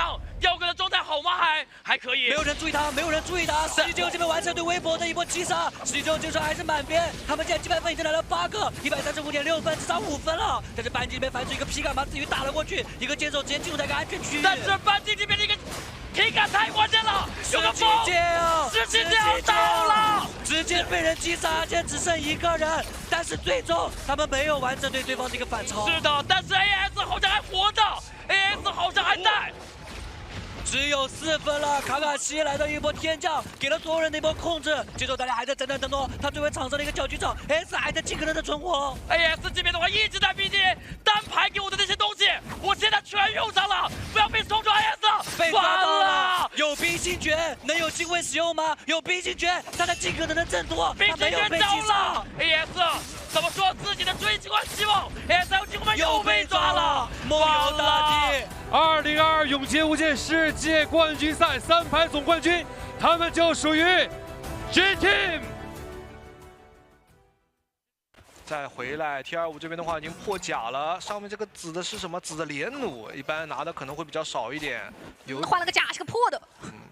场，吊哥的状态好吗？还可以。没有人注意他，没有人注意他。19这边完成对微博的一波击杀，19这时候还是满编，他们现在击败分已经来了8个，135.6分，只差5分了。但是班级这边翻出一个皮杆把子瑜打了过去，一个箭手直接进入那个安全区域。但是班级这边的一个皮杆太关键了，有个风，时机就要到了，直接被人击杀，现在只剩1个人，但是最终他们没有完成对对方的一个反超。是的，但是 AS 好像还活着 ，AS 好像还在。只有4分了，卡卡西来到一波天降，给了所有人的一波控制。节奏大家还在战战争中，他作为场上的一个搅局者 ，S 还在尽可能的存活。AS 这边的话一直在逼近，单排给我的那些东西，我现在全用上了，不要被冲出 AS， 被抓到了。有冰心诀，能有机会使用吗？有冰心诀，他在尽可能的挣脱，冰心诀招了 ，AS 怎么说自己的追击冠希望 ，AS 有机会又被抓了，梦游大帝。2022永劫无间世界冠军赛3排总冠军，他们就属于 G Team。再回来 T25这边的话已经破甲了，上面这个紫的是什么？紫的连弩，一般拿的可能会比较少一点。换了个甲是个破的。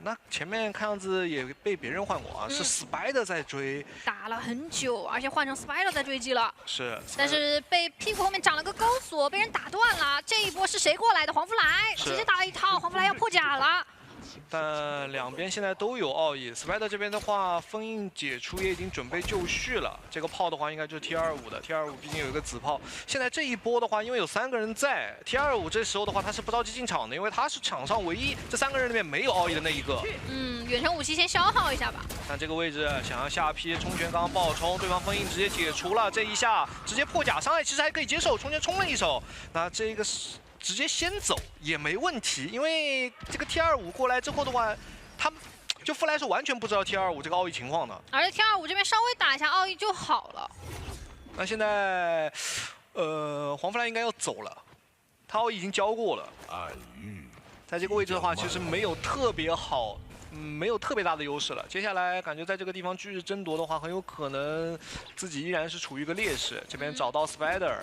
那前面看样子也被别人换过啊，是 Spider 在追，打了很久，而且换成 Spider 在追击了。是，但是被屁股后面长了个钩索，被人打断了。这一波是谁过来的？黄福来直接打了一套，黄福来要破甲了。但两边现在都有奥义 ，Spider 这边的话封印解除也已经准备就绪了。这个炮的话应该就是 T25的 ，T25毕竟有一个紫炮。现在这一波的话，因为有3个人在 ，T25这时候的话他是不着急进场的，因为他是场上唯一这3个人里面没有奥义的那一个。远程武器先消耗一下吧。但这个位置想要下劈冲拳刚刚爆冲，对方封印直接解除了，这一下直接破甲伤害其实还可以接受，冲拳冲了一手，那这个是。直接先走也没问题，因为这个 T25过来之后的话，他们就弗莱是完全不知道 T25这个奥义情况的，而且 T25这边稍微打一下奥义就好了。那现在，黄弗莱应该要走了，他奥义已经交过了。在这个位置的话，其实没有特别好，没有特别大的优势了。接下来感觉在这个地方继续争夺的话，很有可能自己依然是处于一个劣势。这边找到 Spider。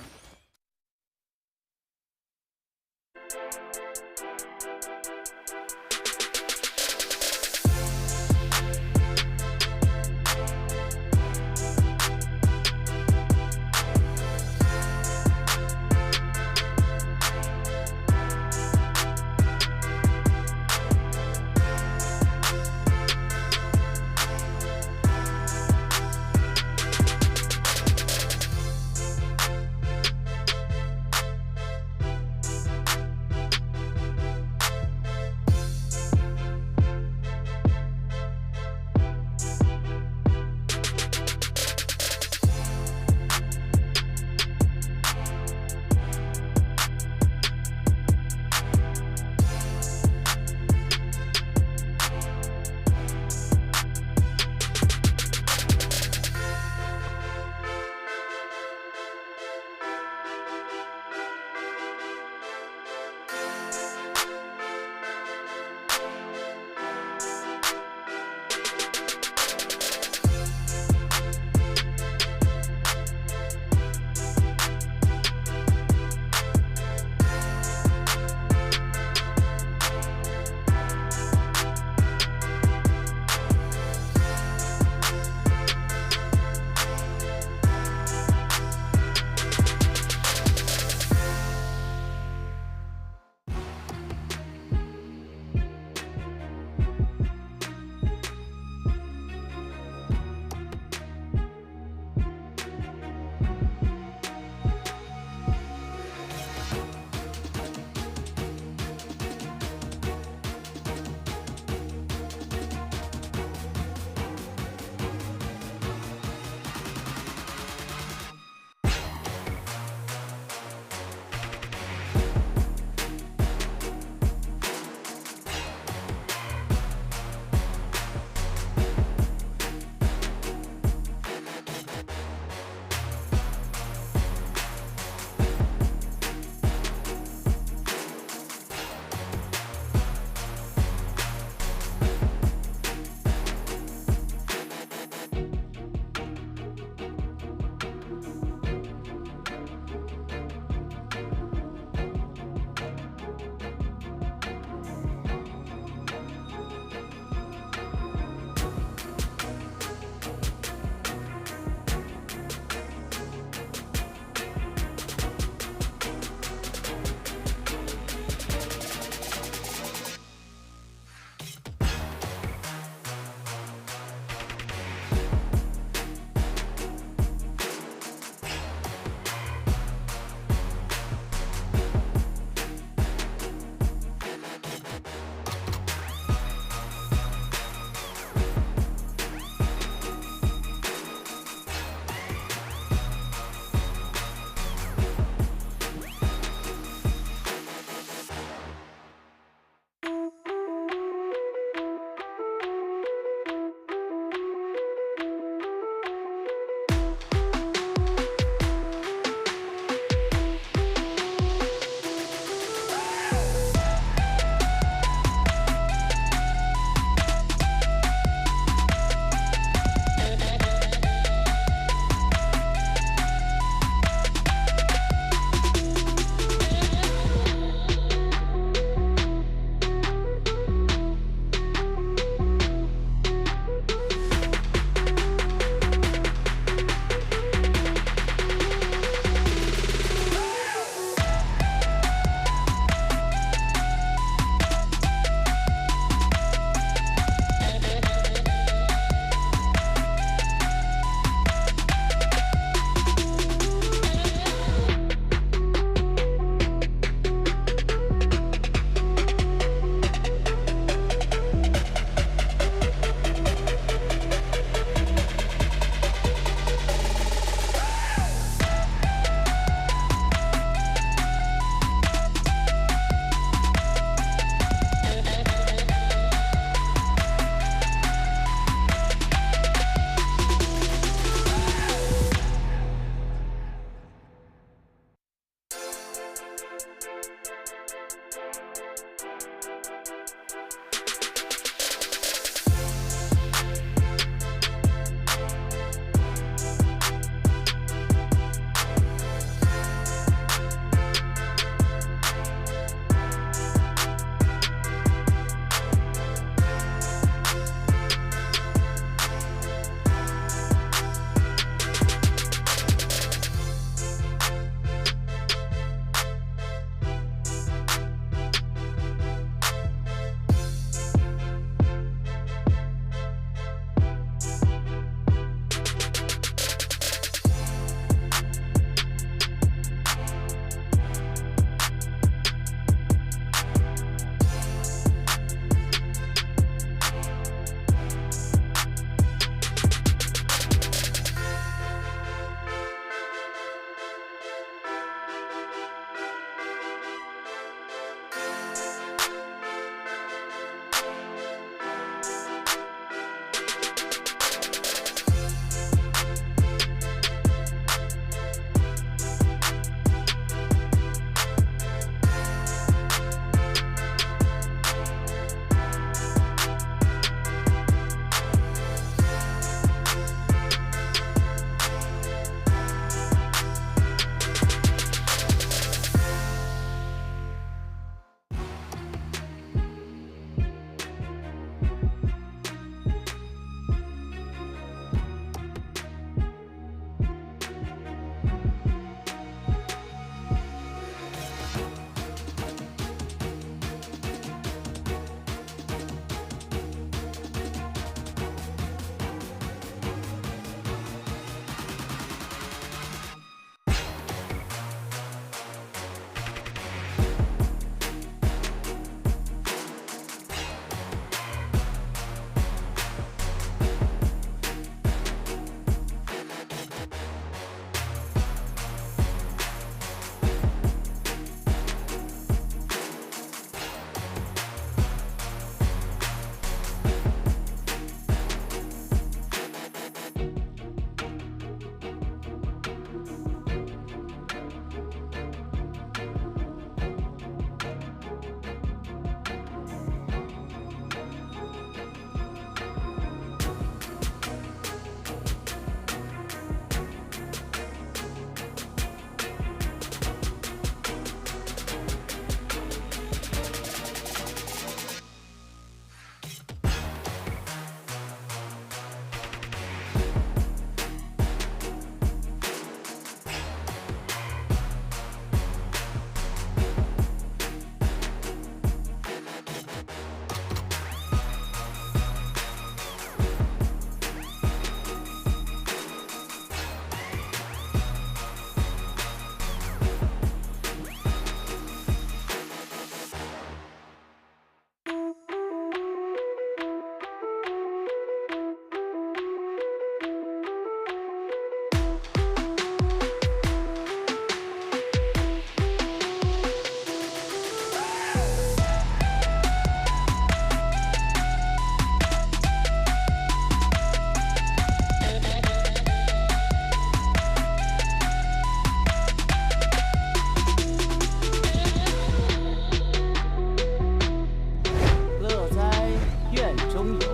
风游，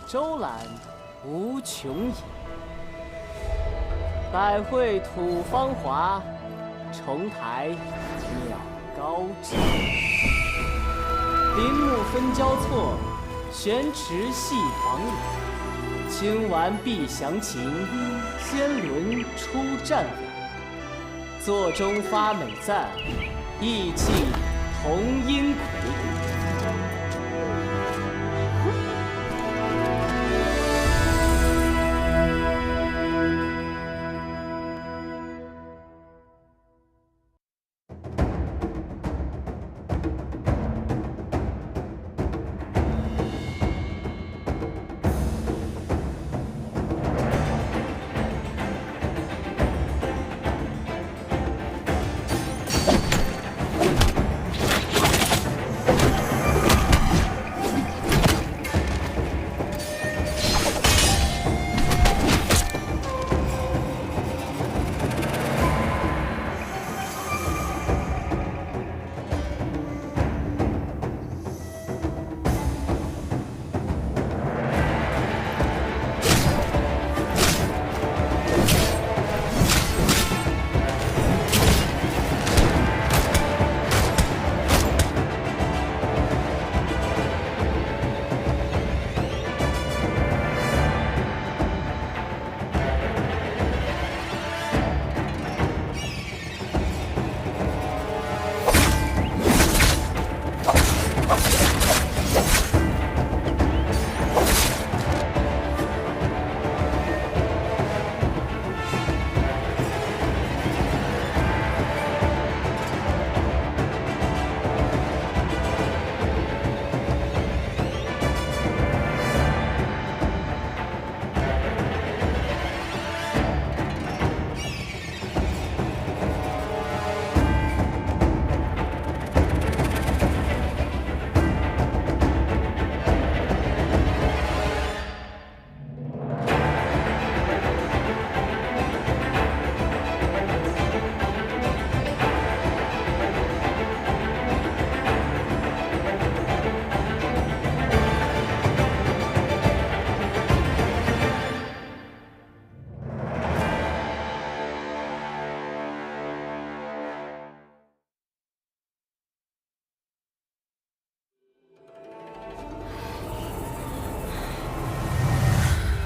周览无穷也。百会吐芳华，重台鸟高枝。林木分交错，悬池戏黄柳。清完必详情，仙轮出战尾。座中发美赞，意气同阴魁。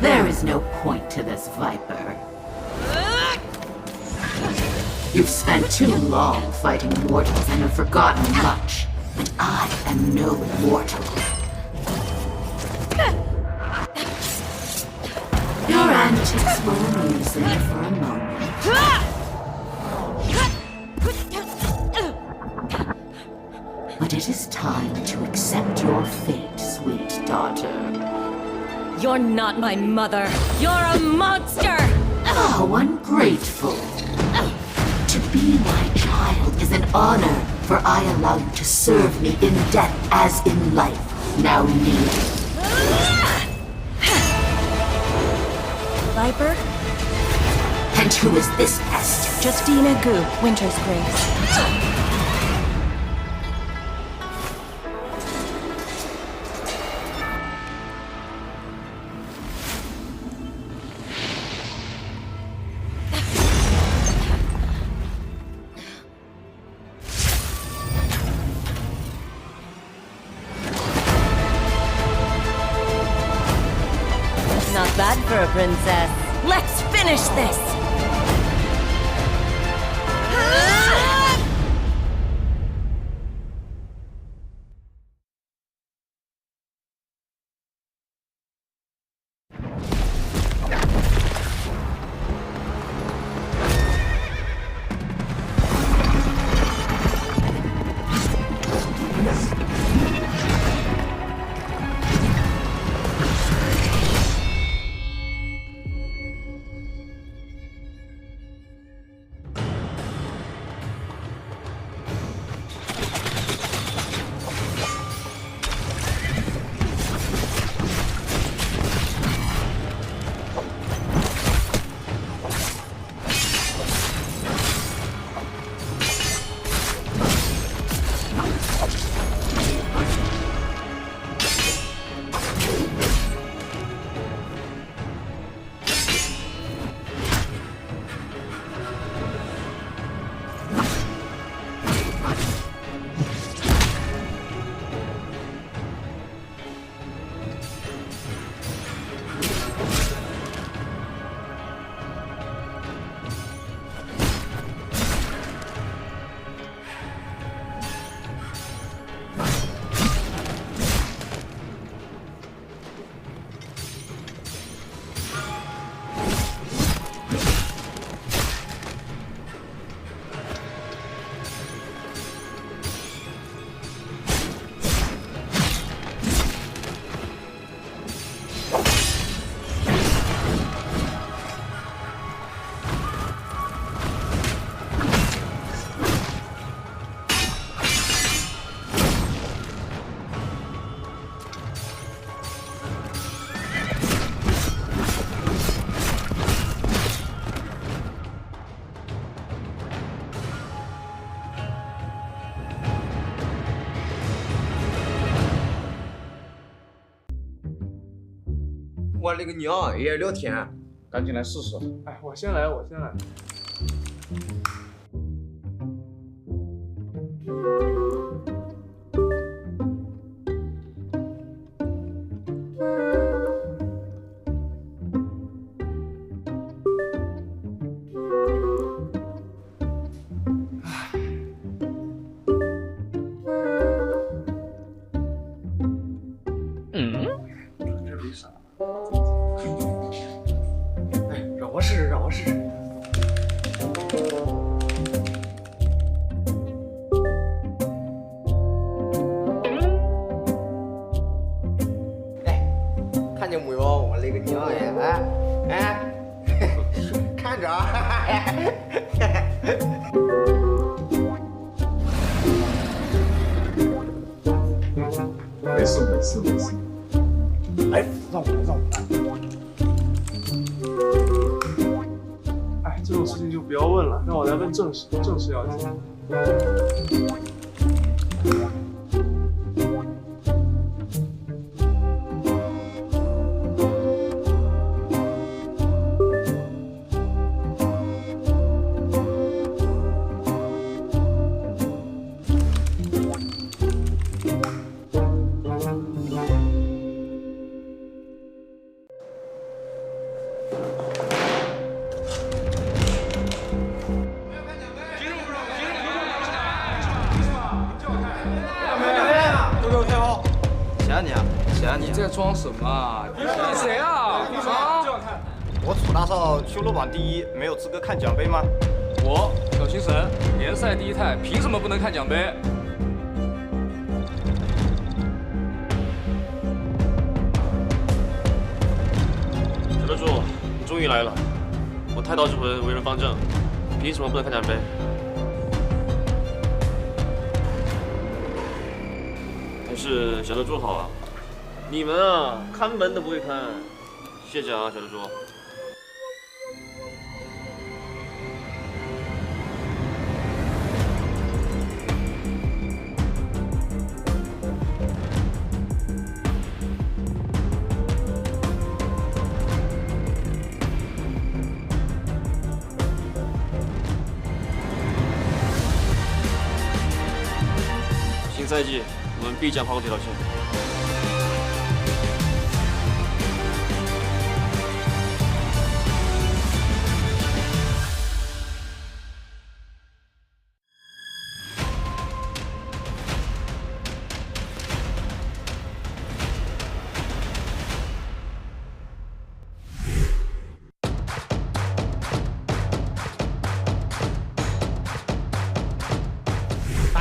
There is no point to this, Viper. You've spent too long fighting mortals and have forgotten much. But I am no mortal. Your antics will amuse me for a moment. But it is time to accept your fate, sweet daughter. You're not my mother. You're a monster! How ungrateful. To be my child is an honor, for I allow you to serve me in death as in life. Now kneel. Viper? And who is this pest? Justina Gu, Winter's Grace. Not bad for a princess. Let's finish this! 我那个娘也聊天，赶紧来试试。哎，我先来。这没啥。哎，让我试试。哎，看见没有？我那个娘哎，看着啊。没事。哎，让我来。哎，这种事情就不要问了，让我来问正事要紧。谁啊你？你在装什么啊？你谁啊？我楚大少修罗榜第1，没有资格看奖杯吗？我小星神，联赛第1态，凭什么不能看奖杯？小德柱，你终于来了！我太刀之魂为人方正，凭什么不能看奖杯？还是小德柱好啊！你们啊，看门都不会看。谢谢啊，小德柱。新赛季，我们必将跑过这条线。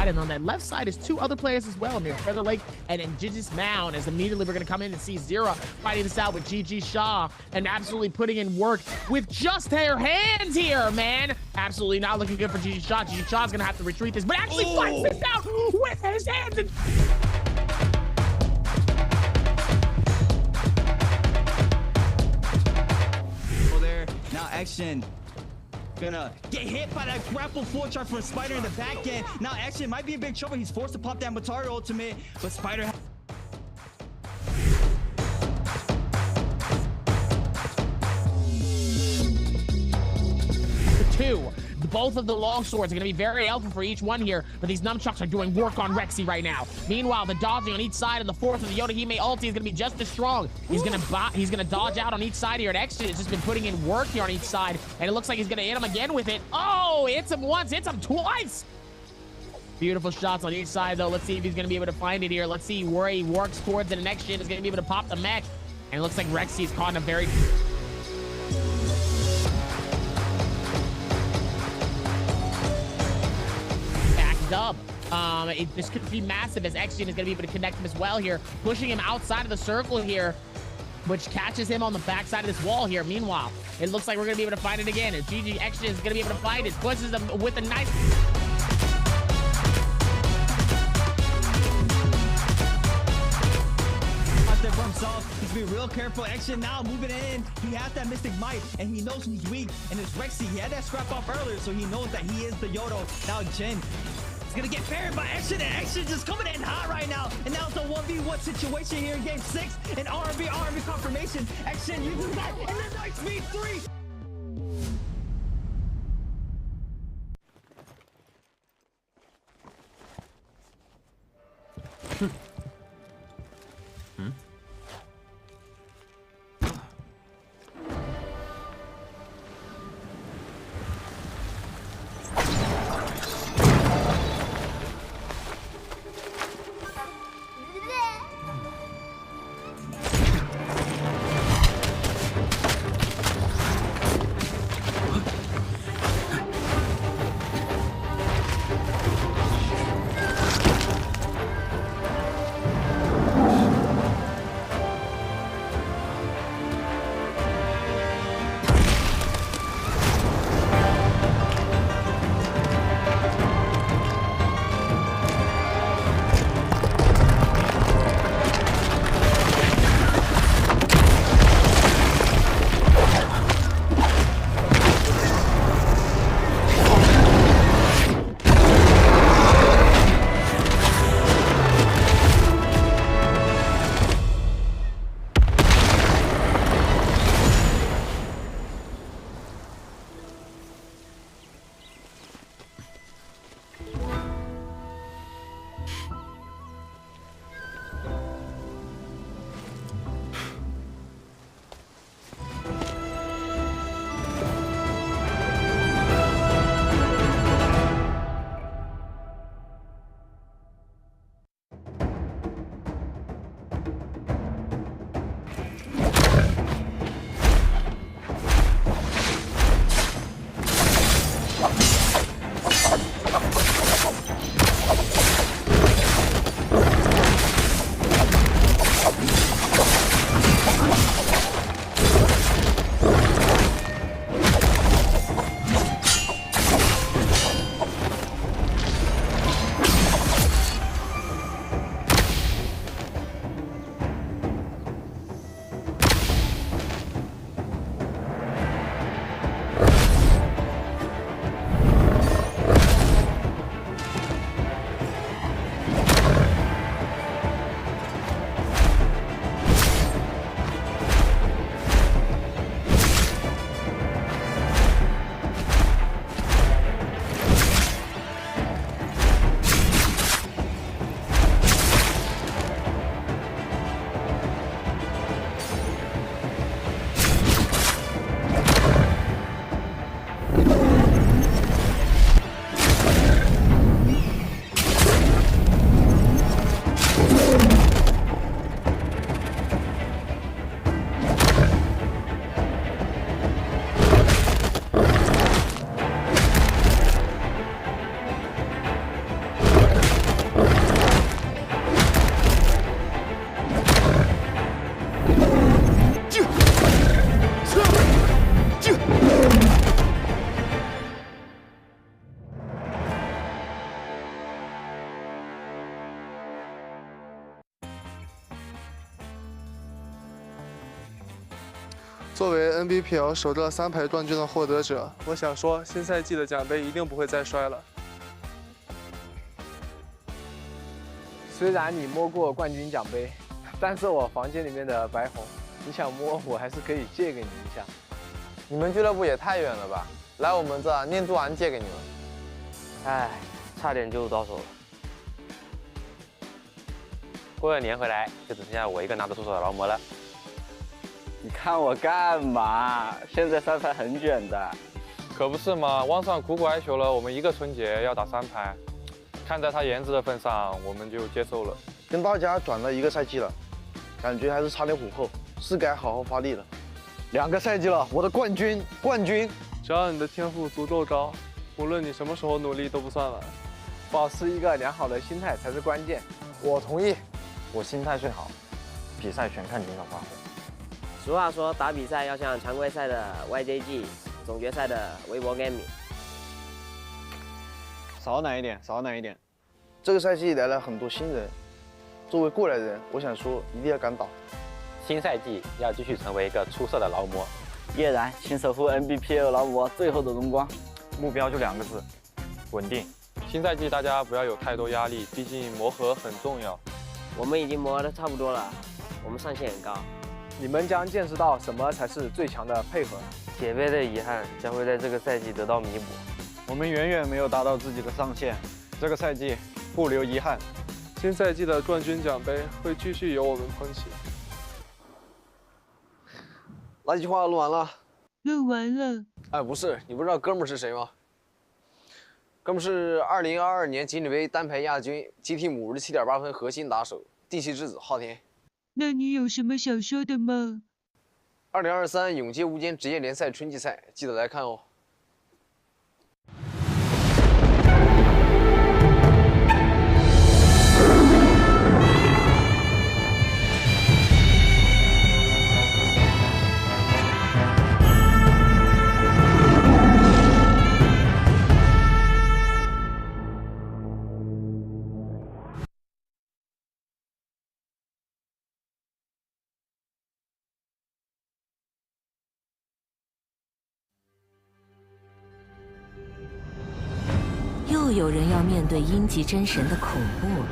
And on that left side is 2 other players as well, near Feather Lake and Indigenous Mound. As immediately we're going to come in and see Zera fighting this out with GG Shaw and absolutely putting in work with just their hands here, man. Absolutely not looking good for GG Shaw. GG Shaw's going to have to retreat this, but actually fights this out with his hands. And there, now Action. Gonna get hit by that grapple 4-chart from Spider in the back end. Now Action might be in big trouble. He's forced to pop that Matari ultimate, but Spider. Both of the long swords are going to be very helpful for each one here, but these nunchucks are doing work on Rexy right now. Meanwhile, the dodging on each side of the 4th of the Yodohime ulti is going to be just as strong. He's going to dodge out on each side here, and X has just been putting in work here on each side, and it looks like he's going to hit him again with it. Oh, hits him once, hits him twice. Beautiful shots on each side, though. Let's see if he's going to be able to find it here. Let's see where he works towards, and the next gen is going to be able to pop the mech. And it looks like Rexy's caught in a very... Dub. This could be massive as X-Gen is going to be able to connect him as well here, pushing him outside of the circle here, which catches him on the backside of this wall here. Meanwhile, it looks like we're going to be able to find it again. And GG X-Gen is going to be able to find it, pushes him with a nice... There for himself. He's being real careful. Action now moving in. He has that Mystic Might, and he knows who's weak. And it's Rexy. He had that scrap off earlier, so he knows that he is the Yodo. Now Jin He's gonna get buried by Action, and Action just coming in hot right now. And now it's a 1v1 situation here in Game 6. And R&B confirmation. Action, you do that, and then nice V3.作为 Nbpl 守着3排冠军的获得者，我想说，新赛季的奖杯一定不会再摔了。虽然你摸过冠军奖杯，但是我房间里面的白红，你想摸我还是可以借给你一下。你们俱乐部也太远了吧？来我们这念珠丸借给你们。唉，差点就到手了。过了年回来，就只剩下我一个拿得出手的劳模了。你看我干嘛？现在3排很卷的。可不是嘛，汪上苦苦哀求了我们1个春节要打3排，看在他颜值的份上，我们就接受了。跟大家转了1个赛季了，感觉还是差点虎后，是该好好发力了。2个赛季了，我的冠军！只要你的天赋足够高，无论你什么时候努力都不算晚。保持一个良好的心态才是关键。我同意，我心态最好，比赛全看临场发挥。俗话说，打比赛要像常规赛的 YJG， 总决赛的微博 Gaming。少奶一点。这个赛季来了很多新人，作为过来人，我想说一定要敢打。新赛季要继续成为一个出色的劳模。叶然，请守护 Nbpl 劳模最后的荣光。目标就2个字：稳定。新赛季大家不要有太多压力，毕竟磨合很重要。我们已经磨得差不多了，我们上限很高。你们将见识到什么才是最强的配合。铁杯的遗憾将会在这个赛季得到弥补。我们远远没有达到自己的上限，这个赛季不留遗憾。新赛季的冠军奖杯会继续由我们捧起。垃圾话录完了。录完了。哎，不是，你不知道哥们儿是谁吗？哥们儿是2022年锦鲤杯单排亚军 ，GT 57.8分核心打手，地气之子昊天。那你有什么想说的吗？2023永界无间职业联赛春季赛，记得来看哦。又有人要面对阴极真神的恐怖了，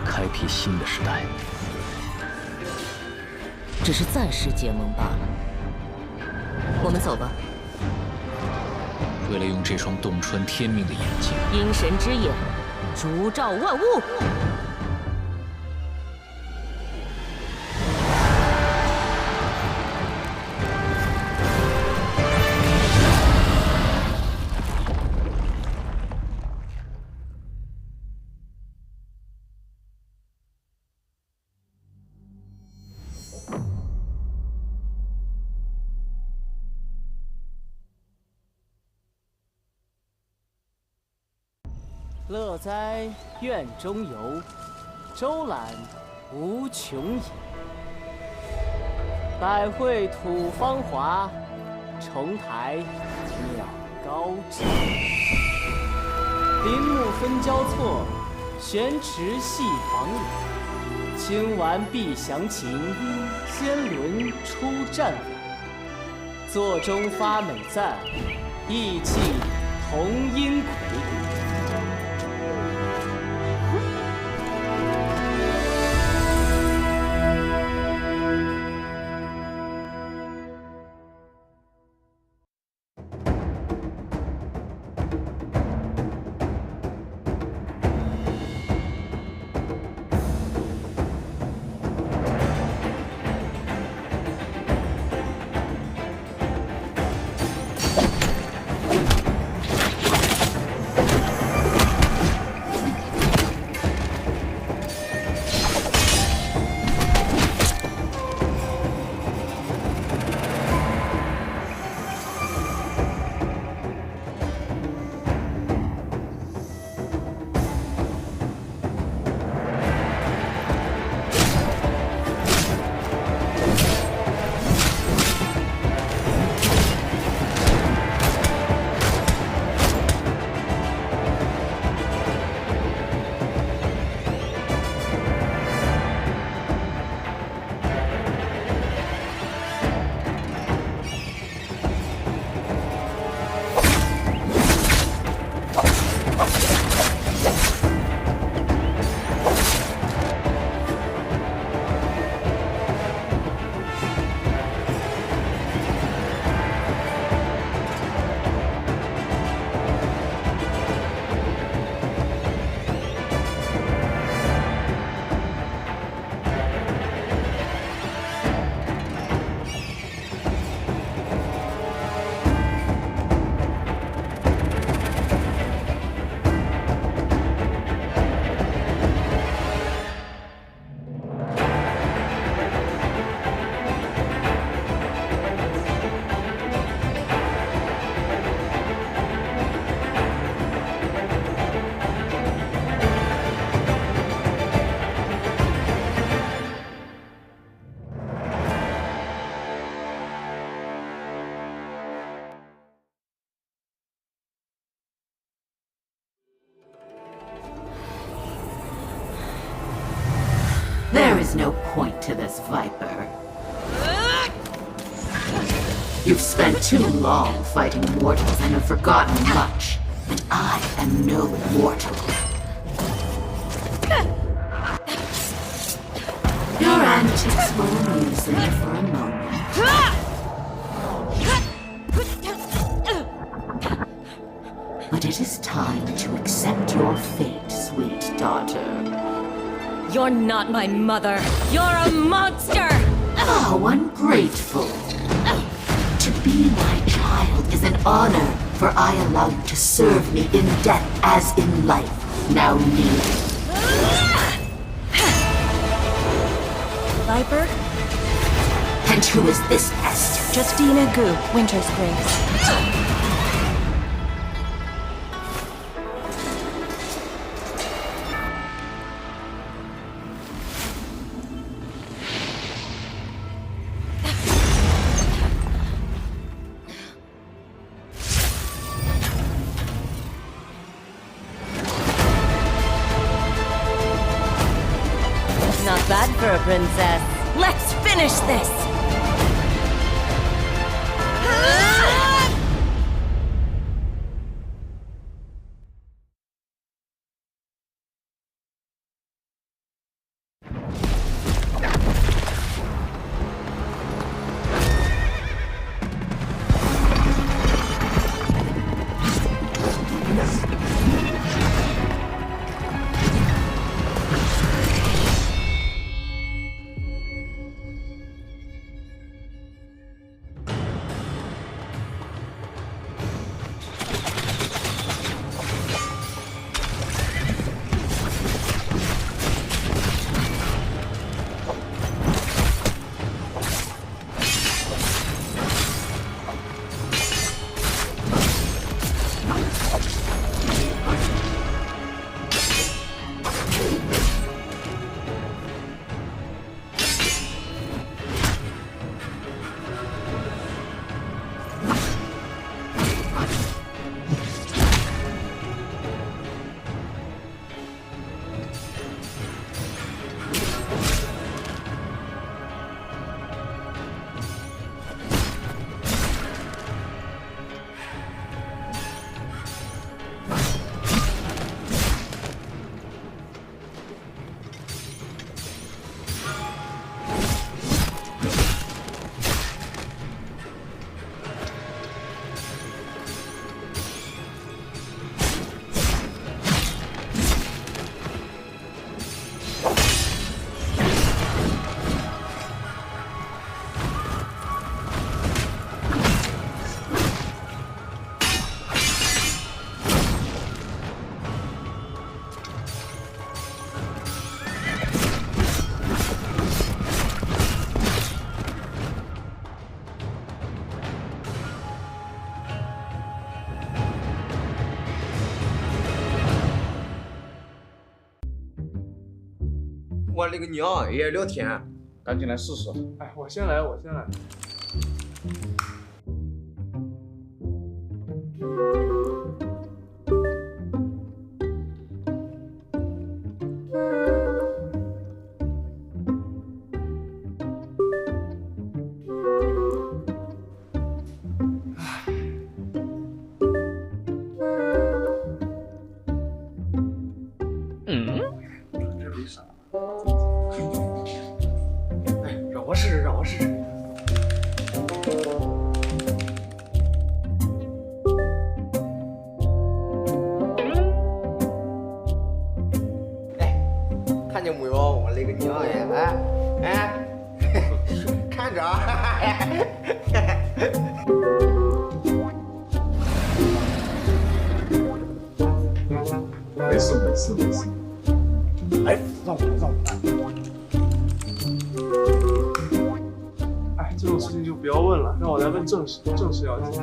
开辟新的时代。只是暂时结盟罢了。我们走吧。为了用这双洞穿天命的眼睛，阴神之眼，烛照万物。乐哉院中游，周览无穷也。百会吐芳华，重台鸟高枝。林木分交错，悬池系房里。清完必详情，仙轮出战法。座中发美赞，意气同阴魁。There is no point to this, Viper. You've spent too long fighting mortals and have forgotten much. but I am no mortal. Your antics will amuse me for a moment. But it is time to accept your fate, sweet daughter. You're not my mother. You're a monster! How ungrateful. To be my child is an honor, for I allow you to serve me in death as in life. Now kneel. Viper? And who is this pest? Justina Gu, Winter's Grace. Not bad for a princess. Let's finish this!我勒个娘，也聊天，赶紧来试试。哎，我先来。这没啥。哎，让我试试。哎，看见没有？我勒个娘呀！哎，看着啊！没事。哎，让我哎，这种事情就不要问了，让我来问正事要紧。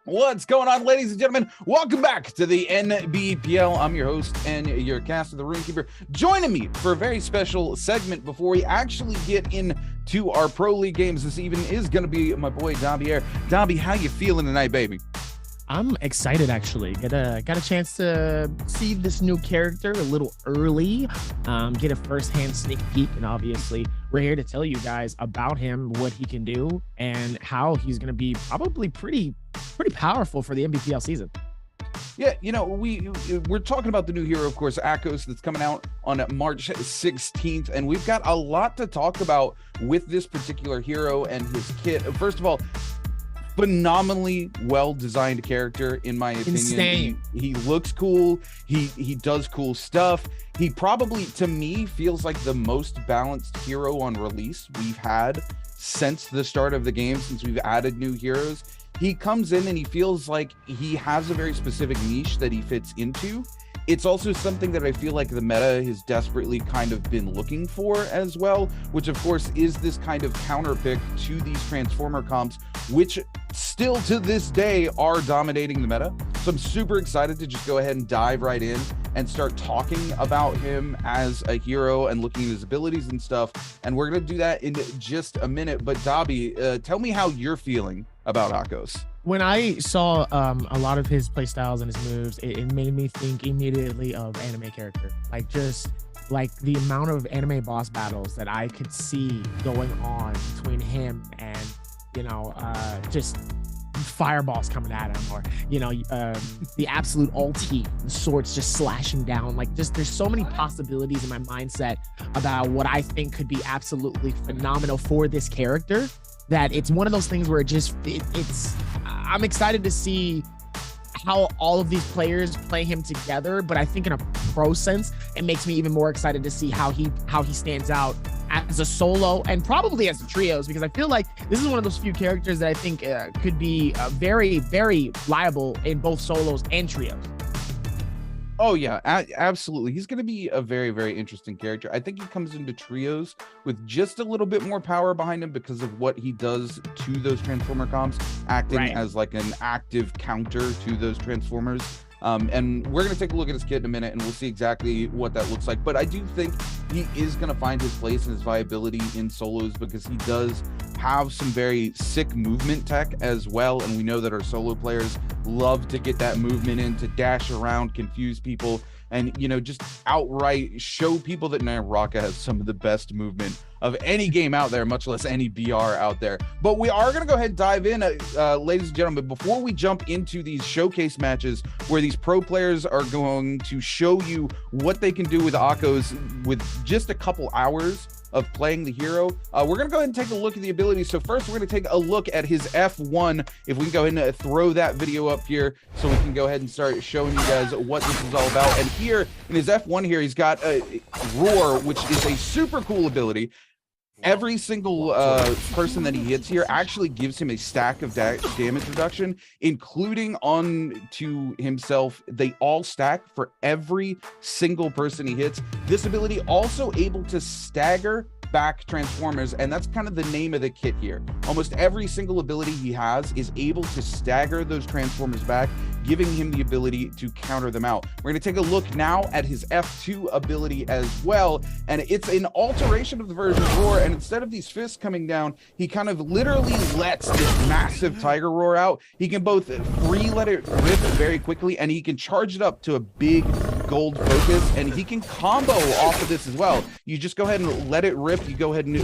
What's going on, ladies and gentlemen? Welcome back to the NBPL. I'm your host and your cast of the Runekeeper. Joining me for a very special segment before we actually get into our Pro League games this evening is going to be my boy Nbpl. Nb, how you feeling tonight, baby? I'm excited, actually. Got a chance to see this new character a little early, get a first-hand sneak peek, and obviously we're here to tell you guys about him, what he can do, and how he's going to be probably pretty powerful for the NBPL season. Yeah, you know, we're talking about the new hero, of course, Akos, that's coming out on March 16th, and we've got a lot to talk about with this particular hero and his kit. First of all, phenomenally well-designed character, in my opinion. Insane. He looks cool. He does cool stuff. He probably, to me, feels like the most balanced hero on release we've had since the start of the game, since we've added new heroes. He comes in and he feels like he has a very specific niche that he fits into. It's also something that I feel like the meta has desperately kind of been looking for as well, which of course is this kind of counter pick to these Transformer comps, which still to this day are dominating the meta. So I'm super excited to just go ahead and dive right in and start talking about him as a hero and looking at his abilities and stuff. And we're going to do that in just a minute. But Dobby, tell me how you're feeling about Akos. When I saw a lot of his playstyles and his moves, it made me think immediately of anime character. Like, just like the amount of anime boss battles that I could see going on between him and, you know, just fireballs coming at him, or, you know, the absolute ulti, the swords just slashing down. Like, just there's so many possibilities in my mindset about what I think could be absolutely phenomenal for this character, that it's one of those things where I'm excited to see how all of these players play him together, but I think in a pro sense, it makes me even more excited to see how he stands out as a solo and probably as a trios, because I feel like this is one of those few characters that I think could be very, very liable in both solos and trios. Oh yeah, absolutely. He's going to be a very, very interesting character. I think he comes into trios with just a little bit more power behind him because of what he does to those Transformer comps, acting as like an active counter to those Transformers. And we're going to take a look at his kit in a minute and we'll see exactly what that looks like. But I do think he is going to find his place and his viability in solos, because he does have some very sick movement tech as well. And we know that our solo players love to get that movement in, to dash around, confuse people, and, you know, just outright show people that NARAKA has some of the best movement of any game out there, much less any BR out there. But we are going to go ahead and dive in, ladies and gentlemen, before we jump into these showcase matches where these pro players are going to show you what they can do with Akos with just a couple hours of playing the hero. We're going to go ahead and take a look at the abilities. So first, we're going to take a look at his F1. If we can go ahead and throw that video up here so we can go ahead and start showing you guys what this is all about. And here in his F1 here, he's got a Roar, which is a super cool ability. Every single person that he hits here actually gives him a stack of damage reduction, including on to himself. They all stack for every single person he hits. This ability also able to stagger back Transformers, and that's kind of the name of the kit here. Almost every single ability he has is able to stagger those Transformers back, giving him the ability to counter them out. We're going to take a look now at his F2 ability as well, and it's an alteration of the version Roar, and instead of these fists coming down, he kind of literally lets this massive Tiger Roar out. He can both let it rip very quickly, and he can charge it up to a big gold focus, and he can combo off of this as well. You just go ahead and let it rip. You go ahead and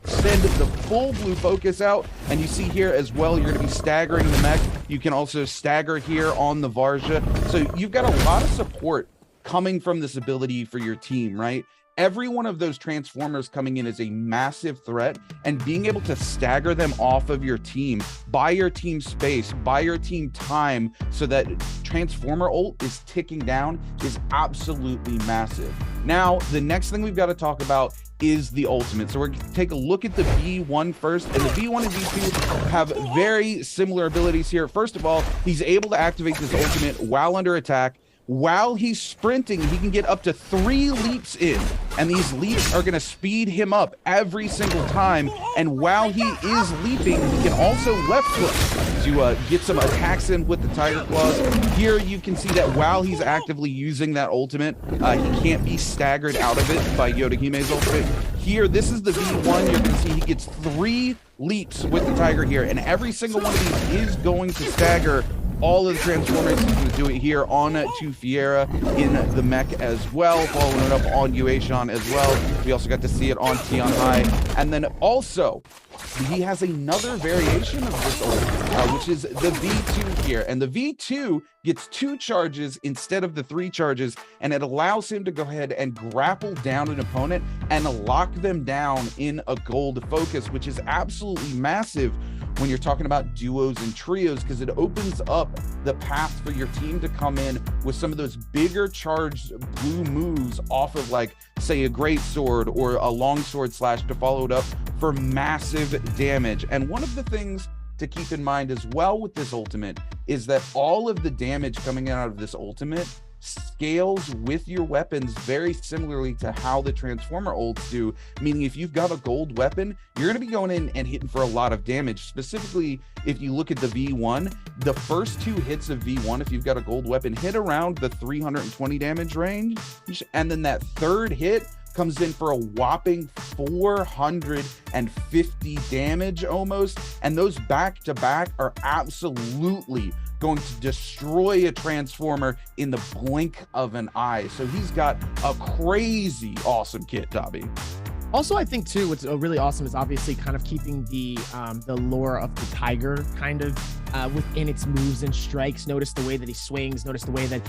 send the full blue focus out, and you see here as well, you're going to be staggering the mech. You can also stagger here on the Varja. So you've got a lot of support coming from this ability for your team, right? Every one of those Transformers coming in is a massive threat, and being able to stagger them off of your team, buy your team space, buy your team time, so that Transformer ult is ticking down, is absolutely massive. Now, the next thing we've got to talk about is the ultimate. So we're going to take a look at the B1 first, and the B1 and B2 have very similar abilities here. First of all, he's able to activate this ultimate while under attack, while he's sprinting, he can get up to 3 leaps in, and these leaps are going to speed him up every single time. And while he is leaping, he can also left hook to get some attacks in with the Tiger Claws. Here you can see that while he's actively using that ultimate, he can't be staggered out of it by Yodahime's ultimate. Here, this is the V1. You're going to see he gets 3 leaps with the Tiger here, and every single one of these is going to stagger all of the Transformers. He's going to do it here on to Fiera in the mech as well, following it up on Yueshon as well. We also got to see it on Tian Hai. And then also, he has another variation of this ult, which is the V2 here. And the V2 gets 2 charges instead of the 3 charges, and it allows him to go ahead and grapple down an opponent and lock them down in a gold focus, which is absolutely massive when you're talking about duos and trios, because it opens up the path for your team to come in with some of those bigger charged blue moves off of, like, say, a great sword or a long sword slash to follow it up for massive damage. And one of the things to keep in mind as well with this ultimate is that all of the damage coming out of this ultimate scales with your weapons very similarly to how the Transformer ults do, meaning if you've got a gold weapon, you're going to be going in and hitting for a lot of damage. Specifically, if you look at the V1, the first 2 hits of V1, if you've got a gold weapon, hit around the 320 damage range, and then that 3rd hit comes in for a whopping 450 damage almost, and those back-to-back are absolutely going to destroy a Transformer in the blink of an eye. So he's got a crazy awesome kit, Dobby. Also, I think too, what's really awesome is obviously kind of keeping the lore of the Tiger kind of within its moves and strikes. Notice the way that he swings. Notice the way that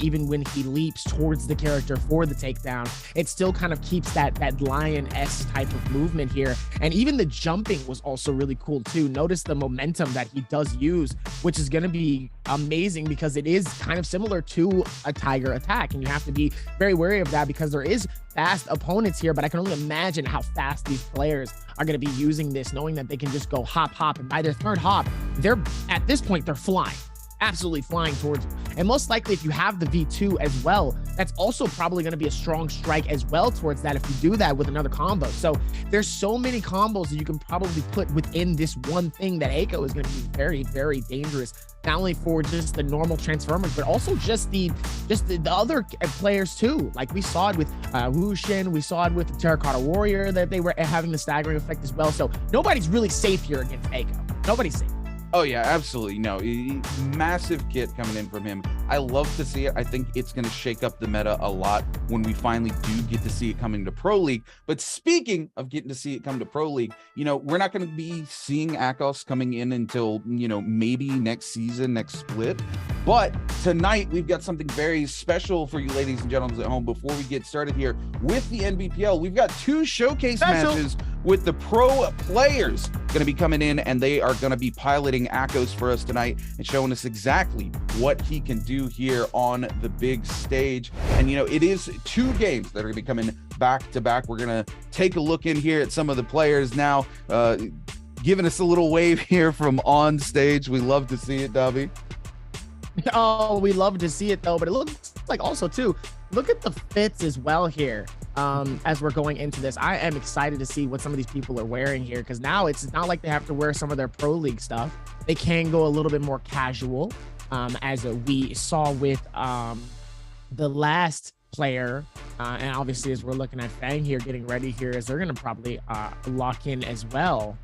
even when he leaps towards the character for the takedown, it still kind of keeps that lion-esque type of movement here. And even the jumping was also really cool too. Notice the momentum that he does use, which is going to be amazing because it is kind of similar to a Tiger attack, and you have to be very wary of that because there is fast opponents here, but I can only imagine how fast these players are going to be using this, knowing that they can just go hop, and by their 3rd hop, they're at this point, they're flying, absolutely flying towards you. And most likely, if you have the V2 as well, that's also probably going to be a strong strike as well towards that if you do that with another combo. So there's so many combos that you can probably put within this one thing that Eiko is going to be very, very dangerous, not only for just the normal Transformers, but also just the other players too. Like we saw it with Wushin, we saw it with the Terracotta Warrior, that they were having the staggering effect as well. So nobody's really safe here against Eiko. Nobody's safe. Oh yeah, absolutely. No, massive kit coming in from him. I love to see it. I think it's going to shake up the meta a lot when we finally do get to see it coming to Pro League. But speaking of getting to see it come to Pro League, you know, we're not going to be seeing Akos coming in until, you know, maybe next season, next split. But tonight we've got something very special for you ladies and gentlemen at home. Before we get started here with the NBPL, we've got 2 showcase matches with the pro players going to be coming in, and they are going to be piloting Akos for us tonight and showing us exactly what he can do here on the big stage. And, you know, it is 2 games that are going to be coming back to back. We're going to take a look in here at some of the players now, giving us a little wave here from on stage. We love to see it, Dobby. Oh, we love to see it though, but it looks like also too, look at the fits as well here. As we're going into this, I am excited to see what some of these people are wearing here, because now it's not like they have to wear some of their Pro League stuff. They can go a little bit more casual, as we saw with the last player, and obviously as we're looking at Fang here getting ready here, as they're going to probably lock in as well.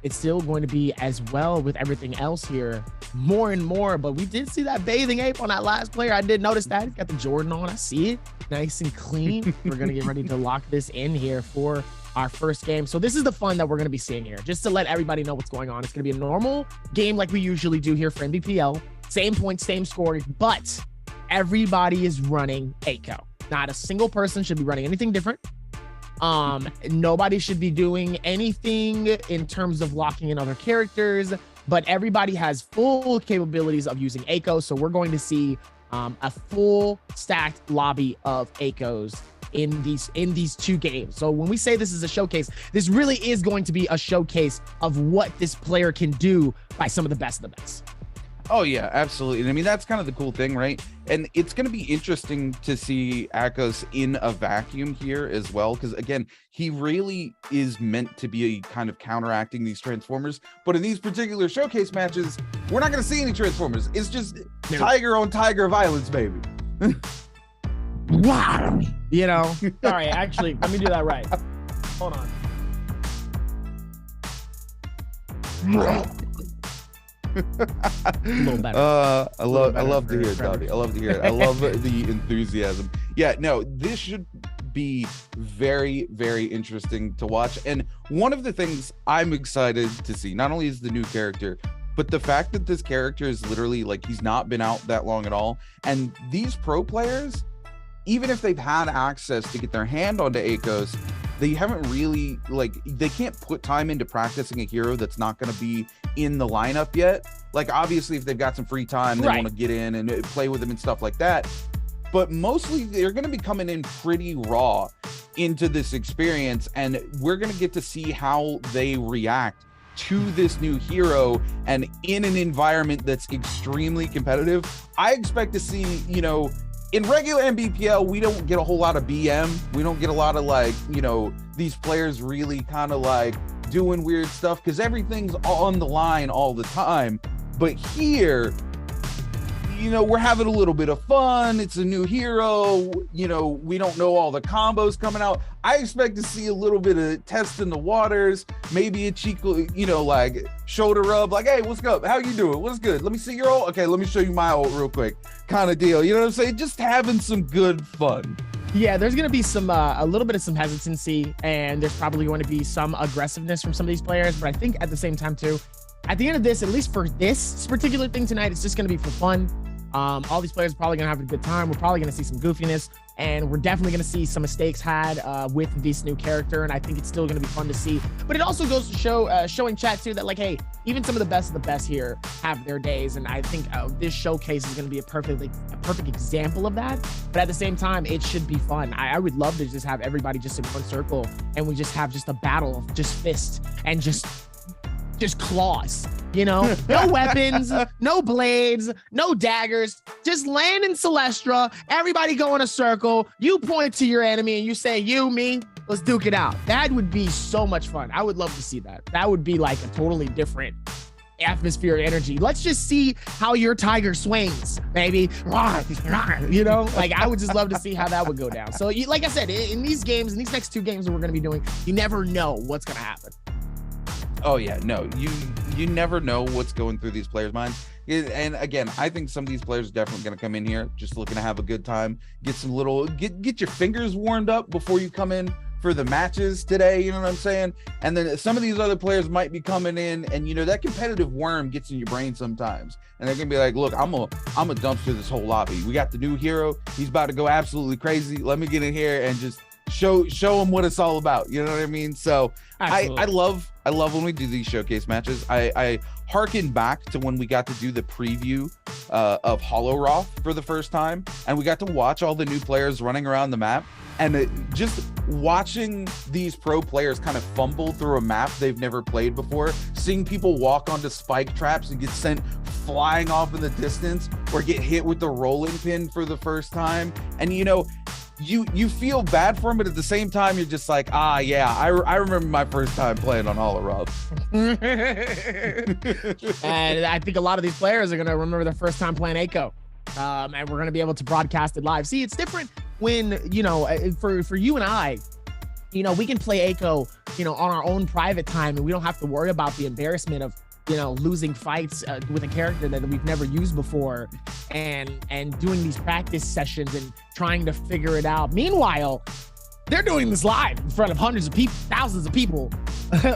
It's still going to be as well with everything else here, more and more. But we did see that bathing ape on that last player. I did notice that. He's got the Jordan on. I see it. Nice and clean. We're going to get ready to lock this in here for our first game. So this is the fun that we're going to be seeing here. Just to let everybody know what's going on. It's going to be a normal game like we usually do here for NBPL. Same points, same score, but everybody is running Eiko. Not a single person should be running anything different. Nobody should be doing anything in terms of locking in other characters, but everybody has full capabilities of using Eiko. So we're going to see a full stacked lobby of Eikos in these 2 games. So when we say this is a showcase, this really is going to be a showcase of what this player can do by some of the best of the best. Oh yeah, absolutely. And I mean, that's kind of the cool thing, right? And it's going to be interesting to see Akos in a vacuum here as well, because again, he really is meant to be kind of counteracting these Transformers. But in these particular showcase matches, we're not going to see any Transformers. It's just tiger on tiger violence, baby. Wow. You know, all right, actually, let me do that right. Hold on. A little better. I love to hear it, Dottie. I love to hear it. I love the enthusiasm. Yeah, no, this should be very, very interesting to watch. And one of the things I'm excited to see, not only is the new character, but the fact that this character is literally like, he's not been out that long at all. And these pro players, even if they've had access to get their hand onto Akos, they haven't really, like, they can't put time into practicing a hero that's not going to be in the lineup yet. Like, obviously, if they've got some free time, they want to get in and play with them and stuff like that. But mostly, they're going to be coming in pretty raw into this experience, and we're going to get to see how they react to this new hero and in an environment that's extremely competitive. I expect to see, you know, in regular NBPL, we don't get a whole lot of BM. We don't get a lot of, like, you know, these players really kind of like doing weird stuff because everything's on the line all the time. But here, you know, we're having a little bit of fun. It's a new hero. You know, we don't know all the combos coming out. I expect to see a little bit of testing the waters, maybe a cheek, you know, like shoulder rub, like, hey, what's up? How you doing? What's good? Let me see your ult. Okay, let me show you my ult real quick, kind of deal. You know what I'm saying? Just having some good fun. Yeah, there's going to be some a little bit of some hesitancy, and there's probably going to be some aggressiveness from some of these players. But I think at the same time too, at the end of this, at least for this particular thing tonight, it's just going to be for fun. All these players are probably going to have a good time. We're probably going to see some goofiness, and we're definitely going to see some mistakes had with this new character, and I think it's still going to be fun to see. But it also goes to show, showing chat too, that like, hey, even some of the best here have their days, and I think this showcase is going to be a perfect example of that. But at the same time, it should be fun. I would love to just have everybody just in one circle, and we just have just a battle of just fists and just claws, you know, no weapons, no blades, no daggers, just land in Celestra, everybody go in a circle, you point to your enemy and you say, you, me, let's duke it out. That would be so much fun. I would love to see that. That would be like a totally different atmosphere energy. Let's just see how your tiger swings, baby. You know, like, I would just love to see how that would go down. So like I said, in these games, in these next two games that we're going to be doing, you never know what's going to happen. Oh yeah, no, you never know what's going through these players' minds. And again, I think some of these players are definitely going to come in here just looking to have a good time, get some little, get your fingers warmed up before you come in for the matches today, you know what I'm saying? And then some of these other players might be coming in, and you know, that competitive worm gets in your brain sometimes, and they're gonna be like, look, I'm a dumpster this whole lobby. We got the new hero, he's about to go absolutely crazy. Let me get in here and just show him what it's all about, you know what I mean? So I love when we do these showcase matches. I harken back to when we got to do the preview of Hollow Roth for the first time, and we got to watch all the new players running around the map, and just watching these pro players kind of fumble through a map they've never played before, seeing people walk onto spike traps and get sent flying off in the distance, or get hit with the rolling pin for the first time, and you know, you feel bad for him, but at the same time, you're just like, yeah, I remember my first time playing on Hollow Roth. And I think a lot of these players are going to remember their first time playing Eiko. And we're going to be able to broadcast it live. See, it's different when, you know, for you and I, you know, we can play Eiko, you know, on our own private time, and we don't have to worry about the embarrassment of, you know, losing fights with a character that we've never used before, and doing these practice sessions and trying to figure it out. Meanwhile, they're doing this live in front of hundreds of people, thousands of people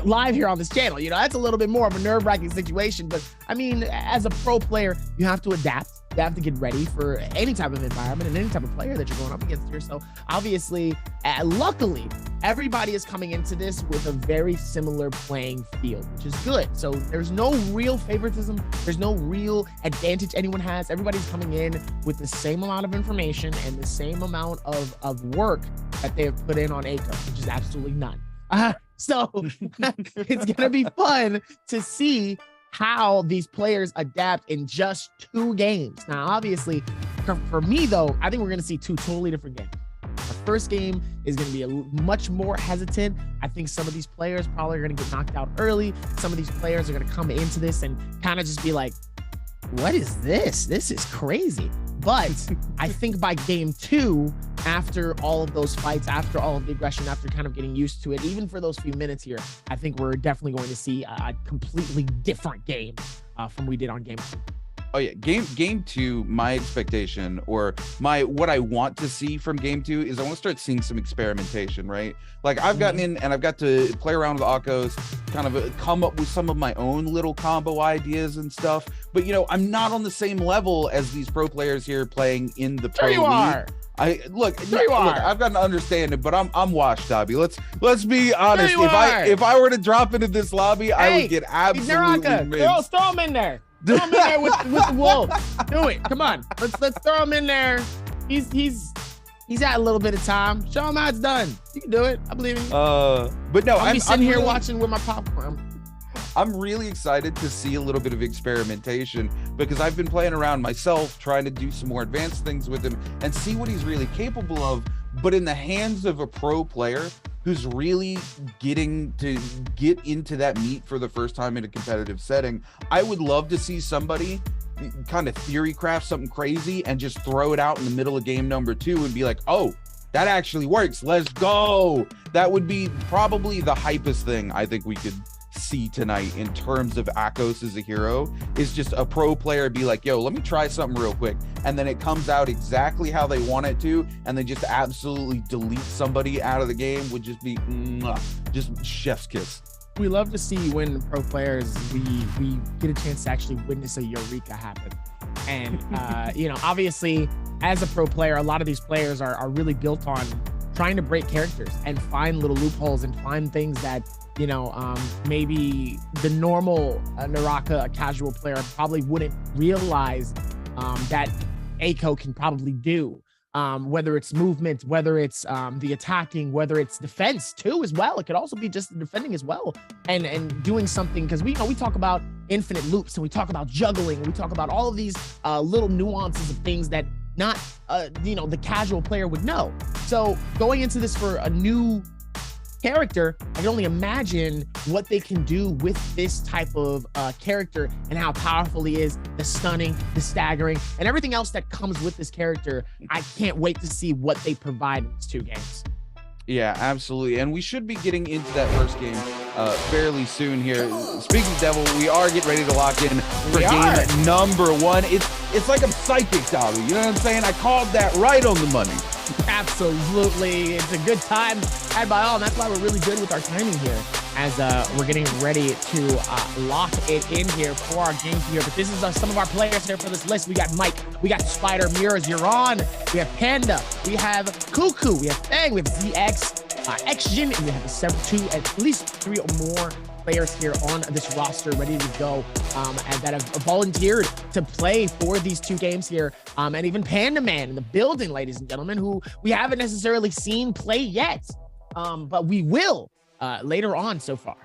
live here on this channel. You know, that's a little bit more of a nerve-wracking situation, but I mean, as a pro player, you have to adapt. You have to get ready for any type of environment and any type of player that you're going up against here. So obviously, luckily, everybody is coming into this with a very similar playing field, which is good. So there's no real favoritism. There's no real advantage anyone has. Everybody's coming in with the same amount of information and the same amount of work that they have put in on Eiko, which is absolutely none. So it's going to be fun to see how these players adapt in just 2 games. Now, obviously, for me, though, I think we're going to see 2 totally different games. The first game is going to be much more hesitant. I think some of these players probably are going to get knocked out early. Some of these players are going to come into this and kind of just be like, what is this? This is crazy. But I think by game 2, after all of those fights, after all of the aggression, after kind of getting used to it, even for those few minutes here, I think we're definitely going to see a completely different game from we did on game 2. Oh yeah, game 2, my expectation or what I want to see from game 2 is I want to start seeing some experimentation, right? Like I've gotten in and I've got to play around with Akos, kind of come up with some of my own little combo ideas and stuff. But I'm not on the same level as these pro players here playing in the pro league. Look, I've got to understand it, but I'm washed, Dobby. Let's be honest. If I were to drop into this lobby, I would get absolutely minced. Throw him in there. Throw him in there with the wolves. Do it. Come on. Let's throw him in there. He's had a little bit of time. Show him how it's done. You can do it. I believe in you. But no, I'm sitting here watching with my popcorn. I'm really excited to see a little bit of experimentation because I've been playing around myself, trying to do some more advanced things with him and see what he's really capable of. But in the hands of a pro player who's really getting to get into that meat for the first time in a competitive setting, I would love to see somebody kind of theory craft something crazy and just throw it out in the middle of game number 2 and be like, oh, that actually works. Let's go. That would be probably the hypest thing I think we could see tonight in terms of Akos as a hero, is just a pro player be like, yo, let me try something real quick, and then it comes out exactly how they want it to, and they just absolutely delete somebody out of the game. Would just be just chef's kiss. We love to see when pro players we get a chance to actually witness a eureka happen. And obviously as a pro player, a lot of these players are really built on trying to break characters and find little loopholes and find things that maybe the normal NARAKA, a casual player, probably wouldn't realize that Aiko can probably do. Whether it's movement, whether it's the attacking, whether it's defense too as well. It could also be just the defending as well, and doing something, because we talk about infinite loops and we talk about juggling and we talk about all of these little nuances of things that not the casual player would know. So going into this for a new character, I can only imagine what they can do with this type of character and how powerful he is, the stunning, the staggering, and everything else that comes with this character. I can't wait to see what they provide in these 2 games. Yeah, absolutely. And we should be getting into that first game fairly soon here. Speaking of Devil, we are getting ready to lock in for game number 1. It's like I'm psychic, Dobby. You know what I'm saying? I called that right on the money. Absolutely. It's a good time had by all, and that's why we're really good with our timing here as we're getting ready to lock it in here for our game here. But this is some of our players here for this list. We got Mike, we got Spider, Miras, you're on. We have Panda, we have Cuckoo, we have Fang, we have ZX, Xjin, and we have at least 3 or more players here on this roster ready to go and that have volunteered to play for these 2 games here, and even Panda Man in the building, ladies and gentlemen, who we haven't necessarily seen play yet, but we will later on so far.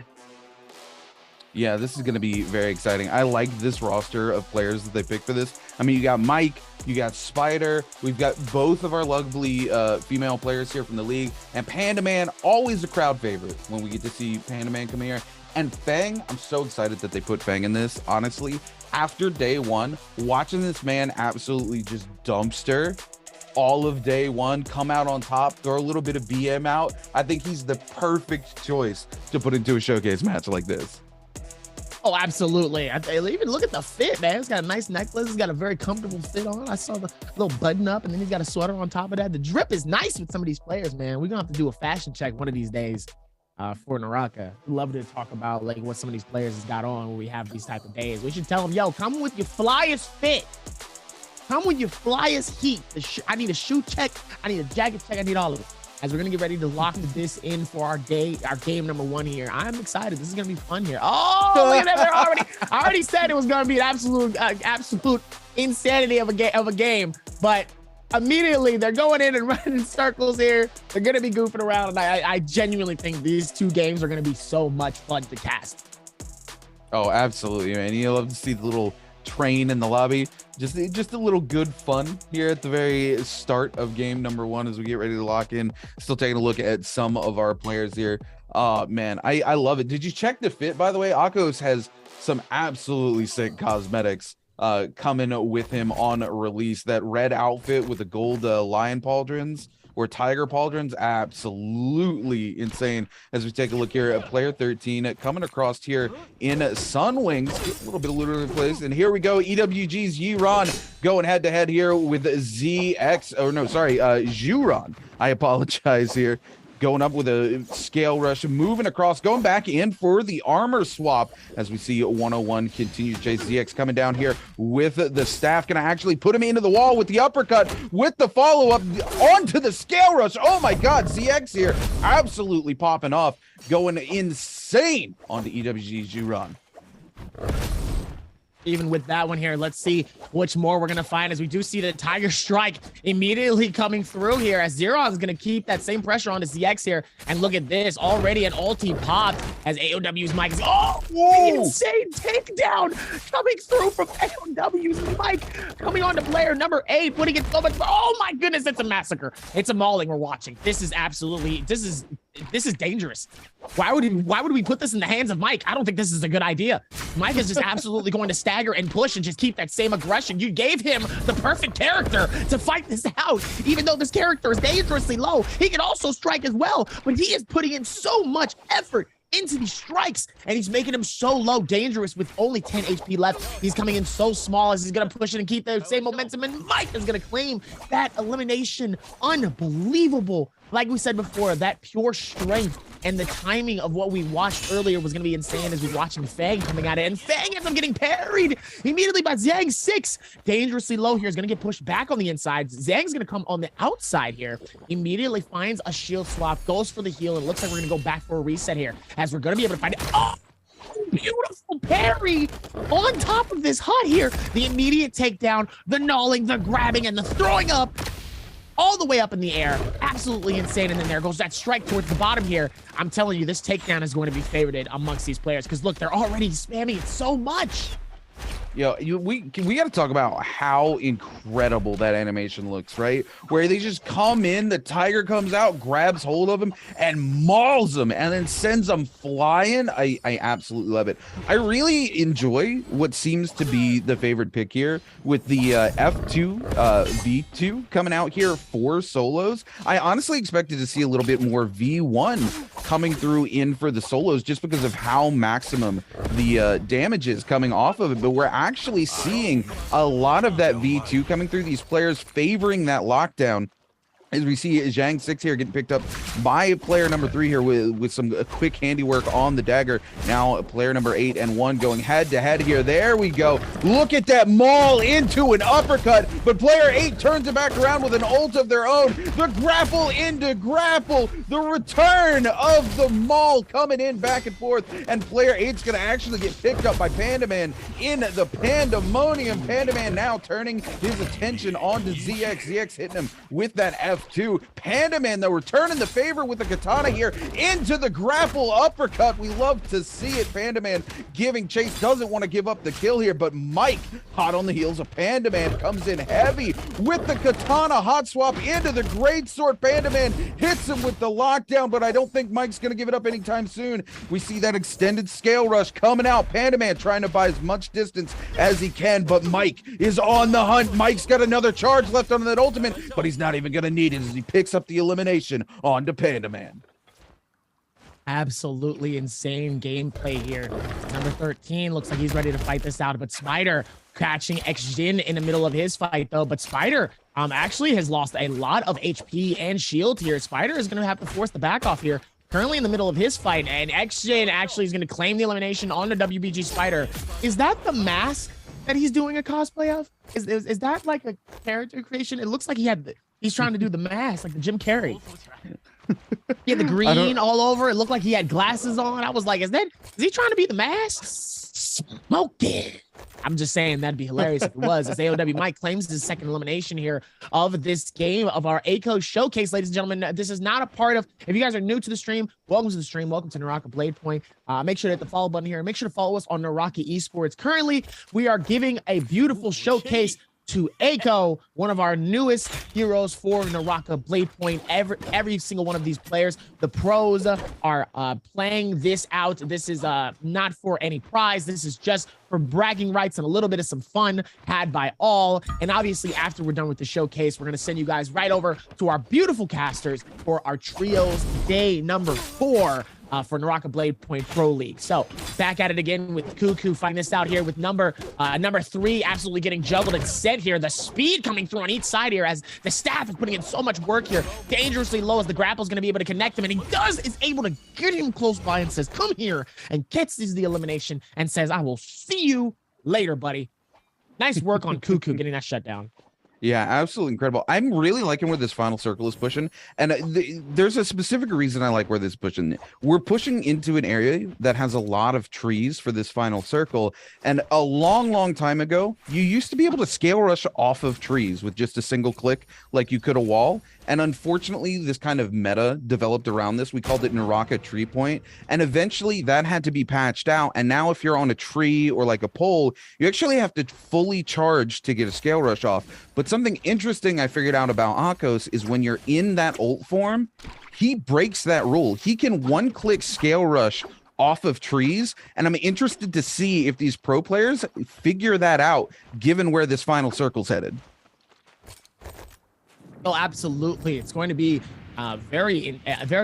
Yeah, this is going to be very exciting. I like this roster of players that they picked for this. I mean, you got Mike, you got Spider, we've got both of our lovely female players here from the league, and Panda Man, always a crowd favorite when we get to see Panda Man come here. And Fang, I'm so excited that they put Fang in this, honestly. After day 1, watching this man absolutely just dumpster all of day 1, come out on top, throw a little bit of BM out, I think he's the perfect choice to put into a showcase match like this. Oh, absolutely. Even look at the fit, man. He's got a nice necklace. He's got a very comfortable fit on. I saw the little button up, and then he's got a sweater on top of that. The drip is nice with some of these players, man. We're going to have to do a fashion check one of these days for NARAKA. Love to talk about like what some of these players has got on when we have these type of days. We should tell them, yo, come with your flyest fit. Come with your flyest heat. I need a shoe check. I need a jacket check. I need all of it. As we're going to get ready to lock this in for our game number 1 here. I'm excited. This is going to be fun here. Oh, look at that. I already said it was going to be an absolute insanity of a game. But immediately they're going in and running in circles here. They're going to be goofing around. And I genuinely think these 2 games are going to be so much fun to cast. Oh, absolutely, man. You love to see the little train in the lobby. Just a little good fun here at the very start of game number 1 as we get ready to lock in. Still taking a look at some of our players here. Man, I love it. Did you check the fit, by the way? Akos has some absolutely sick cosmetics coming with him on release. That red outfit with the gold lion pauldrons or tiger pauldrons, absolutely insane. As we take a look here at player 13 coming across here in Sunwings, a little bit of looter in place, and here we go. EWG's Yiran going head to head here with ZX, oh no, sorry, Juron. I apologize here. Going up with a scale rush, moving across, going back in for the armor swap as we see 101 continues. JZX coming down here with the staff, gonna actually put him into the wall with the uppercut, with the follow-up onto the scale rush. Oh my god, ZX here absolutely popping off, going insane onto EWG's Juron. Even with that one here, let's see which more we're going to find as we do see the Tiger Strike immediately coming through here as Zeron's going to keep that same pressure on the ZX here. And look at this, already an ulti pop as AOW's Mike is, oh, insane takedown coming through from AOW's Mike, coming on to player number 8, putting it so much, oh my goodness, it's a massacre. It's a mauling we're watching. This is absolutely, this is dangerous. Why would we put this in the hands of Mike? I don't think this is a good idea. Mike is just absolutely going to stagger and push and just keep that same aggression. You gave him the perfect character to fight this out. Even though this character is dangerously low, he can also strike as well, but he is putting in so much effort into these strikes, and he's making him so low dangerous with only 10 HP left. He's coming in so small as he's going to push it and keep the same momentum, and Mike is going to claim that elimination. Unbelievable. Like we said before, that pure strength and the timing of what we watched earlier was going to be insane as we're watching Fang coming at it, and Fang ends up getting parried immediately by Zhang. 6 dangerously low here is going to get pushed back on the inside. Zhang's going to come on the outside here, immediately finds a shield swap, goes for the heal, and it looks like we're going to go back for a reset here as we're going to be able to find it. Oh, beautiful parry on top of this hut here. The immediate takedown, the gnawing, the grabbing, and the throwing up all the way up in the air. Absolutely insane. And then there goes that strike towards the bottom here. I'm telling you, this takedown is going to be favorited amongst these players because look, they're already spamming it so much. Yo, we got to talk about how incredible that animation looks, right? Where they just come in, the tiger comes out, grabs hold of him, and mauls him, and then sends them flying. I absolutely love it. I really enjoy what seems to be the favored pick here with the F2 V2 coming out here for solos. I honestly expected to see a little bit more V1 coming through in for the solos just because of how maximum the damage is coming off of it, but we're actually seeing a lot of that V2 coming through, these players favoring that lockdown. As we see Zhang 6 here getting picked up by player number 3 here with some quick handiwork on the dagger. Now player number 8 and 1 going head to head here. There we go. Look at that maul into an uppercut, but player 8 turns it back around with an ult of their own. The grapple into grapple. The return of the maul coming in back and forth, and player 8's going to actually get picked up by Panda Man in the pandemonium. Panda Man now turning his attention onto ZX. ZX hitting him with that F2. Panda Man, though, returning the favor with the katana here into the grapple uppercut. We love to see it. Panda Man giving chase, doesn't want to give up the kill here, but Mike, hot on the heels of Panda Man, comes in heavy with the katana hot swap into the greatsword. Panda Man hits him with the lockdown, but I don't think Mike's going to give it up anytime soon. We see that extended scale rush coming out. Panda Man trying to buy as much distance as he can, but Mike is on the hunt. Mike's got another charge left on that ultimate, but he's not even going to need it as he picks up the elimination onto Panda Man. Absolutely insane gameplay here. Number 13 looks like he's ready to fight this out, but Spider catching X-Jin in the middle of his fight though. But Spider actually has lost a lot of HP and shield here. Spider is going to have to force the back off here. Currently in the middle of his fight, and X-Jin actually is going to claim the elimination on the WBG Spider. Is that the mask that he's doing a cosplay of? Is that like a character creation? It looks like he's trying to do the mask, like the Jim Carrey. He had the green all over. It looked like he had glasses on. I was like, is he trying to be the mask? Smoking. I'm just saying that'd be hilarious if it was. As AOW Mike claims his second elimination here of this game of our ACO showcase, ladies and gentlemen. This is not a part of, if you guys are new to the stream, welcome to the stream. Welcome to NARAKA BLADEPOINT. Make sure to hit the follow button here. Make sure to follow us on NARAKA Esports. Currently, we are giving a beautiful showcase to ACO, one of our newest heroes for NARAKA BLADEPOINT. Every single one of these players, the pros are playing this out. This is not for any prize. This is just for bragging rights and a little bit of some fun had by all. And obviously, after we're done with the showcase, we're going to send you guys right over to our beautiful casters for our trios day number 4. For NARAKA BLADEPOINT Pro League. So back at it again with Cuckoo fighting this out here with number 3 absolutely getting juggled and sent here. The speed coming through on each side here as the staff is putting in so much work here. Dangerously low as the grapple is going to be able to connect him, and he is able to get him close by and says, come here, and gets the elimination and says, I will see you later, buddy. Nice work on Cuckoo getting that shut down. Yeah, absolutely incredible. I'm really liking where this final circle is pushing. And there's a specific reason I like where this is pushing. We're pushing into an area that has a lot of trees for this final circle. And a long, long time ago, you used to be able to scale rush off of trees with just a single click like you could a wall. And unfortunately, this kind of meta developed around this. We called it NARAKA Tree Point. And eventually that had to be patched out. And now if you're on a tree or like a pole, you actually have to fully charge to get a scale rush off. But something interesting I figured out about Akos is when you're in that ult form, he breaks that rule. He can one-click scale rush off of trees, and I'm interested to see if these pro players figure that out, given where this final circle's headed. Oh, absolutely. It's going to be very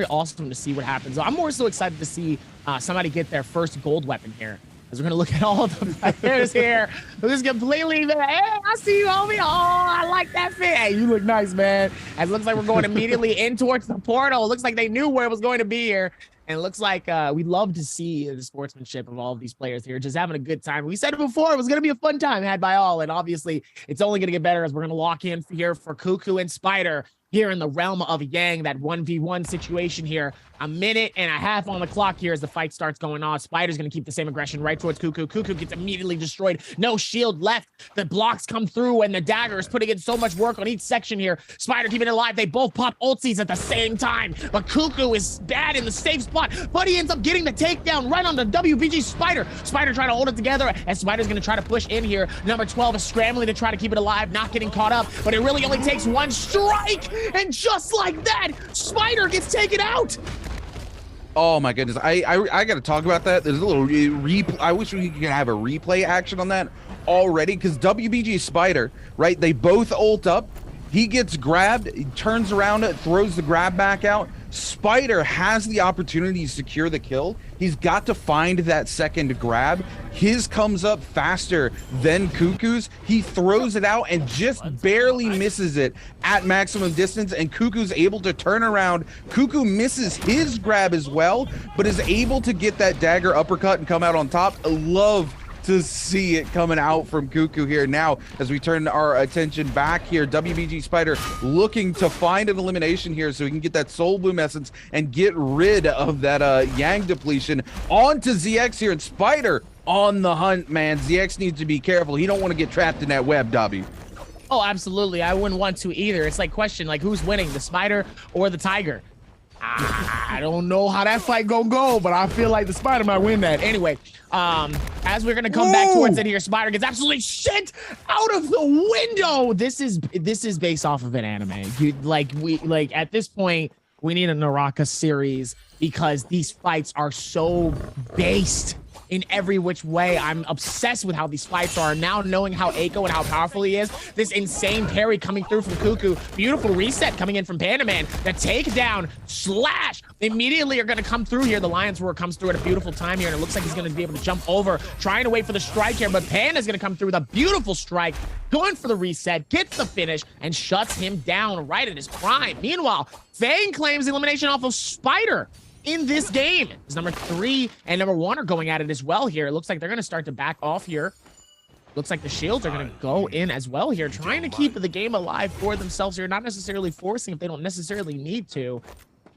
awesome to see what happens. I'm more so excited to see somebody get their first gold weapon here. As we're going to look at all of the players here who's completely, hey, I see you, homie. Oh, I like that fit. Hey, you look nice, man. As it looks like we're going immediately in towards the portal. It looks like they knew where it was going to be here. And it looks like we love to see the sportsmanship of all of these players here, just having a good time. We said it before, it was going to be a fun time had by all. And obviously, it's only going to get better as we're going to lock in here for Cuckoo and Spider here in the realm of Yang, that 1v1 situation here. A minute and a half on the clock here as the fight starts going on. Spider's going to keep the same aggression right towards Cuckoo. Cuckoo gets immediately destroyed. No shield left. The blocks come through, and the dagger is putting in so much work on each section here. Spider keeping it alive. They both pop ultis at the same time, but Cuckoo is bad in the safe spot, but he ends up getting the takedown right on the WBG Spider. Spider trying to hold it together, and Spider's going to try to push in here. Number 12 is scrambling to try to keep it alive, not getting caught up, but it really only takes one strike, and just like that, Spider gets taken out. Oh my goodness, I got to talk about that. There's a little replay. I wish we could have a replay action on that already, because WBG Spider, right? They both ult up. He gets grabbed, he turns around, throws the grab back out. Spider has the opportunity to secure the kill. He's got to find that second grab. His comes up faster than Cuckoo's. He throws it out and just barely misses it at maximum distance, and Cuckoo's able to turn around. Cuckoo misses his grab as well, but is able to get that dagger uppercut and come out on top. I love to see it coming out from Cuckoo here. Now, as we turn our attention back here, WBG Spider looking to find an elimination here so he can get that Soul Bloom Essence and get rid of that Yang depletion. On to ZX here, and Spider on the hunt, man. ZX needs to be careful. He don't want to get trapped in that web, Dobby. Oh, absolutely. I wouldn't want to either. It's like question, like, who's winning, the Spider or the Tiger? I don't know how that fight gonna go, but I feel like the Spider might win that. Anyway, as we're gonna come back towards it here, Spider gets absolutely shit out of the window. This is based off of an anime. At this point, we need a NARAKA series because these fights are so based in every which way. I'm obsessed with how these fights are. Now knowing how Aiko and how powerful he is, this insane parry coming through from Cuckoo, beautiful reset coming in from Panda Man, the takedown slash immediately are going to come through here. The Lion's Roar comes through at a beautiful time here, and it looks like he's going to be able to jump over, trying to wait for the strike here, but Panda's going to come through with a beautiful strike, going for the reset, gets the finish, and shuts him down right at his prime. Meanwhile, Fang claims elimination off of Spider in this game. As number 3 and number 1 are going at it as well here. It looks like they're going to start to back off here. Looks like the shields are going to go in as well here, trying to keep the game alive for themselves here, not necessarily forcing if they don't necessarily need to.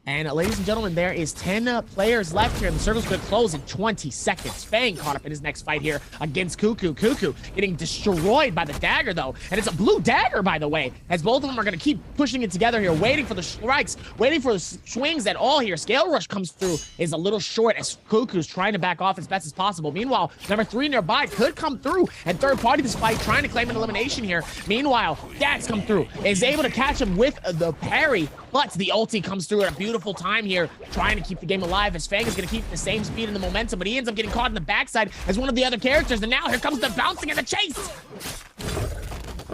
And ladies and gentlemen, there is 10 players left here, and the circle's going to close in 20 seconds. Fang caught up in his next fight here against Cuckoo. Cuckoo getting destroyed by the dagger, though. And it's a blue dagger, by the way, as both of them are going to keep pushing it together here, waiting for the strikes, waiting for the swings at all here. Scale Rush comes through, is a little short as Cuckoo's trying to back off as best as possible. Meanwhile, number 3 nearby could come through and third party this fight, trying to claim an elimination here. Meanwhile, Dax come through, is able to catch him with the parry, but the ulti comes through at a beautiful time here, trying to keep the game alive as Fang is going to keep the same speed and the momentum, but he ends up getting caught in the backside as one of the other characters, and now here comes the bouncing and the chase.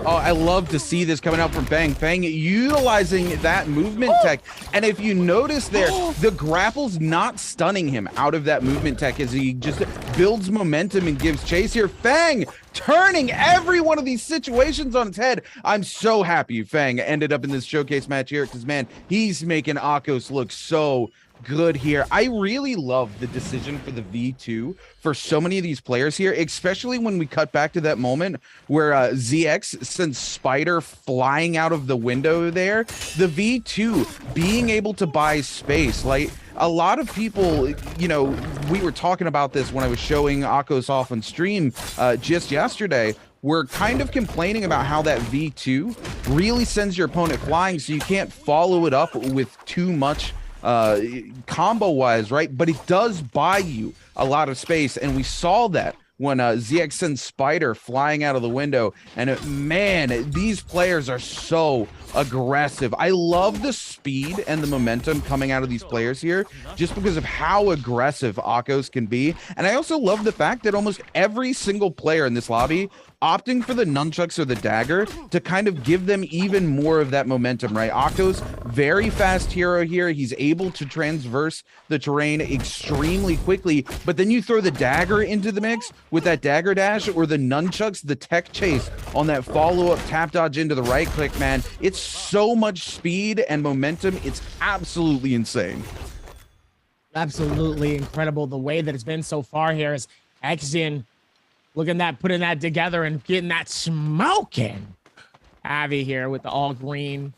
Oh, I love to see this coming out from Fang. Fang utilizing that movement tech. And if you notice there, the grapple's not stunning him out of that movement tech as he just builds momentum and gives chase here. Fang turning every one of these situations on its head. I'm so happy Fang ended up in this showcase match here because, man, he's making Akos look so good here. I really love the decision for the V2 for so many of these players here, especially when we cut back to that moment where ZX sends Spider flying out of the window there. The V2 being able to buy space, like a lot of people, you know, we were talking about this when I was showing Akos off on stream just yesterday. We're kind of complaining about how that V2 really sends your opponent flying, so you can't follow it up with too much combo wise, right? But it does buy you a lot of space, and we saw that when ZX sends Spider flying out of the window. And man, these players are so aggressive. I love the speed and the momentum coming out of these players here just because of how aggressive Akos can be. And I also love the fact that almost every single player in this lobby opting for the nunchucks or the dagger to kind of give them even more of that momentum, right? Akos, very fast hero here. He's able to transverse the terrain extremely quickly, but then you throw the dagger into the mix with that dagger dash or the nunchucks, the tech chase on that follow-up tap dodge into the right click, man. It's so much speed and momentum. It's absolutely insane. Absolutely incredible the way that it's been so far here is Axion looking at putting that together and getting that smoking. Avi here with the all green.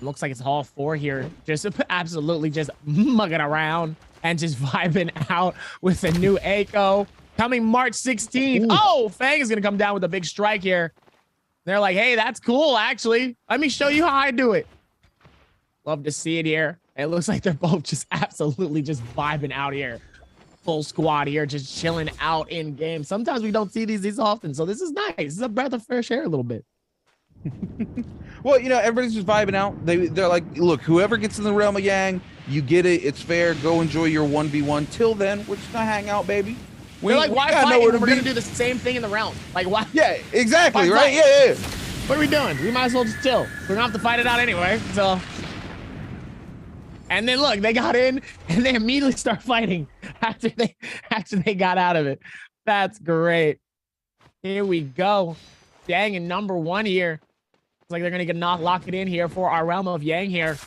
Looks like it's all 4 here. Just absolutely just mugging around and just vibing out with a new Echo coming March 16th. Ooh. Oh, Fang is going to come down with a big strike here. They're like, hey, that's cool, actually. Let me show you how I do it. Love to see it here. It looks like they're both just absolutely just vibing out here. Full squad here, just chilling out in game. Sometimes we don't see these often, so this is nice. This is a breath of fresh air a little bit. Well, you know, everybody's just vibing out. They're like, look, whoever gets in the realm of Yang, you get it. It's fair. Go enjoy your 1v1. Till then, we're just gonna hang out, baby. We're like, why fight? We're gonna do the same thing in the realm. Like, why? Yeah, exactly, right? Yeah. What are we doing? We might as well just chill. We're gonna have to fight it out anyway, so. And then look, they got in and they immediately start fighting after they got out of it. That's great. Here we go. Yang in number 1 here. It's like they're gonna lock it in here for our realm of Yang here.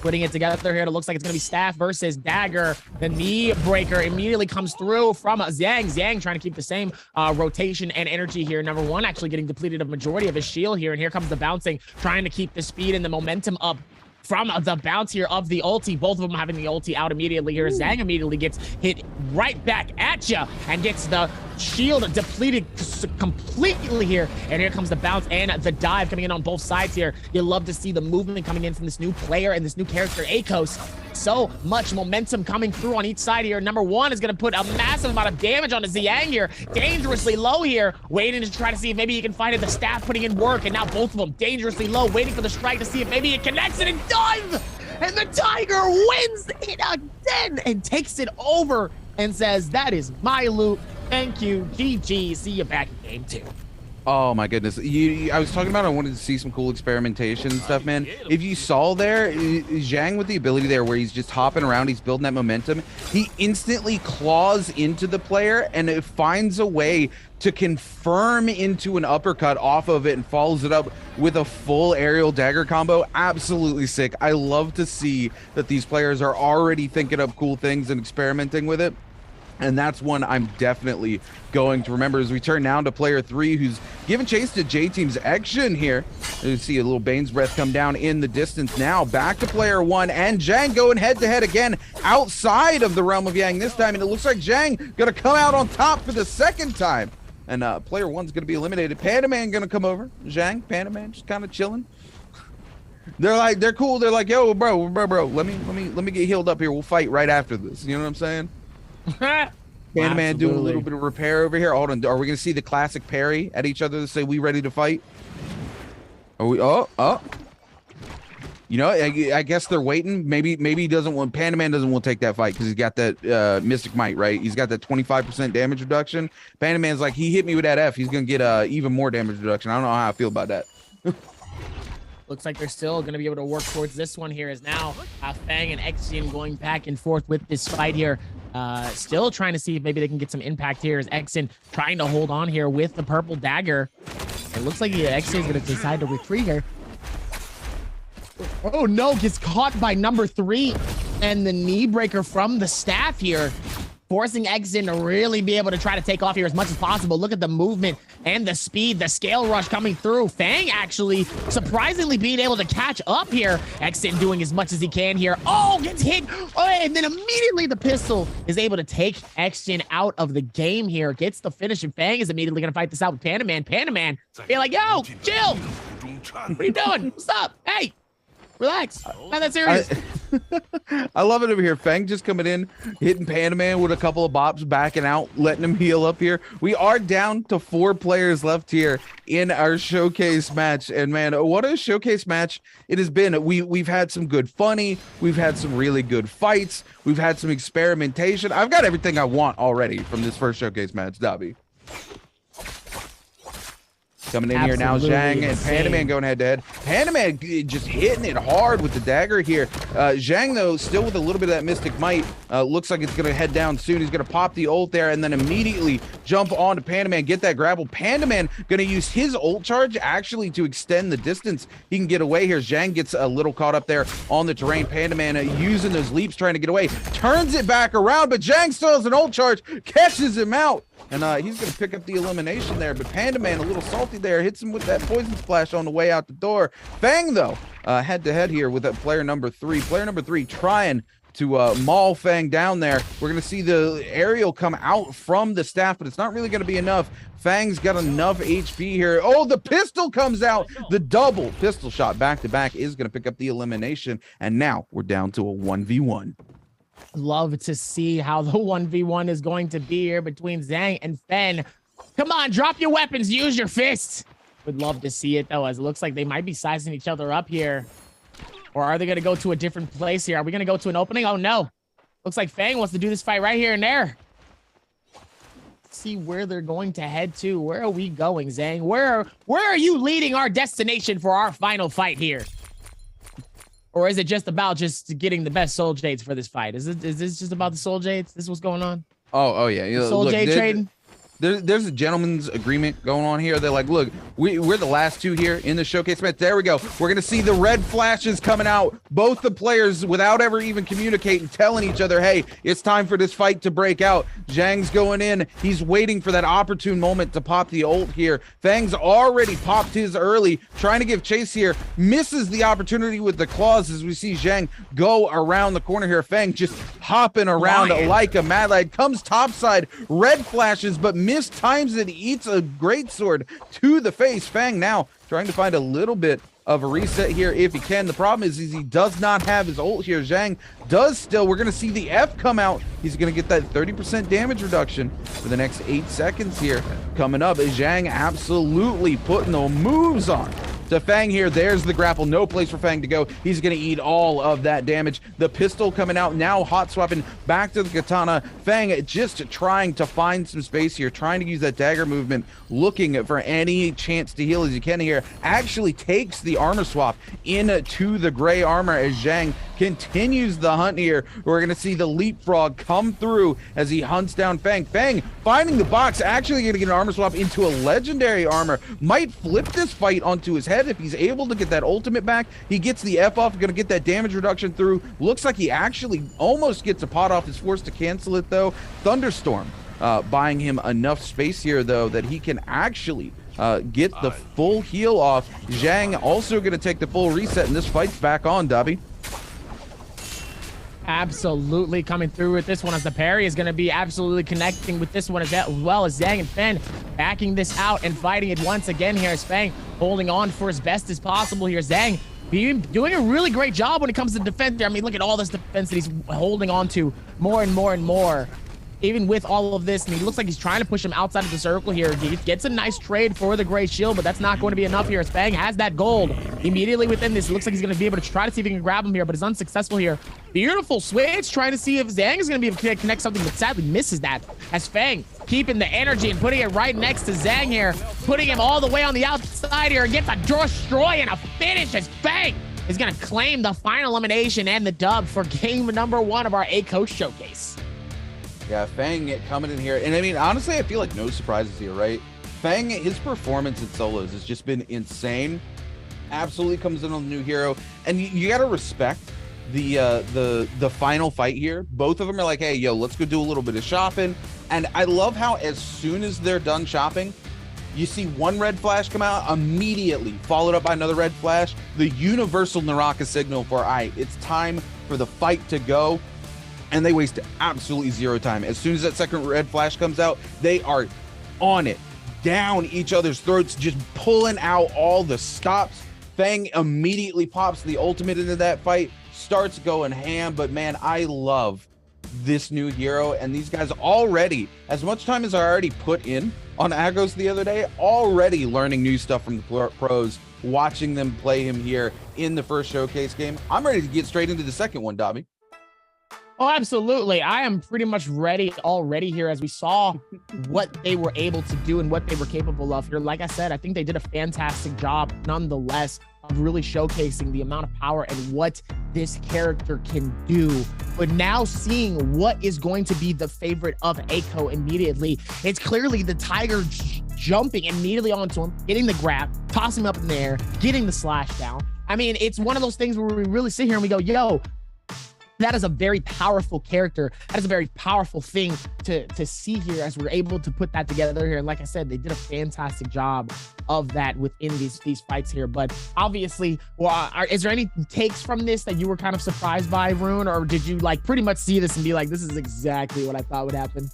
Putting it together here. It looks like it's gonna be Staff versus Dagger. The knee breaker immediately comes through from Zhang. Zhang trying to keep the same rotation and energy here. Number 1 actually getting depleted a majority of his shield here. And here comes the bouncing, trying to keep the speed and the momentum up from the bounce here of the ulti. Both of them having the ulti out immediately here. Zhang immediately gets hit right back at you and gets the shield depleted completely here. And here comes the bounce and the dive coming in on both sides here. You love to see the movement coming in from this new player and this new character, Akos. So much momentum coming through on each side here. Number 1 is going to put a massive amount of damage on the Zhang here. Dangerously low here. Waiting to try to see if maybe he can find it. The Staff putting in work. And now both of them dangerously low. Waiting for the strike to see if maybe it connects it. And does! And the Tiger wins it again and takes it over and says, that is my loot. Thank you. GG. See you back in game 2. Oh my goodness. I was talking about I wanted to see some cool experimentation stuff, man. If you saw there, Zhang with the ability there where he's just hopping around, he's building that momentum. He instantly claws into the player and it finds a way to confirm into an uppercut off of it and follows it up with a full aerial dagger combo. Absolutely sick. I love to see that these players are already thinking up cool things and experimenting with it. And that's one I'm definitely going to remember as we turn now to player 3, who's giving chase to J-Team's action here. You see a little Bane's Breath come down in the distance. Now back to player one, and Zhang going head-to-head again outside of the realm of Yang this time, and it looks like Zhang gonna come out on top for the second time. And player one's gonna be eliminated. Panda Man gonna come over. Zhang, Panda Man just kind of chilling. They're cool. They're like, yo, bro, let me get healed up here. We'll fight right after this. You know what I'm saying? Panda Man doing a little bit of repair over here. Hold on, are we gonna see the classic parry at each other to say we ready to fight? Are we? Oh. You know, I guess they're waiting. Maybe he doesn't want. Panda Man doesn't want to take that fight because he's got that Mystic Might, right? He's got that 25% damage reduction. Panda Man's like, he hit me with that F. He's gonna get even more damage reduction. I don't know how I feel about that. Looks like they're still going to be able to work towards this one here, as now Fang and Exian going back and forth with this fight here. Still trying to see if maybe they can get some impact here, as Exian trying to hold on here with the purple dagger. It looks like Exian is going to decide to retreat here. Oh no, gets caught by number 3 and the knee breaker from the staff here, forcing Exian to really be able to try to take off here as much as possible. Look at the movement and the speed, the scale rush coming through. Fang actually surprisingly being able to catch up here. Exian doing as much as he can here. Oh, gets hit. Oh, and then immediately the pistol is able to take Exian out of the game here. Gets the finish, and Fang is immediately going to fight this out with Panda Man. Panda Man be like, yo, chill. What are you doing? What's up? Hey. Relax. Not that serious. I love it over here. Fang just coming in, hitting Panda Man with a couple of bops, backing out, letting him heal up here. We are down to 4 players left here in our showcase match. And man, what a showcase match it has been. We've had some good funny. We've had some really good fights. We've had some experimentation. I've got everything I want already from this first showcase match, Dobby. Coming in here now, Zhang and Panda Man going head-to-head. Panda Man just hitting it hard with the dagger here. Zhang, though, still with a little bit of that Mystic Might. Looks like it's going to head down soon. He's going to pop the ult there and then immediately jump on to Panda Man, get that grapple. Panda Man going to use his ult charge actually to extend the distance he can get away here. Zhang gets a little caught up there on the terrain. Panda Man using those leaps, trying to get away. Turns it back around, but Zhang still has an ult charge, catches him out. And he's going to pick up the elimination there. But Panda Man, a little salty there, hits him with that poison splash on the way out the door. Fang, though, head-to-head here with player number 3. Player number 3 trying to maul Fang down there. We're going to see the aerial come out from the staff, but it's not really going to be enough. Fang's got enough HP here. Oh, the pistol comes out. The double pistol shot back-to-back is going to pick up the elimination. And now we're down to a 1v1. Love to see how the 1v1 is going to be here between Zhang and Fen. Come on, drop your weapons, use your fists. Would love to see it, though, as it looks like they might be sizing each other up here. Or are they going to go to a different place here? Are we going to go to an opening? Oh, no. Looks like Fang wants to do this fight right here and there. Let's see where they're going to head to. Where are we going, Zhang? Where are you leading our destination for our final fight here? Or is it just about just getting the best soul jades for this fight? Is this just about the soul jades? This is what's going on? Oh yeah. Soul jade trading? There's a gentleman's agreement going on here. They're like, look, we're the last 2 here in the showcase match. There we go. We're going to see the red flashes coming out. Both the players, without ever even communicating, telling each other, hey, it's time for this fight to break out. Zhang's going in. He's waiting for that opportune moment to pop the ult here. Fang's already popped his early, trying to give chase here. Misses the opportunity with the claws as we see Zhang go around the corner here. Fang just hopping around like a mad lad. Comes topside, red flashes, but mistimes it, eats a greatsword to the face. Fang now trying to find a little bit of a reset here if he can. The problem is he does not have his ult here. Zhang does still. We're going to see the F come out. He's going to get that 30% damage reduction for the next 8 seconds here. Coming up, Zhang absolutely putting the moves on to Fang here. There's the grapple. No place for Fang to go. He's going to eat all of that damage. The pistol coming out now, hot swapping back to the katana. Fang just trying to find some space here, trying to use that dagger movement, looking for any chance to heal as you can here. Actually takes the armor swap into the gray armor as Zhang continues the hunt here. We're going to see the leapfrog come through as he hunts down Fang. Fang finding the box, actually going to get an armor swap into a legendary armor. Might flip this fight onto his head if he's able to get that ultimate back. He gets the F off, going to get that damage reduction through. Looks like he actually almost gets a pot off. Is forced to cancel it though. Thunderstorm buying him enough space here though that he can actually get the full heal off. Zhang also going to take the full reset, and this fight's back on, Dubby. Absolutely coming through with this one, as the parry is going to be absolutely connecting with this one as well as Zhang and Feng backing this out and fighting it once again here as Feng holding on for as best as possible here. Zhang doing a really great job when it comes to defense there. I mean, look at all this defense that he's holding on to more and more and more. Even with all of this, and he looks like he's trying to push him outside of the circle here. He gets a nice trade for the Gray Shield, but that's not going to be enough here as Feng has that gold immediately within this. It looks like he's going to be able to try to see if he can grab him here, but is unsuccessful here. Beautiful switch, trying to see if Zhang is going to be able to connect something, but sadly misses that as Feng keeping the energy and putting it right next to Zhang here, putting him all the way on the outside here, and gets a destroy and a finish as Feng is going to claim the final elimination and the dub for game number 1 of our A-Coach Showcase. Yeah, Feng coming in here. And I mean, honestly, I feel like no surprises here, right? Feng, his performance in solos has just been insane. Absolutely comes in on the new hero. And you got to respect the final fight here. Both of them are like, hey, yo, let's go do a little bit of shopping. And I love how as soon as they're done shopping, you see one red flash come out, immediately followed up by another red flash. The universal NARAKA signal for, it's time for the fight to go. And they waste absolutely zero time. As soon as that second red flash comes out, they are on it, down each other's throats, just pulling out all the stops. Feng immediately pops the ultimate into that fight, starts going ham. But man, I love this new hero, and these guys already, as much time as I already put in on Agos the other day, already learning new stuff from the pros, watching them play him here in the first showcase game. I'm ready to get straight into the second one, Dobby. Oh, absolutely. I am pretty much ready already here as we saw what they were able to do and what they were capable of here. Like I said, I think they did a fantastic job nonetheless of really showcasing the amount of power and what this character can do. But now seeing what is going to be the favorite of Aiko immediately, it's clearly the Tiger jumping immediately onto him, getting the grab, tossing him up in the air, getting the slash down. I mean, it's one of those things where we really sit here and we go, yo, that is a very powerful character. That is a very powerful thing to see here as we're able to put that together here. And like I said, they did a fantastic job of that within these fights here. But obviously, well, is there any takes from this that you were kind of surprised by, Rune? Or did you like pretty much see this and be like, this is exactly what I thought would happen?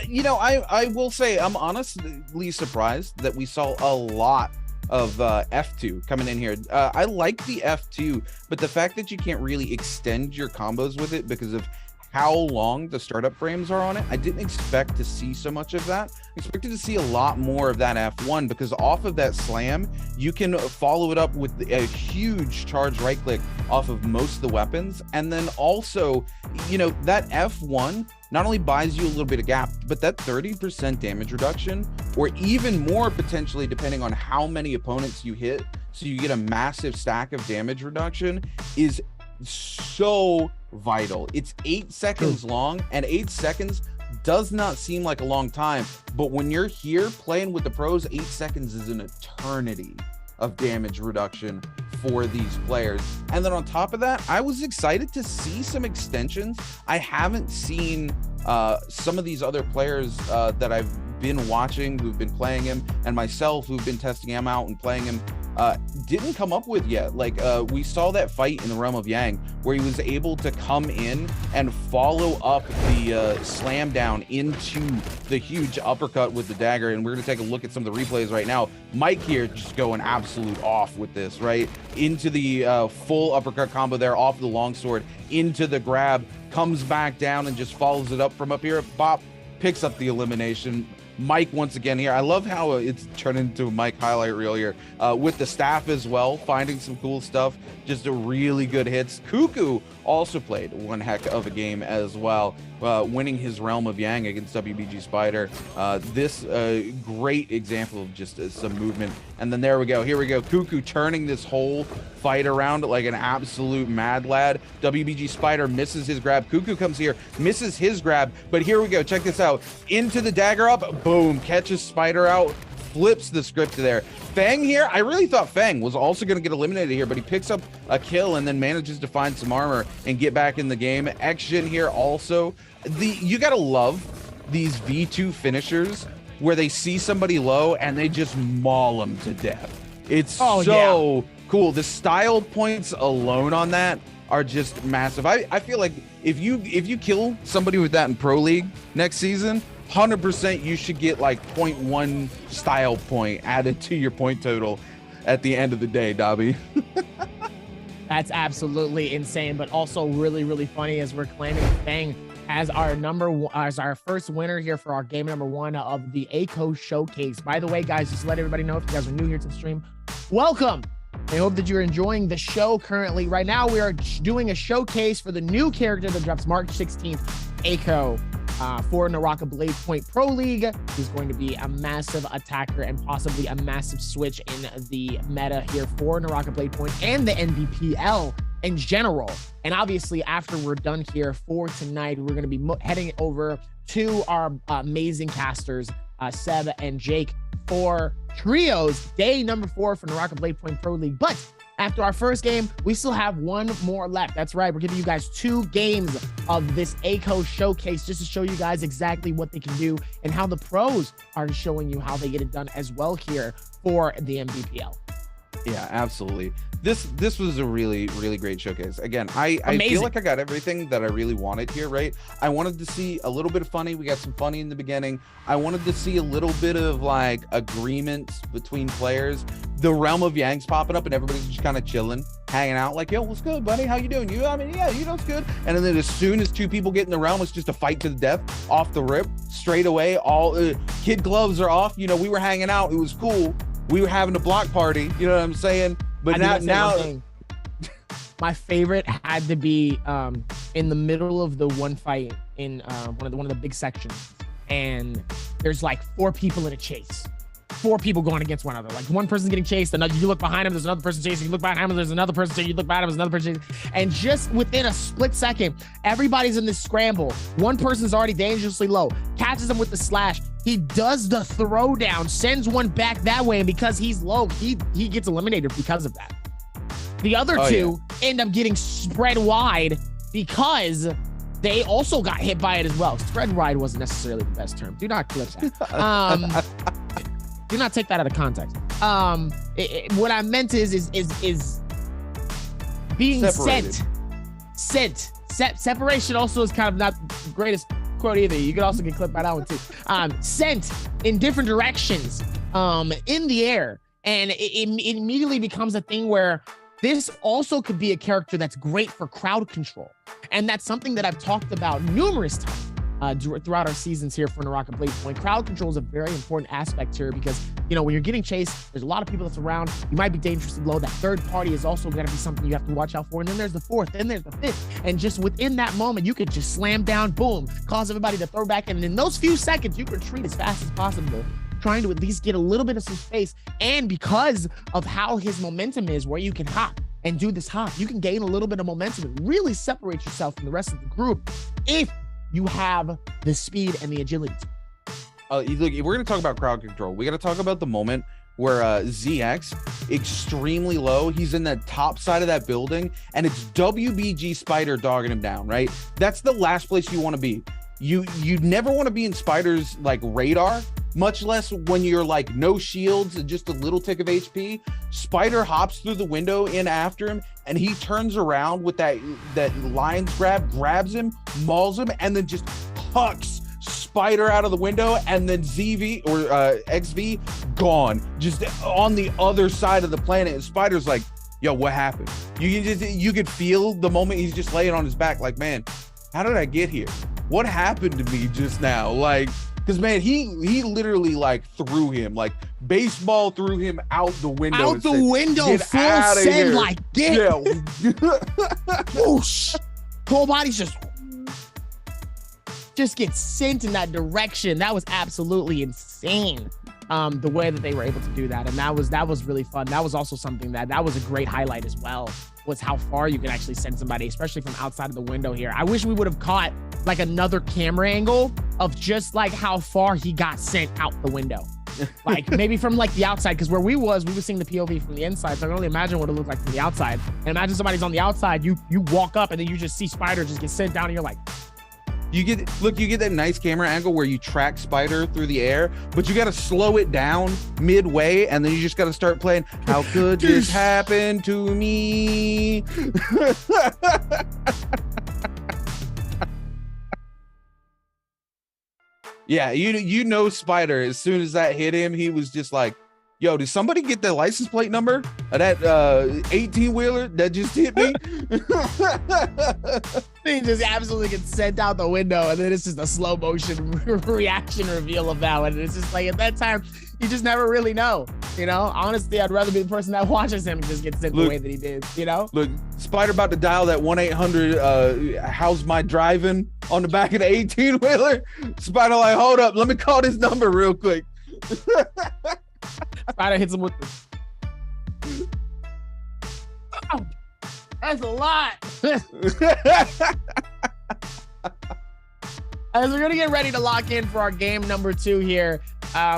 You know, I will say I'm honestly surprised that we saw a lot of F2 coming in here. I like the F2, but the fact that you can't really extend your combos with it because of how long the startup frames are on it, I didn't expect to see so much of that. I expected to see a lot more of that F1 because off of that slam, you can follow it up with a huge charge right click off of most of the weapons. And then also, you know, that F1 not only buys you a little bit of gap, but that 30% damage reduction, or even more potentially depending on how many opponents you hit, so you get a massive stack of damage reduction, is so vital. It's 8 seconds long, and 8 seconds does not seem like a long time, but when you're here playing with the pros, 8 seconds is an eternity of damage reduction for these players. And then on top of that, I was excited to see some extensions. I haven't seen some of these other players that I've been watching who've been playing him, and myself who've been testing him out and playing him, didn't come up with yet. Like we saw that fight in the Realm of Yang where he was able to come in and follow up the slam down into the huge uppercut with the dagger. And we're going to take a look at some of the replays right now. Mike here just going absolute off with this, right? Into the full uppercut combo there off the longsword, into the grab, comes back down and just follows it up from up here. Bop, picks up the elimination. Mike once again here. I love how it's turned into a Mike highlight reel here with the staff as well, finding some cool stuff, just a really good hits. Cuckoo also played one heck of a game as well, winning his Realm of Yang against WBG Spider. This great example of just some movement. And then there we go. Here we go. Cuckoo turning this whole fight around like an absolute mad lad. WBG Spider misses his grab. Cuckoo comes here, misses his grab. But here we go. Check this out. Into the dagger up. Boom. Catches Spider out. Flips the script there. Feng here, I really thought Feng was also going to get eliminated here, but he picks up a kill and then manages to find some armor and get back in the game. Action here also. You got to love these V2 finishers where they see somebody low and they just maul them to death. It's cool. The style points alone on that are just massive. I feel like if you kill somebody with that in Pro League next season, 100% you should get like 0.1 style point added to your point total at the end of the day, Dobby. That's absolutely insane, but also really, really funny as we're claiming Fang as our first winner here for our game number 1 of the ACO Showcase. By the way, guys, just to let everybody know, if you guys are new here to the stream, welcome. I hope that you're enjoying the show currently. Right now, we are doing a showcase for the new character that drops March 16th, ACO. For NARAKA BLADEPOINT Pro League. He's going to be a massive attacker and possibly a massive switch in the meta here for NARAKA BLADEPOINT and the Nbpl in general. And obviously, after we're done here for tonight, we're going to be heading over to our amazing casters, Seb and Jake, for Trios, day number 4 for NARAKA BLADEPOINT Pro League. But after our first game, we still have 1 more left. That's right. We're giving you guys 2 games of this ACO Showcase just to show you guys exactly what they can do and how the pros are showing you how they get it done as well here for the Nbpl. Yeah, absolutely. This was a really, really great showcase. Again, I feel like I got everything that I really wanted here, right? I wanted to see a little bit of funny. We got some funny in the beginning. I wanted to see a little bit of like agreements between players. The Realm of Yang's popping up and everybody's just kind of chilling, hanging out like, yo, what's good, buddy? How you doing? Yeah, you know, it's good. And then as soon as 2 people get in the realm, it's just a fight to the death off the rip, straight away. All kid gloves are off. You know, we were hanging out. It was cool. We were having a block party. You know what I'm saying? But now my favorite had to be in the middle of the one fight in one of the big sections, and there's like 4 people in a chase. 4 people going against one another. Like one person's getting chased, another, you look behind him, there's another person chasing, you look behind him, there's another person chasing, you look behind him, there's another person chasing. And just within a split second, everybody's in this scramble. One person's already dangerously low, catches him with the slash. He does the throwdown, sends one back that way, and because he's low, he gets eliminated because of that. The other 2 end up getting spread wide because they also got hit by it as well. Spread wide wasn't necessarily the best term. Do not clip that. Do not take that out of context. What I meant is being separated. sent. Separation also is kind of not the greatest quote either. You could also get clipped by that one too. Sent in different directions in the air. And it immediately becomes a thing where this also could be a character that's great for crowd control. And that's something that I've talked about numerous times throughout our seasons here for NARAKA BLADEPOINT. Crowd control is a very important aspect here because, you know, when you're getting chased, there's a lot of people that's around. You might be dangerously low. That third party is also going to be something you have to watch out for. And then there's the 4th, then there's the 5th. And just within that moment, you could just slam down, boom, cause everybody to throw back. And in those few seconds, you can retreat as fast as possible, trying to at least get a little bit of some space. And because of how his momentum is, where you can hop and do this hop, you can gain a little bit of momentum and really separate yourself from the rest of the group if you have the speed and the agility. Look, if we're going to talk about crowd control, we got to talk about the moment where ZX, extremely low, he's in the top side of that building, and it's WBG Spider dogging him down, right? That's the last place you want to be. You never want to be in Spider's like radar, much less when you're like no shields and just a little tick of HP. Spider hops through the window in after him, and he turns around with that lion's grab, grabs him, mauls him, and then just hucks Spider out of the window, and then ZV or XV gone, just on the other side of the planet. And Spider's like, yo, what happened? You could feel the moment he's just laying on his back, like, man, how did I get here? What happened to me just now? Like, because man, he literally like threw him, like baseball threw him out the window. Out the window, full send, like get. Yeah. Whoosh. Whole body's just gets sent in that direction. That was absolutely insane. The way that they were able to do that, and that was really fun. That was also something that was a great highlight as well, was how far you can actually send somebody, especially from outside of the window here. I wish we would have caught like another camera angle of just like how far he got sent out the window. Like maybe from like the outside, because where we were seeing the POV from the inside, so I can only imagine what it looked like from the outside. And imagine somebody's on the outside, you walk up and then you just see Spider just get sent down, and you're like, You get that nice camera angle where you track Spider through the air, but you got to slow it down midway, and then you just got to start playing How Could This Happen to Me? Yeah, you know Spider, as soon as that hit him, he was just like, yo, did somebody get the license plate number of that 18-wheeler that just hit me? He just absolutely gets sent out the window, and then it's just a slow motion reaction reveal of that one. And it's just like, at that time, you just never really know, you know? Honestly, I'd rather be the person that watches him and just get sent the way that he did, you know? Look, Spider about to dial that 1-800 how's my driving on the back of the 18-wheeler. Spider like, hold up, let me call this number real quick. Spider hits him with the... Oh, that's a lot. As we're gonna get ready to lock in for our game number 2 here,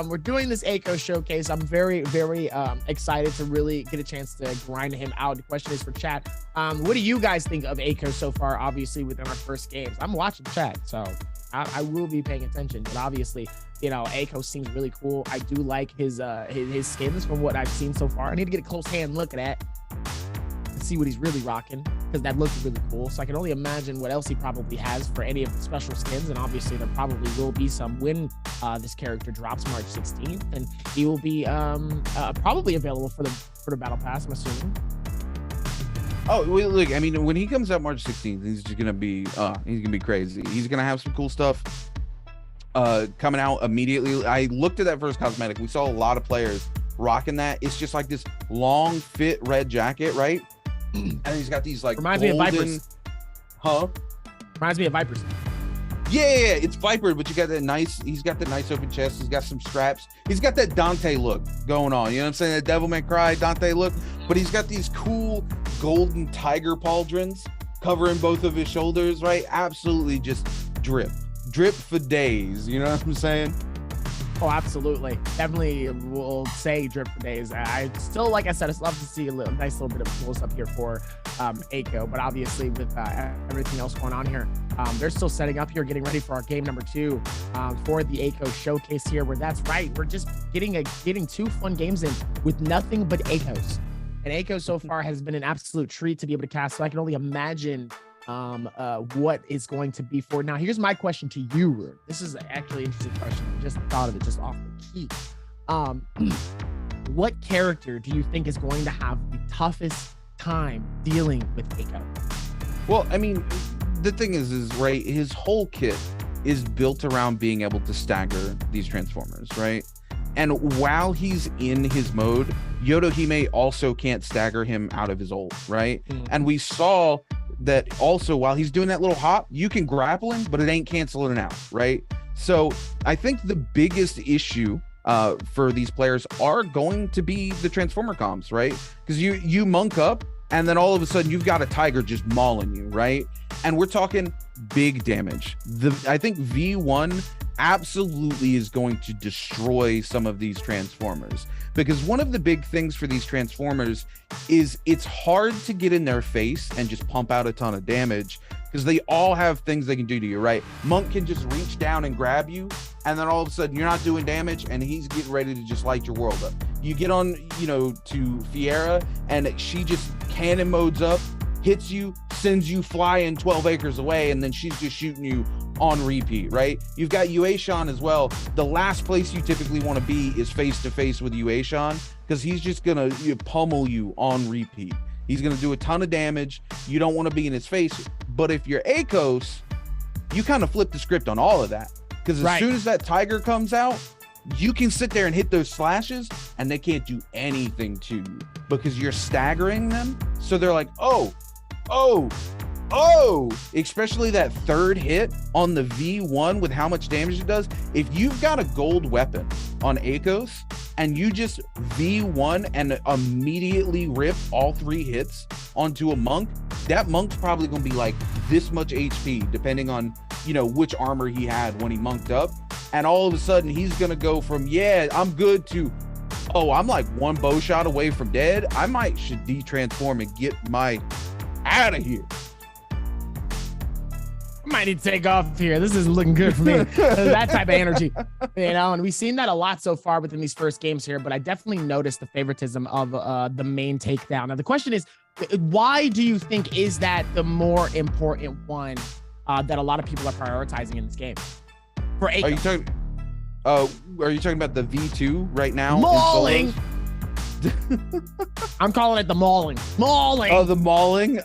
we're doing this Aiko showcase. I'm very, very excited to really get a chance to grind him out. The question is for chat. What do you guys think of Aiko so far, obviously, within our first games? I'm watching chat, so I will be paying attention. But obviously, you know, Aiko seems really cool. I do like his skins from what I've seen so far. I need to get a close hand look at that and see what he's really rocking, because that looks really cool. So I can only imagine what else he probably has for any of the special skins. And obviously there probably will be some when this character drops March 16th, and he will be probably available for the battle pass, I'm assuming. Oh, look, I mean, when he comes out March 16th, he's just gonna be crazy. He's gonna have some cool stuff coming out immediately. I looked at that first cosmetic. We saw a lot of players rocking that. It's just like this long fit red jacket, right? And he's got these like reminds me of Vipers. Huh? Reminds me of Vipers. Yeah, it's Viper, but you got that nice, he's got the nice open chest, he's got some straps, he's got that Dante look going on, you know what I'm saying? That Devil May Cry Dante look, but he's got these cool golden tiger pauldrons covering both of his shoulders, right? Absolutely just drip for days, you know what I'm saying? Oh, absolutely. Definitely will say drip for days. I still, like I said, I'd love to see a nice little bit of close up here for Aiko, but obviously with everything else going on here, they're still setting up here, getting ready for our game number 2 for the Aiko showcase here, where that's right, we're just getting 2 fun games in with nothing but Aikos. And Aiko so far has been an absolute treat to be able to cast, so I can only imagine what is going to be for. Now, here's my question to you, Rune. This is actually an interesting question. I just thought of it just off the key. What character do you think is going to have the toughest time dealing with Aiko? Well, I mean, the thing is right, his whole kit is built around being able to stagger these transformers, right? And while he's in his mode, Yodohime also can't stagger him out of his ult, right? And we saw that also while he's doing that little hop, you can grapple him, but it ain't canceling it out, right? So I think the biggest issue for these players are going to be the transformer comms, right? Because you monk up, and then all of a sudden you've got a tiger just mauling you, right? And we're talking big damage. I think V1 absolutely is going to destroy some of these transformers, because one of the big things for these transformers is it's hard to get in their face and just pump out a ton of damage, because they all have things they can do to you, right? Monk can just reach down and grab you, and then all of a sudden you're not doing damage, and he's getting ready to just light your world up. You get on, you know, to Fiera, and she just cannon modes up, hits you, sends you flying 12 acres away, and then she's just shooting you on repeat, right? You've got Yueshan as well. The last place you typically want to be is face to face with Yueshan, because he's just gonna pummel you on repeat. He's gonna do a ton of damage. You don't want to be in his face. But if you're Akos, you kind of flip the script on all of that, because as soon as that tiger comes out, you can sit there and hit those slashes and they can't do anything to you, because you're staggering them. So they're like, oh, especially that third hit on the V1 with how much damage it does. If you've got a gold weapon on Akos and you just V1 and immediately rip all 3 hits onto a monk, that monk's probably gonna be like this much HP, depending on, you know, which armor he had when he monked up. And all of a sudden he's gonna go from, yeah, I'm good, to, oh, I'm like 1 bow shot away from dead. I should de-transform and get my out of here. I'm might need to take off here. This isn't looking good for me. That type of energy, you know, and we've seen that a lot so far within these first games here, but I definitely noticed the favoritism of the main takedown. Now, the question is, why do you think is that the more important one that a lot of people are prioritizing in this game? For Aiko. Are you talking about the V2 right now? Mauling. I'm calling it the mauling. Mauling. Oh, the mauling.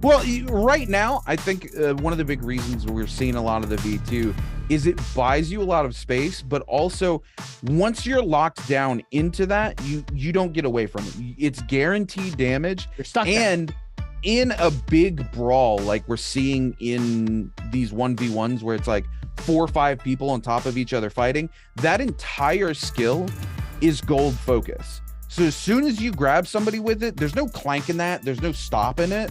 Well, right now, I think one of the big reasons we're seeing a lot of the V2 is it buys you a lot of space, but also once you're locked down into that, you don't get away from it. It's guaranteed damage. You're stuck and in a big brawl like we're seeing in these 1v1s where it's like 4 or 5 people on top of each other fighting, that entire skill is gold focus. So as soon as you grab somebody with it, there's no clank in that, there's no stop in it.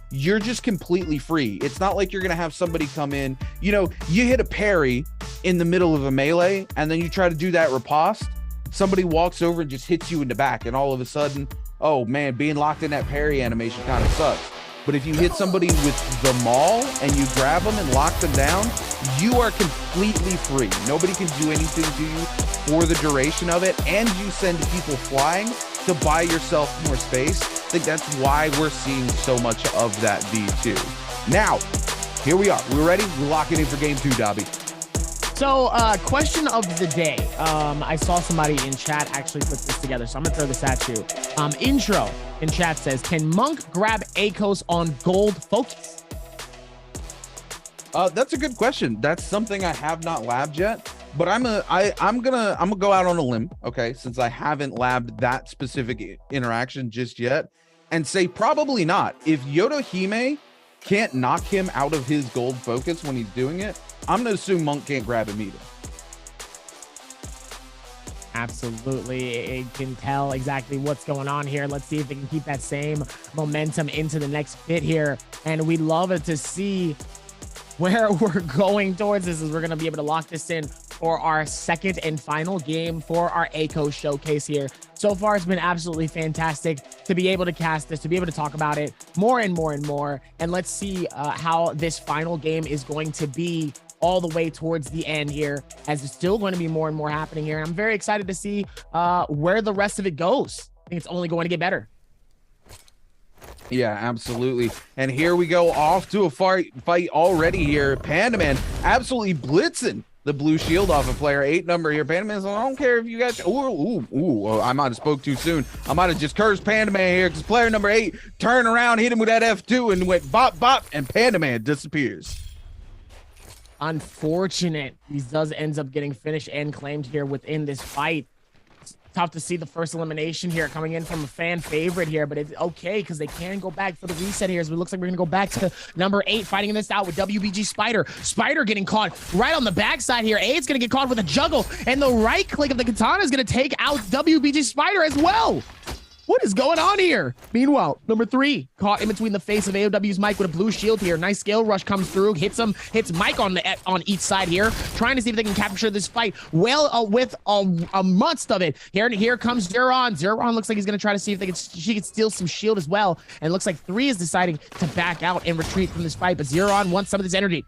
You're just completely free. It's not like you're gonna have somebody come in, you know, you hit a parry in the middle of a melee and then you try to do that riposte, somebody walks over and just hits you in the back, and all of a sudden, oh man, being locked in that parry animation kind of sucks. But if you hit somebody with the maul and you grab them and lock them down, you are completely free. Nobody can do anything to you for the duration of it, and you send people flying to buy yourself more space. I think that's why we're seeing so much of that V2. Now, here we are. We're ready. We're locking in for game 2, Dobby. So, question of the day. I saw somebody in chat actually put this together, so I'm gonna throw this at you. Intro in chat says, can Monk grab Akos on gold focus? That's a good question. That's something I have not labbed yet, but I'm gonna go out on a limb, okay, since I haven't labbed that specific interaction just yet, and say probably not. If Yodohime can't knock him out of his gold focus when he's doing it, I'm gonna assume Monk can't grab him either. Absolutely, it can tell exactly what's going on here. Let's see if they can keep that same momentum into the next bit here, and we'd love it to see where we're going towards. This is we're gonna be able to lock this in for our second and final game for our Akos showcase here. So far, it's been absolutely fantastic to be able to cast this, to be able to talk about it more and more and more. And let's see how this final game is going to be all the way towards the end here, as there's still going to be more and more happening here. I'm very excited to see where the rest of it goes. I think it's only going to get better. Yeah, absolutely. And here we go, off to a fight already here. Panda Man absolutely blitzing the blue shield off of player 8 number here. Panda Man, I don't care if you guys, I might have spoke too soon. I might have just cursed Panda Man here, because player number 8 turned around, hit him with that F2 and went bop bop, and Panda Man disappears. Unfortunate. He ends up getting finished and claimed here within this fight. It's tough to see the first elimination here coming in from a fan favorite here, but it's okay because they can go back for the reset here. So it looks like we're going to go back to number 8, fighting this out with WBG Spider. Spider getting caught right on the backside here. 8's going to get caught with a juggle, and the right click of the katana is going to take out WBG Spider as well. What is going on here? Meanwhile, number 3 caught in between the face of AOW's Mike with a blue shield here. Nice scale rush comes through, hits Mike on each side here, trying to see if they can capture this fight well with a month of it. Here comes Zeron. Zeron looks like he's going to try to see if she can steal some shield as well. And it looks like 3 is deciding to back out and retreat from this fight, but Zeron wants some of this energy.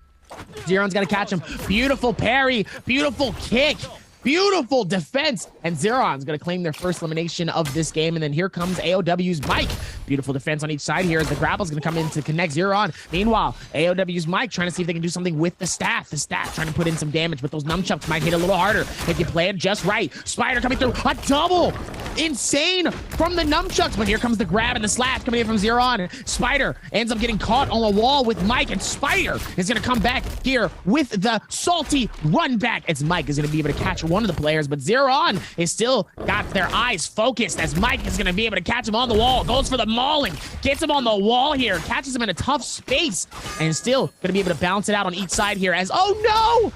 Zeron's going to catch him. Beautiful parry, beautiful kick. Beautiful defense, and Zeron's going to claim their first elimination of this game. And then here comes AOW's Mike. Beautiful defense on each side here as the grapple's going to come in to connect Zeron. Meanwhile, AOW's Mike trying to see if they can do something with the staff. The staff trying to put in some damage, but those nunchucks might hit a little harder if you play it just right. Spider coming through, a double! Insane from the nunchucks, but here comes the grab and the slash coming in from Zeron. Spider ends up getting caught on the wall with Mike, and Spider is going to come back here with the salty run back as Mike is going to be able to catch one of the players, but Zeron is still got their eyes focused as Mike is going to be able to catch him on the wall. Goes for the mauling, gets him on the wall here, catches him in a tough space, and still going to be able to bounce it out on each side here as, oh no!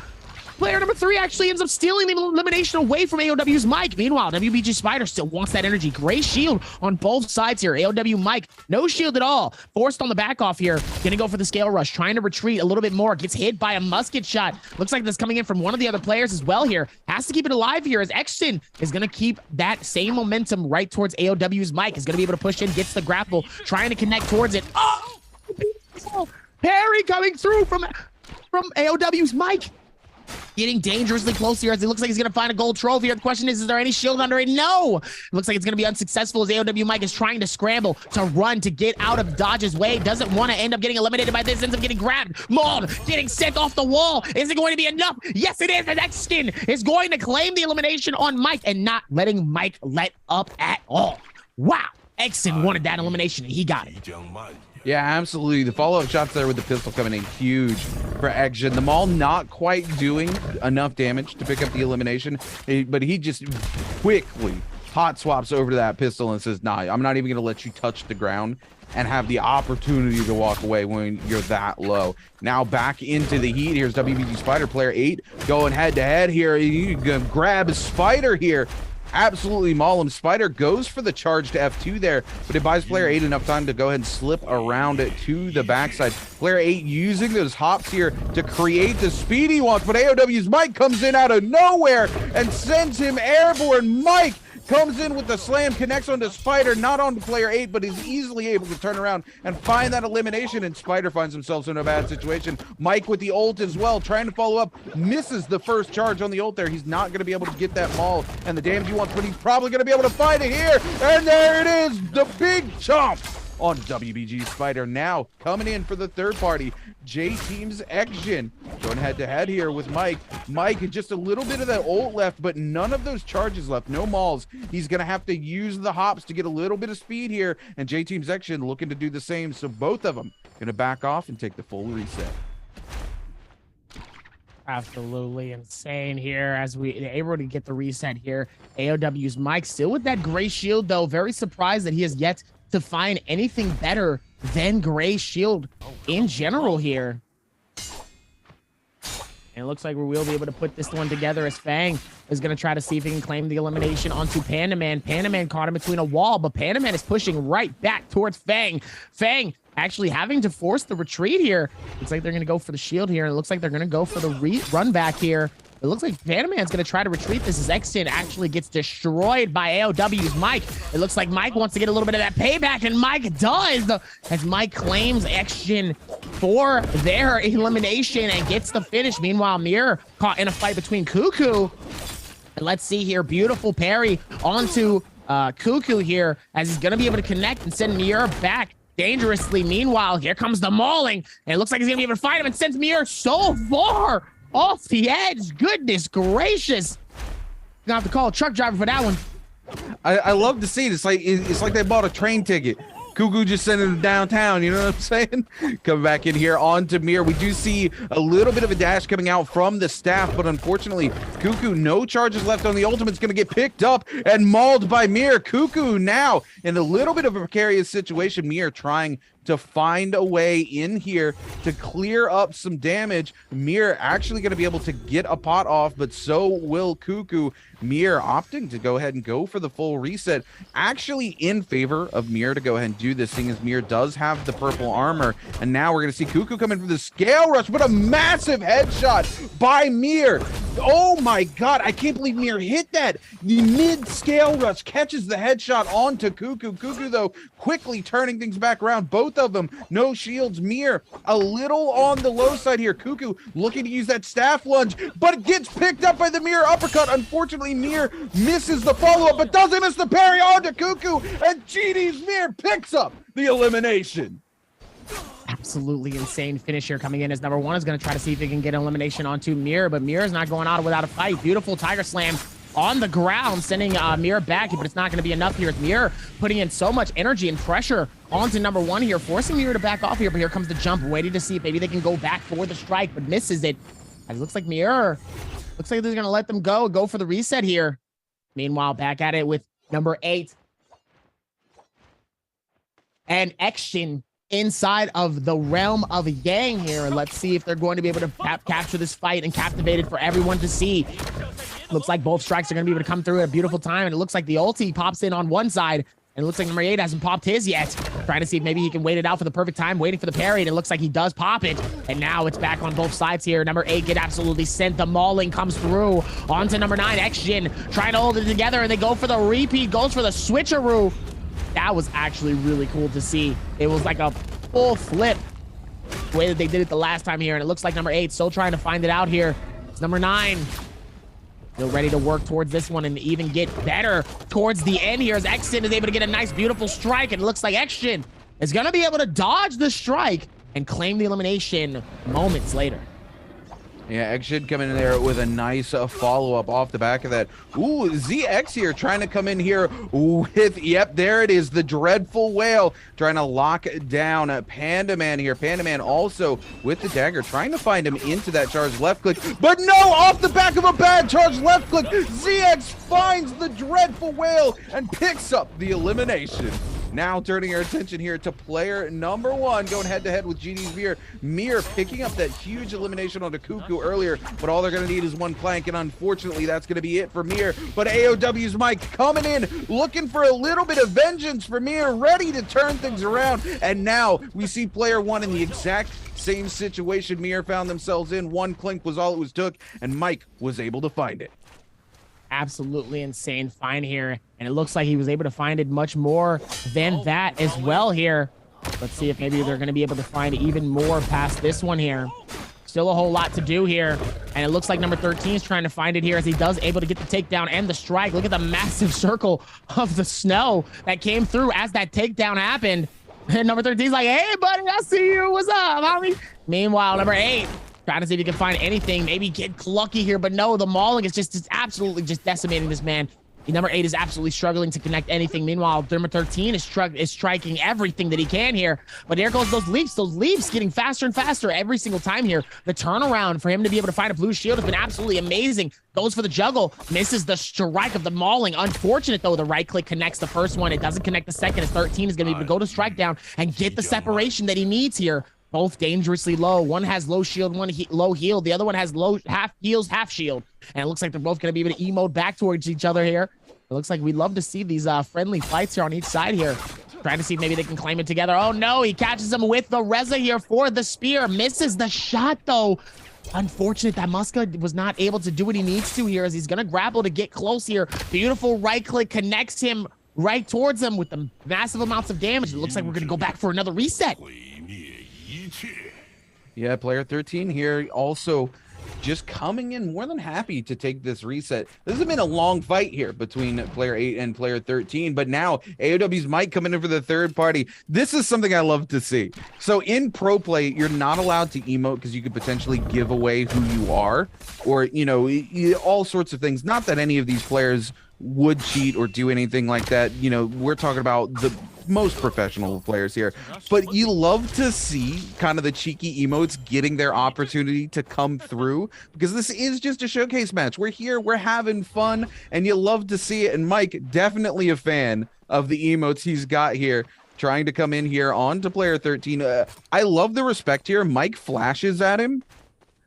Player number 3 actually ends up stealing the elimination away from AOW's Mike. Meanwhile, WBG Spider still wants that energy. Gray shield on both sides here. AOW Mike, no shield at all. Forced on the back off here. Gonna go for the scale rush. Trying to retreat a little bit more. Gets hit by a musket shot. Looks like this coming in from one of the other players as well here. Has to keep it alive here as Exton is gonna keep that same momentum right towards AOW's Mike. Is gonna be able to push in, gets the grapple, trying to connect towards it. Oh! Parry coming through from from AOW's Mike. Getting dangerously close here as it looks like he's going to find a gold trophy here. The question is there any shield under it? No! It looks like it's going to be unsuccessful as AOW Mike is trying to scramble, to run, to get out of Dodge's way. Doesn't want to end up getting eliminated by this, ends up getting grabbed, mauled, getting sent off the wall. Is it going to be enough? Yes, it is. The next skin is going to claim the elimination on Mike and not letting Mike let up at all. Wow. Exon wanted that elimination and he got it. Yeah, absolutely. The follow-up shots there with the pistol coming in huge for Action. The Maul not quite doing enough damage to pick up the elimination, but he just quickly hot swaps over to that pistol and says, nah, I'm not even going to let you touch the ground and have the opportunity to walk away when you're that low. Now back into the heat. Here's WBG Spider, player 8, going head-to-head here. You can grab Spider here. Absolutely maul him. Spider goes for the charge to F2 there, but it buys player 8 enough time to go ahead and slip around it to the backside. Player 8 using those hops here to create the speed he wants, but AOW's Mike comes in out of nowhere and sends him airborne. Mike comes in with the slam, connects onto Spider, not onto player 8, but is easily able to turn around and find that elimination, and Spider finds himself in a bad situation. Mike with the ult as well, trying to follow up, misses the first charge on the ult there. He's not going to be able to get that maul and the damage he wants, but he's probably going to be able to find it here, and there it is, the big chomp on WBG Spider. Now coming in for the third party, J-Team's Exjin going head-to-head here with Mike. Mike, just a little bit of that ult left, but none of those charges left, no mauls. He's going to have to use the hops to get a little bit of speed here, and J-Team's Exjin looking to do the same, so both of them going to back off and take the full reset. Absolutely insane here as we able to get the reset here. AOW's Mike still with that gray shield, though. Very surprised that he has yet to find anything better than gray shield in general here. And it looks like we will be able to put this one together as Fang is going to try to see if he can claim the elimination onto Panda Man. Panda Man caught him between a wall, but Panda Man is pushing right back towards Fang. Fang actually having to force the retreat here. Looks like they're going to go for the shield here. And it looks like they're going to go for the run back here. It looks like Panda Man's going to try to retreat this as Exton actually gets destroyed by AOW's Mike. It looks like Mike wants to get a little bit of that payback, and Mike does, as Mike claims Exton for their elimination and gets the finish. Meanwhile, Mir caught in a fight between Cuckoo. And let's see here, beautiful parry onto Cuckoo here, as he's going to be able to connect and send Mir back dangerously. Meanwhile, here comes the mauling, and it looks like he's going to be able to fight him and sends Mir so far off the edge. Goodness gracious. Gonna have to call a truck driver for that one. I love to see it. It's like they bought a train ticket. Cuckoo just sent him downtown, you know what I'm saying? Come back in here on to Mir. We do see a little bit of a dash coming out from the staff, but unfortunately, Cuckoo, no charges left on the ultimate's gonna get picked up and mauled by Mir. Cuckoo now in a little bit of a precarious situation. Mir trying to find a way in here to clear up some damage. Mir actually going to be able to get a pot off, but so will Cuckoo. Mir opting to go ahead and go for the full reset, actually in favor of Mir to go ahead and do this, seeing as Mir does have the purple armor. And now we're going to see Cuckoo come in for the scale rush, but a massive headshot by Mir. Oh my god, I can't believe Mir hit that. The mid scale rush catches the headshot onto Cuckoo. Cuckoo, though, quickly turning things back around. Both of them, no shields. Mir a little on the low side here. Cuckoo looking to use that staff lunge, but it gets picked up by the Mir uppercut. Unfortunately, Mir misses the follow-up, but doesn't miss the parry onto Cuckoo, and GD's Mir picks up the elimination. Absolutely insane finish here coming in as number one is going to try to see if he can get an elimination onto Mir, but Mir is not going out without a fight. Beautiful Tiger Slam on the ground, sending Mir back, but it's not going to be enough here. Mir putting in so much energy and pressure onto number one here, forcing Mir to back off here, but here comes the jump, waiting to see if maybe they can go back for the strike, but misses it. And it looks like Mir, looks like they're going to let them go for the reset here. Meanwhile, back at it with number 8. And Action inside of the realm of Yang here. And let's see if they're going to be able to capture this fight and captivate it for everyone to see. Looks like both strikes are going to be able to come through at a beautiful time. And it looks like the ulti pops in on one side. And it looks like number 8 hasn't popped his yet. Trying to see if maybe he can wait it out for the perfect time, waiting for the parry. And it looks like he does pop it. And now it's back on both sides here. Number 8 get absolutely sent. The mauling comes through. On to number 9, Exjin, trying to hold it together. And they go for the repeat, goes for the switcheroo. That was actually really cool to see. It was like a full flip the way that they did it the last time here. And it looks like number 8 still trying to find it out here. It's number 9. Still ready to work towards this one and even get better towards the end here as Exton is able to get a nice, beautiful strike. And it looks like Exton is going to be able to dodge the strike and claim the elimination moments later. Yeah, X should come in there with a nice follow-up off the back of that. Ooh, ZX here trying to come in here with, yep, there it is, the Dreadful Whale trying to lock down Panda Man here. Panda Man also with the dagger trying to find him into that charged left click, but no, off the back of a bad charged left click, ZX finds the Dreadful Whale and picks up the elimination. Now turning our attention here to player number 1, going head-to-head with GD's Mir. Mir picking up that huge elimination on the Cuckoo earlier, but all they're going to need is one plank, and unfortunately, that's going to be it for Mir. But AOW's Mike coming in, looking for a little bit of vengeance for Mir, ready to turn things around, and now we see player 1 in the exact same situation Mir found themselves in. One clink was all it was took, and Mike was able to find it. Absolutely insane find here, and it looks like he was able to find it much more than that as well here. Let's see if maybe they're going to be able to find even more past this one here. Still a whole lot to do here, and it looks like number 13 is trying to find it here as he does able to get the takedown and the strike. Look at the massive circle of the snow that came through as that takedown happened. And number 13 is like, hey buddy, I see you, what's up, homie? Meanwhile, number 8 trying to see if he can find anything, maybe get lucky here, but no, the mauling is just absolutely just decimating this man. Number 8 is absolutely struggling to connect anything. Meanwhile, number 13 is striking everything that he can here. But there goes those leaps getting faster and faster every single time here. The turnaround for him to be able to find a blue shield has been absolutely amazing. Goes for the juggle, misses the strike of the mauling. Unfortunate though, the right click connects the first one. It doesn't connect the second, as 13 is going to be able to go to strike down and get the separation that he needs here. Both dangerously low. One has low shield, one low heal. The other one has low half heals, half shield. And it looks like they're both going to be able to emote back towards each other here. It looks like we'd love to see these friendly fights here on each side here. Trying to see if maybe they can claim it together. Oh no, he catches him with the Reza here for the spear. Misses the shot though. Unfortunate that Muska was not able to do what he needs to here as he's going to grapple to get close here. Beautiful right click connects him right towards him with the massive amounts of damage. It looks like we're going to go back for another reset. Yeah, player 13 here also just coming in more than happy to take this reset. This has been a long fight here between player 8 and player 13, but now AOW's might come in for the third party. This is something I love to see. So in pro play, you're not allowed to emote because you could potentially give away who you are, or, you know, all sorts of things. Not that any of these players would cheat or do anything like that. You know, we're talking about the most professional players here, but you love to see kind of the cheeky emotes getting their opportunity to come through, because this is just a showcase match. We're here, we're having fun, and you love to see it. And Mike, definitely a fan of the emotes he's got here, trying to come in here onto player 13. I love the respect here. Mike flashes at him,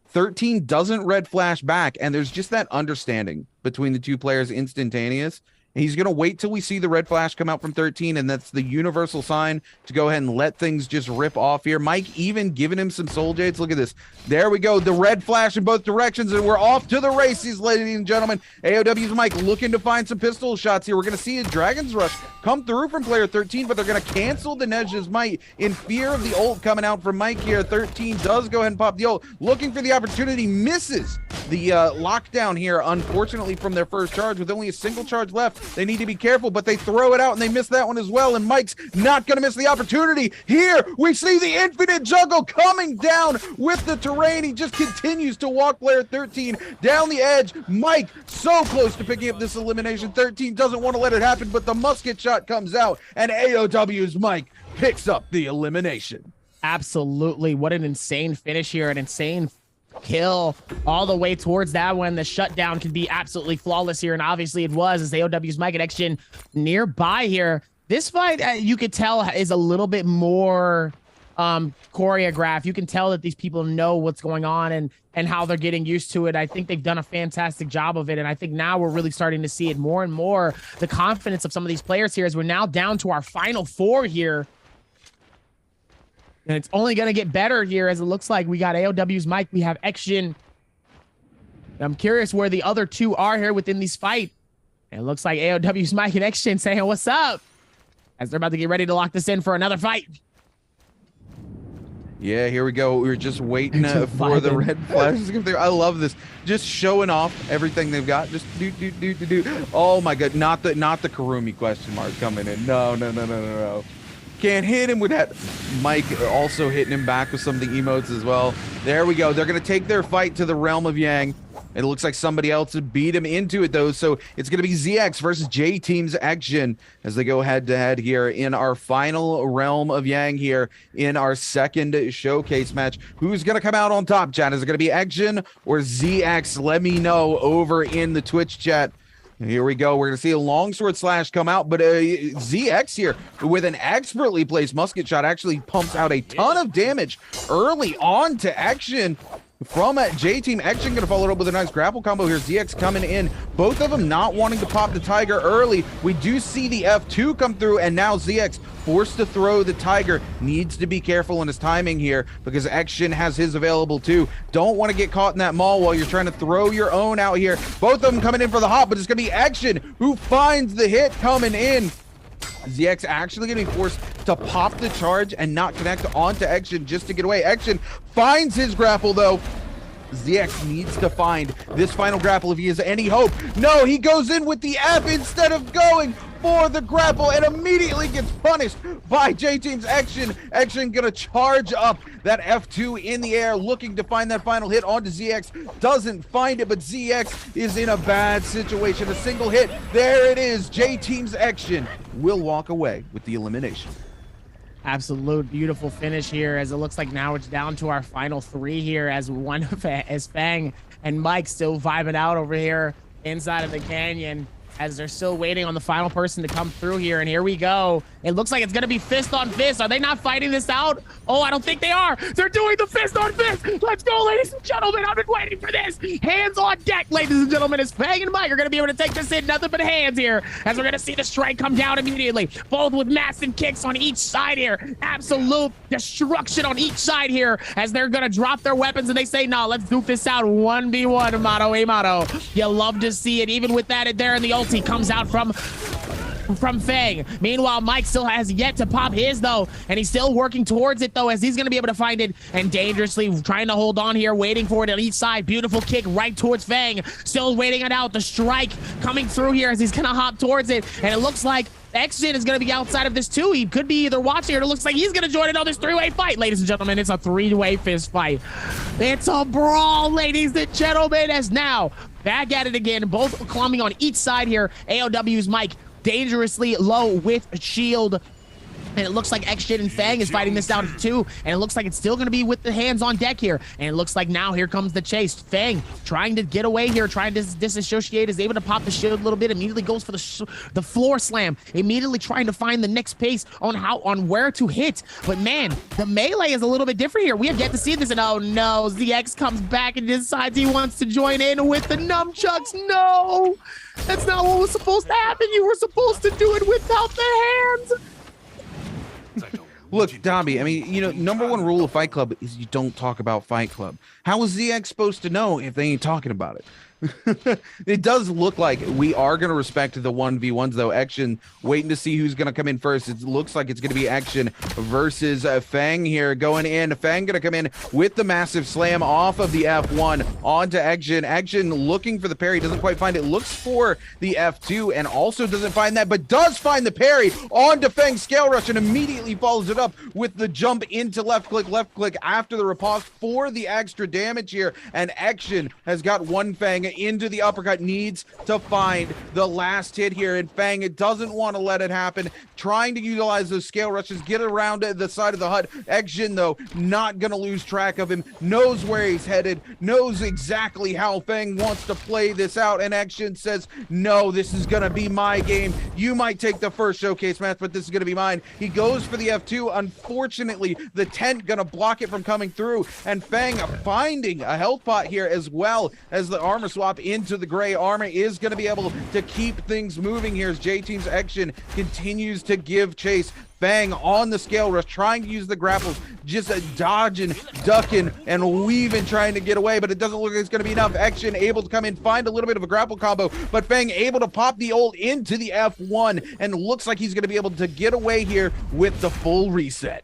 13 doesn't red flash back, and there's just that understanding between the two players instantaneous. He's going to wait till we see the red flash come out from 13, and that's the universal sign to go ahead and let things just rip off here. Mike even giving him some soul jades. Look at this. There we go. The red flash in both directions, and we're off to the races, ladies and gentlemen. AOW's Mike looking to find some pistol shots here. We're going to see a Dragon's Rush come through from player 13, but they're going to cancel the Nej's Might in fear of the ult coming out from Mike here. 13 does go ahead and pop the ult, looking for the opportunity, misses the lockdown here, unfortunately, from their first charge. With only a single charge left, they need to be careful, but they throw it out and they miss that one as well. And Mike's not going to miss the opportunity. Here we see the infinite juggle coming down with the terrain. He just continues to walk player 13 down the edge. Mike so close to picking up this elimination. 13 doesn't want to let it happen, but the musket shot comes out, and AOW's Mike picks up the elimination. Absolutely. What an insane finish here. An insane kill all the way towards that one. The shutdown can be absolutely flawless here, and obviously it was, as AOW's Mike and Action nearby here. This fight, you could tell, is a little bit more choreographed. You can tell that these people know what's going on and how they're getting used to it. I think they've done a fantastic job of it, and I think now we're really starting to see it more and more. The confidence of some of these players here, as we're now down to our final 4 here. And it's only going to get better here, as it looks like we got AOW's Mike, we have Action. I'm curious where the other 2 are here within this fight. And it looks like AOW's Mike and Action saying, what's up? As they're about to get ready to lock this in for another fight. Yeah, here we go. We were just waiting for the red flash to come through. I love this. Just showing off everything they've got. Just do. Oh my god, not the Karumi question mark coming in. No. Can't hit him with that. Mike also hitting him back with some of the emotes as well. There we go. They're going to take their fight to the realm of Yang. It looks like somebody else would beat him into it, though. So it's going to be ZX versus J-Team's Action as they go head-to-head here in our final realm of Yang here in our second showcase match. Who's going to come out on top, chat? Is it going to be Action or ZX? Let me know over in the Twitch chat. Here we go. We're going to see a longsword slash come out, but ZX here with an expertly placed musket shot actually pumps out a ton of damage early on to Action. From J-Team, Action going to follow it up with a nice grapple combo here. ZX coming in. Both of them not wanting to pop the Tiger early. We do see the F2 come through, and now ZX forced to throw the Tiger. Needs to be careful in his timing here because Action has his available too. Don't want to get caught in that maul while you're trying to throw your own out here. Both of them coming in for the hop, but it's going to be Action who finds the hit coming in. ZX actually getting forced to pop the charge and not connect onto Action just to get away. Action finds his grapple though. ZX needs to find this final grapple if he has any hope. No, he goes in with the F instead of going for the grapple and immediately gets punished by J-Team's Action. Action gonna charge up that F2 in the air, looking to find that final hit onto ZX. Doesn't find it, but ZX is in a bad situation. A single hit, there it is. J-Team's Action will walk away with the elimination. Absolute beautiful finish here, as it looks like now it's down to our final three here, as Fang and Mike still vibing out over here inside of the canyon, as they're still waiting on the final person to come through here. And here we go. It looks like it's going to be fist on fist. Are they not fighting this out? Oh, I don't think they are. They're doing the fist on fist. Let's go, ladies and gentlemen. I've been waiting for this. Hands on deck, ladies and gentlemen, as Fang and Mike are going to be able to take this in. Nothing but hands here, as we're going to see the strike come down immediately. Both with massive kicks on each side here. Absolute destruction on each side here, as they're going to drop their weapons and they say, no, let's duke this out 1v1, Amato Amato. You love to see it. Even with that there in the ulti comes out from Fang. Meanwhile, Mike still has yet to pop his though, and he's still working towards it though, as he's going to be able to find it and dangerously trying to hold on here, waiting for it on each side. Beautiful kick right towards Fang, still waiting it out. The strike coming through here as he's going to hop towards it, and it looks like X-Jin is going to be outside of this too. He could be either watching or it looks like he's going to join another three-way fight. Ladies and gentlemen, it's a three-way fist fight. It's a brawl, ladies and gentlemen, as now back at it again, both clumping on each side here. AOW's Mike dangerously low with a shield. And it looks like X-Jin and Fang is fighting this down to two. And it looks like it's still going to be with the hands on deck here. And it looks like now here comes the chase. Fang trying to get away here, trying to disassociate, is able to pop the shield a little bit, immediately goes for the floor slam, immediately trying to find the next pace on where to hit. But man, the melee is a little bit different here. We have yet to see this, and oh no, ZX comes back and decides he wants to join in with the nunchucks. No, that's not what was supposed to happen. You were supposed to do it without the hands. Look, Dobby, I mean, you know, number one rule of Fight Club is you don't talk about Fight Club. How is ZX supposed to know if they ain't talking about it? It does look like we are going to respect the 1v1s though. Action waiting to see who's going to come in first. It looks like it's going to be Action versus Fang here going in. Fang going to come in with the massive slam off of the F1 onto Action. Action looking for the parry, doesn't quite find it, looks for the F2 and also doesn't find that, but does find the parry onto Fang's scale rush and immediately follows it up with the jump into left click after the riposte for the extra damage here. And Action has got one Fang into the uppercut, needs to find the last hit here, and Fang doesn't want to let it happen, trying to utilize those scale rushes, get around the side of the hut. X-Jin though not gonna lose track of him, knows where he's headed, knows exactly how Fang wants to play this out, and X-Jin says, no, this is gonna be my game. You might take the first showcase match, but this is gonna be mine. He goes for the F2. Unfortunately, the tent gonna block it from coming through, and Fang finding a health pot here, as well as the armor swap into the gray armor, is going to be able to keep things moving here as J-Team's Action continues to give chase. Fang on the scale rush, trying to use the grapples, just dodging, ducking, and weaving, trying to get away, but it doesn't look like it's going to be enough. Action able to come in, find a little bit of a grapple combo, but Fang able to pop the ult into the F1, and looks like he's going to be able to get away here with the full reset.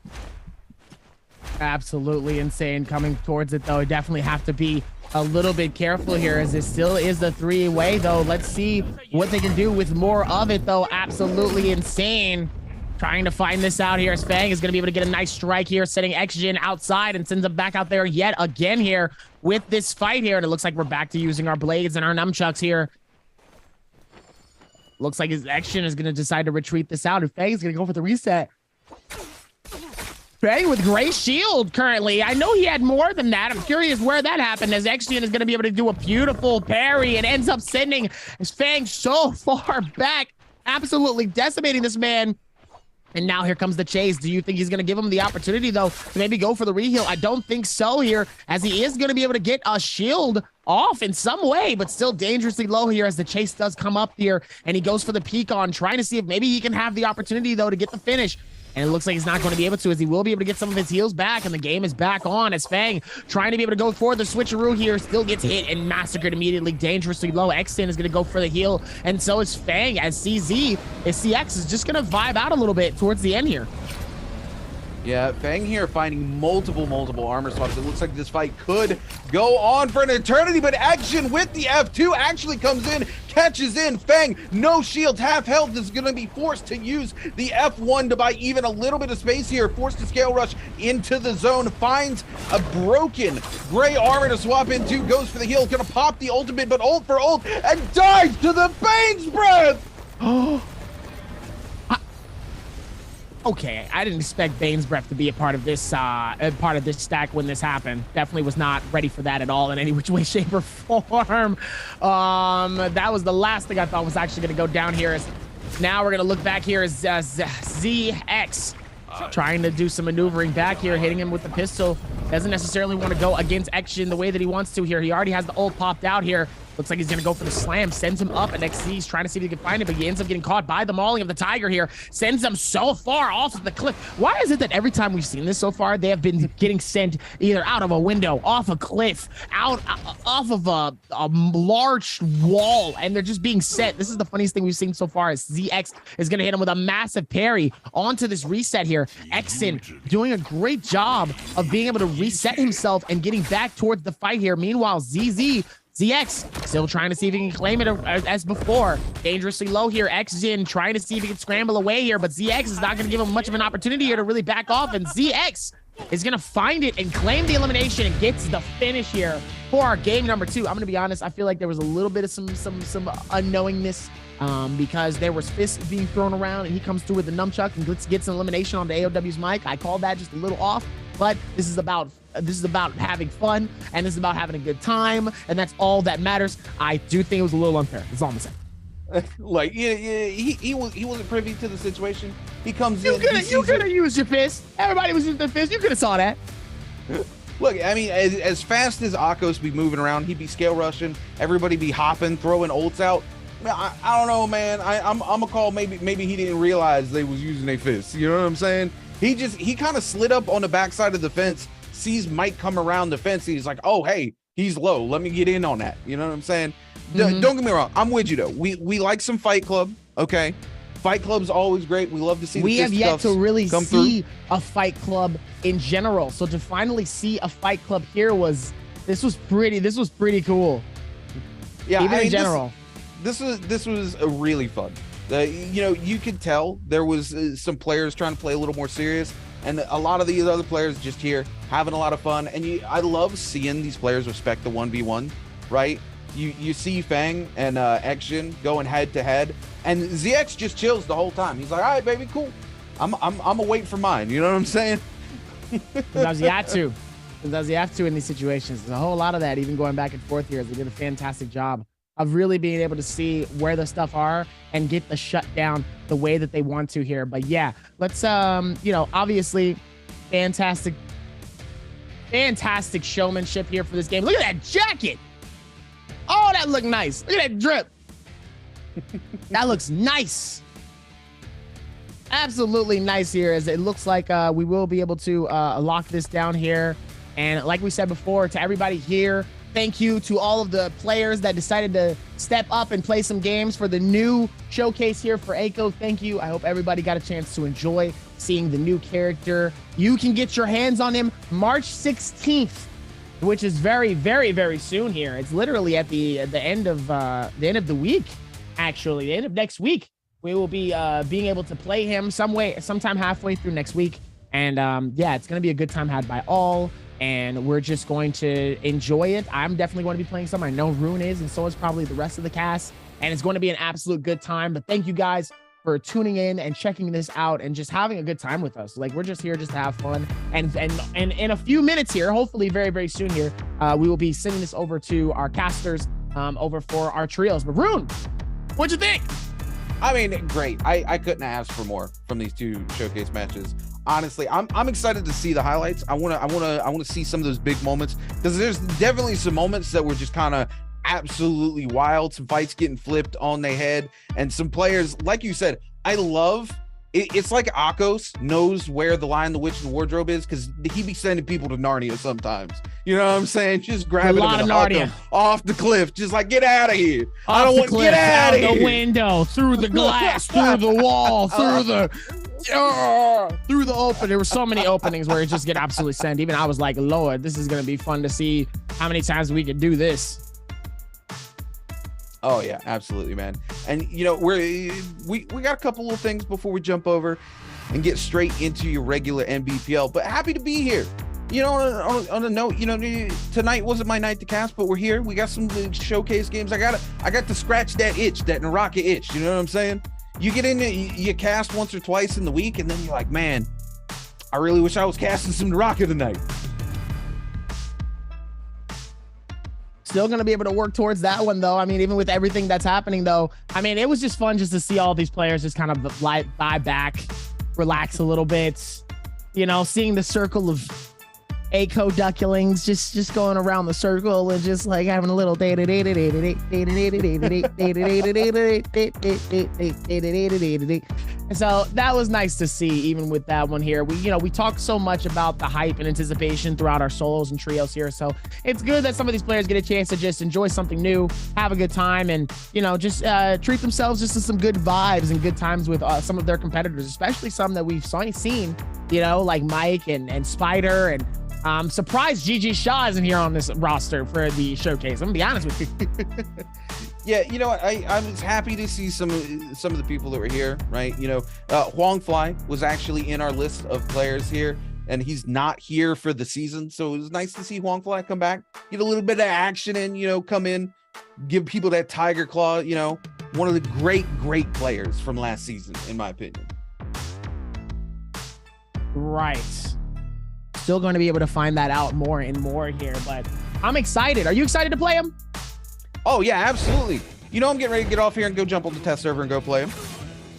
Absolutely insane coming towards it, though. Definitely have to be a little bit careful here, as it still is the three-way, though. Let's see what they can do with more of it, though. Absolutely insane. Trying to find this out here, as Fang is going to be able to get a nice strike here, setting Xjin outside and sends him back out there yet again here with this fight here. And it looks like we're back to using our blades and our nunchucks here. Looks like his Xjin is going to decide to retreat this out, and Fang is going to go for the reset. Fang with gray shield currently. I know he had more than that. I'm curious where that happened, as Xjin is going to be able to do a beautiful parry and ends up sending his Fang so far back, absolutely decimating this man. And now here comes the chase. Do you think he's going to give him the opportunity, though, to maybe go for the reheal? I don't think so here, as he is going to be able to get a shield off in some way, but still dangerously low here as the chase does come up here, and he goes for the peek on, trying to see if maybe he can have the opportunity, though, to get the finish. And it looks like he's not going to be able to, as he will be able to get some of his heals back, and the game is back on, as Fang trying to be able to go for the switcheroo here, still gets hit and massacred immediately, dangerously low. Xsin is going to go for the heal, and so is Fang, as CX is just going to vibe out a little bit towards the end here. Yeah, Fang here finding multiple armor swaps. It looks like this fight could go on for an eternity, but Action with the F2 actually comes in, catches in. Fang, no shield, half health, is going to be forced to use the F1 to buy even a little bit of space here. Forced to scale rush into the zone, finds a broken gray armor to swap into, goes for the heal, going to pop the ultimate, but ult for ult, and dives to the Bane's Breath! Oh. Okay, I didn't expect Bane's Breath to be a part of this stack when this happened. Definitely was not ready for that at all in any which way, shape, or form. That was the last thing I thought was actually going to go down here. Is now we're going to look back here as ZX trying to do some maneuvering back here, hitting him with the pistol. Doesn't necessarily want to go against Xjin the way that he wants to here. He already has the ult popped out here. Looks like he's going to go for the slam, sends him up, and XZ's trying to see if he can find it, but he ends up getting caught by the mauling of the tiger here, sends him so far off of the cliff. Why is it that every time we've seen this so far, they have been getting sent either out of a window, off a cliff, out off of a large wall, and they're just being sent? This is the funniest thing we've seen so far, is ZX is going to hit him with a massive parry onto this reset here. Xsin doing a great job of being able to reset himself and getting back towards the fight here. Meanwhile, ZX still trying to see if he can claim it as before. Dangerously low here. Xjin trying to see if he can scramble away here, but ZX is not going to give him much of an opportunity here to really back off, and ZX is going to find it and claim the elimination and gets the finish here for our game number 2. I'm going to be honest, I feel like there was a little bit of some unknowingness because there was fists being thrown around, and he comes through with the nunchuck and gets an elimination on the AOW's mic. I called that just a little off, but this is about having fun, and this is about having a good time, and that's all that matters. I do think it was a little unfair. That's all I'm saying. Like, he wasn't privy to the situation. He comes in. You could have used your fist. Everybody was using their fist. You could have saw that. Look, I mean, as fast as Akos be moving around, he'd be scale rushing. Everybody be hopping, throwing ults out. I don't know, man. I'm gonna call maybe he didn't realize they was using their fists. You know what I'm saying? He kind of slid up on the backside of the fence, sees Mike come around the fence, and he's like, oh, hey, he's low. Let me get in on that. You know what I'm saying? Don't get me wrong. I'm with you, though. We like some Fight Club, okay? Fight Club's always great. We love to see we have yet to really see through. A Fight Club in general. So to finally see a Fight Club here was pretty cool. Yeah, even in general. This was a really fun. You know, you could tell there was some players trying to play a little more serious, and a lot of these other players just here having a lot of fun. And I love seeing these players respect the 1v1, right? You see Fang and Xjin going head to head, and ZX just chills the whole time. He's like, all right, baby, cool. I'm gonna wait for mine. You know what I'm saying? Sometimes you have to. Sometimes you have to in these situations. There's a whole lot of that, even going back and forth here. They did a fantastic job of really being able to see where the stuff are and get the shutdown the way that they want to here. But yeah, let's obviously fantastic showmanship here for this game. Look at that jacket. Oh, that looked nice. Look at that drip. That looks nice. Absolutely nice here, as it looks like we will be able to lock this down here. And like we said before, to everybody here thank you to all of the players that decided to step up and play some games for the new showcase here for Eiko. Thank you. I hope everybody got a chance to enjoy seeing the new character. You can get your hands on him March 16th, which is very, very, very soon here. It's literally at the end of the week, actually, the end of next week. We will be being able to play him sometime halfway through next week. And yeah, it's going to be a good time had by all. And we're just going to enjoy it. I'm definitely going to be playing some. I know Rune is, and so is probably the rest of the cast. And it's going to be an absolute good time. But thank you guys for tuning in and checking this out and just having a good time with us. Like, we're just here just to have fun. And in a few minutes here, hopefully very, very soon here, we will be sending this over to our casters over for our trios. But Rune, what'd you think? I mean, great. I couldn't ask for more from these two showcase matches. Honestly, I'm excited to see the highlights. I want to see some of those big moments, because there's definitely some moments that were just kind of absolutely wild. Some fights getting flipped on their head, and some players, like you said, I love it. It's like Akos knows where the Lion, the Witch, and the Wardrobe is, because he be sending people to Narnia sometimes. You know what I'm saying? Just grabbing them and huck them off the cliff, just like, get out of here. I don't want to get out of here. The window, through the glass, through the wall, through the open. There were so many openings where it just get absolutely sent. Even I was like, Lord, this is going to be fun to see how many times we can do this. Oh yeah, absolutely, man. And you know, we got a couple of things before we jump over and get straight into your regular NBPL, but happy to be here. You know, on a note, you know, tonight wasn't my night to cast, but we're here. We got some showcase games. I got to scratch that itch, that NARAKA itch. You know what I'm saying? You get in, you cast once or twice in the week, and then you're like, man, I really wish I was casting some NARAKA tonight. Still going to be able to work towards that one, though. I mean, even with everything that's happening, though, I mean, it was just fun just to see all these players just kind of lie back, relax a little bit. You know, seeing the circle of Eiko ducklings just going around the circle and just like having a little and so that was nice to see. Even with that one here, we talk so much about the hype and anticipation throughout our solos and trios here, so it's good that some of these players get a chance to just enjoy something new, have a good time, and just treat themselves just to some good vibes and good times with some of their competitors, especially some that we've seen, like Mike and Spider. And I'm surprised GG Shaw isn't here on this roster for the showcase. I'm gonna be honest with you. Yeah, you know what? I was happy to see some of the people that were here, right? Huang Fly was actually in our list of players here, and he's not here for the season, so it was nice to see Huang Fly come back, get a little bit of action in, come in, give people that tiger claw. One of the great players from last season, in my opinion. Right. Still going to be able to find that out more and more here, but I'm excited. Are you excited to play him? Oh yeah, absolutely. I'm getting ready to get off here and go jump on the test server and go play him.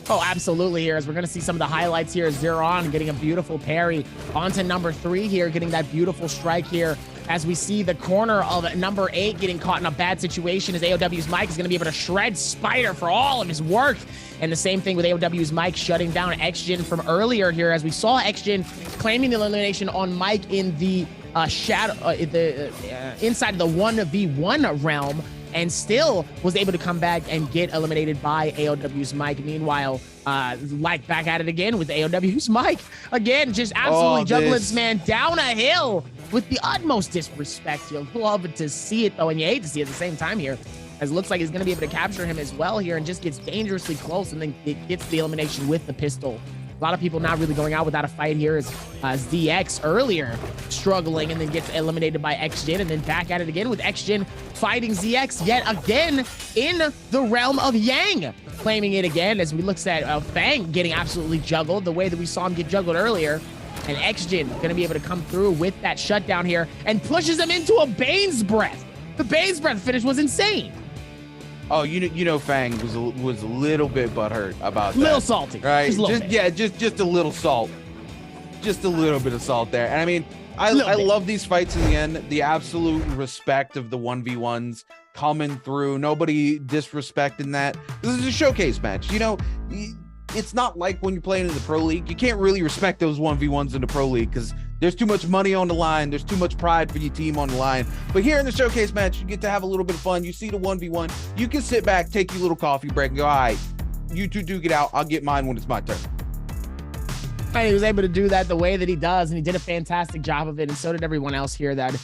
Oh, absolutely. Here, as we're going to see some of the highlights here. Zeron getting a beautiful parry onto number 3 here, getting that beautiful strike here, as we see the corner of number 8 getting caught in a bad situation, as AOW's Mike is going to be able to shred Spider for all of his work. And the same thing with AOW's Mike shutting down XGen from earlier here, as we saw XGen claiming the elimination on Mike in the inside of the 1v1 realm, and still was able to come back and get eliminated by AOW's Mike. Meanwhile, like back at it again with AOW's Mike. Again, just absolutely juggling this man down a hill with the utmost disrespect. You'll love to see it, though, and you hate to see it at the same time here, as it looks like he's going to be able to capture him as well here, and just gets dangerously close, and then it gets the elimination with the pistol. A lot of people not really going out without a fight here, as ZX earlier struggling and then gets eliminated by XGen, and then back at it again with XGen fighting ZX yet again in the realm of Yang, claiming it again, as we look at Fang getting absolutely juggled the way that we saw him get juggled earlier. And XGen going to be able to come through with that shutdown here and pushes him into a Bane's Breath. The Bane's Breath finish was insane. Oh, Fang was a little bit butthurt about that. Little salty, right? Just a little salt, just a little bit of salt there. And I mean, I love these fights in the end. The absolute respect of the 1v1s coming through. Nobody disrespecting that. This is a showcase match. It's not like when you're playing in the Pro League. You can't really respect those 1v1s in the Pro League because There's too much money on the line. There's too much pride for your team on the line. But here in the showcase match, you get to have a little bit of fun. You see the 1v1. You can sit back, take your little coffee break, and go, all right, you two duke it out. I'll get mine when it's my turn. And he was able to do that the way that he does, and he did a fantastic job of it, and so did everyone else here that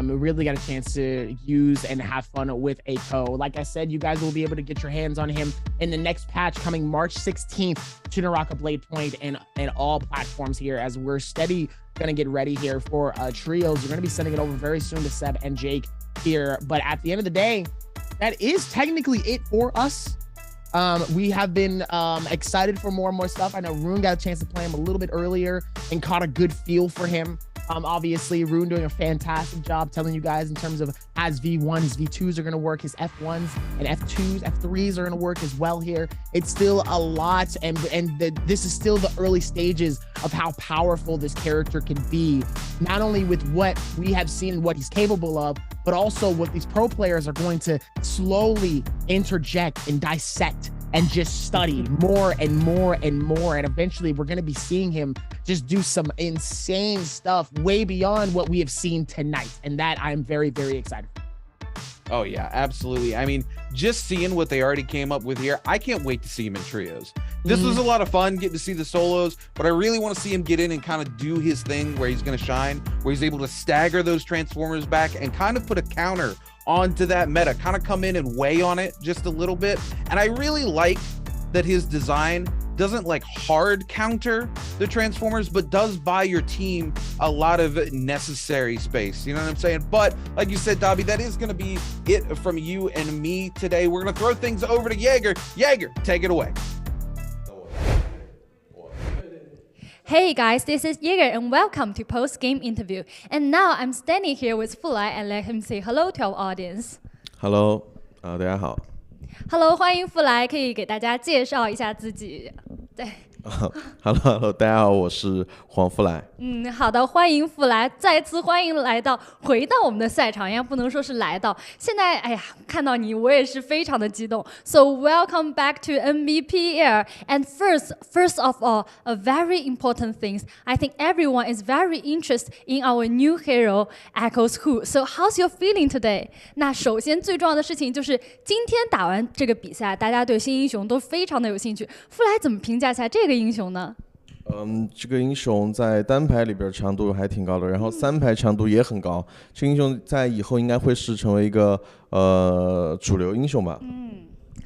really got a chance to use and have fun with Eiko. Like I said, you guys will be able to get your hands on him in the next patch coming March 16th to NARAKA BLADEPOINT and all platforms here, as we're steady going to get ready here for trios. We're going to be sending it over very soon to Seb and Jake here. But at the end of the day, that is technically it for us. We have been excited for more and more stuff. I know Rune got a chance to play him a little bit earlier and caught a good feel for him. Obviously, Rune doing a fantastic job telling you guys in terms of as V1, his V2s are going to work, his F1s and F2s, F3s are going to work as well here. It's still a lot, and this is still the early stages of how powerful this character can be, not only with what we have seen and what he's capable of, but also what these pro players are going to slowly interject and dissect and just study more and more and more. And eventually we're going to be seeing him just do some insane stuff way beyond what we have seen tonight. And that I'm very, very excited for. Oh, yeah, absolutely. I mean, just seeing what they already came up with here, I can't wait to see him in trios. This was a lot of fun getting to see the solos, but I really want to see him get in and kind of do his thing where he's going to shine, where he's able to stagger those Transformers back and kind of put a counter onto that meta, kind of come in and weigh on it just a little bit. And I really like that his design doesn't like hard counter the Transformers, but does buy your team a lot of necessary space. You know what I'm saying? But like you said, Dobby, that is going to be it from you and me today. We're going to throw things over to Jaeger. Jaeger, take it away. Hey guys, this is Jaeger and welcome to post-game interview. And now I'm standing here with Fulai and let him say hello to our audience. Hello， 大家好。Hello， 欢迎富来，可以给大家介绍一下自己。对。Hello， 大家好，我是黄富来。好的，欢迎富来，再次欢迎回到我们的赛场，应该不能说是来到。现在，哎呀，看到你，我也是非常的激动。So welcome back to Nbpl. And first of all, a very important thing. I think everyone is very interested in our new hero, Echo's Who. So how's your feeling today? 那首先最重要的事情就是今天打完这个比赛，大家对新英雄都非常的有兴趣。富来怎么评价一下这个英雄呢？这个英雄在单排里边强度还挺高的，然后三排强度也很高。这个英雄在以后应该会是成为一个主流英雄吧。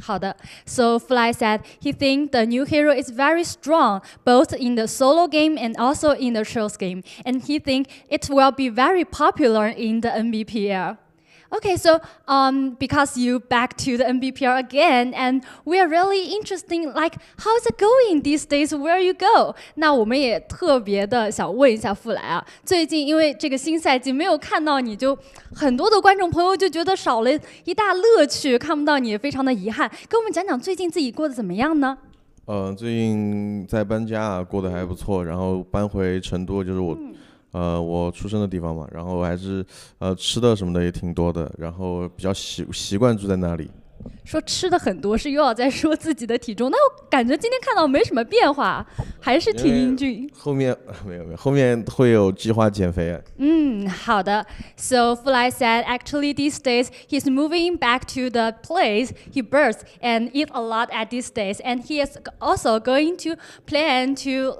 好的 So Fly said he thinks the new hero is very strong, both in the solo game and also in the trios game, and he thinks it will be very popular in the Nbpl. Okay, so because you back to the Nbpl again, and we are really interested, like how is it going these days? Where you go? 那我们也特别的想问一下富来啊，最近因为这个新赛季没有看到你，就很多的观众朋友就觉得少了一大乐趣，看不到你也非常的遗憾。跟我们讲讲最近自己过得怎么样呢？最近在搬家啊，过得还不错，然后搬回成都，就是我出生的地方嘛，然后还是吃的什么的也挺多的，然后比较习惯住在那里。说吃的很多是又要在说自己的体重，那我感觉今天看到没什么变化，还是挺英俊。后面没有，后面会有计划减肥。好的。So Fulai said actually these days he's moving back to the place he birthed and eat a lot at these days, and he is also going to plan to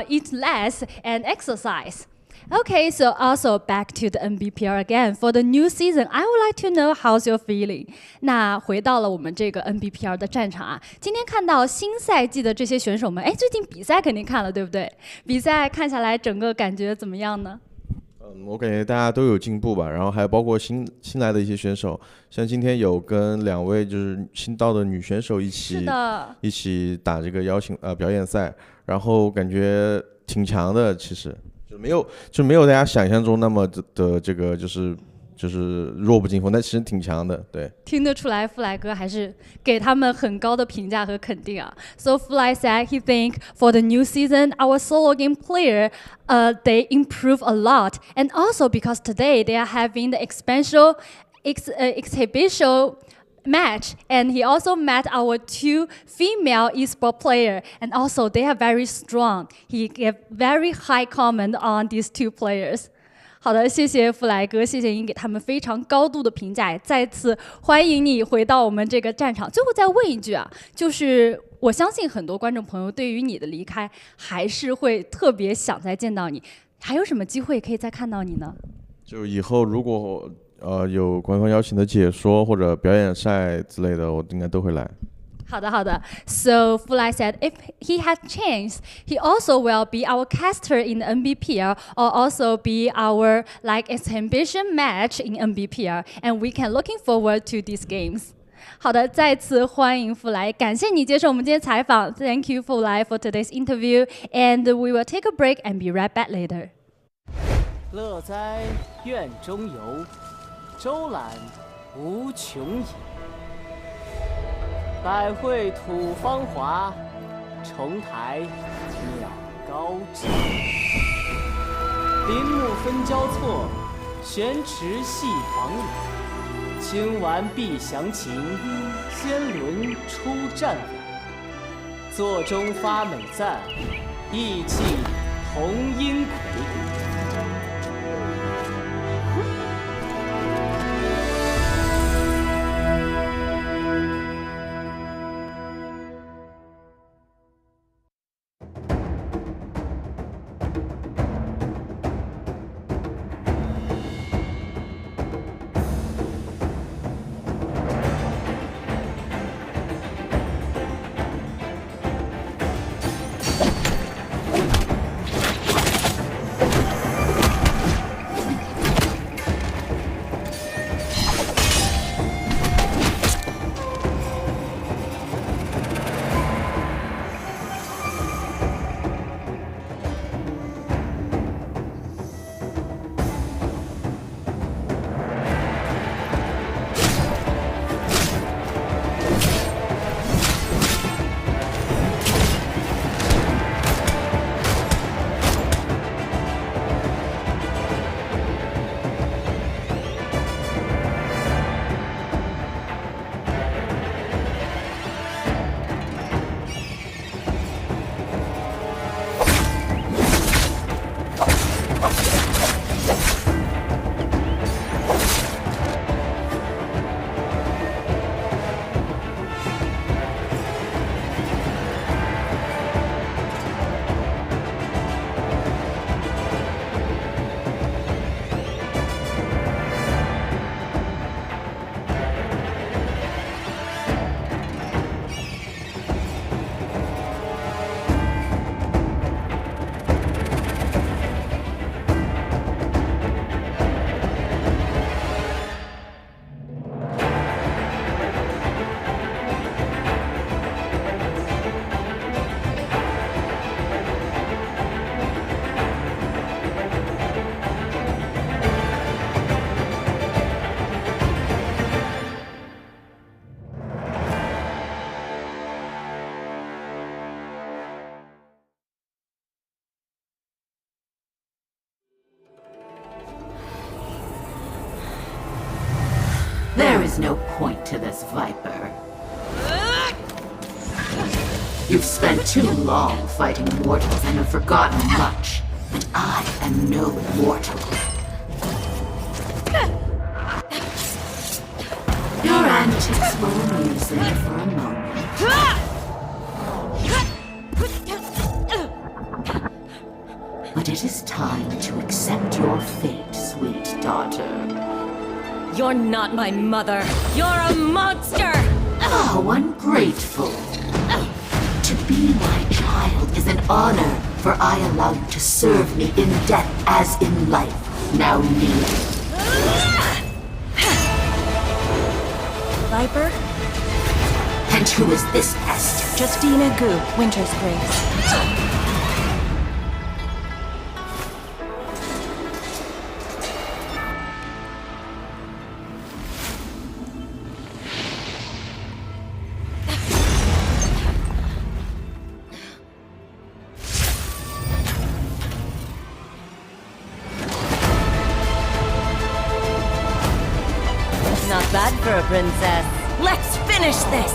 eat less and exercise. Okay, so also back to the Nbpl again. For the new season, I would like to know how's your feeling. 那回到了我们这个 Nbpl 的战场啊，今天看到新赛季的这些选手们，最近比赛肯定看了，对不对？比赛看下来，整个感觉怎么样呢？我感觉大家都有进步吧，然后还有包括新来的一些选手，像今天有跟2位就是新到的女选手一起打这个表演赛，然后感觉挺强的，其实。就没有大家想象中那么的这个就是弱不禁风，但其实挺强的，对。听得出来，富来哥还是给他们很高的评价和肯定啊。So Fulai said he think for the new season, our solo game player, they improve a lot, and also because today they are having the exhibition match, and he also met our 2 female esport player, and also they are very strong. He gave very high comment on these 2 players. 好的，谢谢弗莱哥，谢谢您给他们非常高度的评价，再次欢迎你回到我们这个战场。最后再问一句啊，就是我相信很多观众朋友对于你的离开还是会特别想再见到你，还有什么机会可以再看到你呢？就以后如果有官方邀请的解说或者表演赛之类的，我应该都会来。好的，好的。So Fulai said if he had chance, he also will be our caster in the NBPL or also be our like exhibition match in NBPL, and we can looking forward to these games. 好的，再次欢迎富来，感谢你接受我们今天采访。Thank you, Fulai, for today's interview, and we will take a break and be right back later. 乐哉院中游，周览无穷已。百会吐芳华，重台鸟高枝。林木分交错，悬池戏房里。清完必详情，仙轮出战晚。座中发美赞，意气同阴魁。There is no point to this, Viper. You've spent too long fighting mortals and have forgotten much. But I am no mortal. Your antics were amusing for a moment. But it is time to accept your fate, sweet daughter. You're not my mother. You're a monster! Oh, ungrateful. To be my child is an honor, for I allow you to serve me in death as in life. Now kneel. Viper? And who is this pest? Justina Gu, Winter's Grace. Not bad for a princess. Let's finish this!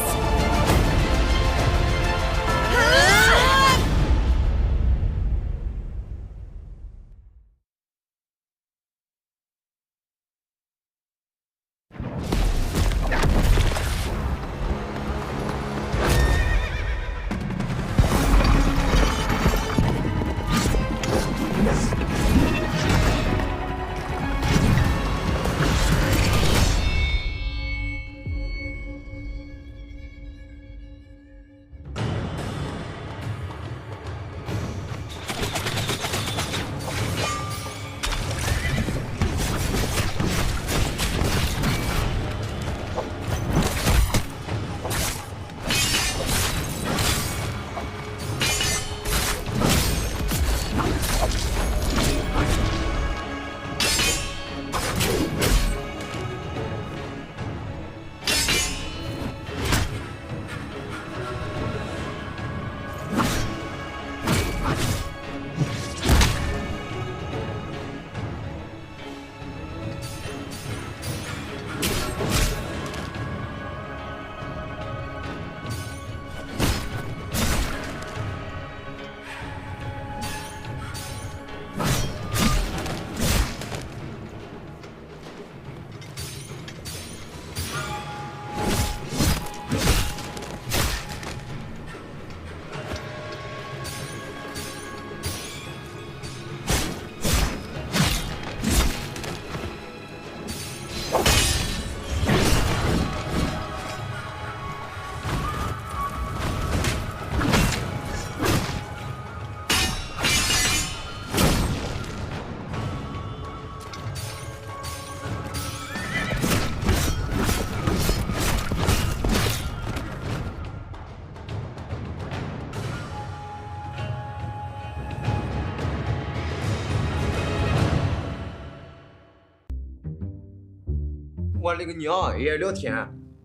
我勒个娘，也聊天，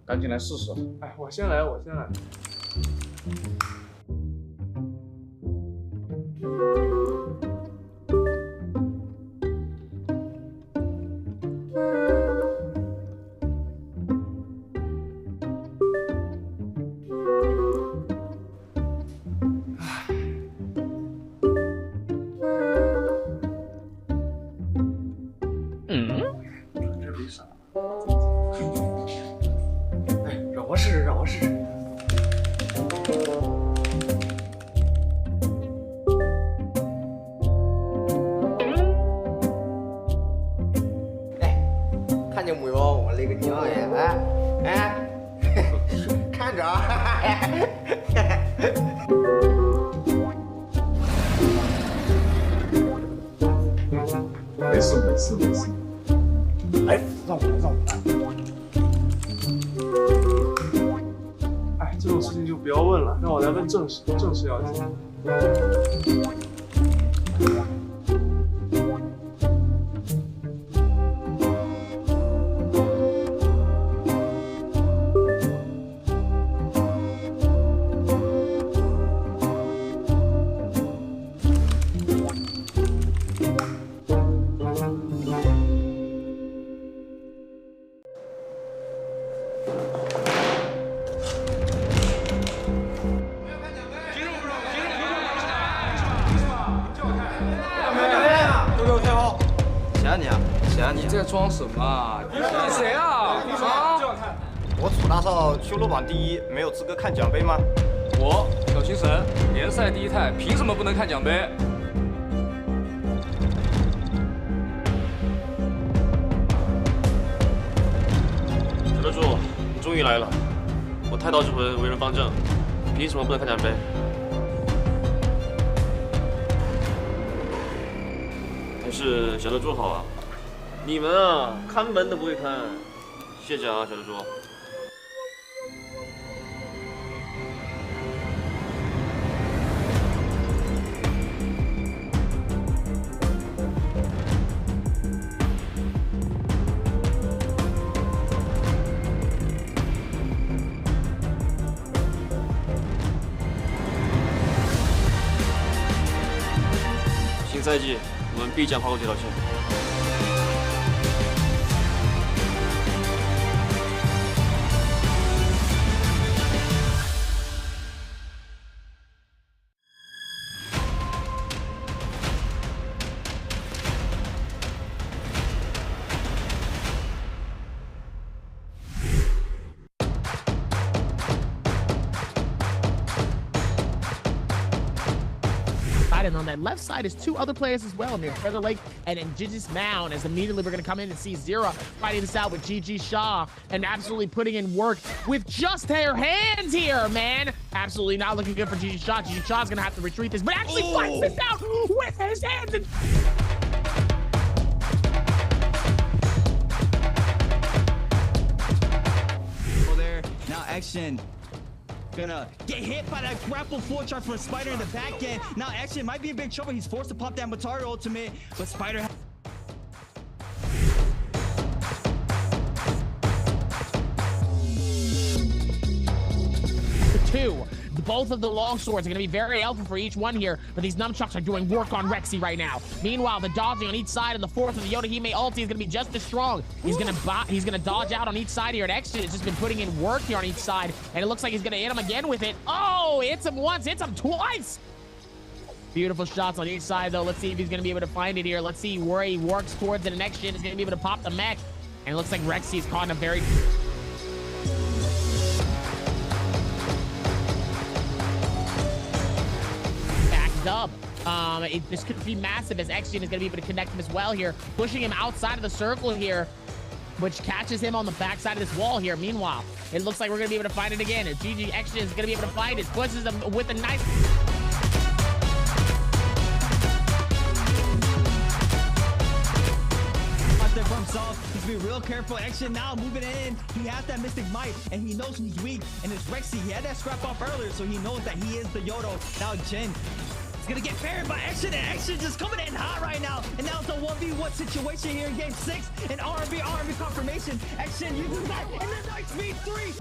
赶紧来试试。哎，我先来。这没啥。哎，让我试试。看见没有？我勒个娘呀！看着啊！没事。哎，让我来。哎，这种事情就不要问了，让我来问正事要紧。你在装什么啊？你谁啊？我楚大少修罗榜第1，没有资格看奖杯吗？我小星神联赛第1太，凭什么不能看奖杯？小得主，你终于来了！我太刀之魂为人方正，凭什么不能看奖杯？还是小得主好啊！你们啊，看门都不会看，谢谢啊，小得主。新赛季，我们必将跑过这条线。side, and on that left side is 2 other players as well, near Feather Lake and Indigenous Mound, as immediately we're going to come in and see Zira fighting this out with GG Shaw and absolutely putting in work with just their hands here, man. Absolutely not looking good for GG Shaw. GG Shaw's going to have to retreat this, but actually fights this out with his hands. And there, now Action gonna get hit by that grapple 4-charge from Spider in the back end. Now Action might be in big trouble. He's forced to pop that Mataru ultimate, but Spider both of the long swords are going to be very helpful for each one here, but these nunchucks are doing work on Rexy right now. Meanwhile, the dodging on each side and the 4th of the Yotahime ulti is going to be just as strong. He's going to dodge out on each side here, and Action has just been putting in work here on each side, and it looks like he's going to hit him again with it. Oh, hits him once, hits him twice. Beautiful shots on each side, though. Let's see if he's going to be able to find it here. Let's see where he works towards it, and Action is going to be able to pop the mech, and it looks like Rexy is caught in a very... dub. This could be massive, as X-Gen is going to be able to connect him as well here, pushing him outside of the circle here, which catches him on the backside of this wall here. Meanwhile, it looks like we're going to be able to find it again. GG X-Gen is going to be able to find it, pushes him with a nice... there for himself. He's being real careful. Action now moving in. He has that Mystic Might, and he knows who's weak. And it's Rexy. He had that scrap off earlier, so he knows that he is the Yodo. Now Jin is gonna get buried by Action, and Action just coming in hot right now. And now it's a 1v1 situation here in game 6. And R&B confirmation. Action uses that, and then nice v3.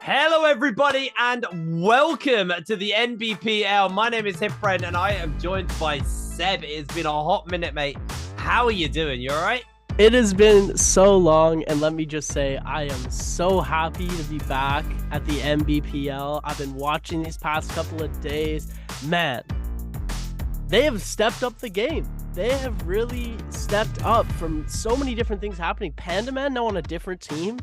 Hello, everybody, and welcome to the NBPL. My name is Hipfriend, and I am joined by Seb. It has been a hot minute, mate. How are you doing? You all right? It has been so long, and let me just say, I am so happy to be back at the NBPL. I've been watching these past couple of days. Man, they have stepped up the game. They have really stepped up from so many different things happening. Panda Man now on a different team.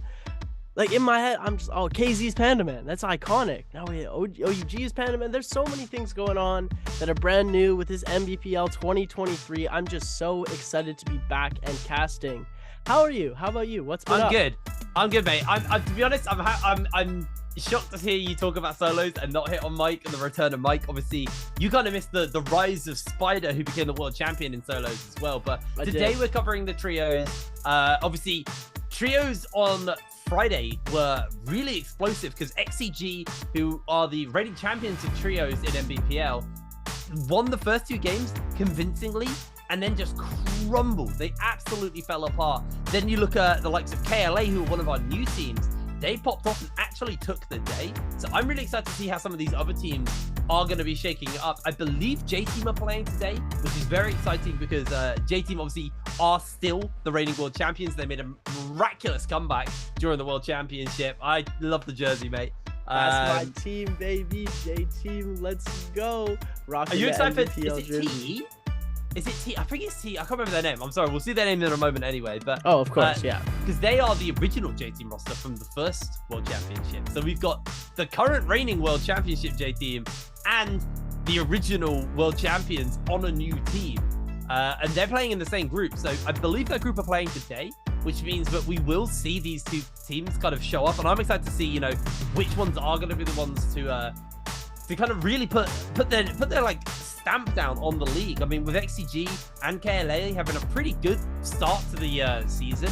Like, in my head, I'm just, oh, KZ's Panda Man. That's iconic. Now we have OUG's Panda Man. There's so many things going on that are brand new with this NBPL 2023. I'm just so excited to be back and casting. How are you? How about you? What's been up? I'm good, mate. I'm to be honest, I'm shocked to hear you talk about solos and not hit on Mike and the return of Mike. Obviously, you kind of missed the rise of Spider, who became the world champion in solos as well. But today we're covering the trios. Obviously, trios on Friday were really explosive because XCG, who are the reigning champions of trios in NBPL, won the first two games convincingly and then just crumbled. They absolutely fell apart. Then you look at the likes of KLA, who are one of our new teams. They popped off and actually took the day. So I'm really excited to see how some of these other teams are going to be shaking it up. I believe J-Team are playing today, which is very exciting because J-Team obviously are still the reigning world champions. They made a miraculous comeback during the world championship. I love the jersey, mate. That's my team, baby. J-Team, let's go. Are you excited for, is it T? Is it T? I think it's T. I can't remember their name. I'm sorry. We'll see their name in a moment anyway. But oh, of course, yeah. Because they are the original J-Team roster from the first World Championship. So we've got the current reigning World Championship J-Team and the original World Champions on a new team. And they're playing in the same group. So I believe that group are playing today, which means that we will see these two teams kind of show up. And I'm excited to see, you know, which ones are going to be the ones to kind of really put their like stamp down on the league. I mean, with XCG and KLA having a pretty good start to the season,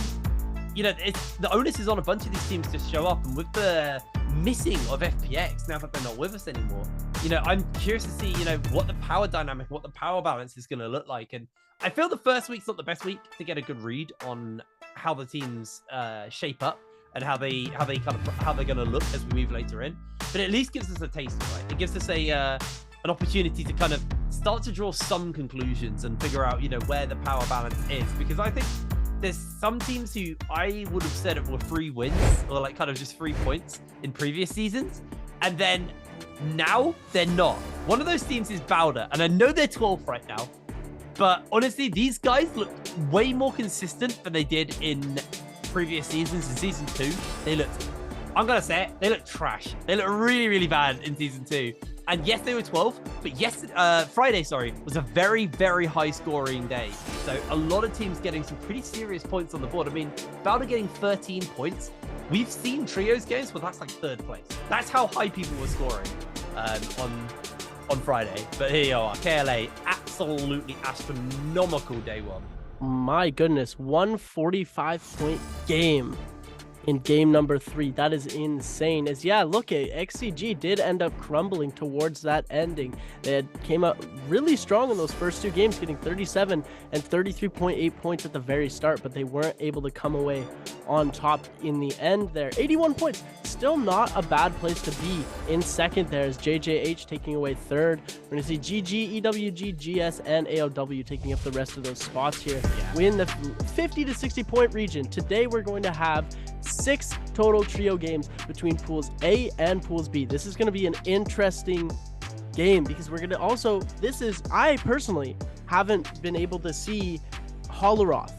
you know, the onus is on a bunch of these teams to show up. And with the missing of FPX now that they're not with us anymore, you know, I'm curious to see, you know, what the power dynamic, what the power balance is going to look like. And I feel the first week's not the best week to get a good read on how the teams shape up and how they're going to look as we move later in. But at least gives us a taste, right? It gives us an opportunity to kind of start to draw some conclusions and figure out, you know, where the power balance is. Because I think there's some teams who I would have said were 3 wins or like kind of just 3 points in previous seasons, and then now they're not. One of those teams is Bowder, and I know they're 12th right now, but honestly, these guys look way more consistent than they did in previous seasons. In season 2, they looked, I'm gonna say it, they look trash. They look really, really bad in season 2. And yes, they were 12th, but Friday, was a very, very high scoring day. So a lot of teams getting some pretty serious points on the board. I mean, Bowder getting 13 points. We've seen trios games, but that's like 3rd place. That's how high people were scoring on Friday. But here you are, KLA, absolutely astronomical day 1. My goodness, 145-point game in game number 3. That is insane. As yeah, look at XCG did end up crumbling towards that ending. They had came out really strong in those first 2 games, getting 37 and 33.8 points at the very start, but they weren't able to come away on top in the end there. 81 points, still not a bad place to be. In second there is JJH taking away 3rd. We're going to see GG, EWG, GS, and AOW taking up the rest of those spots here. We in the 50 to 60 point region. Today we're going to have 6 total trio games between pools A and pools B. This is going to be an interesting game because we're going to also, I personally haven't been able to see Holoroth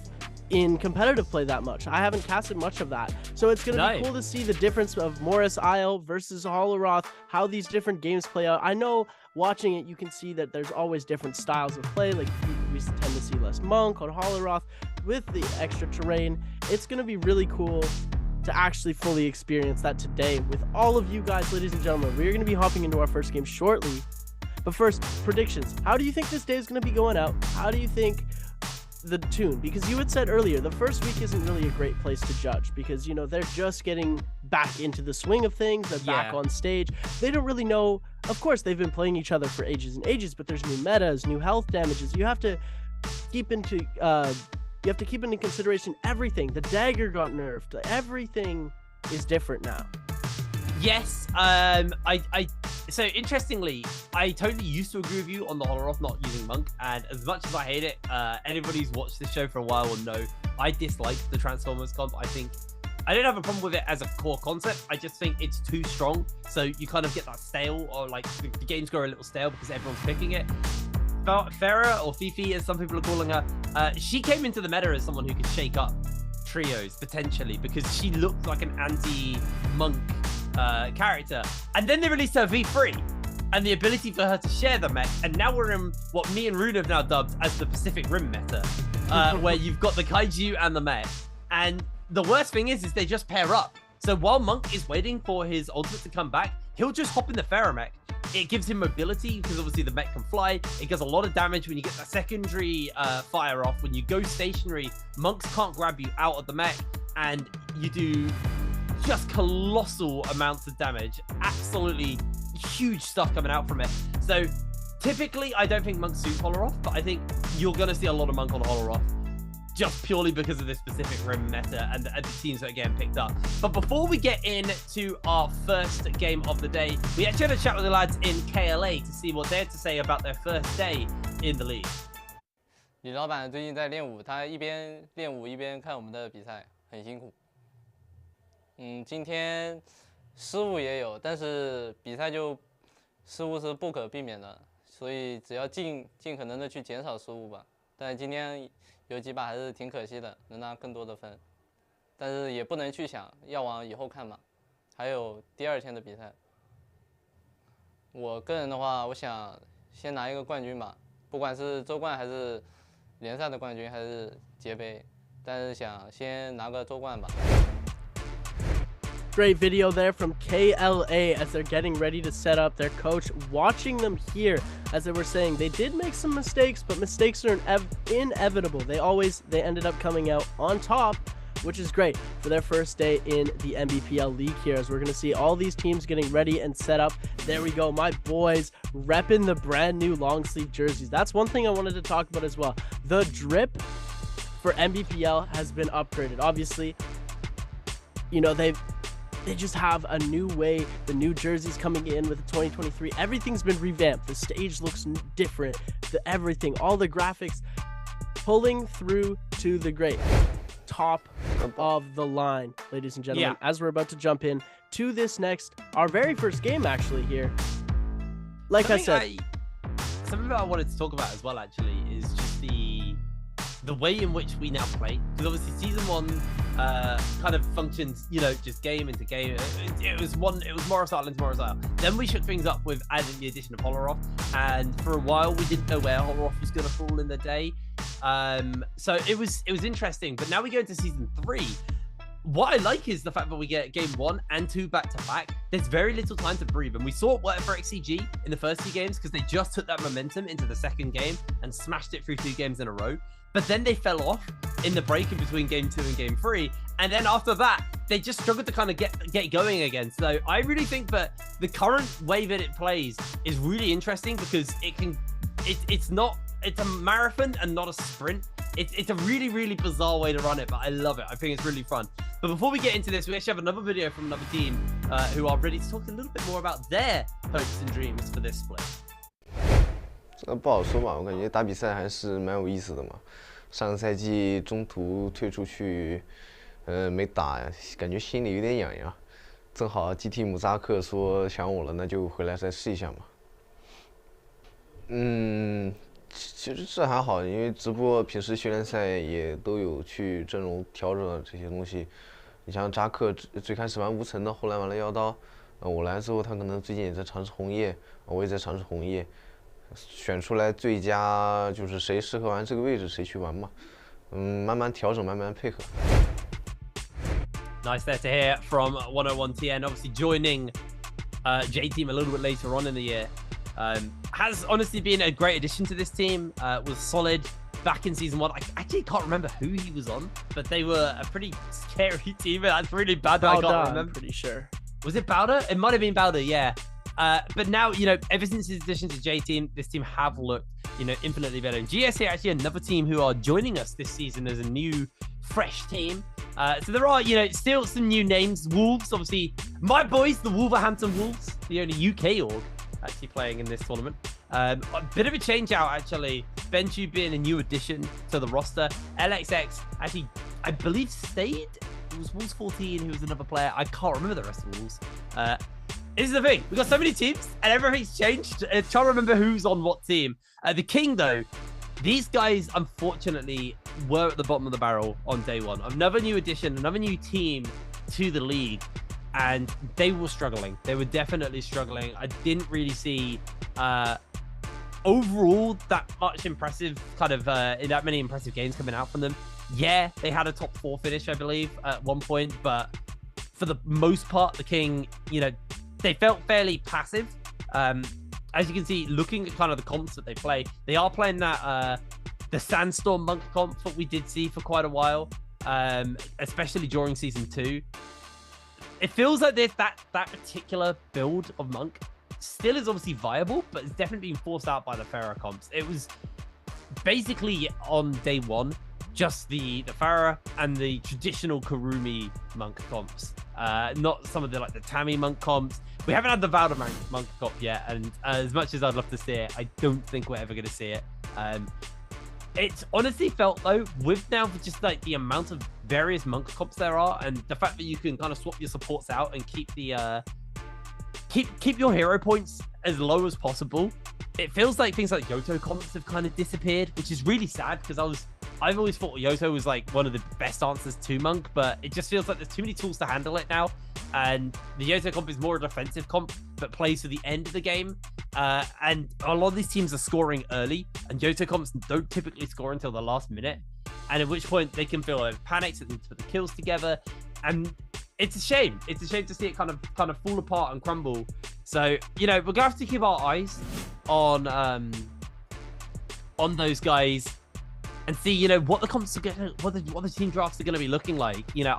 in competitive play that much. I haven't casted much of that. So it's going to be cool to see the difference of Morris Isle versus Holoroth, how these different games play out. I know watching it, you can see that there's always different styles of play. Like we tend to see less Monk on Holoroth with the extra terrain. It's going to be really cool to actually fully experience that today with all of you guys, ladies and gentlemen. We're going to be hopping into our first game shortly. But first, predictions. How do you think this day is going to be going out? How do you think the tune? Because you had said earlier, the first week isn't really a great place to judge because, you know, they're just getting back into the swing of things. They're back on stage. They don't really know. Of course, they've been playing each other for ages and ages, but there's new metas, new health damages. You have to keep into consideration everything. The dagger got nerfed. Everything is different now. Yes. So interestingly, I totally used to agree with you on the Holoroth not using Monk, and as much as I hate it, anybody who's watched this show for a while will know I dislike the Transformers comp. I think I don't have a problem with it as a core concept. I just think it's too strong, so you kind of get that stale, or like the games grow a little stale because everyone's picking it. Farah, or Fifi as some people are calling her, she came into the meta as someone who could shake up trios potentially because she looked like an anti-Monk character, and then they released her V3 and the ability for her to share the mech, and now we're in what me and Rune have now dubbed as the Pacific Rim meta, where you've got the kaiju and the mech, and the worst thing is they just pair up. So while Monk is waiting for his ultimate to come back, he'll just hop in the Ferromech. It gives him mobility because obviously the mech can fly. It does a lot of damage when you get that secondary fire off. When you go stationary, Monks can't grab you out of the mech, and you do just colossal amounts of damage. Absolutely huge stuff coming out from it. So typically, I don't think Monks suit Holoroth, but I think you're going to see a lot of Monk on Holoroth, just purely because of this specific Rim meta and the teams that are getting picked up. But before we get into our first game of the day, we actually had a chat with the lads in KLA to see what they had to say about their first day in the league. 李老板最近在练舞，他一边练舞一边看我们的比赛，很辛苦。今天失误也有，但是比赛就失误是不可避免的，所以只要尽可能的去减少失误吧。但今天有几把还是挺可惜的，能拿更多的分，但是也不能去想，要往以后看嘛。还有第二天的比赛，我个人的话，我想先拿一个冠军吧，不管是周冠还是联赛的冠军，还是节杯，但是想先拿个周冠吧。 Great video there from KLA as they're getting ready to set up. Their coach watching them here as they were saying they did make some mistakes, but mistakes are inevitable. They ended up coming out on top, which is great for their first day in the NBPL league here, as we're going to see all these teams getting ready and set up. There we go, my boys repping the brand new long sleeve jerseys. That's one thing I wanted to talk about as well. The drip for NBPL has been upgraded. Obviously, you know, they just have a new way, the new jerseys coming in with the 2023. Everything's been revamped. The stage looks different. Everything, all the graphics pulling through to the great top of the line, ladies and gentlemen. Yeah. As we're about to jump in to this next, our very first game actually here. Like something I wanted to talk about as well actually is just the way in which we now play, because obviously season 1 kind of functions, you know, just game into game. It was Morrisile into Morrisile. Then we shook things up with adding the addition of Holoroth, and for a while we didn't know where Holoroth was going to fall in the day. So it was interesting. But now we go into season 3. What I like is the fact that we get game 1 and 2 back to back. There's very little time to breathe, and we saw it work for XCG in the first 2 games because they just took that momentum into the second game and smashed it through 2 games in a row. But then they fell off in the break in between game 2 and game 3. And then after that, they just struggled to kind of get going again. So I really think that the current way that it plays is really interesting because it's a marathon and not a sprint. It's a really, really bizarre way to run it, but I love it. I think it's really fun. But before we get into this, we actually have another video from another team who are ready to talk a little bit more about their hopes and dreams for this split. 这不好说嘛，我感觉打比赛还是蛮有意思的嘛。上个赛季中途退出去，没打，感觉心里有点痒痒。正好 GT 姆扎克说想我了，那就回来再试一下嘛。其实这还好，因为直播平时训练赛也都有去阵容调整这些东西。你像扎克最开始玩无尘的，后来玩了妖刀。我来之后，他可能最近也在尝试红叶，我也在尝试红叶。 选出来最佳就是谁适合玩这个位置谁去玩嘛，慢慢调整，慢慢配合。Nice there to hear from 101TN, obviously joining J Team a little bit later on in the year. Has honestly been a great addition to this team. Was solid back in season 1. I actually can't remember who he was on, but they were a pretty scary team. That's really bad that I can't remember. I'm pretty sure. Was it Bowder? It might have been Bowder, yeah. But now, you know, ever since his addition to J Team, this team have looked, you know, infinitely better. And GSA actually another team who are joining us this season as a new, fresh team. So there are, you know, still some new names. Wolves, obviously, my boys, the Wolverhampton Wolves, the only UK org actually playing in this tournament. A bit of a change out, actually. Benchu being a new addition to the roster. LXX actually, I believe, stayed. It was Wolves 14, who was another player. I can't remember the rest of the Wolves. This is the thing. We've got so many teams, and everything's changed. Trying to remember who's on what team. The King, though, these guys, unfortunately, were at the bottom of the barrel on day one. Another new addition, another new team to the league, and they were struggling. They were definitely struggling. I didn't really see overall that much impressive kind of that many impressive games coming out from them. Yeah, they had a top 4 finish, I believe, at one point, but for the most part, the King, you know, they felt fairly passive. As you can see, looking at kind of the comps that they play, they are playing that the Sandstorm Monk comp that we did see for quite a while, especially during Season 2. It feels like that particular build of Monk still is obviously viable, but it's definitely being forced out by the Pharah comps. It was basically on day one, just the Pharah and the traditional Kurumi Monk comps, not some of the like the Tammy Monk comps. We haven't had the Valda Monk comp yet, and as much as I'd love to see it, I don't think we're ever going to see it. It's honestly felt though, with now just like the amount of various Monk comps there are, and the fact that you can kind of swap your supports out and keep the keep your hero points as low as possible. It feels like things like Yoto comps have kind of disappeared, which is really sad because I've always thought Yoto was like one of the best answers to Monk, but it just feels like there's too many tools to handle it now. And the Yoto comp is more a defensive comp, but plays to the end of the game. And a lot of these teams are scoring early, and Yoto comps don't typically score until the last minute. And at which point they can feel like panics and put the kills together. And it's a shame. It's a shame to see it kind of fall apart and crumble. So, you know, we're gonna have to keep our eyes on those guys and see, you know, what the comps are gonna, what the team drafts are gonna be looking like. You know,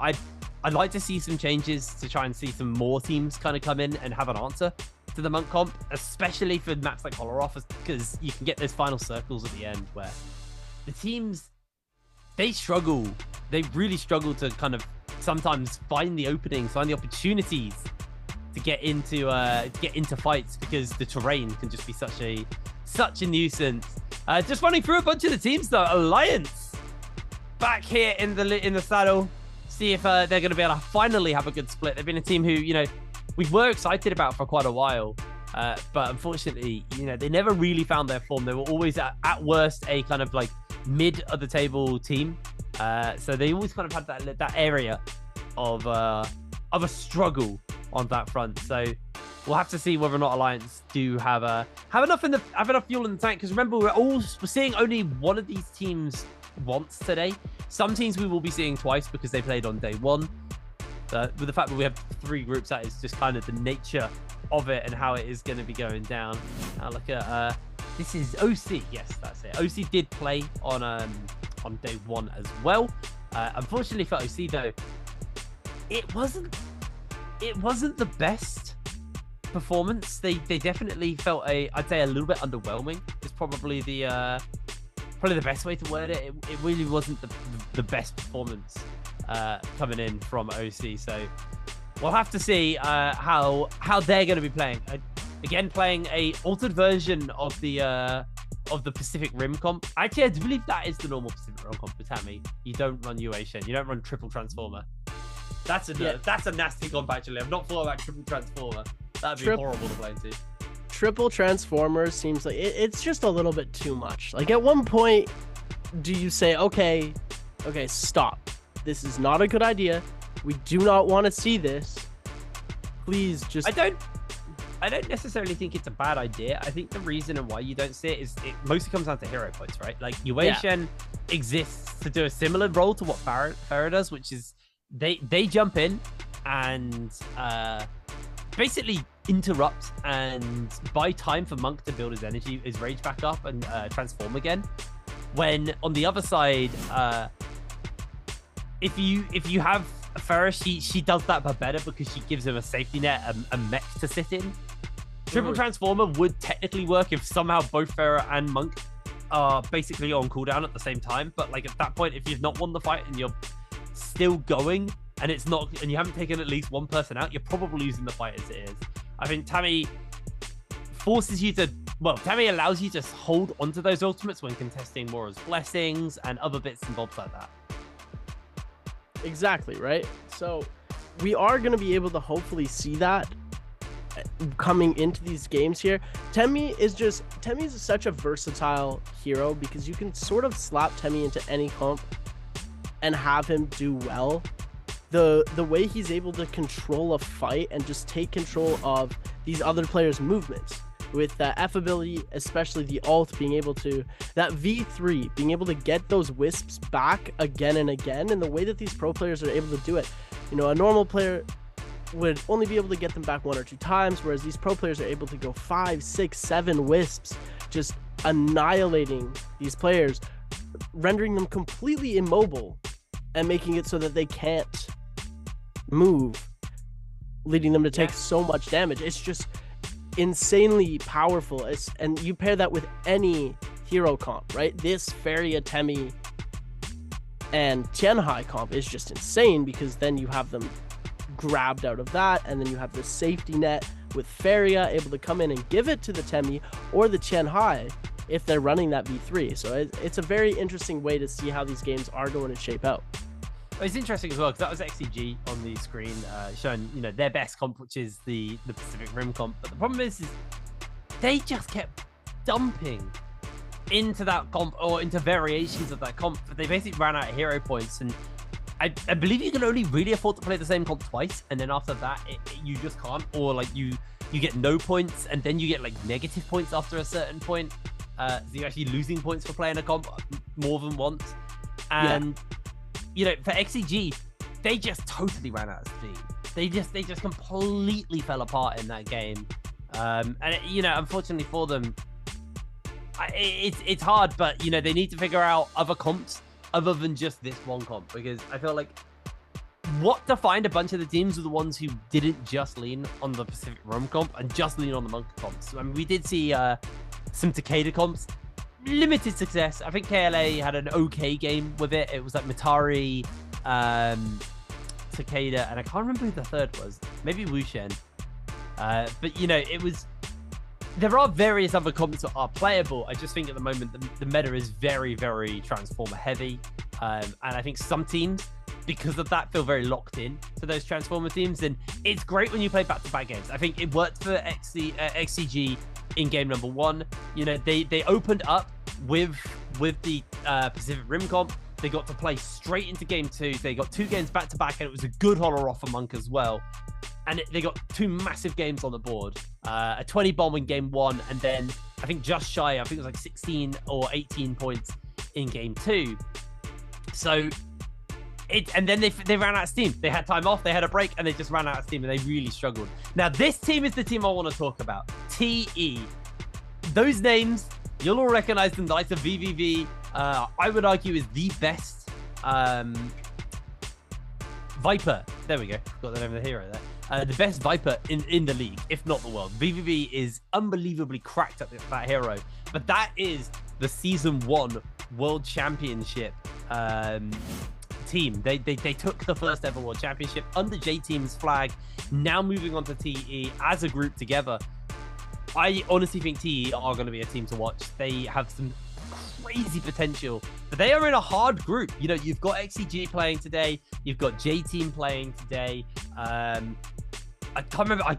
I'd like to see some changes to try and see some more teams kind of come in and have an answer to the Monk comp, especially for maps like Holoroth, because you can get those final circles at the end where the teams, they struggle. They really struggle to kind of sometimes find the openings, find the opportunities to get into fights, because the terrain can just be such a nuisance. Just running through a bunch of the teams though. Alliance back here in the saddle. See if they're going to be able to finally have a good split. They've been a team who, you know, we were excited about for quite a while, but unfortunately, you know, they never really found their form. They were always at worst a kind of like mid of the table team. So they always kind of had that area of a struggle on that front. So we'll have to see whether or not Alliance do have enough fuel in the tank. Because remember, we're seeing only one of these teams once today. Some teams we will be seeing twice because they played on day one. With the fact that we have 3 groups, that is just kind of the nature of it and how it is going to be going down. Now look at this is OC. Yes, that's it. OC did play on day one as well. Unfortunately for OC though, it wasn't the best performance. They definitely felt I'd say a little bit underwhelming. It's probably the best way to word it. It really wasn't the best performance coming in from OC. So we'll have to see how they're going to be playing. Again, playing a altered version of the Pacific Rim comp. Actually, I believe that is the normal Pacific Rim comp with Tammy. You don't run UA Shen. You don't run Triple Transformer. That's a nasty comp, actually. I've not thought about Triple Transformer. That'd be horrible to play into. Triple Transformers seems like it's just a little bit too much. Like, at one point, do you say, okay, stop. This is not a good idea. We do not want to see this. Please just... I don't necessarily think it's a bad idea. I think the reason and why you don't see it is it mostly comes down to hero points, right? Like, UA Shen exists to do a similar role to what Pharah does, which is they jump in and basically interrupt and buy time for Monk to build his rage back up and transform again. When on the other side, if you have Pharah, she does that but better because she gives him a safety net, a mech to sit in. Triple Transformer would technically work if somehow both Pharah and Monk are basically on cooldown at the same time. But like at that point, if you've not won the fight and you're still going and it's not, and you haven't taken at least one person out, you're probably losing the fight as it is. I think Tammy forces you to, well, Tammy allows you to hold onto those ultimates when contesting Mora's blessings and other bits and bobs like that. Exactly, right? So we are going to be able to hopefully see that coming into these games here. Temmie is such a versatile hero because you can sort of slap Temmie into any comp and have him do well. The way he's able to control a fight and just take control of these other players' movements with the F ability, especially the ult, being able to, that V3, being able to get those wisps back again and again, and the way that these pro players are able to do it. You know, a normal player would only be able to get them back 1 or 2 times, whereas these pro players are able to go 5, 6, 7 wisps, just annihilating these players, rendering them completely immobile and making it so that they can't move, leading them to take so much damage. It's just insanely powerful. And you pair that with any hero comp, right? This Faria, Temmie, and Tianhai comp is just insane because then you have them grabbed out of that, and then you have the safety net with Faria able to come in and give it to the Temmie or the Tianhai if they're running that V3. So it's a very interesting way to see how these games are going to shape out. It's interesting as well because that was XCG on the screen showing, you know, their best comp, which is the Pacific Rim comp. But the problem is they just kept dumping into that comp or into variations of that comp. But they basically ran out of hero points, and I believe you can only really afford to play the same comp twice, and then after that you just can't, or like you get no points, and then you get like negative points after a certain point. So you're actually losing points for playing a comp more than once, and. Yeah. You know, for XCG, they just totally ran out of steam. They just completely fell apart in that game. And you know, unfortunately for them, it's hard. But you know, they need to figure out other comps other than just this one comp, because I feel like what defined a bunch of the teams were the ones who didn't just lean on the Pacific Rim comp and just lean on the Monk comps. I mean, we did see some Takeda comps. Limited success. I think KLA had an okay game with it. It was like Matari, Takeda, and I can't remember who the third was. Maybe Wushen. But you know, it was. There are various other comps that are playable. I just think at the moment the meta is very, very Transformer heavy, and I think some teams, because of that, feel very locked in to those Transformer teams. And it's great when you play back-to-back games. I think it worked for XCG in game number 1. You know, they opened up with the Pacific Rim comp. They got to play straight into game 2. They got 2 games back to back, and it was a good hollow off for Monk as well. And they got 2 massive games on the board. A 20 bomb in game 1, and then I think just shy, I think it was like 16 or 18 points in game 2. So and then they ran out of steam. They had time off, they had a break, and they just ran out of steam, and they really struggled. Now, this team is the team I want to talk about. TE. Those names, you'll all recognize them. The likes of VVV, I would argue, is the best Viper. There we go. Got the name of the hero there. The best Viper in the league, if not the world. VVV is unbelievably cracked at that hero. But that is the Season 1 World Championship team. They took the first ever World Championship under J-Team's flag, now moving on to TE as a group together. I honestly think TE are going to be a team to watch. They have some crazy potential, but they are in a hard group. You know, you've got XCG playing today, you've got J-Team playing today. I can't remember,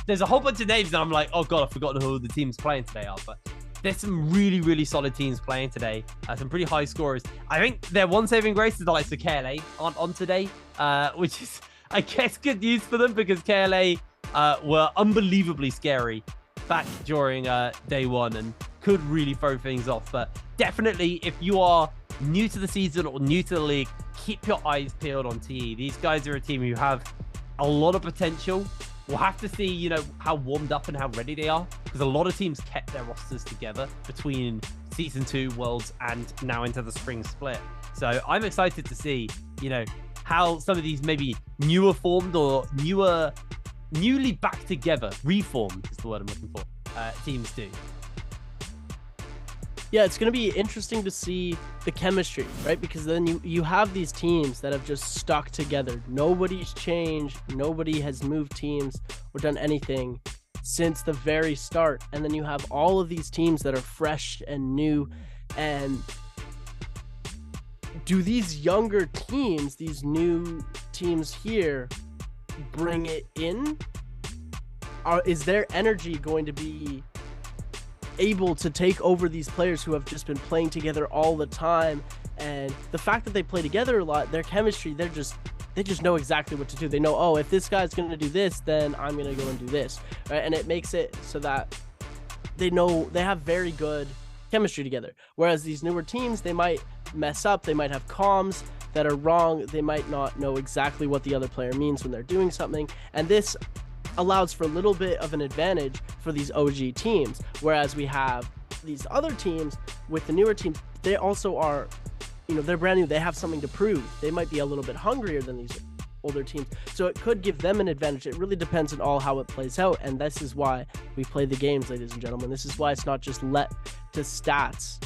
there's a whole bunch of names and I'm like, oh god, I've forgotten who the teams playing today are, but there's some really, really solid teams playing today. Some pretty high scorers. I think their one saving grace is the likes of KLA aren't on today, which is, I guess, good news for them, because KLA were unbelievably scary back during day 1 and could really throw things off. But definitely, if you are new to the season or new to the league, keep your eyes peeled on TE. These guys are a team who have a lot of potential. We'll have to see, you know, how warmed up and how ready they are, because a lot of teams kept their rosters together between Season 2 Worlds and now into the spring split. So I'm excited to see, you know, how some of these maybe newer formed or newer newly back together, reformed is the word I'm looking for, teams do. Yeah, it's going to be interesting to see the chemistry, right? Because then you have these teams that have just stuck together. Nobody's changed. Nobody has moved teams or done anything since the very start. And then you have all of these teams that are fresh and new. And do these younger teams, these new teams here, bring it in? Is their energy going to be able to take over these players who have just been playing together all the time? And the fact that they play together a lot, their chemistry, they just know exactly what to do. They know, oh, if this guy's going to do this, then I'm going to go and do this, right? And it makes it so that they know they have very good chemistry together. Whereas these newer teams, they might mess up, they might have comms that are wrong, they might not know exactly what the other player means when they're doing something, and this allows for a little bit of an advantage for these OG teams. Whereas we have these other teams with the newer teams, they also are, they're brand new, they have something to prove. They might be a little bit hungrier than these older teams, so it could give them an advantage. It really depends on all how it plays out, and this is why we play the games, ladies and gentlemen. This is why it's not just let to stats.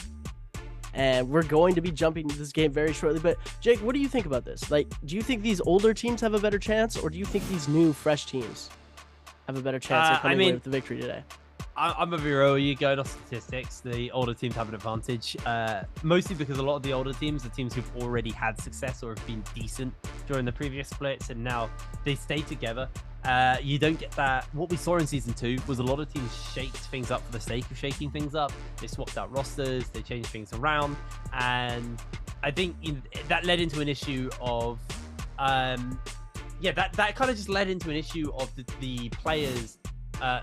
And we're going to be jumping into this game very shortly. But Jake, what do you think about this? Like, do you think these older teams have a better chance, or do you think these new fresh teams have a better chance of coming away with the victory today? I'm gonna be real. You go to statistics, the older teams have an advantage, mostly because a lot of the older teams are teams who've already had success or have been decent during the previous splits, and now they stay together. You don't get that. What we saw in season 2 was a lot of teams shaked things up for the sake of shaking things up. They swapped out rosters, they changed things around, and I think that led into an issue of that kind of just led into an issue of the players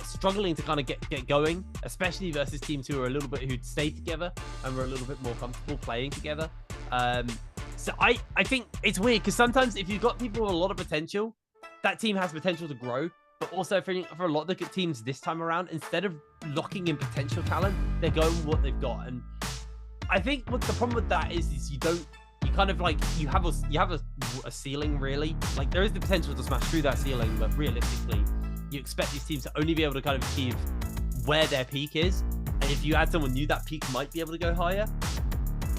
struggling to kind of get going, especially versus teams who who'd stayed together and were a little bit more comfortable playing together. So I think it's weird because sometimes if you've got people with a lot of potential, that team has potential to grow. But also for a lot of the good teams this time around, instead of locking in potential talent, they're going with what they've got. And I think what the problem with that is you have a ceiling, really. Like, there is the potential to smash through that ceiling, but realistically, you expect these teams to only be able to kind of achieve where their peak is. And if you add someone new, that peak might be able to go higher.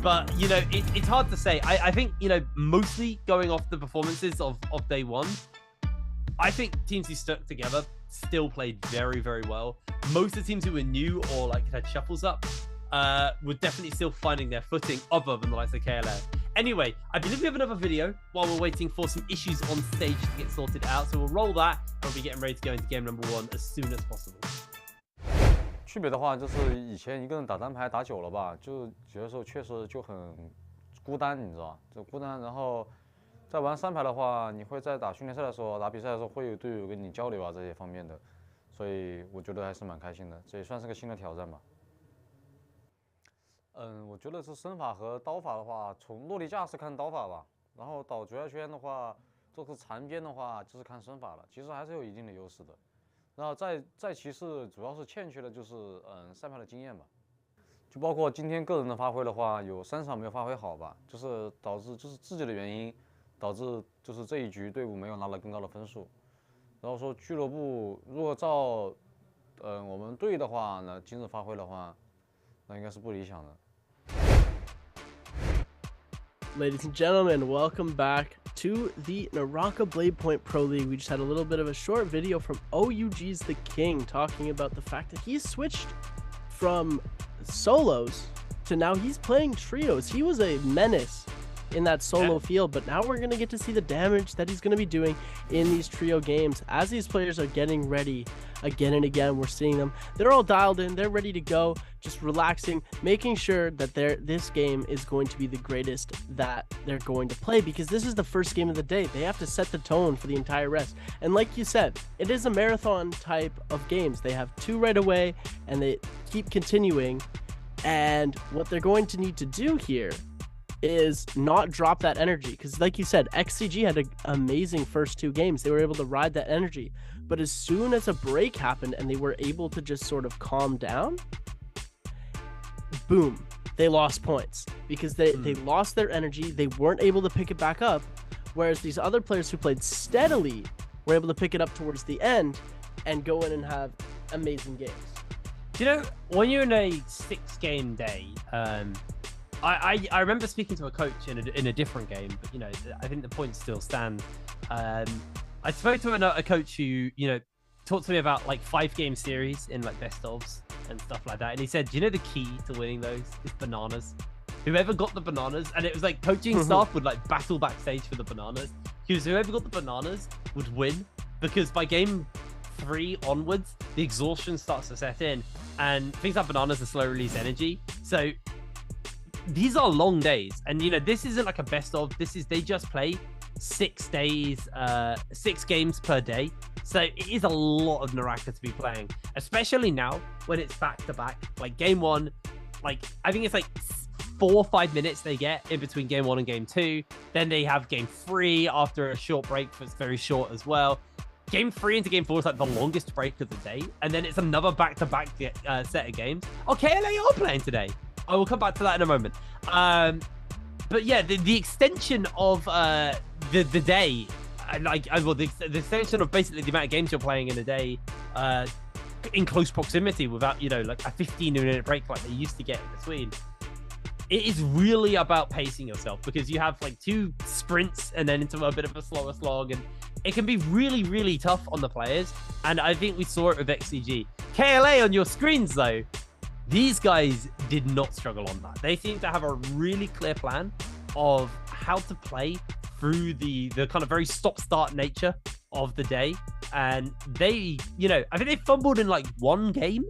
But, it's hard to say. I think, mostly going off the performances of day one, I think teams who stuck together still played very, very well. Most of the teams who were new or like had shuffles up were definitely still finding their footing, other than the likes of KLA. Anyway, I believe we have another video while we're waiting for some issues on stage to get sorted out. So we'll roll that and we'll be getting ready to go into game number 1 as soon as possible. 区别的话，就是以前一个人打单排打久了吧，就有的时候确实就很孤单，你知道，就孤单。然后在玩3排的话，你会在打训练赛的时候、打比赛的时候会有队友跟你交流啊这些方面的，所以我觉得还是蛮开心的，这也算是个新的挑战吧。我觉得是身法和刀法的话，从落地架是看刀法吧，然后导绝学圈的话，做出残边的话就是看身法了，其实还是有一定的优势的。然后再其次，主要是欠缺的就是3排的经验吧，就包括今天个人的发挥的话，有3场没有发挥好吧，就是导致就是自己的原因，导致就是这一局队伍没有拿到更高的分数。然后说俱乐部如果照我们队的话呢，今日发挥的话，那应该是不理想的。 Ladies and gentlemen, welcome back to the NARAKA BLADEPOINT Pro League. We just had a little bit of a short video from OUG's The King talking about the fact that he's switched from solos to now he's playing trios. He was a menace in that solo field, but now we're going to get to see the damage that he's going to be doing in these trio games. As these players are getting ready again and again, we're seeing them. They're all dialed in. They're ready to go, just relaxing, making sure that this game is going to be the greatest that they're going to play, because this is the first game of the day. They have to set the tone for the entire rest. And like you said, it is a marathon type of games. They have 2 right away, and they keep continuing. And what they're going to need to do here is not drop that energy, because like you said, XCG had an amazing first 2 games. They were able to ride that energy, but as soon as a break happened and they were able to just sort of calm down, boom, they lost points because they lost their energy. They weren't able to pick it back up, whereas these other players who played steadily were able to pick it up towards the end and go in and have amazing games. Do you know, when you're in a 6-game day, I remember speaking to a coach in a different game, but, you know, I think the points still stand. I spoke to a coach who, you know, talked to me about like 5-game series in like best ofs and stuff like that. And he said, do you know the key to winning those is bananas? Whoever got the bananas, and it was like coaching staff would like battle backstage for the bananas. Because whoever got the bananas would win, because by game 3 onwards, the exhaustion starts to set in, and things like bananas are slow release energy. So these are long days, and you know, this isn't like a best of. This is, they just play 6 days, 6 games per day. So it is a lot of NARAKA to be playing, especially now when it's back to back. Like game 1, like I think it's like 4 or 5 minutes they get in between game 1 and game 2. Then they have game 3 after a short break, that's very short as well. Game 3 into game 4 is like the longest break of the day, and then it's another back-to-back set of games. Oh, KLA are playing today. I will come back to that in a moment. But yeah, the extension of the day, the extension of basically the amount of games you're playing in a day, in close proximity without, you know, like a 15-minute break like they used to get in between. It is really about pacing yourself, because you have like 2 sprints and then into a bit of a slower slog, and it can be really, really tough on the players. And I think we saw it with XCG. KLA on your screens though, these guys did not struggle on that. They seem to have a really clear plan of how to play through the kind of very stop-start nature of the day. And they, you know, I think they fumbled in like 1 game,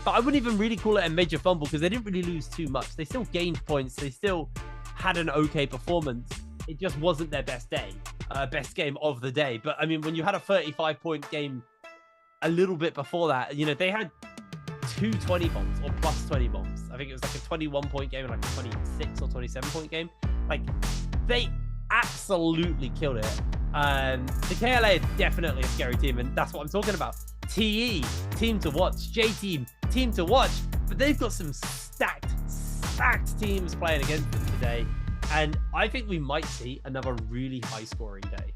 but I wouldn't even really call it a major fumble, because they didn't really lose too much. They still gained points. They still had an okay performance. It just wasn't their best day, best game of the day. But I mean, when you had a 35-point game a little bit before that, you know, they had 2 20 bombs or plus 20 bombs. I think it was like a 21-point game and like a 26 or 27-point game. Like, they absolutely killed it. The KLA is definitely a scary team, and that's what I'm talking about. TE, team to watch. J-Team, team to watch. But they've got some stacked teams playing against them today. And I think we might see another really high-scoring day.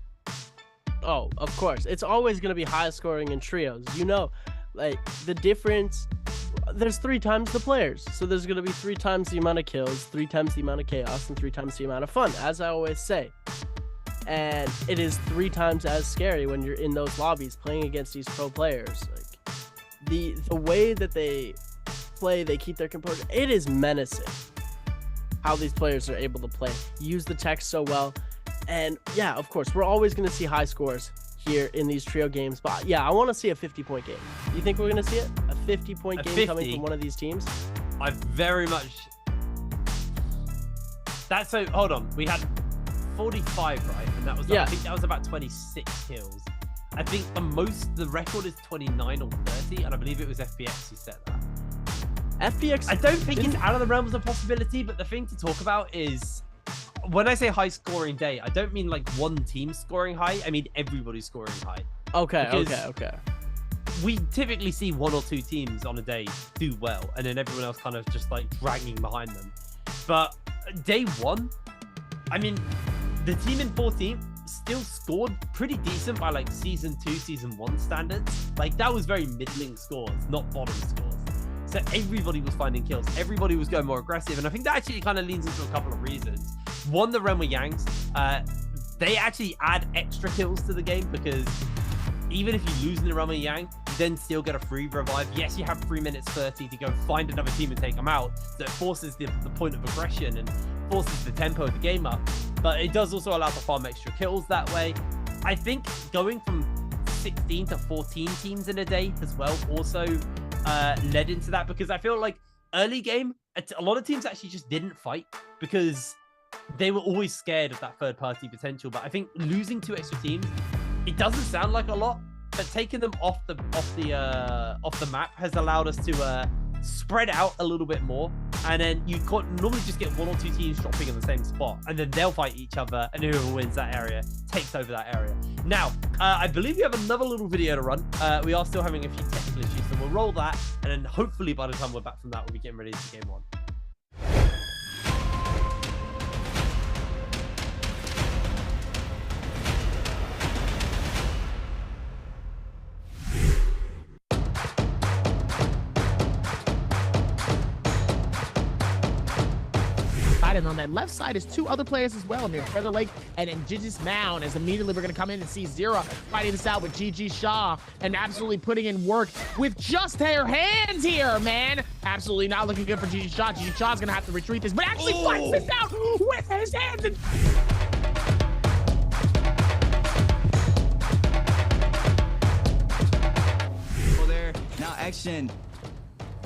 Oh, of course. It's always going to be high-scoring in trios. You know, like, the difference... There's 3 times the players. So there's going to be 3 times the amount of kills, 3 times the amount of chaos, and 3 times the amount of fun, as I always say. And it is 3 times as scary when you're in those lobbies playing against these pro players. Like, the way that they play, they keep their composure. It is menacing how these players are able to play, use the tech so well. And yeah, of course, we're always going to see high scores here in these trio games. But yeah, I want to see a 50-point game. You think we're going to see it? A 50-point game 50. Coming from one of these teams? I very much... That's so... Hold on. We had 45, right? And that was, I think that was about 26 kills. I think the record is 29 or 30, and I believe it was FPX who set that. FPX... I don't think it's out of the realms of possibility, but the thing to talk about is, when I say high scoring day, I don't mean like one team scoring high, I mean everybody's scoring high. Okay. We typically see 1 or 2 teams on a day do well, and then everyone else kind of just like dragging behind them. But day 1, I mean, the team in 14th still scored pretty decent by like season 2, season 1 standards. Like, that was very middling scores, not bottom scores. So everybody was finding kills. Everybody was going more aggressive. And I think that actually kind of leads into a couple of reasons. One, the Renwa Yangs, they actually add extra kills to the game, because even if you lose in the Renwa Yang, you then still get a free revive. Yes, you have 3 minutes 30 to go find another team and take them out. So it forces the point of aggression and forces the tempo of the game up. But it does also allow to farm extra kills that way. I think going from 16 to 14 teams in a day as well also led into that, because I feel like early game, a lot of teams actually just didn't fight because they were always scared of that third party potential. But I think losing 2 extra teams, it doesn't sound like a lot, but taking them off the map has allowed us to spread out a little bit more. And then you normally just get 1 or 2 teams dropping in the same spot, and then they'll fight each other, and whoever wins that area takes over that area. Now, I believe we have another little video to run. We are still having a few technical issues, so we'll roll that, and then hopefully by the time we're back from that, we'll be getting ready to game 1. side, and on that left side is 2 other players as well, near Feather Lake and Indigenous Mound, as immediately we're going to come in and see Zera fighting this out with GG Shaw and absolutely putting in work with just her hands here, man. Absolutely not looking good for GG Shaw. GG Shaw's going to have to retreat this, but actually fights this out with his hands. And now Action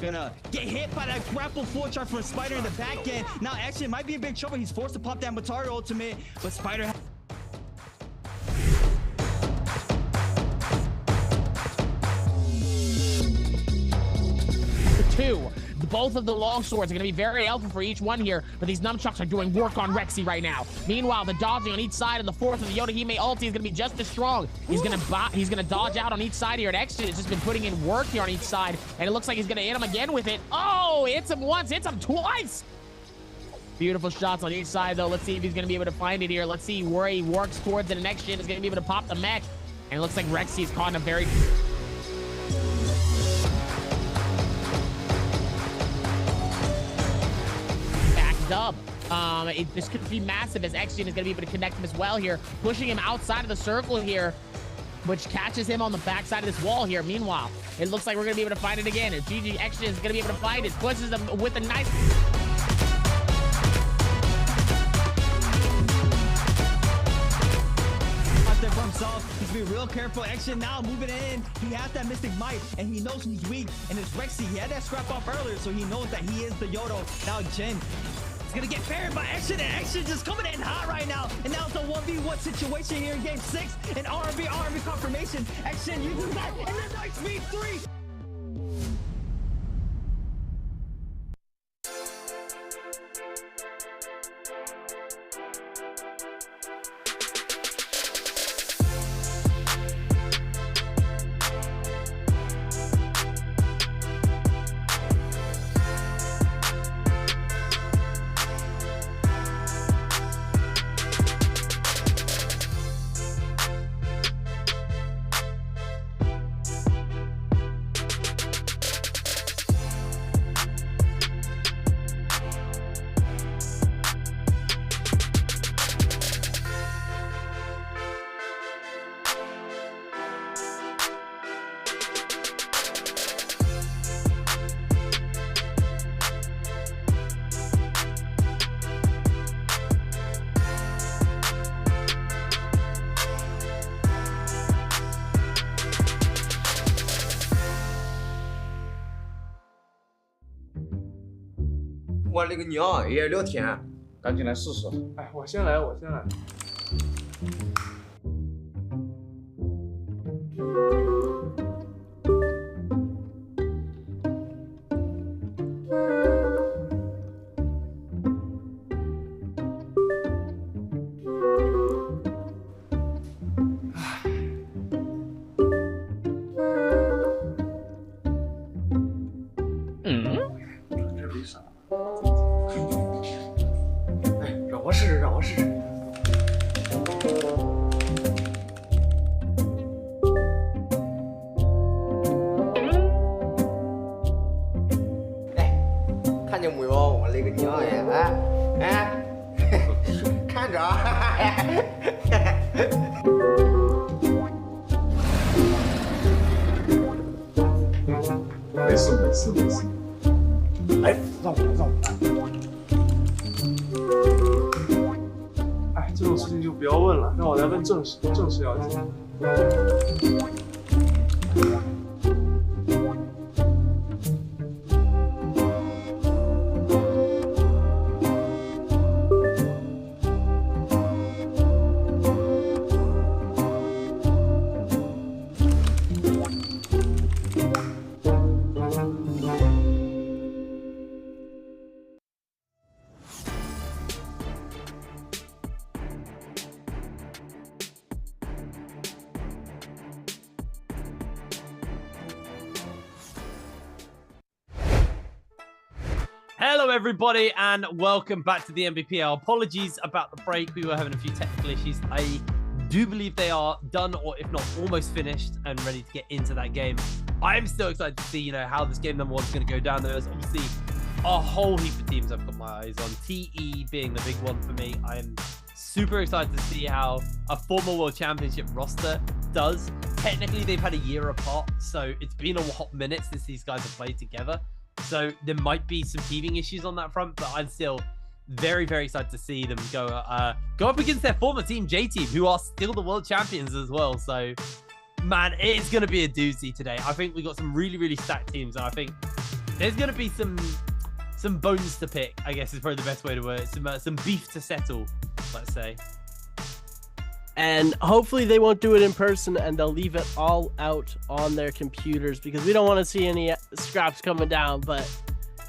gonna get hit by that grapple full charge from Spider in the back end. Now Action might be in big trouble. He's forced to pop that Matari ultimate, but Spider both of the long swords are going to be very helpful for each one here, but these nunchucks are doing work on Rexy right now. Meanwhile, the dodging on each side and the 4th of the Yotahime ulti is going to be just as strong. He's going to dodge out on each side here. And X has just been putting in work here on each side, and it looks like he's going to hit him again with it. Oh, hits him once, hits him twice. Beautiful shots on each side, though. Let's see if he's going to be able to find it here. Let's see where he works towards, and the next gen is going to be able to pop the mech. And it looks like Rexy is caught in a very... Dub. This could be massive, as X-Gen is going to be able to connect him as well here, pushing him outside of the circle here, which catches him on the backside of this wall here. Meanwhile, it looks like we're going to be able to find it again, and GG X-Gen is going to be able to find it, pushes him with a nice... for himself. He's being real careful. Action now moving in. He has that Mystic Might, and he knows who's weak. And it's Rexy. He had that scrap off earlier, so he knows that he is the Yodo. Now Jin is gonna get buried by Action, and Action just coming in hot right now. And now it's a 1v1 situation here in game 6. And RB confirmation. Action uses that, and then nice V3.我勒个娘，也聊天，赶紧来试试。哎，我先来。让我试试。哎，看见没有？我勒个娘呀！看着。没事。哎，让我。哎，这种事情就不要问了，让我来问正事要紧。Hello, everybody, and welcome back to the Nbpl. Apologies about the break. We were having a few technical issues. I do believe they are done, or if not, almost finished and ready to get into that game. I'm still excited to see, how this game number 1 is going to go down. There's obviously a whole heap of teams I've got my eyes on. TE being the big one for me. I'm super excited to see how a former World Championship roster does. Technically, they've had a year apart, so it's been a hot minute since these guys have played together. So there might be some teething issues on that front, but I'm still very, very excited to see them go up against their former team, J-Team, who are still the world champions as well. So, man, it's going to be a doozy today. I think we got some really, really stacked teams, and I think there's going to be some bones to pick, I guess is probably the best way to word it. Some beef to settle, let's say. And hopefully they won't do it in person and they'll leave it all out on their computers, because we don't want to see any scraps coming down. But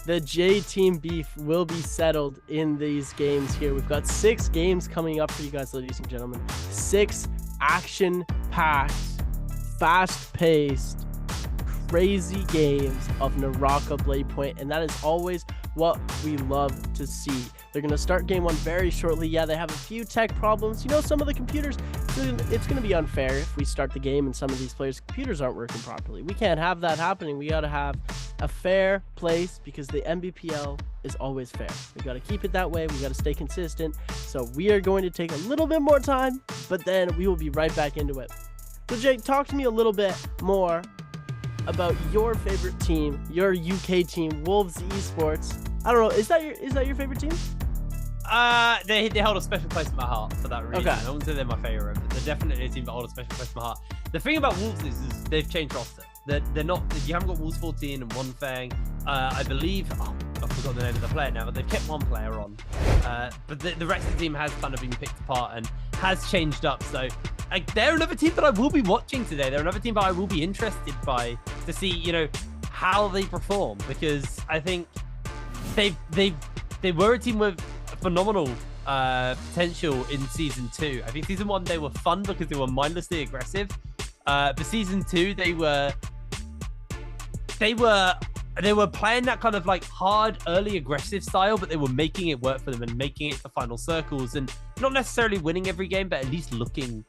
the J-Team beef will be settled in these games here. We've got 6 games coming up for you guys, ladies and gentlemen. 6 action-packed, fast-paced, crazy games of NARAKA BLADEPOINT, and that is always what we love to see. They're going to start game 1 very shortly. Yeah, they have a few tech problems. You know, some of the computers, it's going to be unfair if we start the game and some of these players' computers aren't working properly. We can't have that happening. We got to have a fair place, because the Nbpl is always fair. We got to keep it that way. We got to stay consistent. So we are going to take a little bit more time, but then we will be right back into it. So Jake, talk to me a little bit more about your favorite team, your UK team, Wolves Esports. I don't know, is that your favorite team? They hold a special place in my heart for that reason. Okay. I wouldn't say they're my favorite, but they're definitely a team that hold a special place in my heart. The thing about Wolves is they've changed roster. They're not. You haven't got Wolves 14 and one Fang. I believe. Oh, I forgot the name of the player now, but they've kept one player on. But the rest of the team has kind of been picked apart and has changed up. So they're another team that I will be watching today. They're another team that I will be interested by to see, you know, how they perform, because I think they were a team with phenomenal potential in season 2. I think season 1 they were fun because they were mindlessly aggressive. But season 2 they were playing that kind of like hard early aggressive style, but they were making it work for them and making it to final circles, and not necessarily winning every game, but at least looking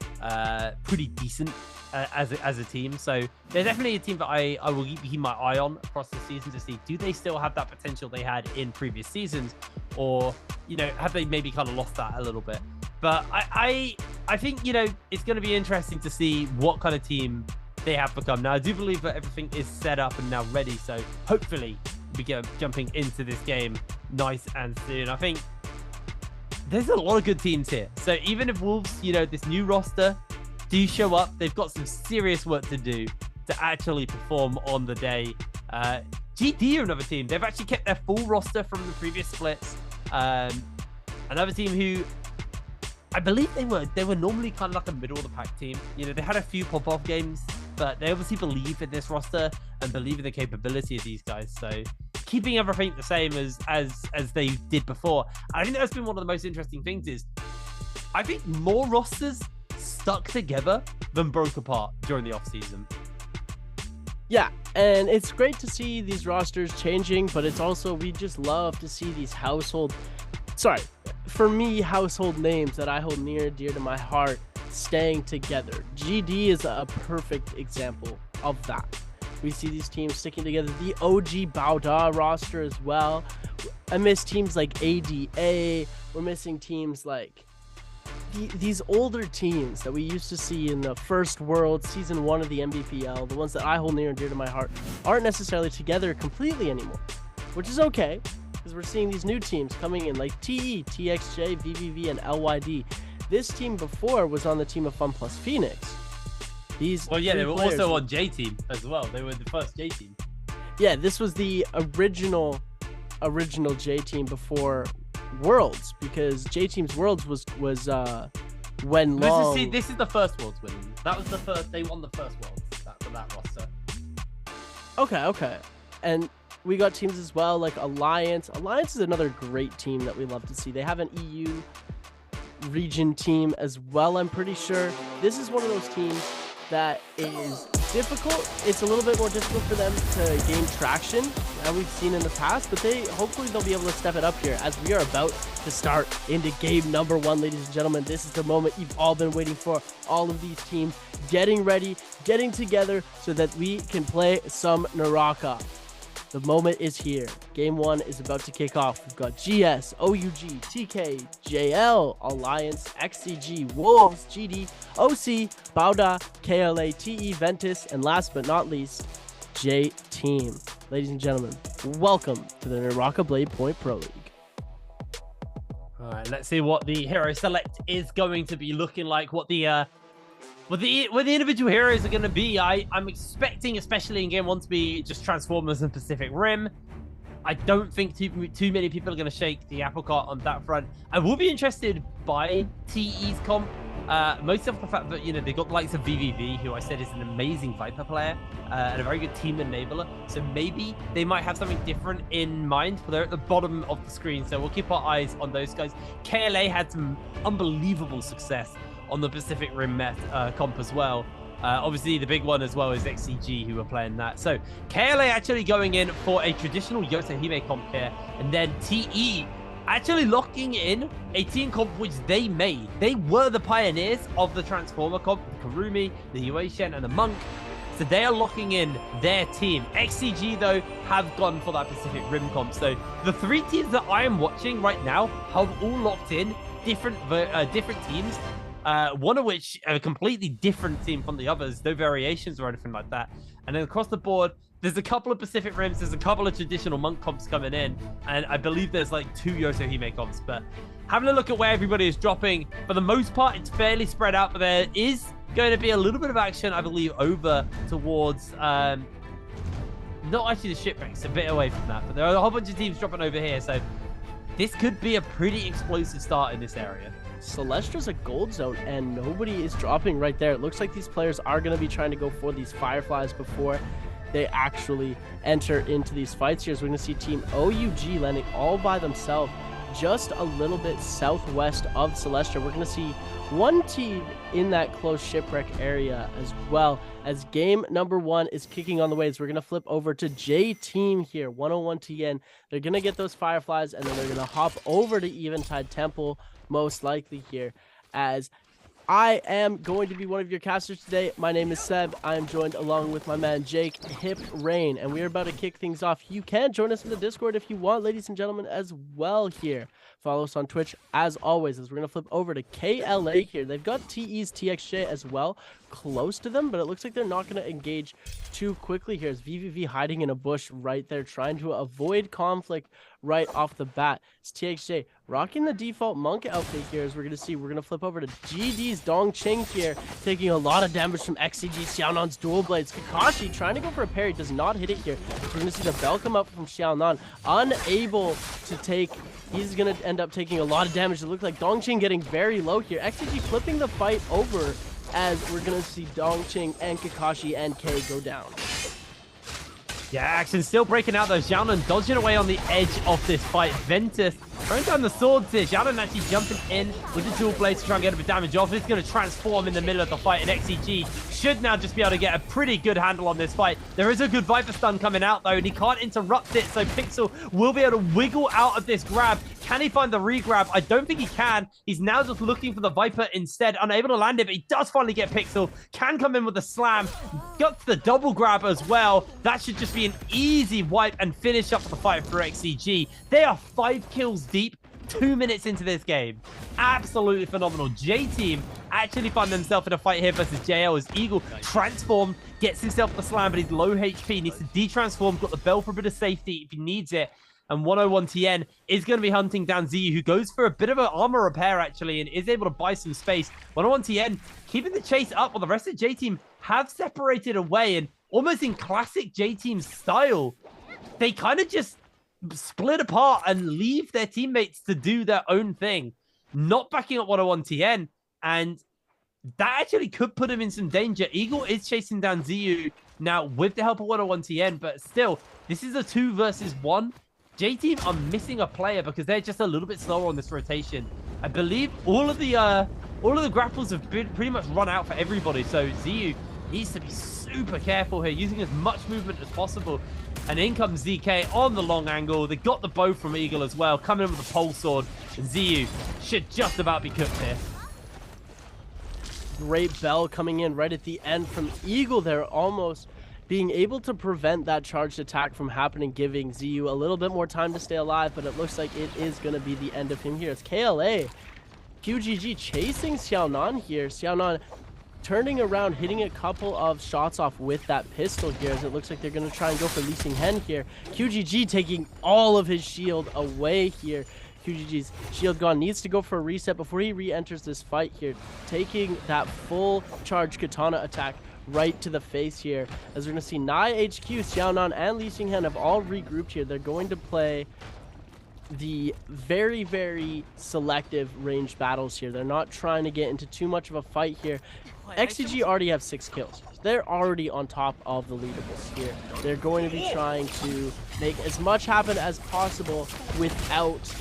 pretty decent as a team. So they're definitely a team that I will keep my eye on across the season to see, do they still have that potential they had in previous seasons, or, you know, have they maybe kind of lost that a little bit? But I think, you know, it's going to be interesting to see what kind of team they have become. Now, I do believe that everything is set up and now ready, so hopefully we get jumping into this game nice and soon. I think there's a lot of good teams here. So even if Wolves, you know, this new roster do show up, they've got some serious work to do to actually perform on the day. GD are another team. They've actually kept their full roster from the previous splits. Another team who I believe they were normally kind of like a middle of the pack team. You know, they had a few pop-off games, but they obviously believe in this roster and believe in the capability of these guys. So keeping everything the same as they did before. I think that's been one of the most interesting things is I think more rosters stuck together than broke apart during the off-season. Yeah, and it's great to see these rosters changing, but it's also, we just love to see these household names that I hold near and dear to my heart staying together. GD is a perfect example of that. We see these teams sticking together. The OG Bauda roster as well. I miss teams like ADA. We're missing teams like these older teams that we used to see in the first World, Season 1 of the Nbpl, the ones that I hold near and dear to my heart, aren't necessarily together completely anymore, which is okay, because we're seeing these new teams coming in like TE, TXJ, VVV, and LYD. This team before was on the team of Fun Plus Phoenix. They were also on J-Team as well. They were the first J-Team. Yeah, this was the original J-Team before Worlds, because J-Team's Worlds was when long. This is the first Worlds winning. That was the first. They won the first Worlds for that roster. Okay, and we got teams as well like Alliance. Alliance is another great team that we love to see. They have an EU region team as well, I'm pretty sure. This is one of those teams that is difficult. It's a little bit more difficult for them to gain traction, as we've seen in the past, but hopefully they'll be able to step it up here as we are about to start into game number 1, ladies and gentlemen. This is the moment you've all been waiting for. All of these teams getting ready, getting together so that we can play some NARAKA. The moment is here. Game 1 is about to kick off. We've got GS, OUG, TK, JL, Alliance, XCG, Wolves, GD, OC, Bauda, KLA, TE, Ventus, and last but not least, J Team. Ladies and gentlemen, welcome to the NARAKA BLADEPOINT Pro League. All right, let's see what the hero select is going to be looking like. What the individual heroes are going to be. I'm expecting, especially in game 1, to be just Transformers and Pacific Rim. I don't think too many people are going to shake the apple cart on that front. I will be interested by TE's comp, mostly off the fact that, you know, they got the likes of VVV, who I said is an amazing Viper player and a very good team enabler. So maybe they might have something different in mind, but they're at the bottom of the screen. So we'll keep our eyes on those guys. KLA had some unbelievable success on the Pacific Rim comp as well. Obviously, the big one as well is XCG, who are playing that. So KLA actually going in for a traditional Yotohime comp here, and then TE actually locking in a team comp which they made. They were the pioneers of the Transformer comp, the Karumi, the Yueishen, and the Monk. So they are locking in their team. XCG, though, have gone for that Pacific Rim comp. So the 3 teams that I am watching right now have all locked in different teams. One of which a completely different team from the others, no variations or anything like that. And then across the board, there's a couple of Pacific Rims, there's a couple of traditional Monk comps coming in, and I believe there's like 2 Yotohime comps. But having a look at where everybody is dropping, for the most part, it's fairly spread out, but there is going to be a little bit of action, I believe, over towards, not actually the shipwrecks, a bit away from that, but there are a whole bunch of teams dropping over here, so this could be a pretty explosive start in this area. Celestra's a gold zone and nobody is dropping right there. It looks like these players are going to be trying to go for these Fireflies before they actually enter into these fights here. So we're going to see Team OUG landing all by themselves just a little bit southwest of Celestra. We're going to see one team in that close shipwreck area as well, as game number 1 is kicking on the way. So we're going to flip over to J Team here, 101TN. They're going to get those Fireflies and then they're going to hop over to Eventide Temple, most likely here, as I am going to be one of your casters today. My name is Seb. I am joined along with my man Jake Hip Rain, and we are about to kick things off. You can join us in the Discord if you want, ladies and gentlemen, as well here. Follow us on Twitch as always, as we're going to flip over to KLA here. They've got TE's TXJ as well close to them, but it looks like they're not going to engage too quickly here, as VVV hiding in a bush right there, trying to avoid conflict right off the bat. It's TXJ rocking the default Monk outfit here, as we're going to flip over to GD's Dongqing here, taking a lot of damage from XCG Xiaonan's dual blades. Kakashi trying to go for a parry, does not hit it here. So we're going to see the bell come up from Xiaonan, unable to take. He's going to end up taking a lot of damage. It looks like Dongqing getting very low here. XCG flipping the fight over, as we're going to see Dongqing and Kakashi and K go down. Yeah, action still breaking out though. Xiaonan dodging away on the edge of this fight. Ventus throwing down the swords here. Xiaonan actually jumping in with the dual blades to try and get a bit of damage off. It's going to transform in the middle of the fight, and XCG should now just be able to get a pretty good handle on this fight. There is a good Viper stun coming out though, and he can't interrupt it, so Pixel will be able to wiggle out of this grab. Can he find the re-grab? I don't think he can. He's now just looking for the Viper instead, unable to land it, but he does finally get Pixel. Can come in with a slam. Got the double grab as well. That should just be an easy wipe and finish up the fight for XCG. They are 5 kills deep 2 minutes into this game. Absolutely phenomenal. J-Team actually find themselves in a fight here versus JL, as Eagle transformed, gets himself the slam, but he's low HP, needs to de-transform, got the bell for a bit of safety if he needs it. And 101TN is going to be hunting down Ziyu, who goes for a bit of an armor repair, actually, and is able to buy some space. 101TN keeping the chase up, while the rest of J-Team have separated away, and almost in classic J-Team style, they kind of just split apart and leave their teammates to do their own thing, not backing up 101TN, and that actually could put him in some danger. Eagle is chasing down Ziyu now with the help of 101TN, but still, this is a 2 versus 1. J-Team are missing a player because they're just a little bit slower on this rotation. I believe all of the grapples have been pretty much run out for everybody, so Ziyu needs to be super careful here, using as much movement as possible. And in comes ZK on the long angle. They got the bow from Eagle as well, coming in with the pole sword, and Ziyu should just about be cooked here. Great bell coming in right at the end from Eagle there, almost being able to prevent that charged attack from happening, giving ZU a little bit more time to stay alive, but it looks like it is going to be the end of him here. It's KLA, QGG chasing Xiaonan here. Xiaonan turning around, hitting a couple of shots off with that pistol here, as it looks like they're going to try and go for Lee Sing-hen here. QGG taking all of his shield away here. QGG's shield gone, needs to go for a reset before he re-enters this fight here, taking that full charge katana attack right to the face here, as we're going to see Nai HQ, Xiaonan, and Lee Sing-hen have all regrouped here. They're going to play the very, very selective ranged battles here. They're not trying to get into too much of a fight here. XCG already have 6 kills. They're already on top of the leaderboards here. They're going to be trying to make as much happen as possible without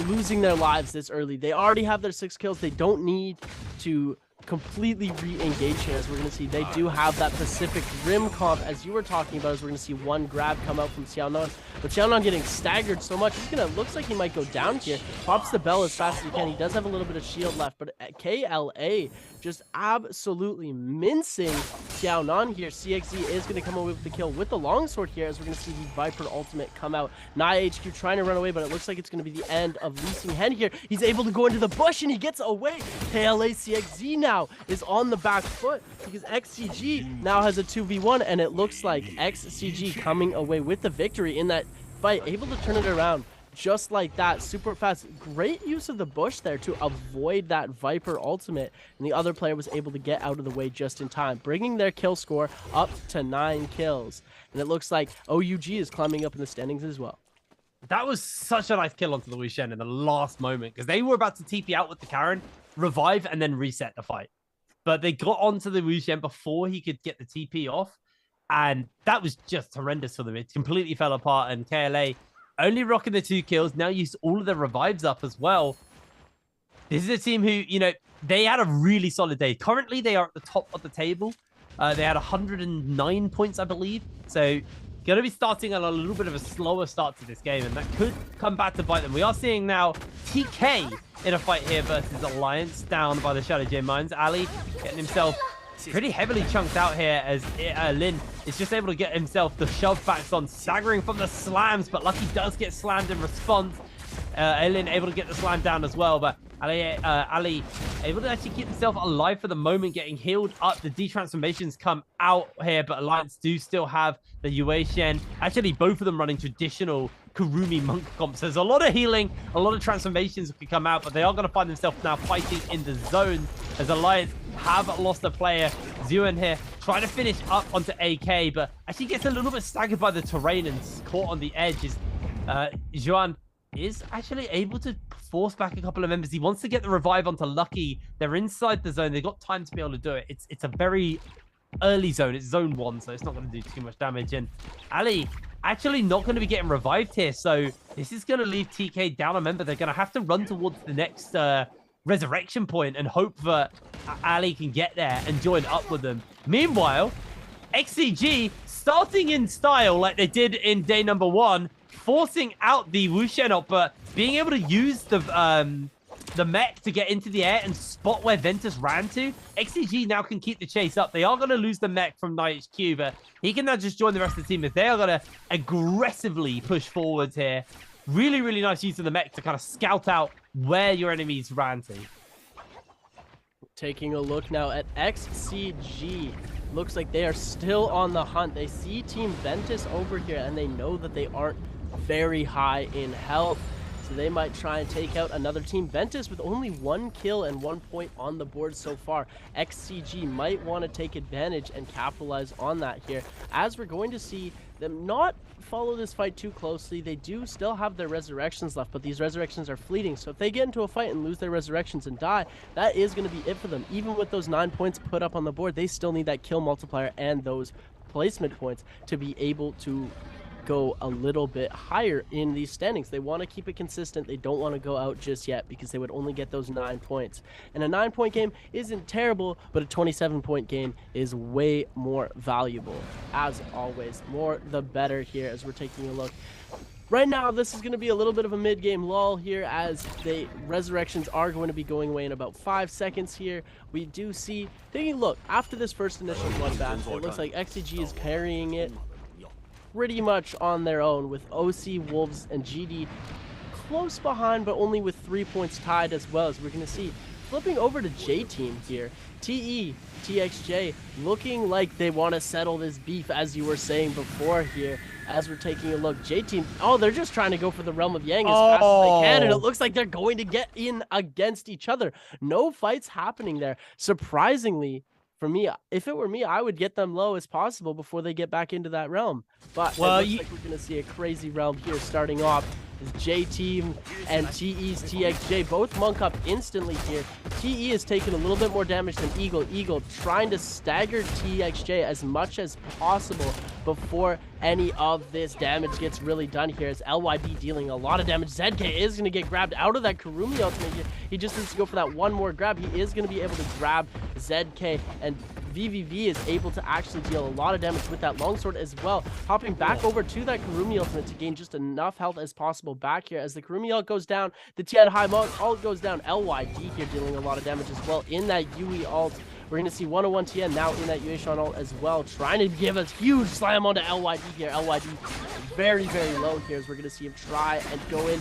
losing their lives this early. They already have their 6 kills. They don't need to completely re-engage here, as we're going to see they do have that Pacific Rim comp, as you were talking about, as we're going to see one grab come out from Xiaonan, but Xiaonan getting staggered so much, he's going to, looks like he might go down here, pops the bell as fast as he can. He does have a little bit of shield left, but KLA just absolutely mincing Xiaonan here. CXZ is going to come away with the kill with the longsword here, as we're going to see the Viper ultimate come out. Nai HQ trying to run away, but it looks like it's going to be the end of Lee Sing-hen here. He's able to go into the bush and he gets away. KLA CXZ now is on the back foot, because XCG now has a 2v1, and it looks like XCG coming away with the victory in that fight, able to turn it around just like that, super fast. Great use of the bush there to avoid that Viper ultimate, and the other player was able to get out of the way just in time, bringing their kill score up to 9 kills. And it looks like OUG is climbing up in the standings as well. That was such a nice kill onto the Wu Shen in the last moment, because they were about to TP out with the Karen, revive, and then reset the fight. But they got onto the Wu Shen before he could get the TP off, and that was just horrendous for them. It completely fell apart, and KLA only rocking the 2 kills, now used all of their revives up as well. This is a team who, you know, they had a really solid day. Currently, they are at the top of the table. They had 109 points, I believe. So, going to be starting on a little bit of a slower start to this game, and that could come back to bite them. We are seeing now TK in a fight here versus Alliance, down by the Shadow J Mines. Ali getting himself pretty heavily chunked out here, as Lin is just able to get himself the shove backs on, staggering from the slams, but Lucky does get slammed in response. Lin able to get the slam down as well, but Ali able to actually keep himself alive for the moment, getting healed up. The detransformations come out here, but Alliance do still have the Yue Shen. Actually, both of them running traditional Kurumi monk comps. There's a lot of healing, a lot of transformations can come out, but they are going to find themselves now fighting in the zone, as Alliance have lost a player. Zuan here trying to finish up onto AK, but actually gets a little bit staggered by the terrain and caught on the edge. Juan is actually able to force back a couple of members. He wants to get the revive onto Lucky. They're inside the zone. They've got time to be able to do it. It's a very early zone. It's zone 1, so it's not going to do too much damage. And Ali actually not going to be getting revived here, so this is going to leave TK down a member. They're going to have to run towards the next resurrection point and hope that Ali can get there and join up with them. Meanwhile, XCG starting in style like they did in day number 1, forcing out the Wu Shen up, but being able to use the mech to get into the air and spot where Ventus ran to. XCG now can keep the chase up. They are going to lose the mech from Night HQ, but he can now just join the rest of the team as they are going to aggressively push forwards here. Really, really nice use of the mech to kind of scout out where your enemies ran to. Taking a look now at XCG. Looks like they are still on the hunt. They see Team Ventus over here, and they know that they aren't very high in health. So they might try and take out another team. Ventus with only 1 kill and 1 point on the board so far. XCG might want to take advantage and capitalize on that here, as we're going to see them not follow this fight too closely. They do still have their resurrections left, but these resurrections are fleeting. So if they get into a fight and lose their resurrections and die, that is going to be it for them. Even with those 9 points put up on the board, they still need that kill multiplier and those placement points to be able to go a little bit higher in these standings. They want to keep it consistent. They don't want to go out just yet, because they would only get those 9 points. And a 9-point game isn't terrible, but a 27-point game is way more valuable. As always, more the better here, as we're taking a look. Right now, this is going to be a little bit of a mid-game lull here as the resurrections are going to be going away in about 5 seconds here. We do see, taking a look, after this first initial bloodbath, it looks like XCG is carrying it pretty much on their own with OC, Wolves, and GD close behind, but only with 3 points tied as well. As we're going to see, flipping over to J-Team here, TE, TXJ, looking like they want to settle this beef, as you were saying before here. As we're taking a look, J-Team, they're just trying to go for the Realm of Yang as fast as they can, and it looks like they're going to get in against each other. No fights happening there. Surprisingly, for me, if it were me, I would get them low as possible before they get back into that realm. But well, it looks like we're going to see a crazy realm here starting off. J-Team and TE's TXJ both monk up instantly here. TE is taking a little bit more damage than Eagle. Eagle trying to stagger TXJ as much as possible before any of this damage gets really done here, as LYD dealing a lot of damage. ZK is going to get grabbed out of that Kurumi ultimate here. He just needs to go for that one more grab. He is going to be able to grab ZK, and VVV is able to actually deal a lot of damage with that longsword as well. Hopping back over to that Kurumi ultimate to gain just enough health as possible back here. As the Kurumi ult goes down, the Tian High ult goes down. LYD here dealing a lot of damage as well in that Yui ult. We're going to see 101 Tien now in that Yueshon ult as well, trying to give us huge slam onto LYD here. LYD very, very low here as we're going to see him try and go in,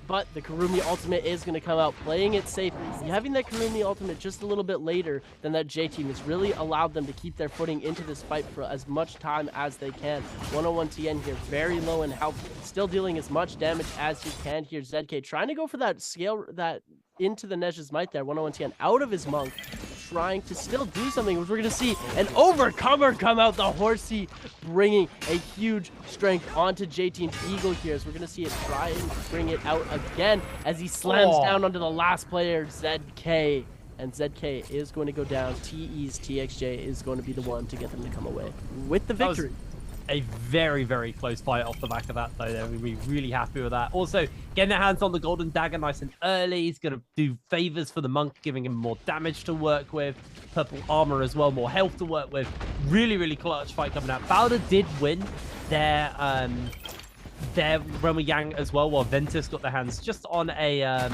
but the Kurumi ultimate is going to come out, playing it safe. Having that Kurumi ultimate just a little bit later than that J-Team has really allowed them to keep their footing into this fight for as much time as they can. 101 Tien here, very low in health, still dealing as much damage as he can here. ZK trying to go for that scale, that into the Nej's Might there. 101 Tien out of his monk, trying to still do something, which we're going to see an Overcomer come out, the Horsey bringing a huge strength onto J-Team's Eagle here, as we're going to see it try and bring it out again as he slams down onto the last player, ZK. And ZK is going to go down. TE's TXJ is going to be the one to get them to come away with the victory. A very, very close fight off the back of that, though. They're really happy with that. Also, getting their hands on the Golden Dagger nice and early. He's going to do favors for the Monk, giving him more damage to work with. Purple armor as well, more health to work with. Really, really clutch fight coming out. Bowder did win their Realm of Yang as well, while Ventus got their hands just on a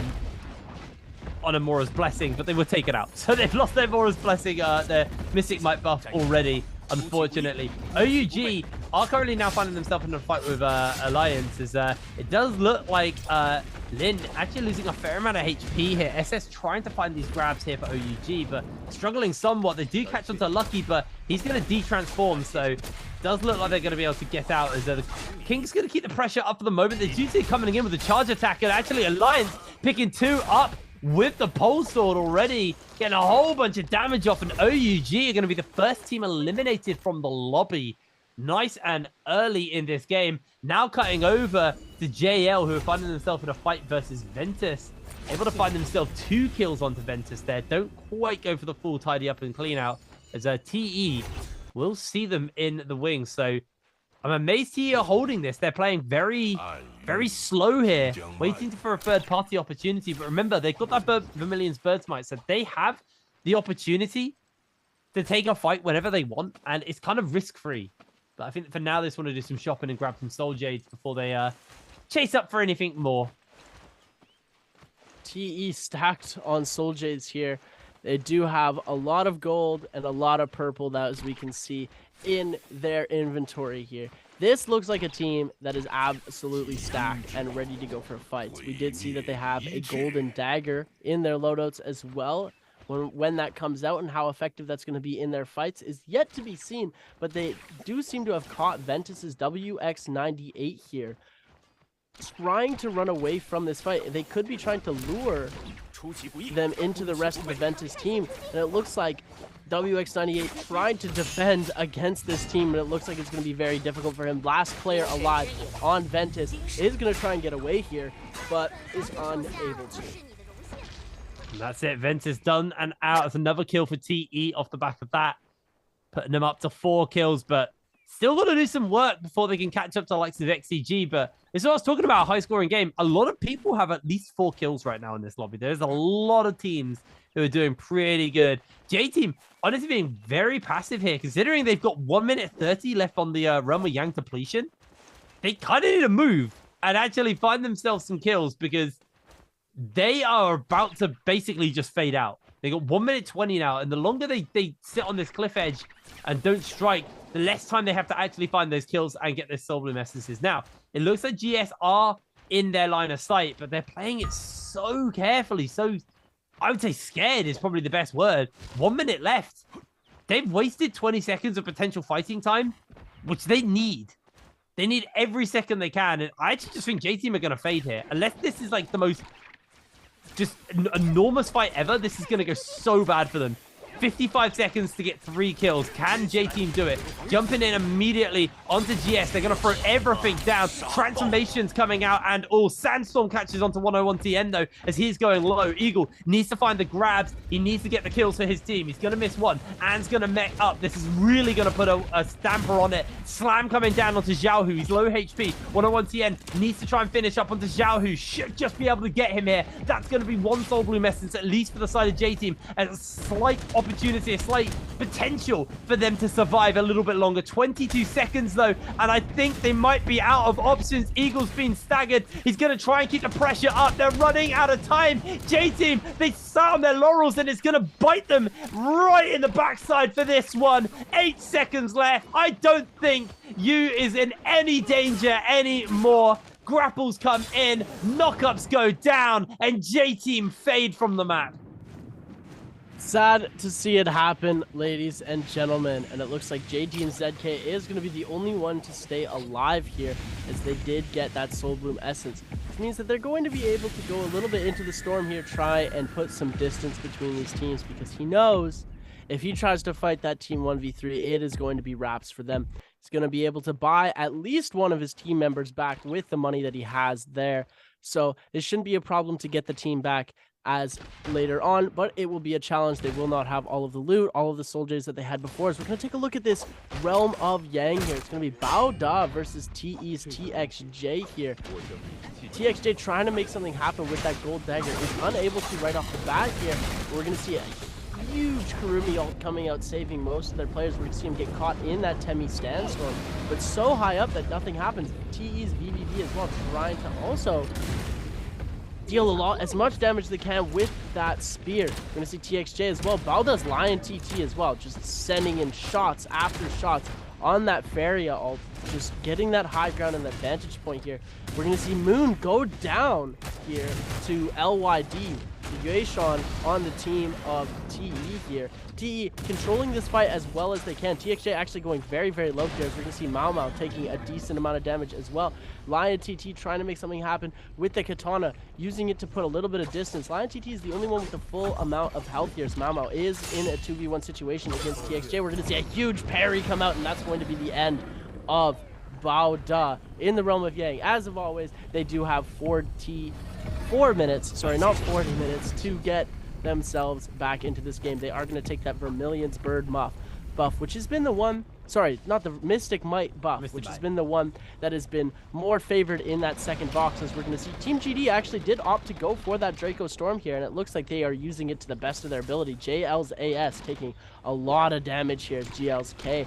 Mora's Blessing, but they were taken out. So they've lost their Mora's Blessing, their Mystic Might buff already, unfortunately. OUG are currently now finding themselves in a fight with Alliance, as it does look like Lin actually losing a fair amount of HP here. SS trying to find these grabs here for OUG, but struggling somewhat. They do catch onto Lucky, but he's going to de-transform, so does look like they're going to be able to get out, as the King's going to keep the pressure up for the moment. They do see it coming in with a charge attack, and actually Alliance picking 2 up with the pole sword already, getting a whole bunch of damage off, and OUG are going to be the first team eliminated from the lobby. Nice and early in this game. Now cutting over to JL, who are finding themselves in a fight versus Ventus. Able to find themselves 2 kills onto Ventus there. Don't quite go for the full tidy up and clean out, as TE will see them in the wings. So I'm amazed TE are holding this. They're playing very, very slow here, waiting for a third-party opportunity. But remember, they've got that Vermilion's Bird Smite, so they have the opportunity to take a fight whenever they want, and it's kind of risk-free. But I think for now, they just want to do some shopping and grab some Soul Jades before they chase up for anything more. TE stacked on Soul Jades here. They do have a lot of gold and a lot of purple, that as we can see in their inventory here. This looks like a team that is absolutely stacked and ready to go for fights. We did see that they have a golden dagger in their loadouts as well. When that comes out and how effective that's going to be in their fights is yet to be seen, but they do seem to have caught Ventus's WX98 here, trying to run away from this fight. They could be trying to lure them into the rest of the Ventus team, and it looks like WX98 tried to defend against this team, and it looks like it's going to be very difficult for him. Last player alive on Ventus is going to try and get away here, but is unable to. And that's it. Ventus done and out. It's another kill for TE off the back of that, putting them up to 4 kills, but still got to do some work before they can catch up to the likes of XCG. But it's what I was talking about, a high-scoring game. A lot of people have at least 4 kills right now in this lobby. There's a lot of teams who are doing pretty good. J-Team, honestly, being very passive here, considering they've got 1 minute 30 left on the Realm of Yang depletion. They kind of need to move. and actually find themselves some kills, because they are about to basically just fade out. They got 1 minute 20 now, and the longer they sit on this cliff edge and don't strike, the less time they have to actually find those kills and get their Soul Bloom essences. Now, it looks like GS are in their line of sight, but they're playing it so carefully, so I would say scared is probably the best word. 1 minute left. They've wasted 20 seconds of potential fighting time, which they need. They need every second they can, and I actually just think J-Team are going to fade here. Unless this is like the most just enormous fight ever, this is going to go so bad for them. 55 seconds to get 3 kills. Can J-Team do it? Jumping in immediately onto GS. They're going to throw everything down. Transformations coming out, and Sandstorm catches onto 101TN though, as he's going low. Eagle needs to find the grabs. He needs to get the kills for his team. He's going to miss one. Anne's going to mech up. This is really going to put a stamper on it. Slam coming down onto Xiaohu. He's low HP. 101TN needs to try and finish up onto Xiaohu. Should just be able to get him here. That's going to be 1 Soul Bloom essence, at least for the side of J-Team, and a slight opportunity, a slight potential for them to survive a little bit longer. 22 seconds though, and I think they might be out of options. Eagle's been staggered. He's going to try and keep the pressure up. They're running out of time. J-Team, they sat on their laurels, and it's going to bite them right in the backside for this one. 8 seconds left. I don't think Yu is in any danger anymore. Grapples come in, knockups go down, and J-Team fade from the map. Sad to see it happen, ladies and gentlemen, and it looks like J-Team ZK is going to be the only one to stay alive here, as they did get that Soul Bloom essence, which means that they're going to be able to go a little bit into the storm here, try and put some distance between these teams, because he knows if he tries to fight that team 1v3, it is going to be wraps for them. He's going to be able to buy at least one of his team members back with the money that he has there, so it shouldn't be a problem to get the team back as later on, but it will be a challenge. They will not have all of the loot, all of the soldiers that they had before. So we're going to take a look at this Realm of Yang here. It's going to be Bao Da versus TE's TXJ here. TXJ trying to make something happen with that gold dagger, is unable to right off the bat here. We're going to see a huge Kurumi ult coming out, saving most of their players. We're going to see him get caught in that Temi Sandstorm, but so high up that nothing happens. TE's VVV as well, trying to also deal as much damage as they can with that spear. We're going to see TXJ as well. Balda's Lion TT as well, just sending in shots after shots on that Feria ult, just getting that high ground and that vantage point here. We're going to see Moon go down here to LYD. Yueshan on the team of TE here. TE controlling this fight as well as they can. TXJ actually going very, very low here. We're going to see Mao Mao taking a decent amount of damage as well. Lion TT trying to make something happen with the katana, using it to put a little bit of distance. Lion TT is the only one with the full amount of health here. So Mao Mao is in a 2v1 situation against TXJ. We're going to see a huge parry come out, and that's going to be the end of Bao Da in the Realm of Yang. As of always, they do have 4 minutes, sorry, not 40 minutes to get themselves back into this game. They are going to take that Vermilion's Bird buff, which has been the one, sorry, not the Mystic Might buff, which has been the one that has been more favored in that second box, as we're going to see Team GD actually did opt to go for that Draco Storm here, and it looks like they are using it to the best of their ability. JL's AS taking a lot of damage here. GL's K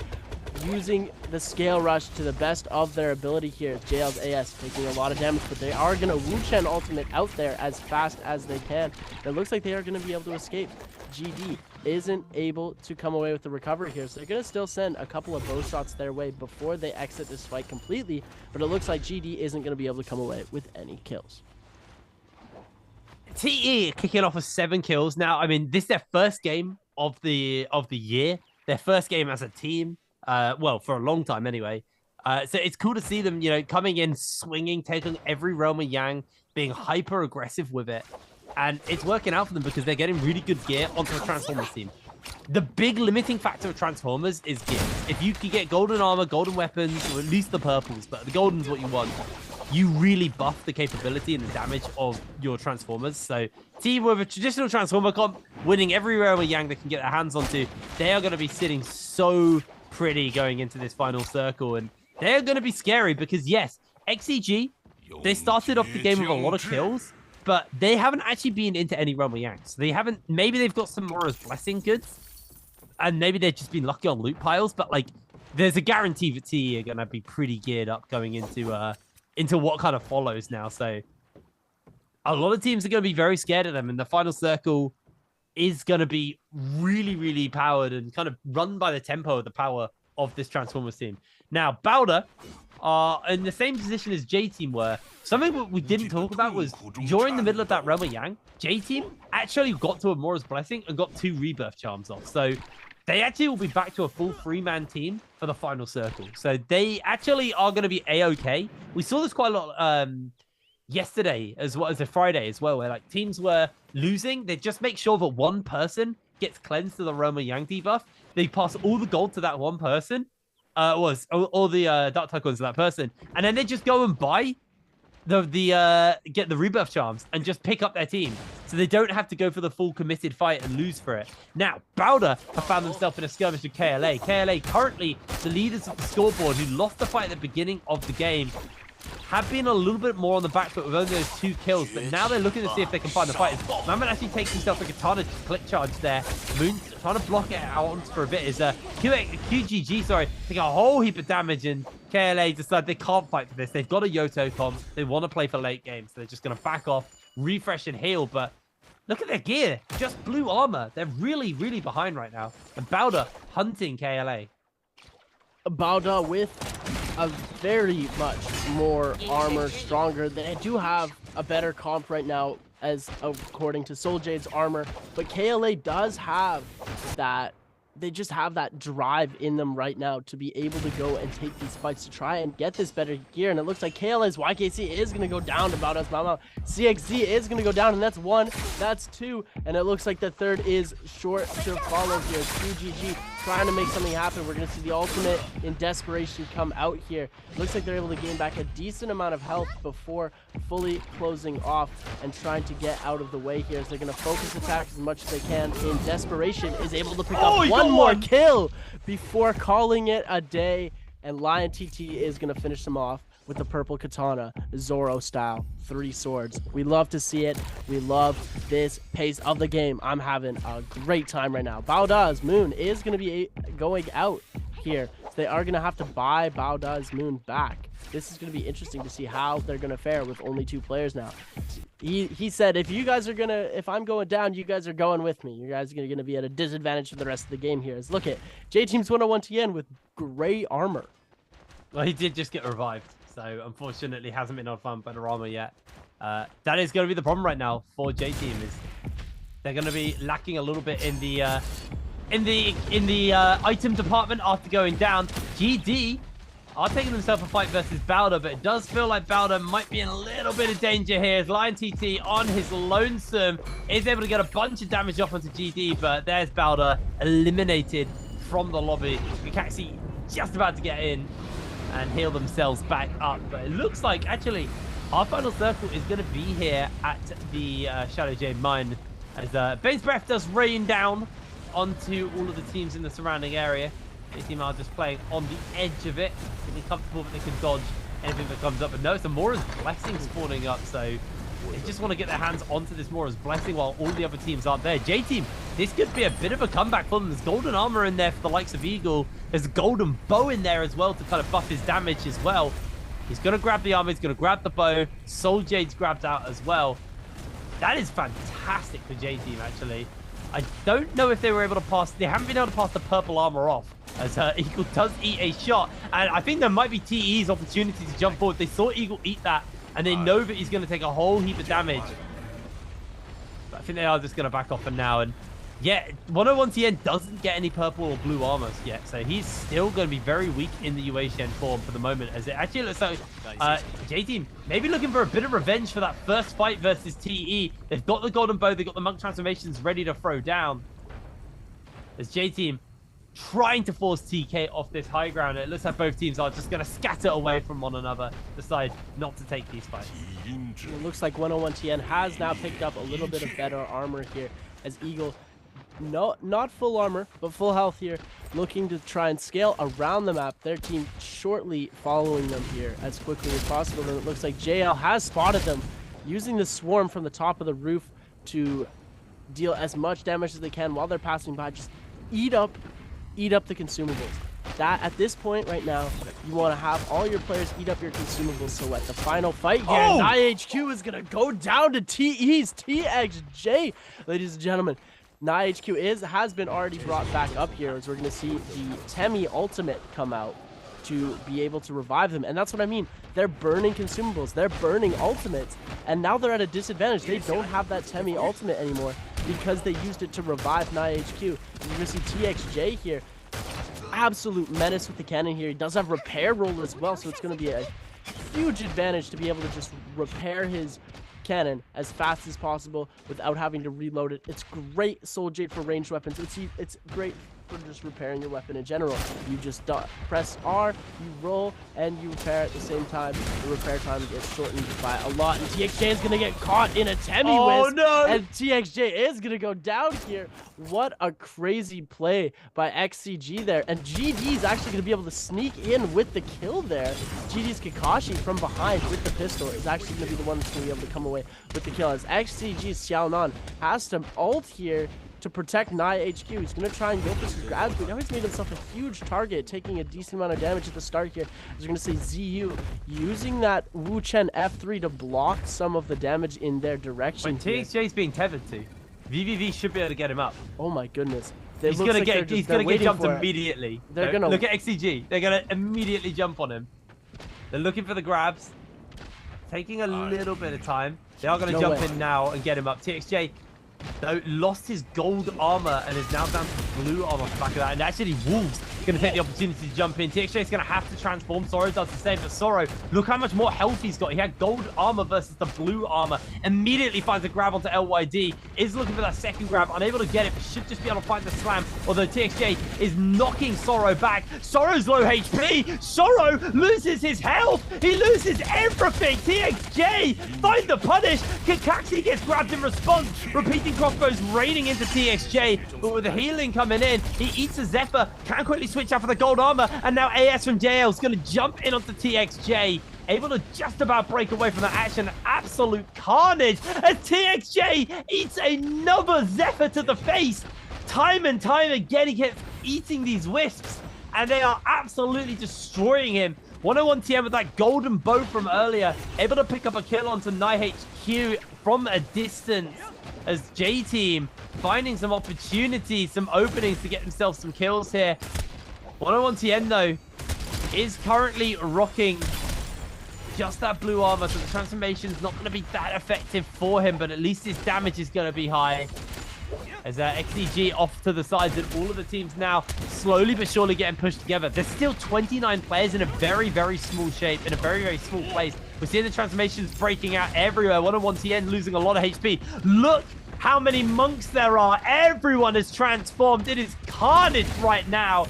using the Scale Rush to the best of their ability here. JL's AS taking a lot of damage, but they are going to Wu Chen ultimate out there as fast as they can. It looks like they are going to be able to escape. GD isn't able to come away with the recovery here, so they're going to still send a couple of bow shots their way before they exit this fight completely, but it looks like GD isn't going to be able to come away with any kills. TE kicking off with 7 kills. Now, I mean, this is their first game of the year, their first game as a team. Well, for a long time anyway. So it's cool to see them, you know, coming in, swinging, taking every Realm of Yang, being hyper aggressive with it. And it's working out for them because they're getting really good gear onto the Transformers team. The big limiting factor of Transformers is gear. If you can get golden armor, golden weapons, or at least the purples, but the golden's what you want, you really buff the capability and the damage of your Transformers. So team with a traditional Transformer comp, winning every Realm of Yang they can get their hands onto, they are going to be sitting so pretty going into this final circle, and they're going to be scary because yes, XEG, they started off the game with a lot of kills, but they haven't actually been into any Realm of Yang. So they haven't, maybe they've got some Mora's Blessing goods, and maybe they've just been lucky on loot piles, but like there's a guarantee that TE are going to be pretty geared up going into into what kind of follows now. So a lot of teams are going to be very scared of them, and the final circle is going to be really, really powered and kind of run by the tempo of the power of this Transformers team. Now, Bowder are in the same position as J-Team were. Something we didn't talk about was during the middle of that Realm of Yang, J-Team actually got to a Mora's Blessing and got 2 Rebirth Charms off. So they actually will be back to a full 3-man team for the final circle. So they actually are going to be A-OK. We saw this quite a lot yesterday as well as a Friday as well, where like teams were losing. They just make sure that one person gets cleansed to the Realm of Yang debuff. They pass all the gold to that one person. All the Dark Tycoons to that person. And then they just go and buy get the Rebirth Charms and just pick up their team. So they don't have to go for the full committed fight and lose for it. Now, Bowder have found themselves in a skirmish with KLA. KLA currently the leaders of the scoreboard who lost the fight at the beginning of the game. Have been a little bit more on the back foot with only those 2 kills, but now they're looking to see if they can find the fight. Mammon actually takes himself a katana click charge there. Moon trying to block it out for a bit. Is QGG, sorry, taking a whole heap of damage, and KLA decide they can't fight for this. They've got a Yoto comp. They want to play for late game, so they're just going to back off, refresh and heal. But look at their gear, just blue armor. They're really, really behind right now. And Bowder hunting KLA. Bowder with a very much more armor, stronger. They do have a better comp right now, as according to Soul Jade's armor, but KLA does have that. They just have that drive in them right now to be able to go and take these fights to try and get this better gear. And it looks like KLA's YKC is going to go down to Bowder's Mama. CXZ is going to go down, and that's 1, that's 2, and it looks like the third is short to follow here. QGG trying to make something happen. We're going to see the ultimate in desperation come out here. Looks like they're able to gain back a decent amount of health before fully closing off and trying to get out of the way here, as they're going to focus attacks as much as they can. In desperation is able to pick up one more kill before calling it a day, and Lion TT is going to finish them off with the purple katana, Zoro style, 3 swords. We love to see it. We love this pace of the game. I'm having a great time right now. Bowda's Moon is going to be going out here. So they are going to have to buy Bowda's Moon back. This is going to be interesting to see how they're going to fare with only 2 players now. He said, if I'm going down, you guys are going with me. You guys are going to be at a disadvantage for the rest of the game here. Let's look at J-Team's 101TN with gray armor. Well, he did just get revived, so unfortunately hasn't been on fun better armor yet. That is going to be the problem right now for J-Team, is they're going to be lacking a little bit in the item department after going down. GD are taking themselves a fight versus Bowder, but it does feel like Bowder might be in a little bit of danger here, as Lion TT on his lonesome is able to get a bunch of damage off onto GD, but there's Bowder eliminated from the lobby. Lukaxi just about to get in and heal themselves back up, but it looks like actually our final circle is going to be here at the Shadow Jade mine, as Bane's Breath does rain down onto all of the teams in the surrounding area. They team are just playing on the edge of it, feeling comfortable that they can dodge anything that comes up. But no, it's a Mora's Blessing spawning up, so they just want to get their hands onto this Mora's Blessing while all the other teams aren't there. J-Team, this could be a bit of a comeback for them. There's golden armor in there for the likes of Eagle. There's a golden bow in there as well to kind of buff his damage as well. He's going to grab the armor, he's going to grab the bow. Soul Jade's grabbed out as well. That is fantastic for J-Team, actually. I don't know if they were able to pass. They haven't been able to pass the purple armor off, as Eagle does eat a shot. And I think there might be TE's opportunity to jump forward. They saw Eagle eat that, and they know that he's going to take a whole heap of damage. But I think they are just going to back off for now. And yeah, 101TN doesn't get any purple or blue armors yet, so he's still going to be very weak in the UA Shen form for the moment, as it actually looks like J-Team maybe looking for a bit of revenge for that first fight versus TE. They've got the golden bow, they've got the monk transformations ready to throw down, as J-Team trying to force TK off this high ground. It looks like both teams are just going to scatter away from one another, decide not to take these fights. It looks like 101TN has now picked up a little bit of better armor here, as Eagle, not full armor, but full health here, looking to try and scale around the map. Their team shortly following them here as quickly as possible. And it looks like JL has spotted them, using the swarm from the top of the roof to deal as much damage as they can while they're passing by. Just eat up the consumables. that at this point right now, you want to have all your players eat up your consumables. So at the final fight here, NIHQ is going to go down to TE's TXJ, ladies and gentlemen. NIHQ has been already brought back up here, as we're going to see the Temi ultimate come out to be able to revive them. And that's what I mean. They're burning consumables. They're burning ultimates. And now they're at a disadvantage. They don't have that Temi ultimate anymore because they used it to revive NIHQ. You're going to see TXJ here. Absolute menace with the cannon here. He does have repair roll as well, so it's going to be a huge advantage to be able to just repair his cannon as fast as possible without having to reload it. It's great Soul Jade for ranged weapons. It's great for just repairing your weapon in general. You just press R, you roll, and you repair at the same time. The repair time gets shortened by a lot, and TXJ is going to get caught in a Temi whisk, and TXJ is going to go down here. What a crazy play by XCG there, and GD is actually going to be able to sneak in with the kill there. GD's Kakashi from behind with the pistol is actually going to be the one that's going to be able to come away with the kill, as XCG's Xiaonan has to ult here to protect NIHQ. He's going to try and go for some grabs, but now he's made himself a huge target, taking a decent amount of damage at the start here. As we're going to say ZU using that Wu Chen F3 to block some of the damage in their direction. When TXJ's being tethered to, VVV should be able to get him up. Oh my goodness. He's gonna get jumped immediately. They're gonna look at XCG. They're gonna immediately jump on him. They're looking for the grabs, taking a little bit of time. They are gonna jump in now and get him up. TXJ though lost his gold armor and is now down to blue armor off the back of that. And actually, Wolves going to take the opportunity to jump in. TXJ is going to have to transform. Sorrow does the same, but Sorrow, look how much more health he's got. He had gold armor versus the blue armor. Immediately finds a grab onto LYD. Is looking for that second grab. Unable to get it, but should just be able to find the slam. Although TXJ is knocking Sorrow back. Sorrow's low HP. Sorrow loses his health. He loses everything. TXJ find the punish. Kakashi gets grabbed in response. Repeating crossbows raining into TXJ, but with the healing coming in, he eats a Zephyr, can quickly switch out for the gold armor, and now AS from JL is going to jump in onto TXJ, able to just about break away from that action. Absolute carnage as TXJ eats another Zephyr to the face. Time and time again, he gets eating these wisps, and they are absolutely destroying him. 101TM with that golden bow from earlier, able to pick up a kill onto NIHQ from a distance, as J-Team finding some opportunities, some openings to get themselves some kills here. 101TN though is currently rocking just that blue armor, so the transformation is not going to be that effective for him, but at least his damage is going to be high. As XCG off to the sides, and all of the teams now slowly but surely getting pushed together. There's still 29 players in a very, very small shape, in a very, very small place. We're seeing the transformations breaking out everywhere. 101TN losing a lot of HP. Look how many monks there are. Everyone is transformed. It is carnage right now.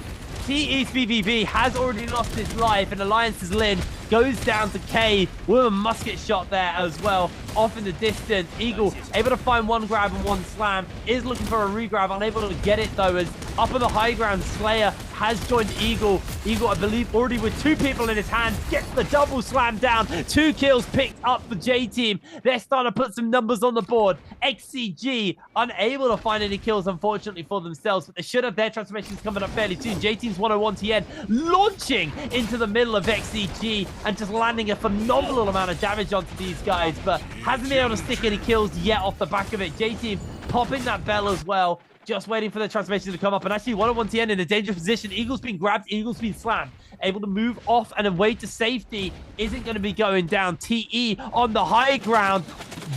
TE's BBB has already lost his life, and Alliance's Lin goes down to K with a musket shot there as well, off in the distance. Eagle able to find one grab and one slam, is looking for a regrab, unable to get it though, as up on the high ground, Slayer has joined Eagle. Eagle, I believe, already with two people in his hand, gets the double slam down. 2 kills picked up for J-Team. They're starting to put some numbers on the board. XCG unable to find any kills, unfortunately, for themselves, but they should have their transformations coming up fairly soon. J-Team's 101TN launching into the middle of XCG and just landing a phenomenal amount of damage onto these guys, but hasn't been able to stick any kills yet off the back of it. J-Team popping that bell as well, just waiting for the transformation to come up. And actually 101TN in a dangerous position. Eagle's been grabbed, Eagle's been slammed, able to move off and away to safety. Isn't going to be going down. TE on the high ground,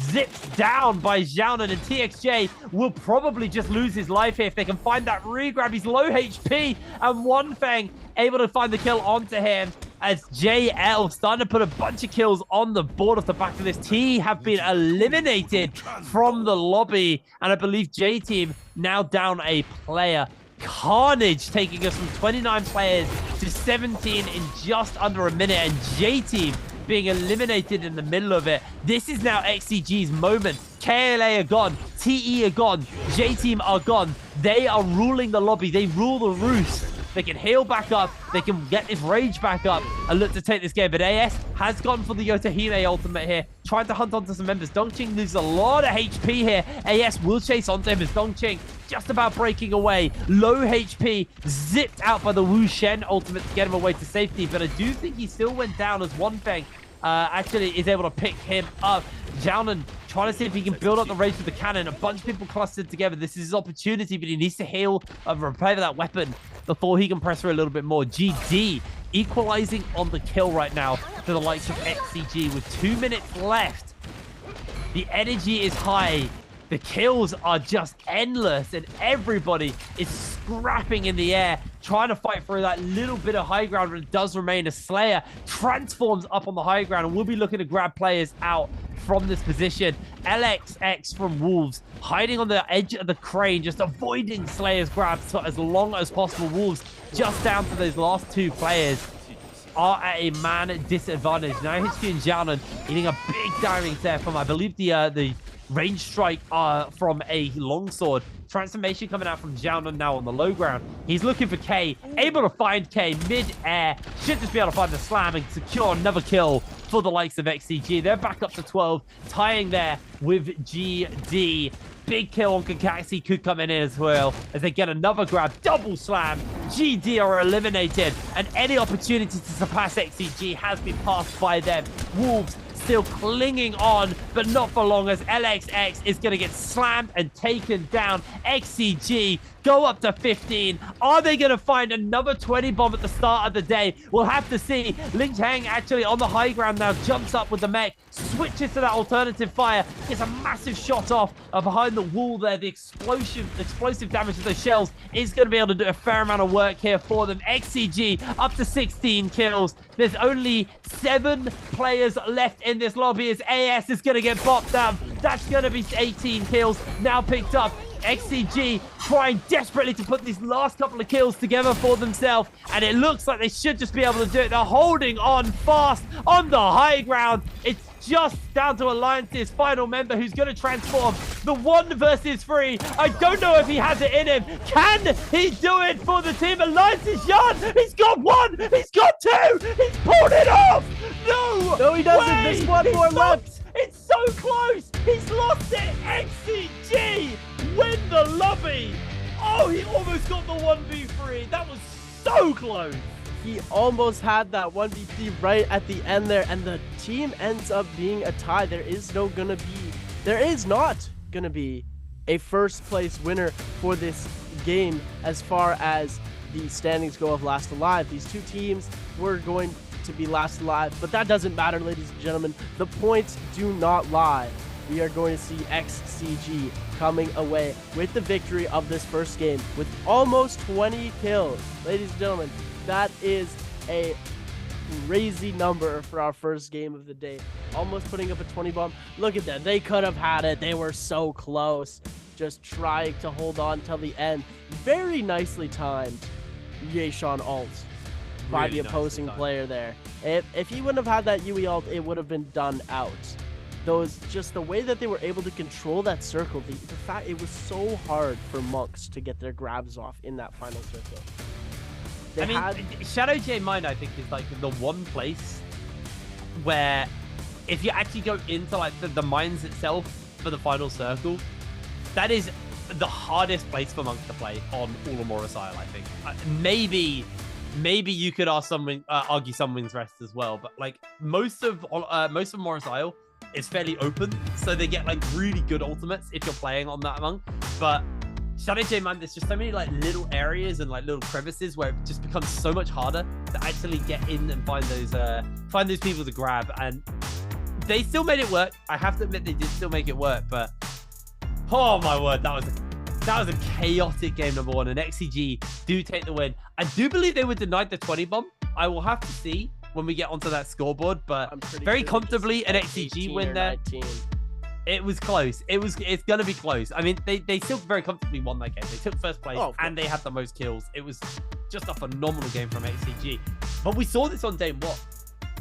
zips down by Xiaonan, and TXJ will probably just lose his life here if they can find that regrab. He's low HP, and One Feng able to find the kill onto him, as JL starting to put a bunch of kills on the board off the back of this. T have been eliminated from the lobby, and I believe J-Team now down a player. Carnage taking us from 29 players to 17 in just under a minute, and J-Team being eliminated in the middle of it. This is now XCG's moment. KLA are gone, TE are gone, J-Team are gone. They are ruling the lobby. They rule the roost. They can heal back up. They can get this rage back up and look to take this game. But AS has gone for the Yotohime ultimate here, trying to hunt onto some members. Dongqing loses a lot of HP here. AS will chase onto him as Dongqing just about breaking away. Low HP, zipped out by the Wu Shen ultimate to get him away to safety. But I do think he still went down as Wanfeng actually is able to pick him up. Jiaonan trying to see if he can build up the rage with the cannon. A bunch of people clustered together. This is his opportunity, but he needs to heal and repair that weapon before he can press through a little bit more. GD equalizing on the kill right now to the likes of XCG with 2 minutes left. The energy is high. The kills are just endless, and everybody is scrapping in the air, trying to fight through that little bit of high ground, but it does remain. A Slayer transforms up on the high ground, and we'll be looking to grab players out from this position. LXX from Wolves, hiding on the edge of the crane, just avoiding Slayer's grab for as long as possible. Wolves just down to those last 2 players are at a man disadvantage. Now HQ and Jiaonan eating a big damage there from, I believe, the range strike from a longsword. Transformation coming out from Jiaonan now on the low ground. He's looking for K, able to find K mid-air. Should just be able to find the slam and secure another kill for the likes of XCG. They're back up to 12, tying there with GD. Big kill on Kakashi could come in as well as they get another grab. Double slam. GD are eliminated, and any opportunity to surpass XCG has been passed by them. Wolves still clinging on, but not for long, as LXX is going to get slammed and taken down. XCG go up to 15. Are they going to find another 20 bomb at the start of the day? We'll have to see. Ling Chang actually on the high ground now, jumps up with the mech, switches to that alternative fire, gets a massive shot off behind the wall there. The explosive damage of the shells is going to be able to do a fair amount of work here for them. XCG up to 16 kills. There's only 7 players left in this lobby as AS is going to get bopped down. That's going to be 18 kills now picked up. XCG trying desperately to put these last couple of kills together for themselves, and it looks like they should just be able to do it. They're holding on fast on the high ground. It's just down to Alliance's final member who's going to transform. The 1 versus 3. I don't know if he has it in him. Can he do it for the team? Alliance's Jan. He's got 1. He's got 2. He's pulled it off. No, he doesn't. There's 1 more left. It's so close. He's lost it. XCG win the lobby. Oh, he almost got the 1v3. That was so close. He almost had that 1v3 right at the end there, and the team ends up being a tie. There is not gonna be a first place winner for this game as far as the standings go of last alive. These 2 teams were going to be last alive, but that doesn't matter, ladies and gentlemen. The points do not lie. We are going to see XCG coming away with the victory of this first game with almost 20 kills. Ladies and gentlemen, that is a crazy number for our first game of the day. Almost putting up a 20 bomb. Look at that. They could have had it. They were so close. Just trying to hold on till the end. Very nicely timed Yeishan ult by the opposing player there. If he wouldn't have had that Yui ult, it would have been done out. Just the way that they were able to control that circle, the fact it was so hard for monks to get their grabs off in that final circle. Shadow J Mine, I think, is like the one place where if you actually go into like the mines itself for the final circle, that is the hardest place for monks to play on all of Morris Isle, I think. Maybe you could argue Sunwing's Rest as well, but like most of Morris Isle is fairly open, so they get like really good ultimates if you're playing on that monk. But Shadow J Man, there's just so many like little areas and like little crevices where it just becomes so much harder to actually get in and find those people to grab. And they still made it work. I have to admit they did still make it work, but oh my word, that was a chaotic game number 1, and XCG do take the win. I do believe they were denied the 20 bomb. I will have to see when we get onto that scoreboard, but very comfortably an XCG win there. 19. It was close. It's gonna be close. I mean, they still very comfortably won that game. They took first place and they had the most kills. It was just a phenomenal game from XCG. But we saw this on day 1.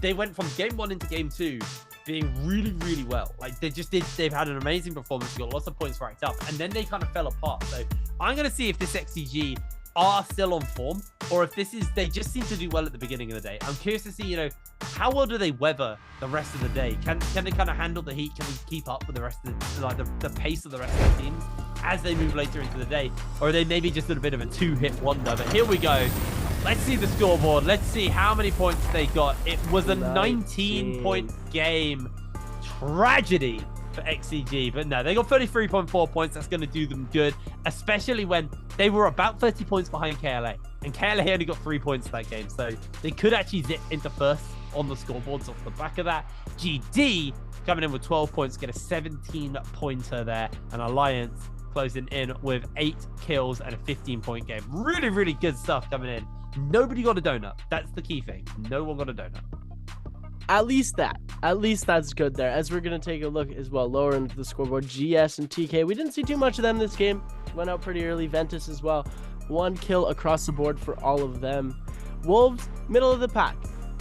They went from game 1 into game 2 being really, really well. Like they've had an amazing performance. Got lots of points racked up, and then they kind of fell apart. So I'm gonna see if this XCG are still on form, or if this is, they just seem to do well at the beginning of the day. I'm curious to see, you know, how well do they weather the rest of the day? Can they kind of handle the heat? Can we keep up with the rest of the, like the pace of the rest of the teams as they move later into the day? Or are they maybe just a bit of a two-hit wonder? But here we go. Let's see the scoreboard. Let's see how many points they got. It was a 19-point game. Tragedy for XCG, but no, they got 33.4 points. That's going to do them good, especially when they were about 30 points behind KLA, and KLA only got 3 points that game, so they could actually zip into first on the scoreboards off the back of that. GD coming in with 12 points, get a 17-pointer there, and Alliance closing in with 8 kills and a 15-point game. Really, really good stuff coming in. Nobody got a donut. That's the key thing. No one got a donut. At least that's good there. As we're going to take a look as well, lower into the scoreboard, GS and TK. We didn't see too much of them this game. Went out pretty early. Ventus as well. 1 kill across the board for all of them. Wolves, middle of the pack.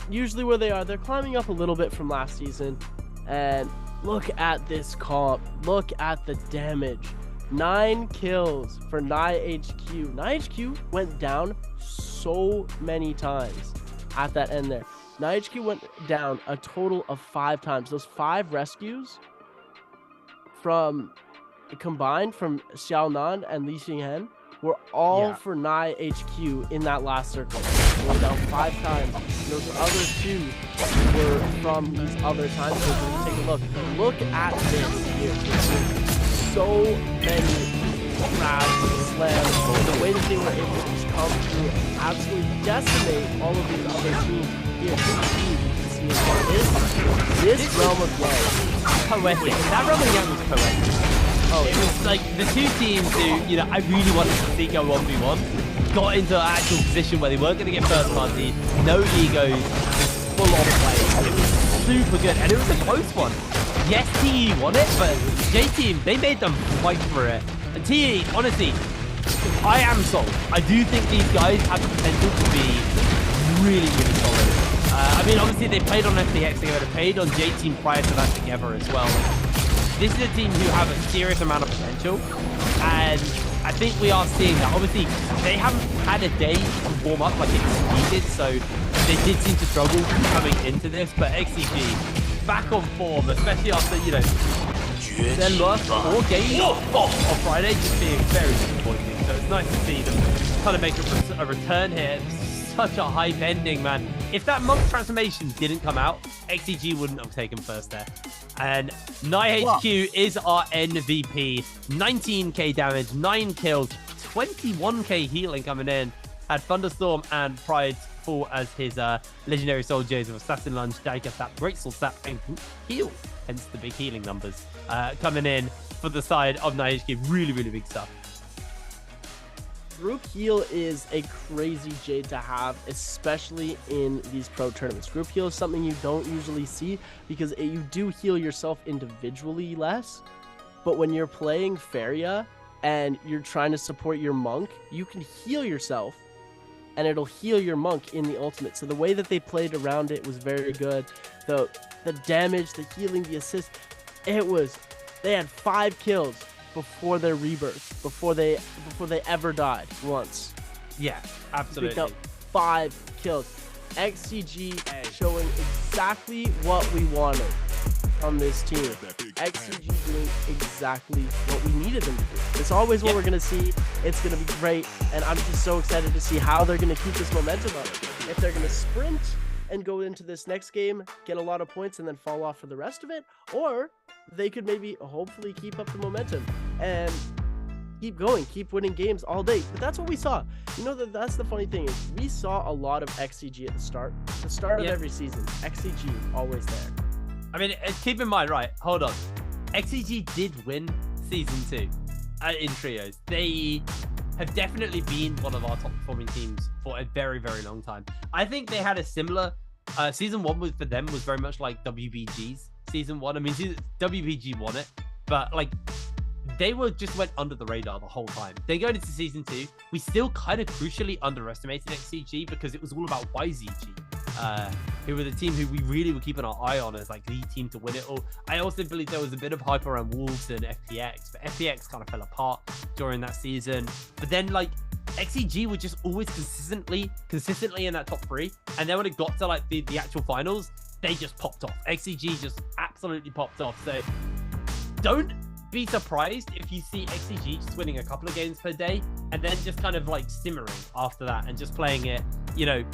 Usually where they are. They're climbing up a little bit from last season. And look at this comp. Look at the damage. 9 kills for NiHQ. NiHQ went down so many times at that end there. NiHQ went down a total of 5 times. Those 5 rescues from combined from Xiaonan and Li Xinghen were all for NiHQ in that last circle. They went down 5 times. And those other 2 were from these other times. So we're gonna take a look. Look at this here. So many grabs, slams, the way that they were able to just come through and absolutely decimate all of these other teams. This realm of game, poetic. That realm of game was poetic. Oh, it was like the 2 teams who, you know, I really wanted to see go 1v1, got into an actual position where they weren't going to get first party, no egos, full on play. It was super good, and it was a close one. Yes, TE won it, but J-Team, they made them fight for it. And TE, honestly, I am sold. I do think these guys have the potential to be really, really solid. I mean, obviously, they played on FPX, they played on J-Team prior to that together as well. This is a team who have a serious amount of potential, and I think we are seeing that. Obviously, they haven't had a day to warm up like XCG did, so they did seem to struggle coming into this, but XCG back on form, especially after, you know, their last 4 games on Friday just being very disappointing. So it's nice to see them kind of make a return here. Such a hype ending, man. If that monk transformation didn't come out, XCG wouldn't have taken first there. And NiHQ is our MVP. 19k damage, 9 kills, 21k healing coming in. Had Thunderstorm and Pride fall as his legendary soldiers of Assassin Lunge, Dagger Sap, Great Sword Sap, and Heal. Hence the big healing numbers coming in for the side of NiHQ. Really, really big stuff. Group heal is a crazy Jade to have, especially in these pro tournaments. Group heal is something you don't usually see because you do heal yourself individually less. But when you're playing Feria and you're trying to support your monk, you can heal yourself and it'll heal your monk in the ultimate. So the way that they played around it was very good. The damage, the healing, the assist, they had 5 kills before their rebirth, before they ever died once. Yeah, absolutely. Picked up 5 kills. XCG showing exactly what we wanted from this team. XCG doing exactly what we needed them to do. It's always what we're going to see. It's going to be great, and I'm just so excited to see how they're going to keep this momentum up. If they're going to sprint and go into this next game, get a lot of points, and then fall off for the rest of it, or they could maybe hopefully keep up the momentum and keep going, keep winning games all day. But that's what we saw. You know, that's the funny thing is we saw a lot of XCG at the start of every season. XCG is always there. I mean, keep in mind, right, hold on. XCG did win Season 2 in trios. They have definitely been one of our top performing teams for a very, very long time. I think they had a similar, Season 1 for them was very much like WBG's Season 1. I mean, WBG won it, but like, they just went under the radar the whole time. Then going into Season 2, we still kind of crucially underestimated XCG because it was all about YZG. Who were the team who we really were keeping our eye on as like the team to win it all. I also believe there was a bit of hype around Wolves and FPX, but FPX kind of fell apart during that season. But then like XCG were just always consistently in that top 3. And then when it got to like the actual finals, they just popped off. XCG just absolutely popped off. So don't be surprised if you see XCG just winning a couple of games per day and then just kind of like simmering after that and just playing it, you know,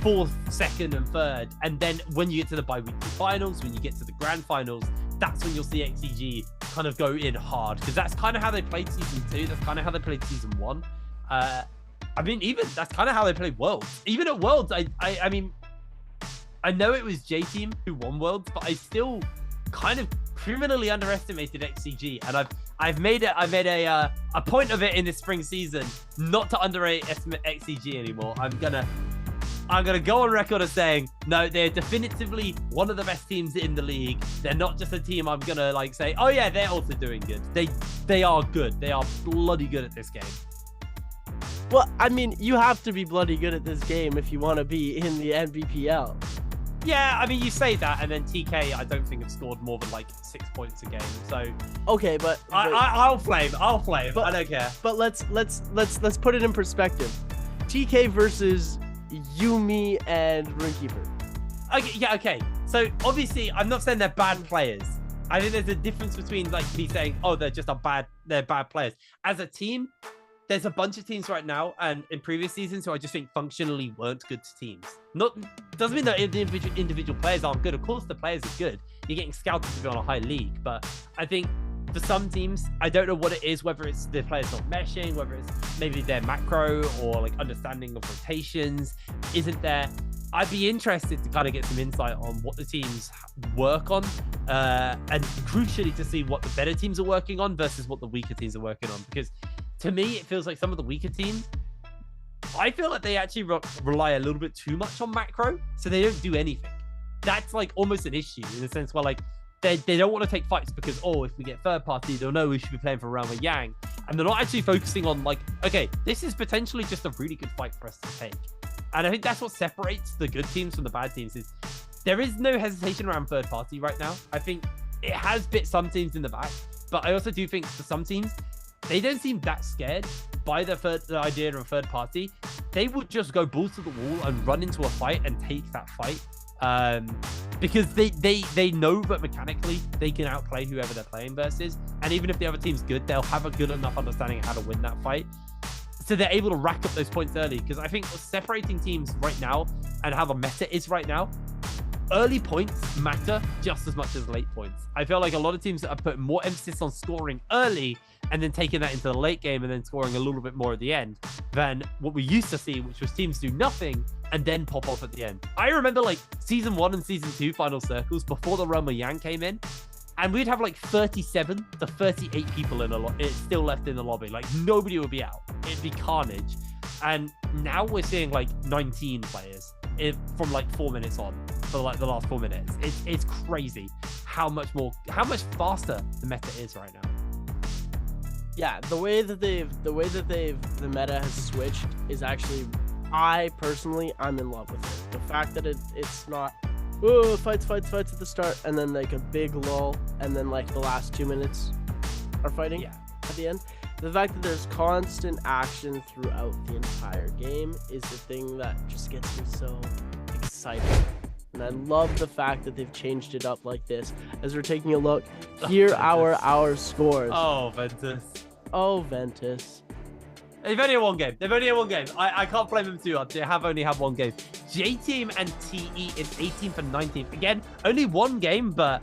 4th, 2nd, and 3rd. And then when you get to the bi-weekly finals, when you get to the grand finals, that's when you'll see XCG kind of go in hard, because that's kind of how they played season 2. That's kind of how they played season 1. I mean, even that's kind of how they played Worlds. Even at Worlds, I mean, I know it was J-Team who won Worlds, but I still kind of criminally underestimated XCG, and I've made a point of it in this spring season not to underestimate XCG anymore. I'm gonna go on record as saying no, they're definitively one of the best teams in the league. They're not just a team I'm gonna like say, oh yeah, they're also doing good. They are good. They are bloody good at this game. Well, I mean, you have to be bloody good at this game if you want to be in the Nbpl. Yeah, I mean, you say that, and then TK, I don't think have scored more than like 6 points a game. So okay, but I'll flame. But, I don't care. But let's put it in perspective. TK versus Yumi and Runekeeper. Okay, yeah, okay. So obviously, I'm not saying they're bad players. I think there's a difference between like me saying, oh, they're bad players. As a team, there's a bunch of teams right now and in previous seasons who I just think functionally weren't good teams. Doesn't mean that individual players aren't good. Of course, the players are good. You're getting scouted to be on a high league, but I think for some teams, I don't know what it is, whether it's the players not meshing, whether it's maybe their macro or like understanding of rotations isn't there. I'd be interested to kind of get some insight on what the teams work on, and crucially to see what the better teams are working on versus what the weaker teams are working on. Because to me, it feels like some of the weaker teams, I feel like they actually rely a little bit too much on macro, so they don't do anything. That's like almost an issue in the sense where like they don't want to take fights because, oh, if we get third party, they'll know we should be playing for Realm of Yang. And they're not actually focusing on like, okay, this is potentially just a really good fight for us to take. And I think that's what separates the good teams from the bad teams is there is no hesitation around third party right now. I think it has bit some teams in the back, but I also do think for some teams, they don't seem that scared by the idea of a third party. They would just go balls to the wall and run into a fight and take that fight. Because they know that mechanically they can outplay whoever they're playing versus, and even if the other team's good, they'll have a good enough understanding of how to win that fight. So they're able to rack up those points early, because I think separating teams right now and how the meta is right now, early points matter just as much as late points. I feel like a lot of teams are putting more emphasis on scoring early and then taking that into the late game and then scoring a little bit more at the end than what we used to see, which was teams do nothing and then pop off at the end. I remember like season 1 and season 2 final circles before the Realm of Yang came in, and we'd have like 37 to 38 people in it's still left in the lobby. Like nobody would be out. It'd be carnage. And now we're seeing like 19 players from like 4 minutes on for like the last 4 minutes. It's crazy how much faster the meta is right now. Yeah, the way that the meta has switched is actually, I'm in love with it. The fact that it's not fights at the start and then like a big lull and then like the last 2 minutes are fighting at the end. The fact that there's constant action throughout the entire game is the thing that just gets me so excited. And I love the fact that they've changed it up like this. As we're taking a look, here are our scores. Oh, Ventus. Oh, Ventus. They've only had one game. I can't blame them too hard. They have only had one game. J-Team and TE in 18th and 19th. Again, only one game, but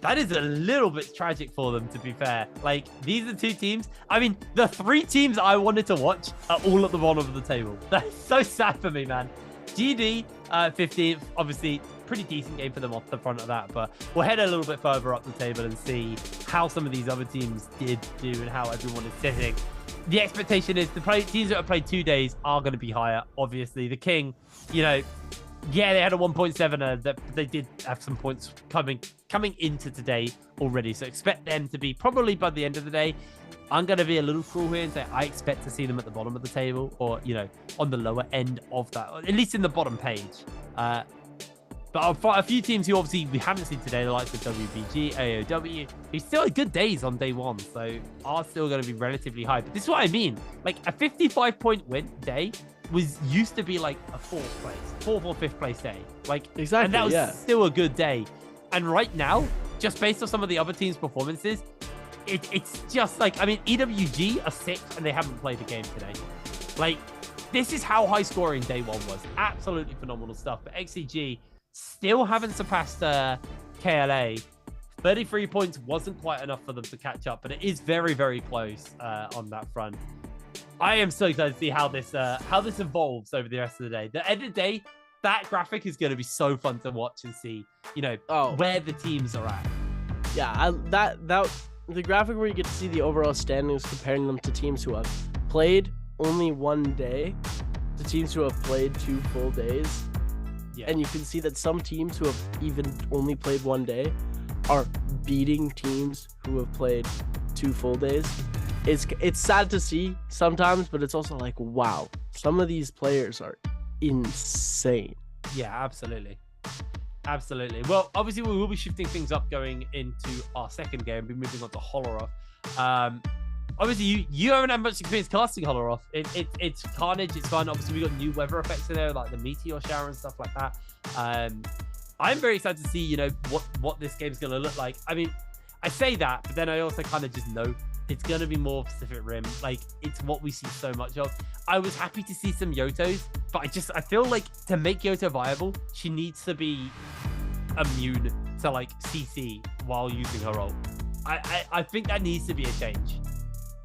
that is a little bit tragic for them, to be fair. Like, these are two teams. I mean, the 3 teams I wanted to watch are all at the bottom of the table. That's so sad for me, man. GD, 15th, obviously, pretty decent game for them off the front of that, but we'll head a little bit further up the table and see how some of these other teams did do and how everyone is sitting. The expectation is the teams that have played 2 days are going to be higher. Obviously, the King, you know, yeah, they had a 1.7er. That they did have some points coming into today already. So expect them to be probably by the end of the day. I'm going to be a little cruel here and say I expect to see them at the bottom of the table, or, you know, on the lower end of that, or at least in the bottom page. But for a few teams who obviously we haven't seen today, the likes of WBG, AOW, who still had good days on day one, so are still going to be relatively high. But this is what I mean. Like a 55-point win day used to be like a fourth or fifth place day. Like exactly, and that was still a good day. And right now, just based on some of the other teams' performances, it's just like, I mean, EWG are 6th and they haven't played a game today. Like, this is how high scoring day one was. Absolutely phenomenal stuff. But XCG still haven't surpassed KLA. 33 points wasn't quite enough for them to catch up, but it is very, very close on that front. I am so excited to see how this evolves over the rest of the day. The end of the day, that graphic is going to be so fun to watch and see, you know, where the teams are at. Yeah, the graphic where you get to see the overall standings, comparing them to teams who have played only one day to teams who have played 2 full days. Yeah. And you can see that some teams who have even only played one day are beating teams who have played 2 full days. It's sad to see sometimes, but it's also like, wow, some of these players are insane. Yeah, absolutely. Absolutely. Well, obviously we will be shifting things up going into our second game. We'll be moving on to Holoroth. Obviously you haven't had much experience casting Holoroth. It's carnage, it's fun. Obviously we got new weather effects in there, like the meteor shower and stuff like that. I'm very excited to see, you know, what this game's gonna look like. I mean, I say that, but then I also kind of just know it's gonna be more Pacific Rim. Like, it's what we see so much of. I was happy to see some Yotos, but I feel like to make Yoto viable, she needs to be immune to like CC while using her ult. I think that needs to be a change.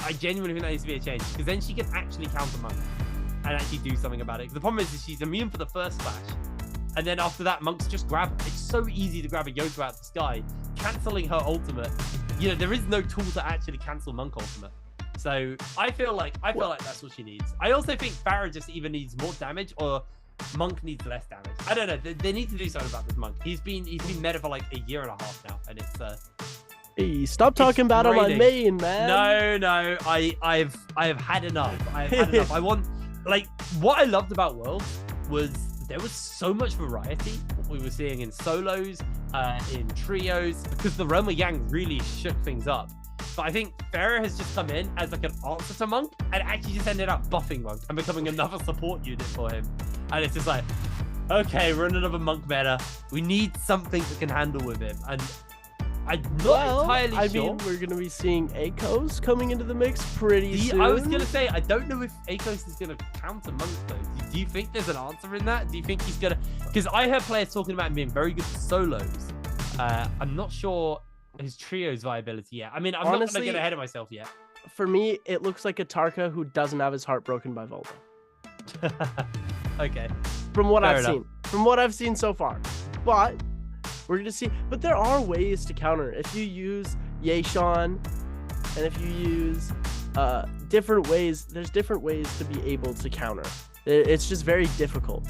I genuinely think that needs to be a change, because then she can actually counter Monk and actually do something about it. The problem is she's immune for the first flash, and then after that, Monk's just grab her. It's so easy to grab a Yoto out of the sky, cancelling her ultimate. You know, there is no tool to actually cancel Monk ultimate. So I feel like that's what she needs. I also think Farah just either needs more damage or Monk needs less damage. I don't know. They need to do something about this Monk. He's been meta for like a year and a half now, and it's Hey, stop talking about him on main, man. No, I've had enough. I've had enough. I want, like, what I loved about Worlds was there was so much variety. What we were seeing in solos, in trios, because the Roma Yang really shook things up. But I think Farah has just come in as like an answer to Monk and actually just ended up buffing Monk and becoming another support unit for him. And it's just like, okay, we're in another Monk meta. We need something that can handle with him. And I'm not entirely sure. I mean, we're going to be seeing Akos coming into the mix pretty soon. I was going to say, I don't know if Akos is going to counter Monk, though. Do you think there's an answer in that? Do you think he's going to... Because I heard players talking about him being very good for solos. I'm not sure his trio's viability yet. I mean, I'm honestly, not going to get ahead of myself yet. For me, it looks like a Tarka who doesn't have his heart broken by Volta. Okay. From what I've seen so far. But... we're going to see, but there are ways to counter. If you use Yeshan, and if you use different ways, there's different ways to be able to counter. It's just very difficult.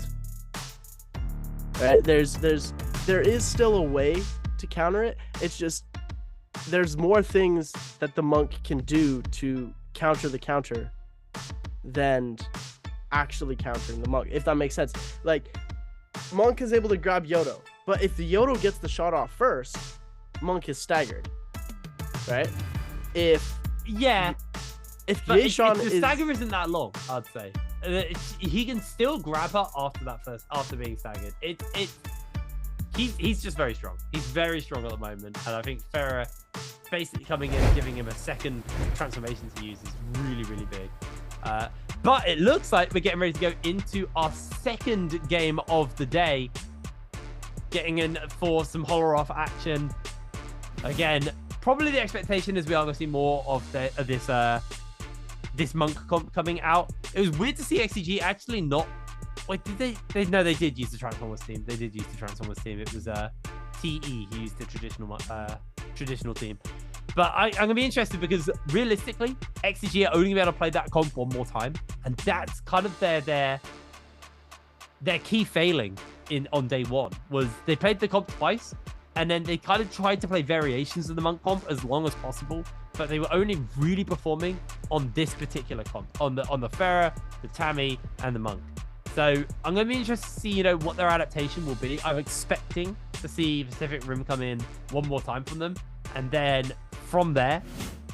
Right? There is still a way to counter it. It's just there's more things that the Monk can do to counter the counter than actually countering the Monk, if that makes sense. Like, Monk is able to grab Yoto, but if the Yoto gets the shot off first, Monk is staggered, right? If Yeshan the stagger isn't that long, I'd say. He can still grab her after being staggered. He's just very strong. He's very strong at the moment, and I think Farah basically coming in and giving him a second transformation to use is really, really big. But it looks like we're getting ready to go into our second game of the day. Getting in for some Holoroth action. Again, probably the expectation is we are going to see more of this Monk comp coming out. It was weird to see XCG actually not... Wait, did they... No, they did use the Transformers team. They did use the Transformers team. It was TE who used the traditional team. But I'm going to be interested because realistically, XCG are only going to be able to play that comp one more time. And that's kind of their key failing on day one, was they played the comp twice, and then they kind of tried to play variations of the Monk comp as long as possible, but they were only really performing on this particular comp, on the Farah, the Tammy, and the Monk. So I'm going to be interested to see, what their adaptation will be. I'm expecting to see Pacific Rim come in one more time from them. And then from there,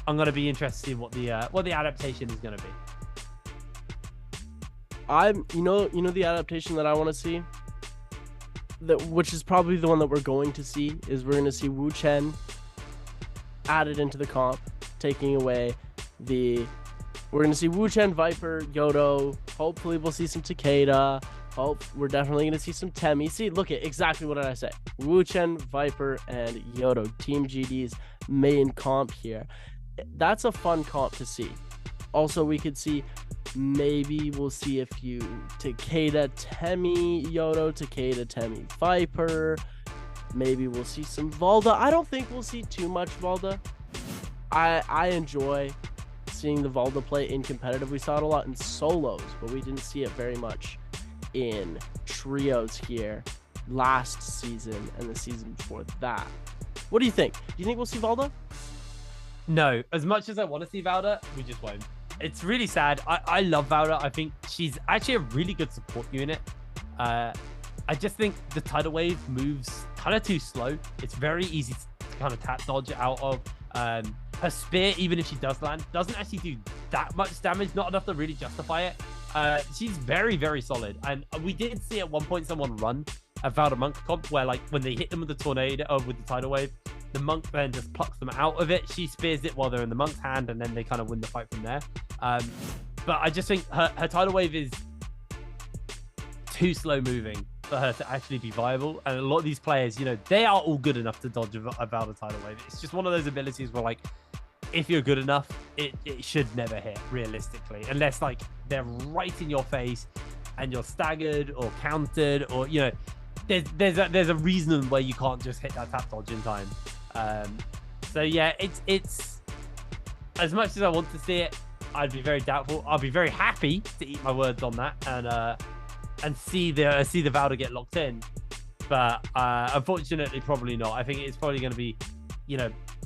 I'm going to be interested in what the adaptation is going to be. The adaptation that I want to see, which is probably the one that we're going to see, is we're going to see Wu Chen added into the comp, taking away we're going to see Wu Chen, Viper, Yodo. Hopefully we'll see some Takeda. We're definitely going to see some Temi. See, look at exactly what did I say? Wu Chen, Viper, and Yodo. Team GD's main comp here. That's a fun comp to see. Also, we could see, maybe we'll see a few Takeda, Temi, Yodo, Takeda, Temi, Viper. Maybe we'll see some Valda. I don't think we'll see too much Valda. I enjoy seeing the Valda play in competitive. We saw it a lot in solos, but we didn't see it very much in trios here last season and the season before that. What do you think? Do you think we'll see Valda? No, as much as I want to see Valda, we just won't. It's really sad. I love Valda. I think she's actually a really good support unit. I just think the tidal wave moves kind of too slow. It's very easy to kind of tap dodge out of. Her spear, even if she does land, doesn't actually do that much damage, not enough to really justify it. She's very, very solid. And we did see at one point someone run a Valda Monk comp where, like, when they hit them with the tornado, with the tidal wave, the Monk then just plucks them out of it. She spears it while they're in the Monk's hand, and then they kind of win the fight from there. But I just think her tidal wave is too slow moving for her to actually be viable. And a lot of these players, they are all good enough to dodge a Valda tidal wave. It's just one of those abilities where, like, if you're good enough, it should never hit, realistically, unless, like, they're right in your face and you're staggered or countered, or there's a reason where you can't just hit that tap dodge in time. So yeah, it's as much as I want to see it, I'd be very doubtful. I'll be very happy to eat my words on that and see the Valda get locked in, but unfortunately, probably not. I think it's probably going to be,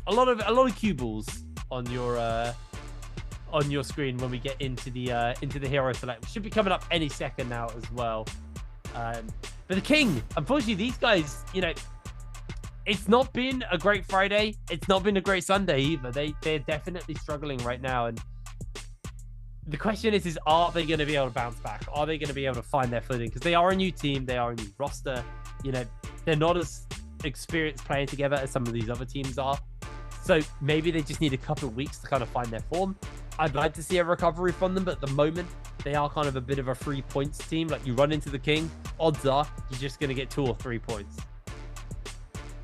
a lot of cue balls on your screen when we get into the hero select, which should be coming up any second now as well. But the King, unfortunately, these guys, it's not been a great Friday. It's not been a great Sunday either. They're definitely struggling right now. And the question is are they going to be able to bounce back? Are they going to be able to find their footing? Because they are a new team. They are a new roster. They're not as experienced playing together as some of these other teams are. So maybe they just need a couple of weeks to kind of find their form. I'd like to see a recovery from them, but at the moment, they are kind of a bit of a 3 points team. Like, you run into the King, odds are you're just going to get 2 or 3 points.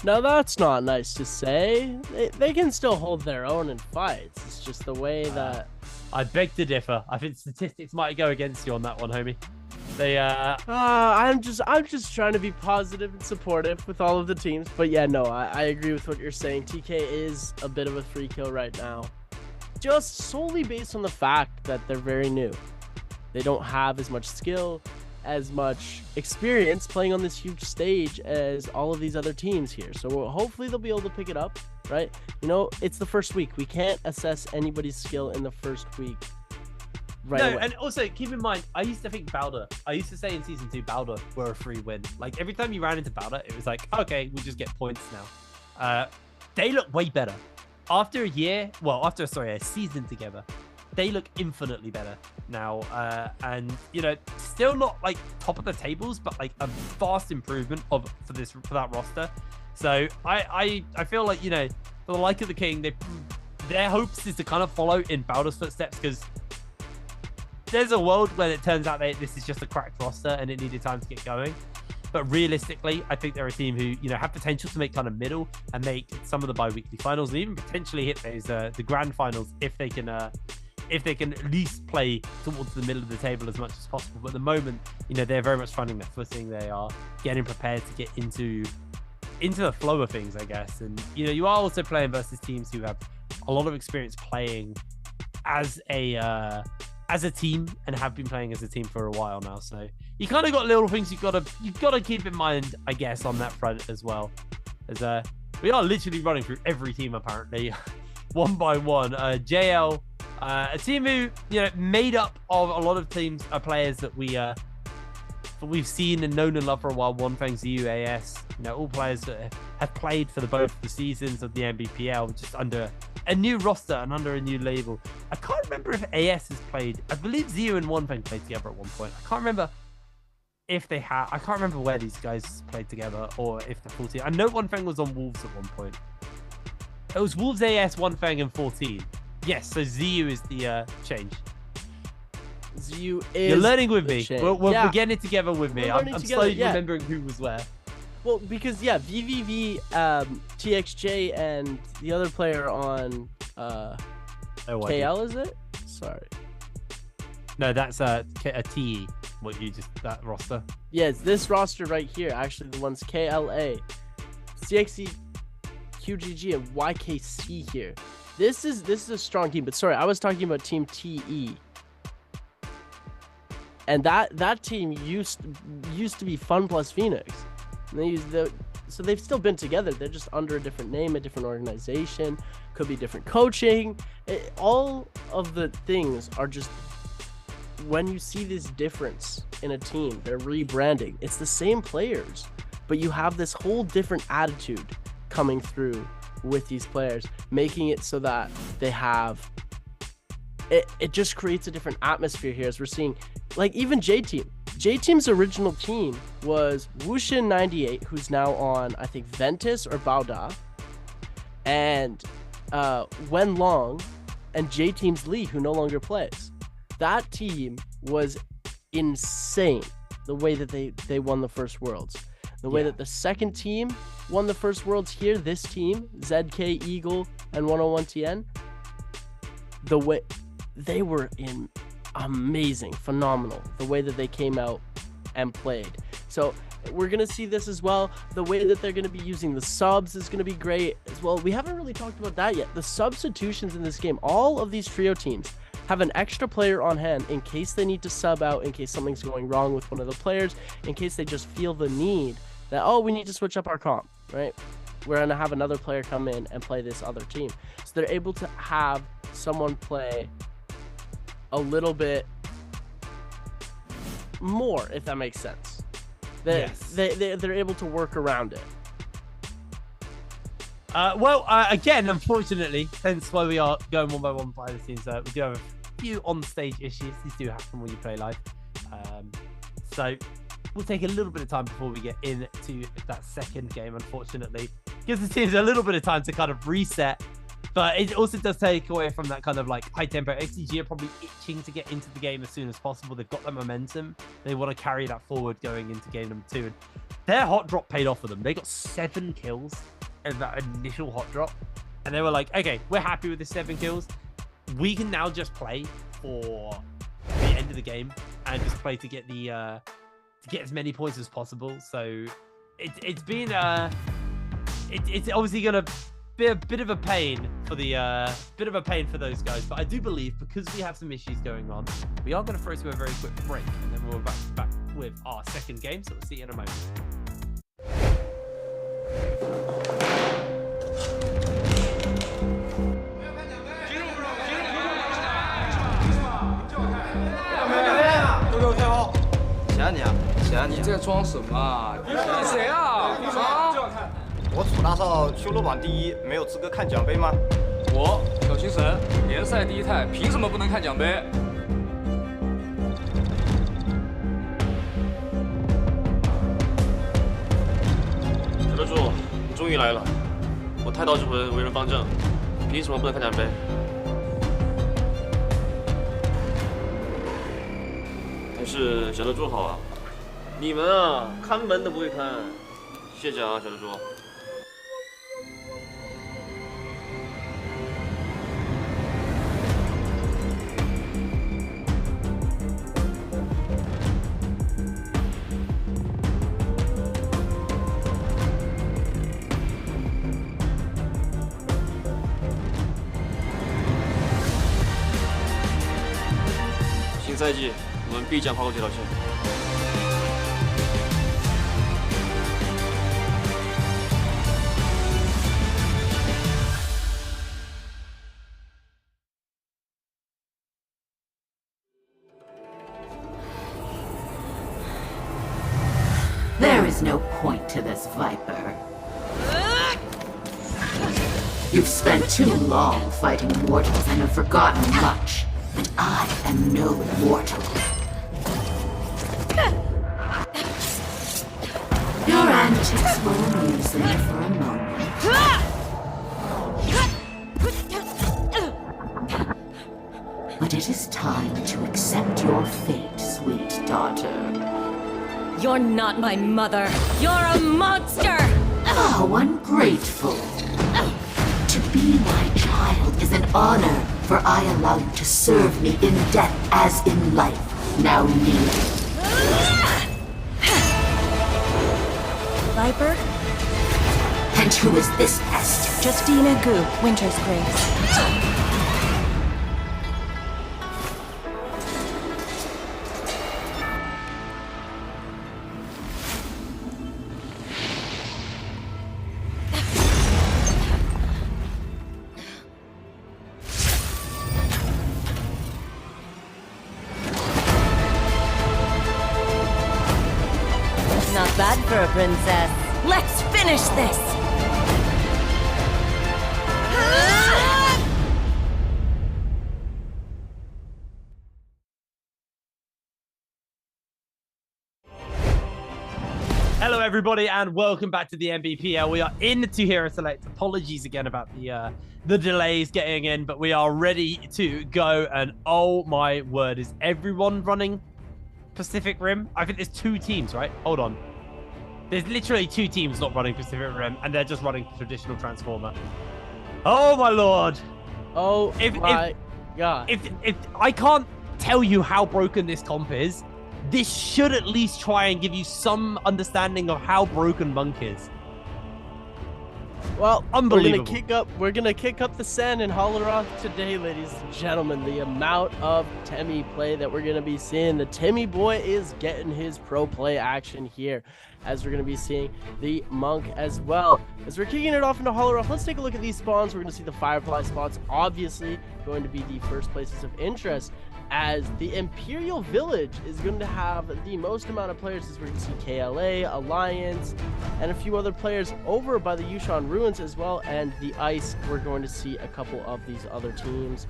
No, that's not nice to say. They can still hold their own in fights. It's just the way that... I beg to differ. I think statistics might go against you on that one, homie. I'm just trying to be positive and supportive with all of the teams. But yeah, no, I agree with what you're saying. TK is a bit of a 3-kill right now. Just solely based on the fact that they're very new. They don't have as much skill, as much experience playing on this huge stage as all of these other teams here. So hopefully they'll be able to pick it up, right? It's the first week. We can't assess anybody's skill in the first week. Right away. And also keep in mind, I used to think Valda. I used to say in season 2, Valda were a free win. Like, every time you ran into Valda, it was like, okay, we'll just get points now. They look way better after a season together. They look infinitely better now, and still not like top of the tables, but like a vast improvement for that roster. So I feel like for the like of the King, their hopes is to kind of follow in Valda's footsteps, because there's a world where it turns out that this is just a cracked roster and it needed time to get going. But realistically, I think they're a team who have potential to make kind of middle and make some of the bi-weekly finals, and even potentially hit those the grand finals if they can at least play towards the middle of the table as much as possible. But at the moment, they're very much finding their footing. They are getting prepared to get into the flow of things, I guess. And you are also playing versus teams who have a lot of experience playing as a team and have been playing as a team for a while now. So you kind of got little things you've got to keep in mind, I guess, on that front as well. As we are literally running through every team apparently, one by one. JL. A team who, made up of a lot of players that we we've seen and known and loved for a while. One Fang, ZU, AS, you know, all players that have played for both the seasons of the NBPL, just under a new roster and under a new label. I can't remember if AS has played. I believe ZU and One Fang played together at one point. I can't remember if they have. I can't remember where these guys played together or if the full team. I know One Fang was on Wolves at one point. It was Wolves, AS, One Fang, and 14. Yes, so ZU is the change. ZU is. You're learning with me. We're Yeah. getting it together with me. We're I'm learning slowly together, yeah. remembering who was where. Well, because yeah, VVV, TXJ, and the other player on KL, is it? Sorry. No, that's a TE. What you just that roster? Yes, this roster right here. Actually, the ones KLA, CXC, QGG, and YKC here. This is a strong team. But sorry, I was talking about Team TE. And that team used to be Fun plus Phoenix. And they used so they've still been together. They're just under a different name, a different organization, could be different coaching. All of the things are just, when you see this difference in a team, they're rebranding. It's the same players, but you have this whole different attitude coming through with these players, making it so that they have it just creates a different atmosphere here, as we're seeing, like even J-Team. J-Team's original team was Wushin98, who's now on, I think, Ventus or Baoda, and Wen Long, and J-Team's Lee, who no longer plays. That team was insane, the way that they won the first Worlds. The way that the second team won the first Worlds here, this team, ZK, Eagle, and 101TN, the way they were in amazing, phenomenal, the way that they came out and played. So we're going to see this as well. The way that they're going to be using the subs is going to be great as well. We haven't really talked about that yet. The substitutions in this game, all of these trio teams have an extra player on hand in case they need to sub out, in case something's going wrong with one of the players, in case they just feel the need that, oh, we need to switch up our comp, right? We're going to have another player come in and play this other team. So they're able to have someone play a little bit more, if that makes sense. They're able to work around it. Again, unfortunately, hence why we are going one by one by the scenes. We do have a few on-stage issues. These do happen when you play live. So we'll take a little bit of time before we get into that second game, unfortunately. Gives the teams a little bit of time to kind of reset. But it also does take away from that kind of like high tempo. XCG are probably itching to get into the game as soon as possible. They've got that momentum. They want to carry that forward going into game number 2. And their hot drop paid off for them. They got 7 kills in that initial hot drop. And they were like, okay, we're happy with the 7 kills. We can now just play for the end of the game and just play to get the to get as many points as possible. So it's been it's obviously gonna be a bit of a pain for those guys, but I do believe because we have some issues going on, we are going to throw to a very quick break, and then we'll be back with our second game. So we'll see you in a moment.谁啊你在装什么啊？你谁啊？我楚大少修罗榜第1，没有资格看奖杯吗？我小青神联赛第1态，凭什么不能看奖杯？小德柱，你终于来了！我太刀之魂为人方正，凭什么不能看奖杯？但是小德柱好啊，你们啊，看门都不会看，谢谢啊，小德柱。新赛季，我们必将跨过这条线。There is no point to this, Viper. You've spent too long fighting mortals and have forgotten much. But I am no mortal. Your antics will amuse me for a moment. But it is time to accept your fate, sweet daughter. You're not my mother. You're a monster! How ungrateful. To be my child is an honor, for I allow you to serve me in death as in life. Now kneel. Viper? And who is this pest? Justina Gu, Winter's Grace. Not bad for a princess. Let's finish this! Hello, everybody, and welcome back to the NBPL. We are into Hero Select. Apologies again about the delays getting in, but we are ready to go. And oh my word, is everyone running Pacific Rim? I think there's 2 teams, right? Hold on. There's literally 2 teams not running Pacific Rim, and they're just running traditional Transformer. Oh my lord! Oh my god! If I can't tell you how broken this comp is, this should at least try and give you some understanding of how broken Monk is. Well, unbelievable. We're gonna kick up the sand in Holoroth today, ladies and gentlemen. The amount of Temmie play that we're gonna be seeing. The Temmie boy is getting his pro play action here, as we're gonna be seeing the Monk as well. As we're kicking it off into Holoroth, let's take a look at these spawns. We're gonna see the Firefly spots, obviously going to be the first places of interest, as the Imperial Village is going to have the most amount of players, as we're going to see KLA, Alliance, and a few other players over by the Yushan Ruins as well, and the Ice, we're going to see a couple of these other teams,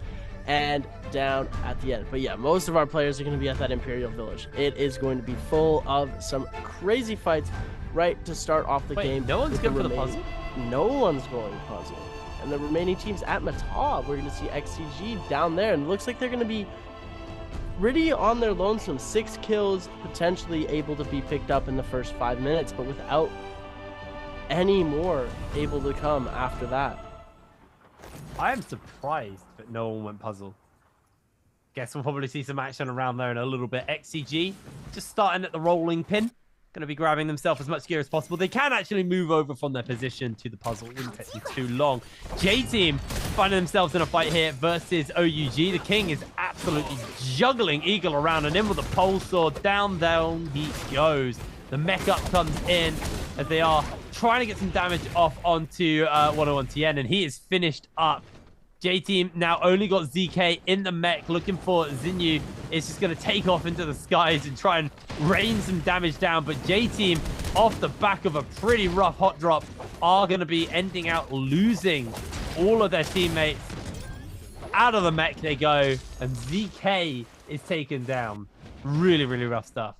and down at the end. But yeah, most of our players are going to be at that Imperial Village. It is going to be full of some crazy fights right to start off the game. No one's going for the puzzle? No one's going puzzle. And the remaining teams at Matab, we're going to see XCG down there, and it looks like they're going to be pretty on their lonesome. 6 kills potentially able to be picked up in the first 5 minutes, but without any more able to come after that. I am surprised that no one went puzzle. Guess we'll probably see some action around there in a little bit. XCG just starting at the rolling pin. Going to be grabbing themselves as much gear as possible. They can actually move over from their position to the puzzle. It wouldn't take them too long. J-Team finding themselves in a fight here versus OUG. The King is absolutely juggling Eagle around, and in with the pole sword. Down he goes. The mech up comes in as they are trying to get some damage off onto 101TN, and he is finished up. J-Team now only got ZK in the mech, looking for Zinyu. Is just going to take off into the skies and try and rain some damage down. But J-Team, off the back of a pretty rough hot drop, are going to be ending out losing all of their teammates. Out of the mech they go, and ZK is taken down. Really, really rough stuff.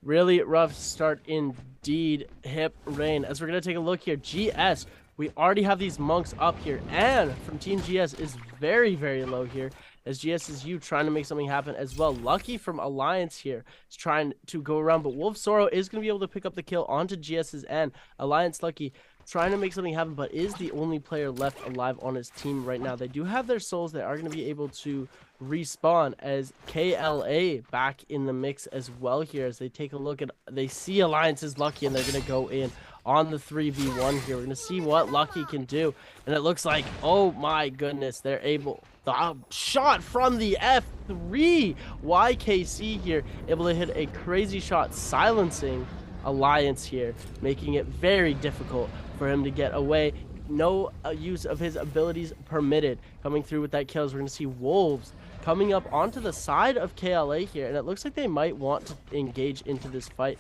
Really rough start indeed, Hip Rain. As we're going to take a look here, GS, we already have these monks up here, and from Team GS is very, very low here, as GS is trying to make something happen as well. Lucky from Alliance here is trying to go around, but Wolf Sorrow is going to be able to pick up the kill onto GS's end. Alliance Lucky trying to make something happen, but is the only player left alive on his team right now. They do have their souls. They are going to be able to respawn, as KLA back in the mix as well here, as they take a look at, they see Alliance is Lucky, and they're going to go in on the 3v1 here. We're going to see what Lucky can do, and it looks like, oh my goodness, they're able, the shot from the F3 YKC here, able to hit a crazy shot, silencing Alliance here, making it very difficult for him to get away. No use of his abilities permitted. Coming through with that kill, as we're going to see Wolves coming up onto the side of KLA here, and it looks like they might want to engage into this fight.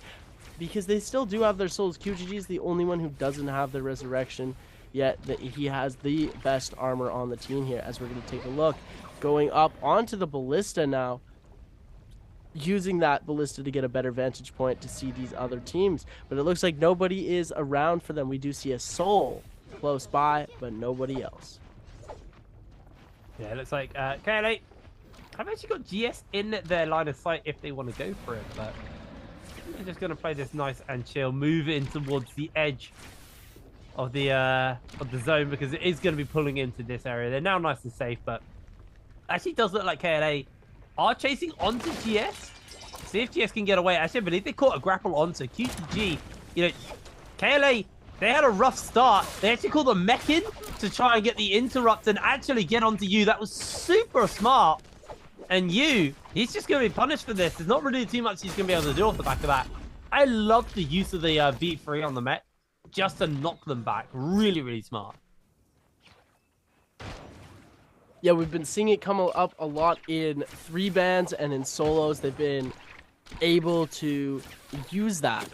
because they still do have their souls. QGG is the only one who doesn't have the resurrection, yet he has the best armor on the team here, as we're going to take a look. Going up onto the ballista now, using that ballista to get a better vantage point to see these other teams. But it looks like nobody is around for them. We do see a soul close by, but nobody else. Yeah, it looks like KLA have actually got GS in their line of sight if they want to go for it, but they're just going to play this nice and chill, move in towards the edge of the zone, because it is going to be pulling into this area. They're now nice and safe, but actually does look like KLA are chasing onto GS. See if GS can get away. Actually, I believe they caught a grapple onto QGG. You know, KLA, they had a rough start. They actually called a mech in to try and get the interrupt and actually get onto you. That was super smart. And he's just going to be punished for this. There's not really too much he's going to be able to do off the back of that. I love the use of the V3 on the mech just to knock them back. Really, really smart. Yeah, we've been seeing it come up a lot in 3-bans and in solos. They've been able to use that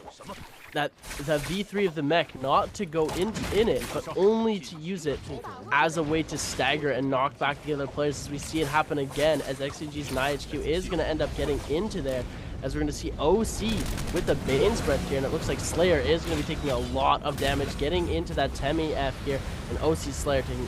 V3 of the mech, not to go in it, but only to use it as a way to stagger and knock back the other players. As we see it happen again, as XCG's NiHQ is going to end up getting into there, as we're going to see OC with the Bane's Breath here, and it looks like Slayer is going to be taking a lot of damage, getting into that Temi F here, and OC Slayer taking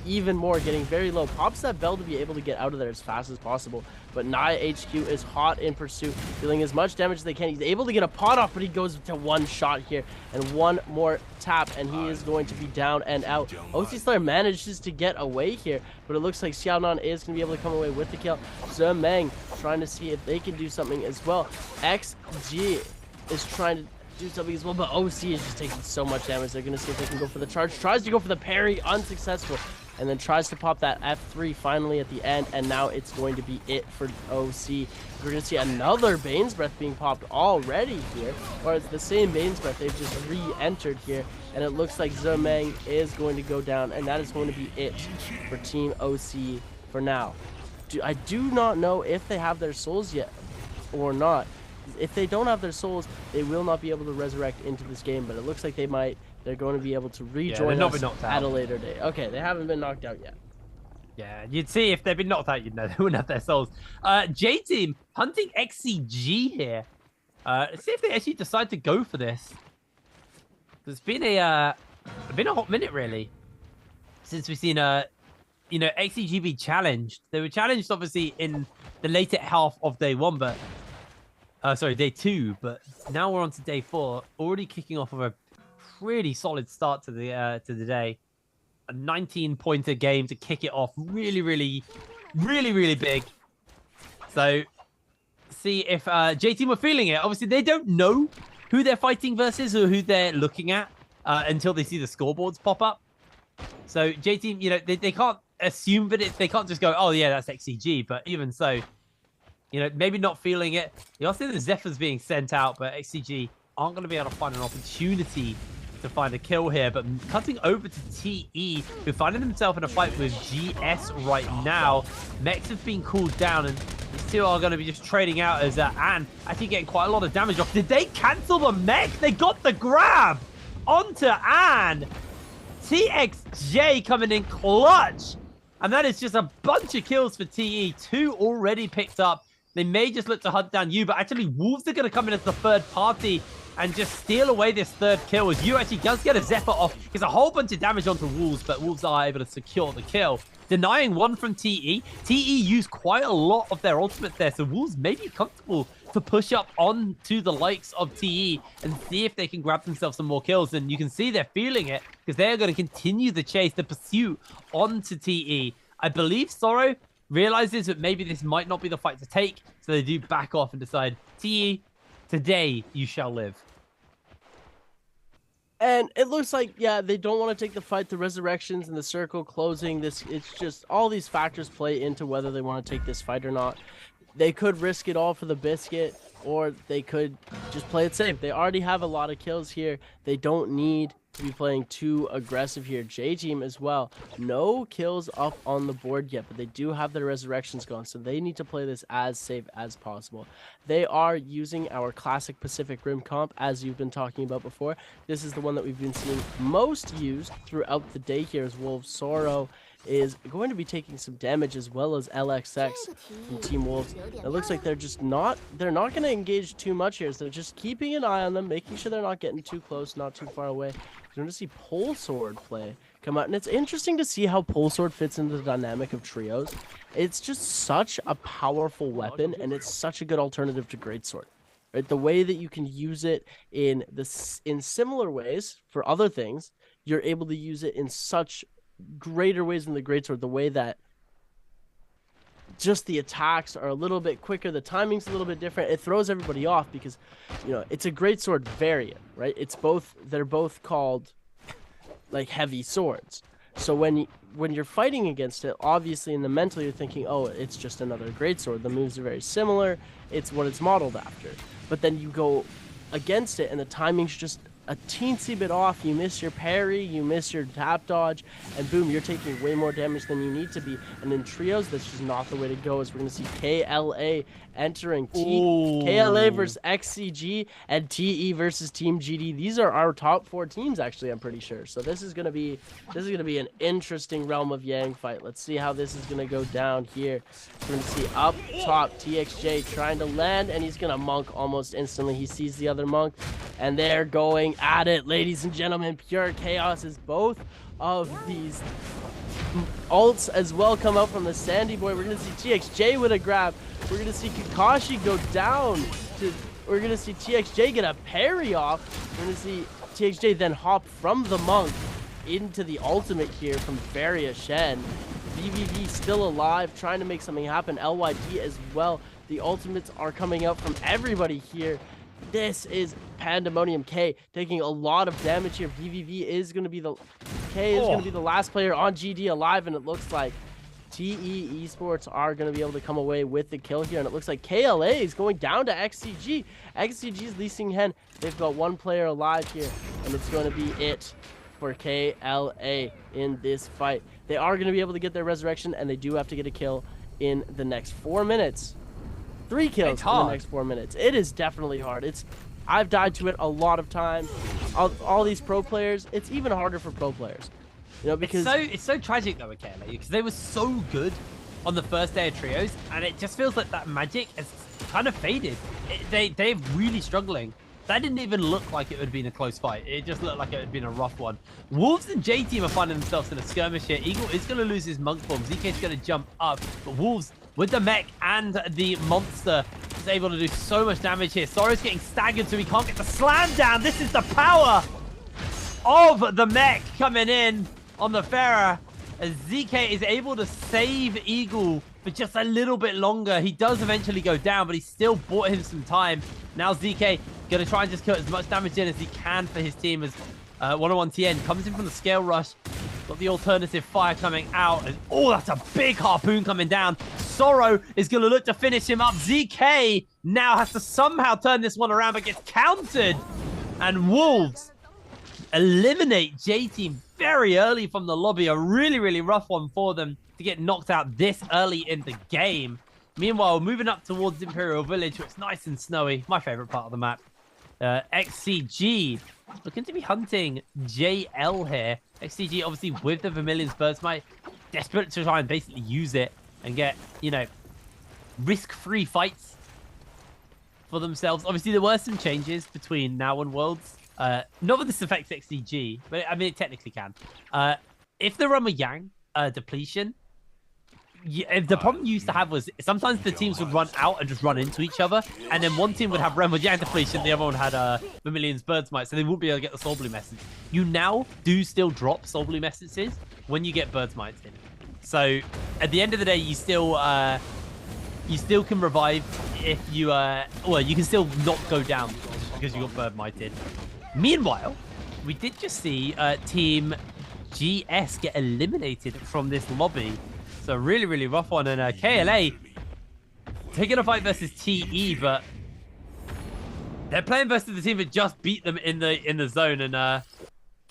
even more, getting very low. Pops that bell to be able to get out of there as fast as possible, but NiHQ is hot in pursuit, dealing as much damage as they can. He's able to get a pot off, but he goes to one shot here, and one more tap, and he is going to be down and out. OC Slayer manages to get away here, but it looks like Xiaonan is going to be able to come away with the kill. Zemeng trying to see if they can do something as well. XG is trying to do something as well, but OC is just taking so much damage. They're going to see if they can go for the charge. Tries to go for the parry, unsuccessful, and then tries to pop that F3 finally at the end, and now it's going to be it for OC. We're going to see another Bane's Breath being popped already here, or it's the same Bane's Breath, they've just re-entered here, and it looks like Zemeng is going to go down, and that is going to be it for Team OC for now. I do not know if they have their souls yet or not. If they don't have their souls, they will not be able to resurrect into this game, but it looks like they might. They're going to be able to rejoin us at a later date. Okay, they haven't been knocked out yet. Yeah, you'd see if they've been knocked out, you'd know they wouldn't have their souls. J-Team hunting XCG here. Let's see if they actually decide to go for this. It's been a hot minute, really, since we've seen XCG be challenged. They were challenged, obviously, in the later half of day 1, but day 2. But now we're on to day 4, already kicking off of a pretty solid start to the day. A 19-pointer game to kick it off. Really, really, really, really big. So, see if J-Team were feeling it. Obviously, they don't know who they're fighting versus or who they're looking at until they see the scoreboards pop up. So, J-Team, they can't assume that they can't just go, oh, yeah, that's XCG. But even so, maybe not feeling it. You also see the Zephyrs being sent out, but XCG aren't going to be able to find an opportunity to find a kill here. But cutting over to TE, who finding themselves in a fight with GS right now. Mechs have been cooled down, and these two are going to be just trading out as Anne actually getting quite a lot of damage off. Did they cancel the mech? They got the grab onto Anne. TXJ coming in clutch. And that is just a bunch of kills for TE. 2 already picked up. They may just look to hunt down you, but actually Wolves are going to come in as the third party and just steal away this third kill, as you actually does get a Zephyr off. Gets a whole bunch of damage onto Wolves, but Wolves are able to secure the kill. Denying one from TE. TE used quite a lot of their ultimate there, so Wolves may be comfortable to push up onto the likes of TE and see if they can grab themselves some more kills. And you can see they're feeling it, because they're going to continue the chase, the pursuit onto TE. I believe Sorrow realizes that maybe this might not be the fight to take, so they do back off and decide, TE, today you shall live. And it looks like, yeah, they don't want to take the fight. The resurrections and the circle closing, it's just all these factors play into whether they want to take this fight or not. They could risk it all for the biscuit, or they could just play it safe. They already have a lot of kills here. They don't need to be playing too aggressive here. J-Team as well. No kills up on the board yet, but they do have their resurrections going, so they need to play this as safe as possible. They are using our classic Pacific Rim comp, as you've been talking about before. This is the one that we've been seeing most used throughout the day here, as Wolves. Sorrow is going to be taking some damage, as well as LXX from Team Wolves. It looks like they're not going to engage too much here, so they're just keeping an eye on them, making sure they're not getting too close, not too far away. You're going to see Pole Sword play come out, and it's interesting to see how Pole Sword fits into the dynamic of trios. It's just such a powerful weapon, and it's such a good alternative to Greatsword. Right? The way that you can use it in similar ways for other things, you're able to use it in such greater ways than the Greatsword. The way that just the attacks are a little bit quicker, the timing's a little bit different. It throws everybody off because, you know, it's a Greatsword variant, right? They're both called like heavy swords. So when you're fighting against it, obviously in the mental you're thinking, oh, it's just another Greatsword. The moves are very similar. It's what it's modeled after. But then you go against it and the timing's just a teensy bit off. You miss your parry, you miss your tap dodge, and boom, you're taking way more damage than you need to be. And in trios, that's just not the way to go. As we're going to see KLA entering. KLA versus XCG and TE versus Team GD. These are our top 4 teams, actually, I'm pretty sure. So this is going to be an interesting Realm of Yang fight. Let's see how this is going to go down here. We're going to see up top TXJ trying to land, and he's going to monk almost instantly. He sees the other monk, and they're going at it, ladies and gentlemen. Pure chaos as both of these ults as well come out from the Sandy Boy. We're going to see TXJ with a grab. We're going to see Kakashi go down. We're going to see TXJ get a parry off. We're going to see TXJ then hop from the monk into the ultimate here from Varia Shen. VVV still alive, trying to make something happen. LYD as well. The ultimates are coming out from everybody here. This is Pandemonium. K taking a lot of damage here. VVV is going to be the last player on GD alive, and it looks like TE Esports are going to be able to come away with the kill here, and it looks like KLA is going down to XCG. XCG's Lee Sing Hen. They've got one player alive here, and it's going to be it for KLA in this fight. They are going to be able to get their resurrection, and they do have to get a kill in the next 4 minutes. 3 kills in the next 4 minutes. It is definitely hard. I've died to it a lot of times. All these pro players, it's even harder for pro players. You know, because it's so tragic though with KLA, because they were so good on the first day of trios, and it just feels like that magic has kind of faded. They're really struggling. That didn't even look like it would have been a close fight. It just looked like it had been a rough one. Wolves and J-Team are finding themselves in a skirmish here. Eagle is going to lose his monk form. ZK is going to jump up, but Wolves with the mech and the monster is able to do so much damage here. Sorrow's getting staggered, so he can't get the slam down. This is the power of the mech coming in on the Pharah, as ZK is able to save Eagle for just a little bit longer. He does eventually go down, but he still bought him some time. Now ZK going to try and just cut as much damage in as he can for his team, as 101 TN comes in from the scale rush. Got the alternative fire coming out. And, oh, that's a big harpoon coming down. Sorrow is going to look to finish him up. ZK now has to somehow turn this one around, but gets countered. And Wolves eliminate J-Team very early from the lobby. A really, really rough one for them to get knocked out this early in the game. Meanwhile, moving up towards Imperial Village, where it's nice and snowy. My favorite part of the map. XCG looking to be hunting JL here. XCG obviously with the Vermilion's Birdsmite, desperate to try and basically use it and get, you know, risk-free fights for themselves. Obviously, there were some changes between now and Worlds. Not that this affects XCG, but I mean, it technically can. If the Realm of Yang depletion, the problem you used to have was sometimes the teams would run out and just run into each other, and then one team would have Realm of Yang depletion, the other one had Vermilion's Birdsmite, so they wouldn't be able to get the Soul Blue message. You now do still drop Soul Blue messages when you get Birdsmites in. So at the end of the day, you still can revive if you well, you can still not go down because you got Birdmited. Meanwhile, we did just see Team GS get eliminated from this lobby. So really, really rough one. And KLA taking a fight versus TE, but they're playing versus the team that just beat them in the zone. And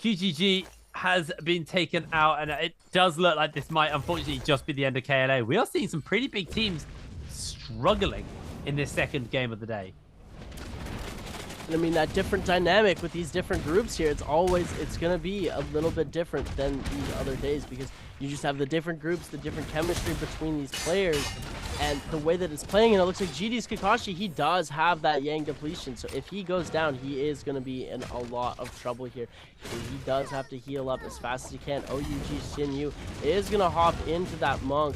QGG has been taken out, and it does look like this might unfortunately just be the end of KLA. We are seeing some pretty big teams struggling in this second game of the day. I mean, that different dynamic with these different groups here, it's going to be a little bit different than these other days, because you just have the different groups, the different chemistry between these players, and the way that it's playing. And it looks like GD's Kakashi, he does have that Yang depletion, so if he goes down, he is going to be in a lot of trouble here. He does have to heal up as fast as he can. OUG Shinyu is going to hop into that Monk,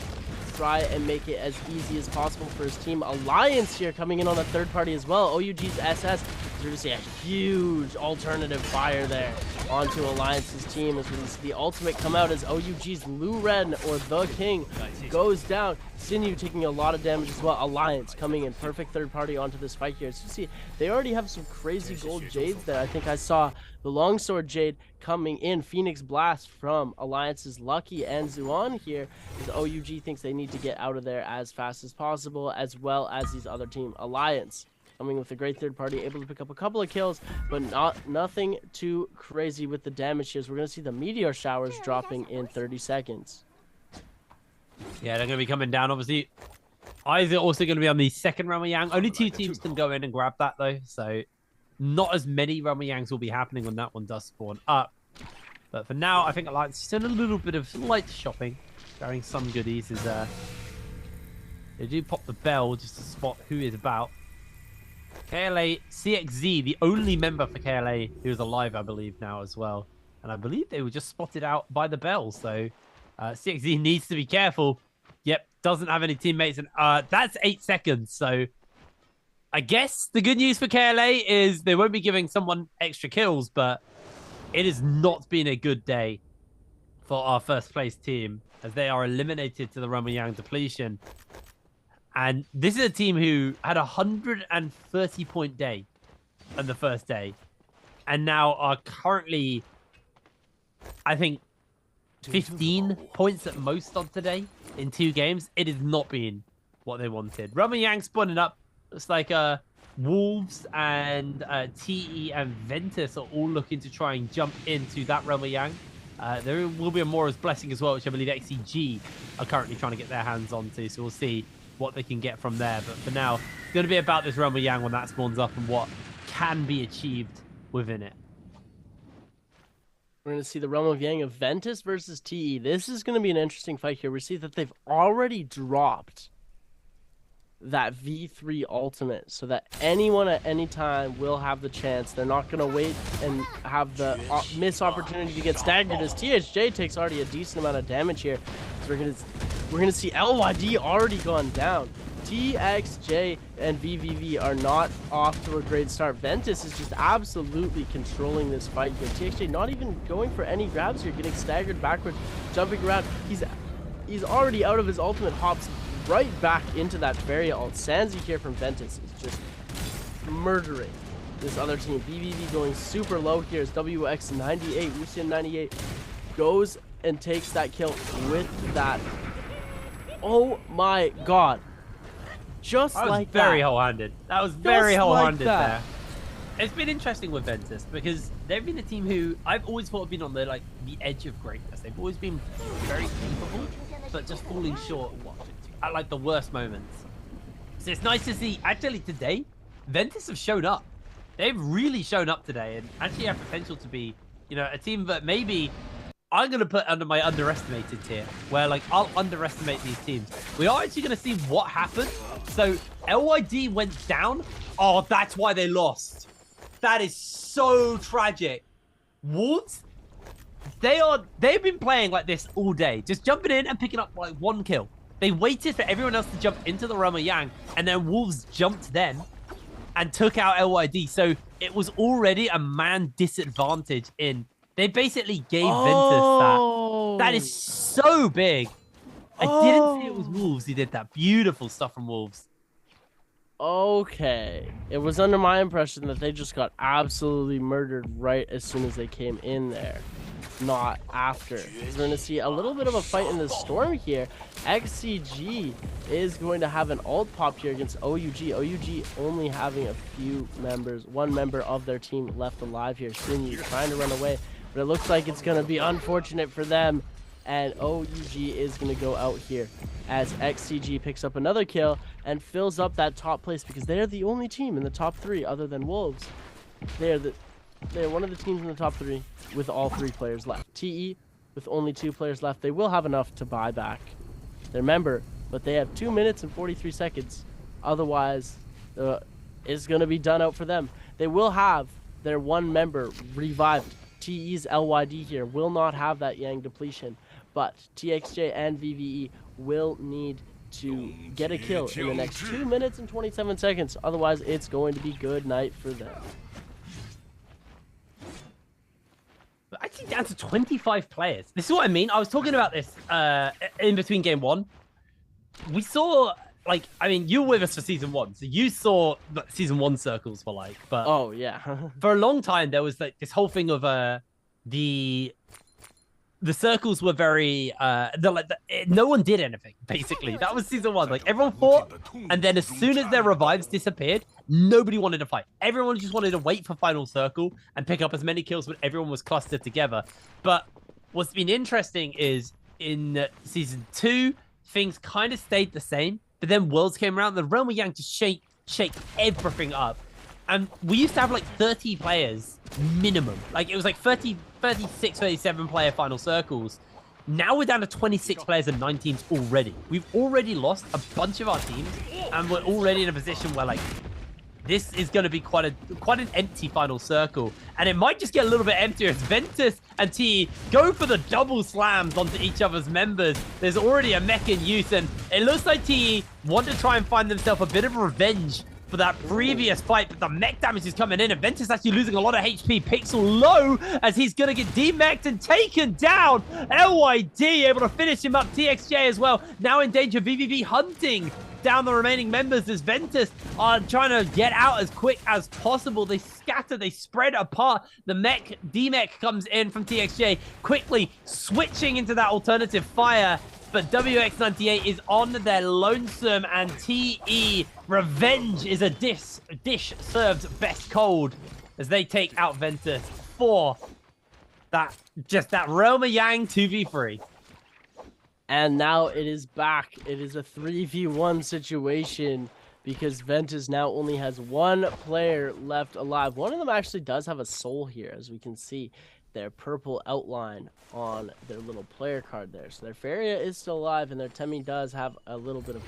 try and make it as easy as possible for his team. Alliance here coming in on the third party as well. OUG's SS is going to see a huge alternative fire there onto Alliance's team, as we see the ultimate come out as OUG's Lu Ren, or the King, goes down. Shinyu taking a lot of damage as well. Alliance coming in perfect third party onto this fight here. So you see, they already have some crazy gold Jades there. I think I saw the Longsword Jade coming in. Phoenix Blast from Alliance's Lucky and Zuan here, as OUG thinks they need to get out of there as fast as possible, as well as these other team. Alliance coming with a great third party, able to pick up a couple of kills, but nothing too crazy with the damage here. So we're going to see the meteor showers dropping in 30 seconds. Yeah, they're going to be coming down, obviously. Eyes are also going to be on the second Ramayang. Only 2 teams can go in and grab that, though. So not as many Ramayangs will be happening when that one does spawn up. But for now, I think Alliance is still a little bit of light shopping, carrying some goodies. As they do pop the bell just to spot who is about. KLA, CXZ, the only member for KLA who is alive, I believe, now as well. And I believe they were just spotted out by the bell. So CXZ needs to be careful. Yep, doesn't have any teammates. And that's 8 seconds. So I guess the good news for KLA is they won't be giving someone extra kills, but it has not been a good day for our first place team, as they are eliminated to the Ramayang depletion. And this is a team who had a 130-point day on the first day, and now are currently, I think, 15 points at most on today in 2 games. It has not been what they wanted. Ramayang spawning up. Looks like Wolves and TE and Ventus are all looking to try and jump into that Ramayang. There will be a Mora's Blessing as well, which I believe XCG are currently trying to get their hands onto. So we'll see what they can get from there. But for now, it's going to be about this Ramayang when that spawns up and what can be achieved within it. We're going to see the realm of Yang of Ventus versus TE. This is going to be an interesting fight here. We see that they've already dropped that V3 ultimate, so that anyone at any time will have the chance. They're not going to wait and have the miss opportunity to get staggered, as THJ takes already a decent amount of damage here. So we're going to see LYD already gone down. TXJ and VVV are not off to a great start. Ventus is just absolutely controlling this fight here. TXJ not even going for any grabs here, getting staggered backwards, jumping around. He's already out of his ultimate, hops right back into that fairy ult. Sanzi here from Ventus is just murdering this other team. VVV going super low here as WX98, Wuxian98 goes and takes that kill with that. Oh my god. Just like that. Very whole-handed. That was very whole-handed there. It's been interesting with Ventus, because they've been a team who I've always thought have been on the edge of greatness. They've always been very capable, but just falling short at the worst moments. So it's nice to see, actually today, Ventus have shown up. They've really shown up today, and actually have potential to be, a team that maybe I'm going to put under my underestimated tier, where I'll underestimate these teams. We are actually going to see what happened. So LYD went down. Oh, that's why they lost. That is so tragic. Wolves, they've been playing like this all day, just jumping in and picking up 1 kill. They waited for everyone else to jump into the Ramayang, and then Wolves jumped then and took out LYD. So it was already a man disadvantage in. They basically gave Ventus that. That is so big. I didn't see it was Wolves. He did that. Beautiful stuff from Wolves. Okay. It was under my impression that they just got absolutely murdered right as soon as they came in there. Not after. We're going to see a little bit of a fight in the storm here. XCG is going to have an ult pop here against OUG. OUG only having a few members, 1 member of their team left alive here. Shinyu trying to run away But it looks like it's going to be unfortunate for them. And OUG is going to go out here as XCG picks up another kill and fills up that top place because they're the only team in the top 3 other than Wolves. They're one of the teams in the top 3 with all 3 players left. TE with only 2 players left. They will have enough to buy back their member, but they have 2 minutes and 43 seconds. Otherwise, it's going to be done out for them. They will have their 1 member revived. TE's LYD here will not have that Yang depletion, but TXJ and VVE will need to get a kill in the next 2 minutes and 27 seconds. Otherwise, it's going to be good night for them. Actually down to 25 players. This is what I mean. I was talking about this in between game 1. We saw, like, I mean, you were with us for season 1, so you saw what season 1 circles were like. But oh yeah, for a long time there was like this whole thing of the circles were very no one did anything basically. That was season 1. Like everyone fought, and then as soon as their revives disappeared, nobody wanted to fight. Everyone just wanted to wait for final circle and pick up as many kills when everyone was clustered together. But what's been interesting is in season 2, things kind of stayed the same, but then Worlds came around. The Realm of Yang to shake everything up. And we used to have like 30 players minimum. Like it was like 30, 36, 37 player final circles. Now we're down to 26 players and 9 teams already. We've already lost a bunch of our teams, and we're already in a position where like this is going to be quite an empty final circle, and it might just get a little bit emptier as Ventus and TE go for the double slams onto each other's members. There's already a mech in use, and it looks like TE want to try and find themselves a bit of revenge for that previous fight, but the mech damage is coming in, and Ventus actually losing a lot of HP. Pixel low as he's going to get demech'd and taken down. LYD able to finish him up. TXJ as well, now in danger. VVV hunting down the remaining members as Ventus are trying to get out as quick as possible. They scatter, they spread apart. The demech comes in from TXJ, quickly switching into that alternative fire. But WX98 is on their lonesome, and TE revenge is a dish served best cold as they take out Ventus for that Realm of Yang 2v3. And now it is back. It is a 3v1 situation because Ventus now only has 1 player left alive. One of them actually does have a soul here, as we can see their purple outline on their little player card there. So their Feria is still alive, and their Temi does have a little bit of...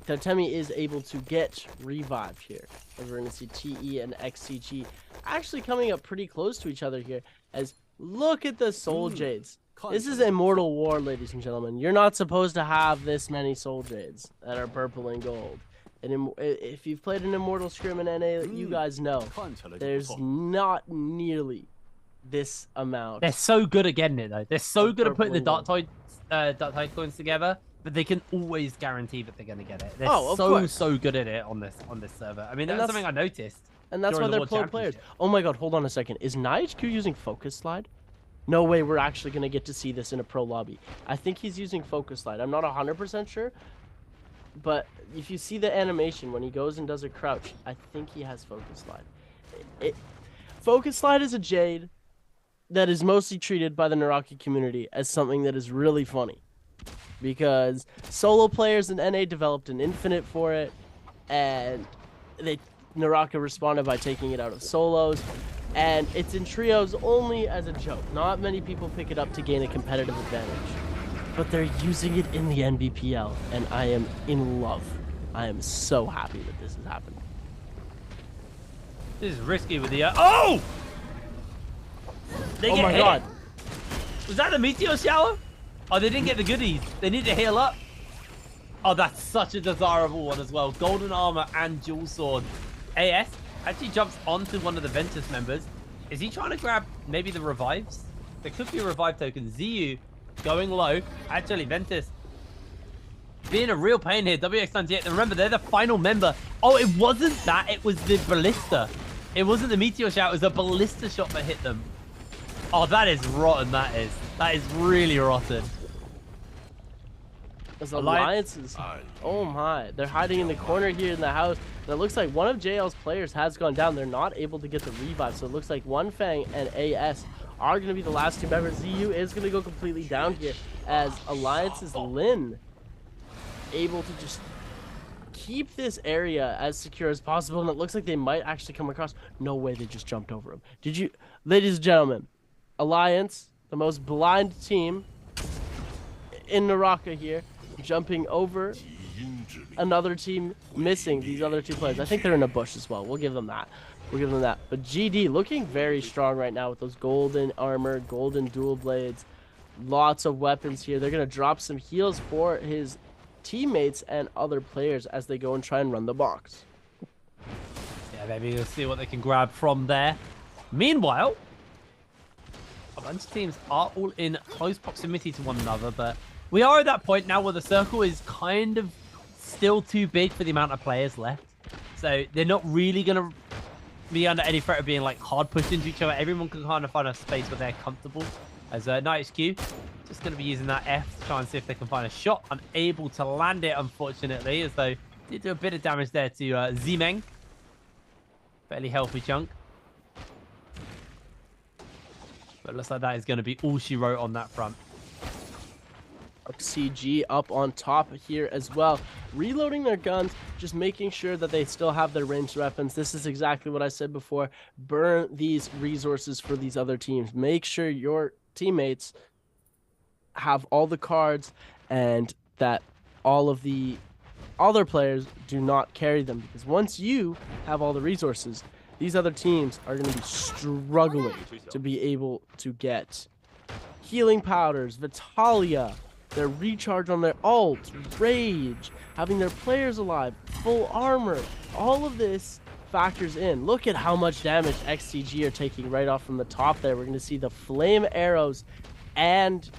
their Temi is able to get revived here. As we're going to see TE and XCG actually coming up pretty close to each other here, as look at the Soul Jades. This is Immortal War, ladies and gentlemen. You're not supposed to have this many Soul Jades that are purple and gold. And if you've played an Immortal Scrim in NA, you guys know there's not nearly this amount. They're so good at getting it though. They're so good at putting the Dark Tide coins together, but they can always guarantee that they're going to get it. They're so good at it on this server. I mean, that's something I noticed. And that's why they're pro players. Oh my god, hold on a second. Is NiHQ using Focus Slide? No way we're actually going to get to see this in a pro lobby. I think he's using Focus Slide. I'm not 100% sure, but if you see the animation when he goes and does a crouch, I think he has Focus Slide. Focus Slide is a Jade that is mostly treated by the NARAKA community as something that is really funny, because solo players in NA developed an infinite for it, and NARAKA responded by taking it out of solos, and it's in trios only as a joke. Not many people pick it up to gain a competitive advantage, but they're using it in the NBPL, and I am in love. I am so happy that this has happened. This is risky with the oh my god, was that a meteor shower? Oh, they didn't get the goodies. They need to heal up. Oh, that's such a desirable one as well. Golden armor and dual sword. AS actually jumps onto one of the Ventus members. Is he trying to grab maybe the revives? There could be a revive token. ZU going low. Actually, Ventus being a real pain here. WX98. Remember, they're the final member. Oh, it wasn't that. It was the ballista. It wasn't the meteor shower. It was a ballista shot that hit them. Oh, that is rotten. That is really rotten. As alliances, oh my, they're hiding in the corner here in the house. And it looks like one of JL's players has gone down. They're not able to get the revive, so it looks like One Fang and AS are going to be the last two members. ZU is going to go completely down here as Alliance's Lin able to just keep this area as secure as possible, and it looks like they might actually come across. No way, they just jumped over him. Did you, ladies and gentlemen, Alliance, the most blind team in NARAKA here, jumping over another team, missing these other two players. I think they're in a bush as well. We'll give them that. We'll give them that. But GD looking very strong right now with those golden armor, golden dual blades, lots of weapons here. They're going to drop some heals for his teammates and other players as they go and try and run the box. Yeah, maybe we'll see what they can grab from there. Meanwhile, a bunch of teams are all in close proximity to one another, but we are at that point now where the circle is kind of still too big for the amount of players left. So they're not really going to be under any threat of being like hard pushed into each other. Everyone can kind of find a space where they're comfortable. As NightHQ just going to be using that F to try and see if they can find a shot. Unable to land it, unfortunately, as though did do a bit of damage there to Zimeng. Fairly healthy chunk. But it looks like that is going to be all she wrote on that front. CG up on top here as well, reloading their guns, just making sure that they still have their ranged weapons. This is exactly what I said before. Burn these resources for these other teams. Make sure your teammates have all the cards and that all of the other players do not carry them, because once you have all the resources, these other teams are going to be struggling to be able to get healing powders, Vitalia, their recharge on their ult, rage, having their players alive, full armor. All of this factors in. Look at how much damage XCG are taking right off from the top there. We're going to see the flame arrows and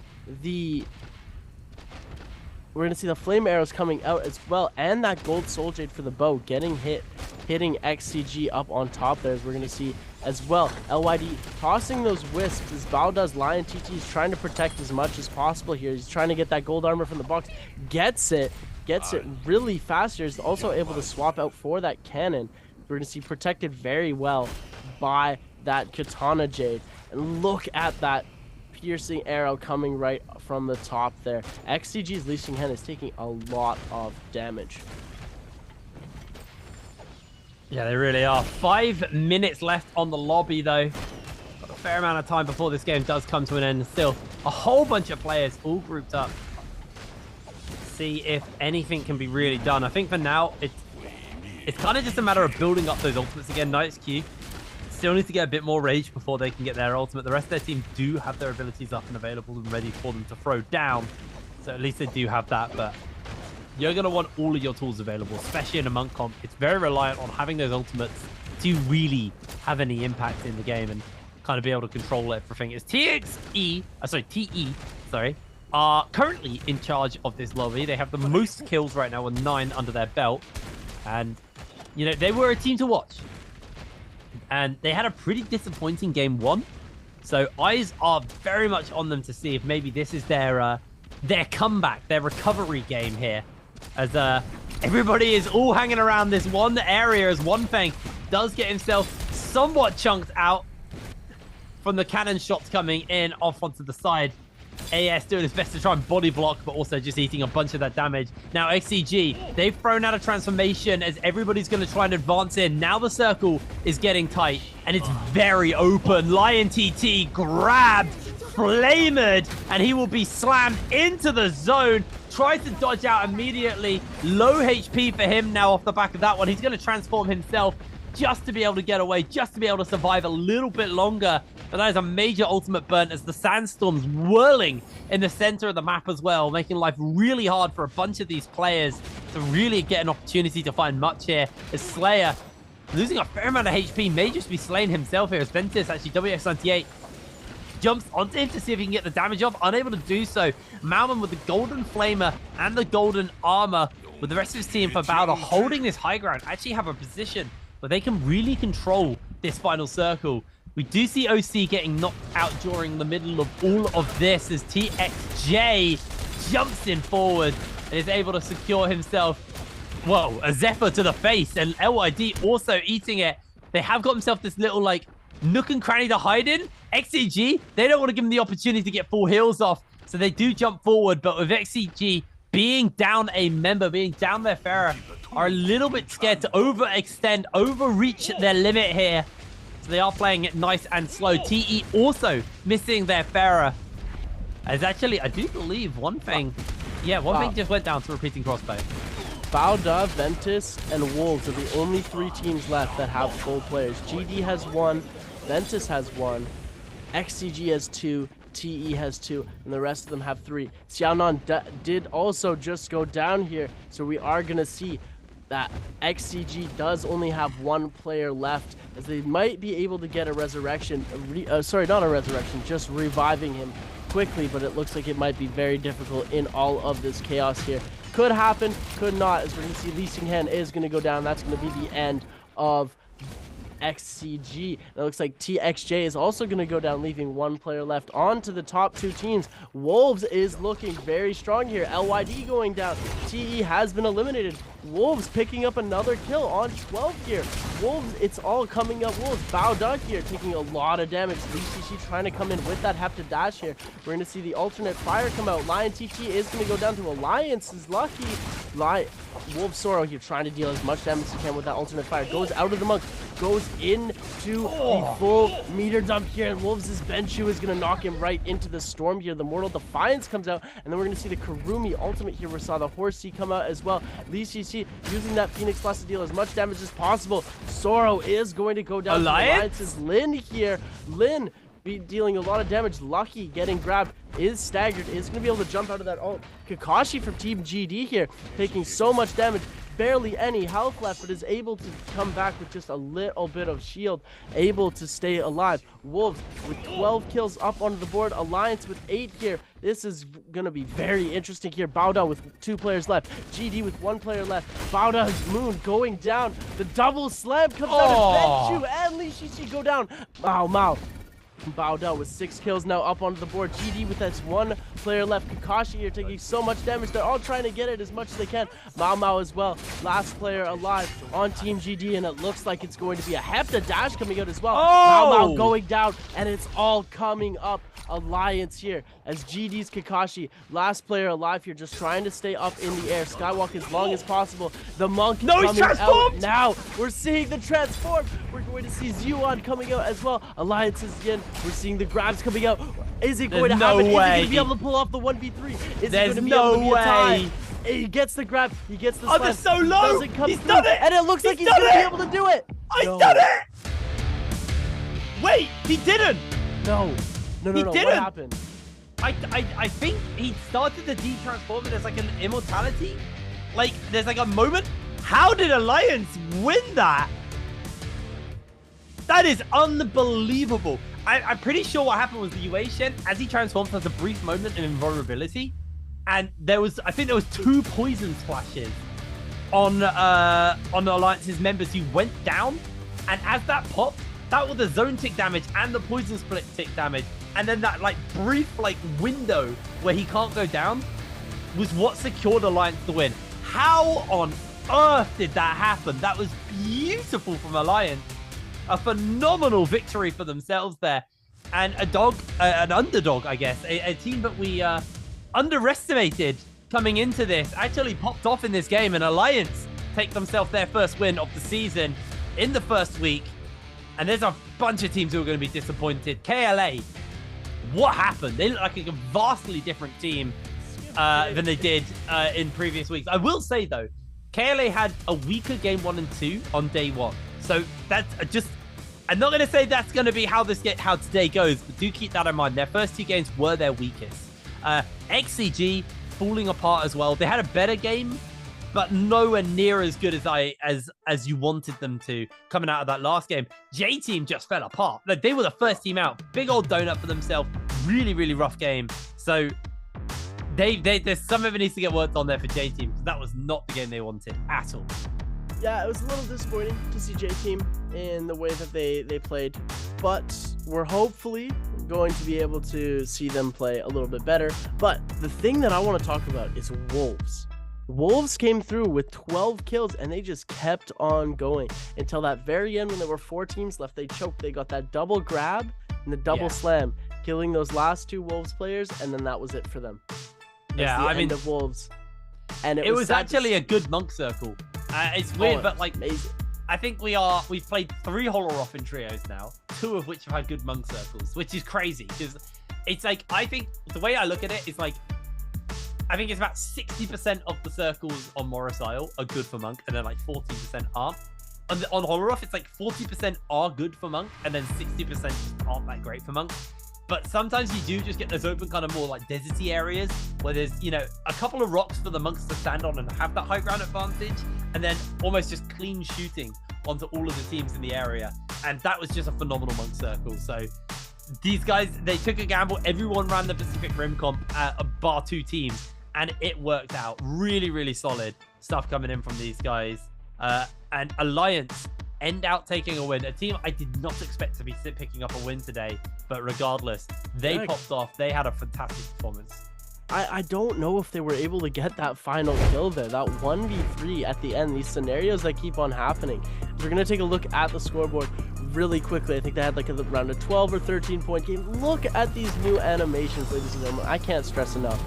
the... We're going to see the flame arrows coming out as well, and that gold soul jade for the bow getting hitting XCG up on top there, as we're going to see as well. LYD tossing those wisps as Bao does. Lion TT is trying to protect as much as possible here. He's trying to get that gold armor from the box. Gets it really fast here. He's also able to swap out for that cannon. We're going to see protected very well by that katana jade. And look at that piercing arrow coming right from the top there. XCG's Lee Xing Hen is taking a lot of damage. Yeah, they really are. 5 minutes left on the lobby, though. Got a fair amount of time before this game does come to an end. Still, a whole bunch of players all grouped up. See if anything can be really done. I think for now, it's kind of just a matter of building up those ultimates again. NightHQ still needs to get a bit more rage before they can get their ultimate. The rest of their team do have their abilities up and available and ready for them to throw down. So at least they do have that, but you're going to want all of your tools available, especially in a monk comp. It's very reliant on having those ultimates to really have any impact in the game and kind of be able to control everything. It's TE are currently in charge of this lobby. They have the most kills right now with 9 under their belt. And, you know, they were a team to watch. And they had a pretty disappointing game 1. So eyes are very much on them to see if maybe this is their comeback, their recovery game here. As everybody is all hanging around this one area as One Fang does get himself somewhat chunked out from the cannon shots coming in off onto the side. AS doing his best to try and body block, but also just eating a bunch of that damage. Now XCG, they've thrown out a transformation as everybody's going to try and advance in. Now the circle is getting tight and it's very open. Lion TT grabbed, flamed, and he will be slammed into the zone. Tries to dodge out immediately. Low HP for him now off the back of that one. He's going to transform himself just to be able to get away, just to be able to survive a little bit longer. But that is a major ultimate burn as the sandstorm's whirling in the center of the map as well, making life really hard for a bunch of these players to really get an opportunity to find much here. As Slayer, losing a fair amount of HP, may just be slaying himself here. As Ventus, actually, WX98 jumps onto him to see if he can get the damage off. Unable to do so. Malman with the golden flamer and the golden armor, with the rest of his team for Bowder holding this high ground, actually have a position where they can really control this final circle. We do see OC getting knocked out during the middle of all of this as TXJ jumps in forward and is able to secure himself, well, a Zephyr to the face, and LYD also eating it. They have got themselves this little, like, nook and cranny to hide in. XCG, they don't want to give them the opportunity to get full heals off, so they do jump forward. But with XCG being down a member, being down their Pharah, are a little bit scared to overextend, overreach their limit here. So they are playing it nice and slow. TE also missing their Pharah. As actually, I do believe one thing. Yeah, one thing just went down to repeating crossbow. BLADEPOINT, Ventus, and Wolves are the only 3 teams left that have full players. GD has 1, Ventus has 1, XCG has 2, TE has 2, and the rest of them have 3. Xiaonan did also just go down here, so we are going to see that XCG does only have 1 player left, as they might be able to get a resurrection. Sorry, not a resurrection, just reviving him quickly, but it looks like it might be very difficult in all of this chaos here. Could happen, could not, as we're going to see Lee Sing-Han is going to go down. That's going to be the end of XCG. And it looks like TXJ is also going to go down, leaving 1 player left. On to the top 2 teams. Wolves is looking very strong here. LYD going down. TE has been eliminated. Wolves picking up another kill on 12 here. Wolves, it's all coming up Wolves. BLADEPOINT here taking a lot of damage. BCC trying to come in with that Hepta dash here. We're going to see the alternate fire come out. Lion TT is going to go down to Alliance. Is lucky. Wolf Sorrow here trying to deal as much damage as he can with that alternate fire. Goes out of the monk. Goes into the full meter dump here. And Wolves' Benshu is going to knock him right into the storm here. The Mortal Defiance comes out. And then we're going to see the Karumi ultimate here. We saw the Horsey come out as well. Lee CC using that Phoenix Blast to deal as much damage as possible. Sorrow is going to go down. Alliance's Lin here. Lin be dealing a lot of damage. Lucky getting grabbed, is staggered, is going to be able to jump out of that ult. Kakashi from Team GD here taking so much damage, barely any health left, but is able to come back with just a little bit of shield, able to stay alive. Wolves with 12 kills up onto the board. Alliance with 8 here. This is going to be very interesting here. BLADEPOINT with 2 players left. GD with 1 player left. BLADEPOINT's Moon going down. The double slam comes out of Benshu and Lee Shishi go down. Mao. BLADEPOINT with 6 kills now up onto the board. GD with that 1 player left. Kakashi here taking so much damage. They're all trying to get it as much as they can. Mao as well. Last player alive on Team GD, and it looks like it's going to be a Hepta dash coming out as well. Mao going down, and it's all coming up. Alliance here as GD's Kakashi, last player alive here, just trying to stay up in the air. Skywalk as long as possible. The monk coming out now. We're seeing the transform. We're going to see Zuan coming out as well. Alliance is in. We're seeing the grabs coming out. Is it going to happen? Is he going to be able to pull off the 1v3? Is he going to be able to be a tie? He gets the grab. He gets the slam. They're so low. He's done it. And it looks like he's going to be able to do it. He's done it. Wait, he didn't. No. He didn't. What happened? I think he started the de-transform. There's like an immortality. Like, there's like a moment. How did Alliance win that? That is unbelievable. I'm pretty sure what happened was the Yue Shen, as he transformed, has a brief moment of invulnerability. And I think there was 2 poison splashes on Alliance's members who went down. And as that popped, that was the zone tick damage and the poison split tick damage. And then that like brief like window where he can't go down was what secured Alliance to win. How on earth did that happen? That was beautiful from Alliance. A phenomenal victory for themselves there. And an underdog, I guess. A team that we underestimated coming into this actually popped off in this game, and Alliance take themselves their first win of the season in the first week. And there's a bunch of teams who are going to be disappointed. KLA, what happened? They look like a vastly different team than they did in previous weeks. I will say, though, KLA had a weaker game 1 and 2 on day 1. So that's just... I'm not going to say that's going to be how today goes, but do keep that in mind. Their first 2 games were their weakest. XCG falling apart as well. They had a better game, but nowhere near as good as you wanted them to coming out of that last game. J-Team just fell apart. Like, they were the first team out. Big old donut for themselves. Really, really rough game. So there's something that needs to get worked on there for J-Team. That was not the game they wanted at all. Yeah, it was a little disappointing to see J-Team in the way that they played, but we're hopefully going to be able to see them play a little bit better. But the thing that I want to talk about is Wolves. Wolves came through with 12 kills, and they just kept on going until that very end when there were 4 teams left. They choked. They got that double grab and the double slam, killing those last 2 Wolves players, and then that was it for them. Yeah, I mean, of Wolves. And it was actually a good monk circle. It's weird, but like, amazing. I think we've played 3 Holoroff trios now, 2 of which have had good monk circles, which is crazy because it's like, I think the way I look at it is like, I think it's about 60% of the circles on Morris Isle are good for monk, and then like 40% aren't. On Holoroff, it's like 40% are good for monk, and then 60% just aren't that great for monk. But sometimes you do just get those open kind of more like deserty areas where there's, you know, a couple of rocks for the monks to stand on and have that high ground advantage, and then almost just clean shooting onto all of the teams in the area. And that was just a phenomenal monk circle. So these guys, they took a gamble. Everyone ran the Pacific Rim comp bar 2 teams, and it worked out. Really, really solid stuff coming in from these guys. And Alliance end out taking a win. A team I did not expect to be picking up a win today, but regardless, they popped off. They had a fantastic performance. I don't know if they were able to get that final kill there, that 1v3 at the end, these scenarios that keep on happening. We're going to take a look at the scoreboard really quickly. I think they had like around a 12 or 13 point game. Look at these new animations, ladies and gentlemen. I can't stress enough.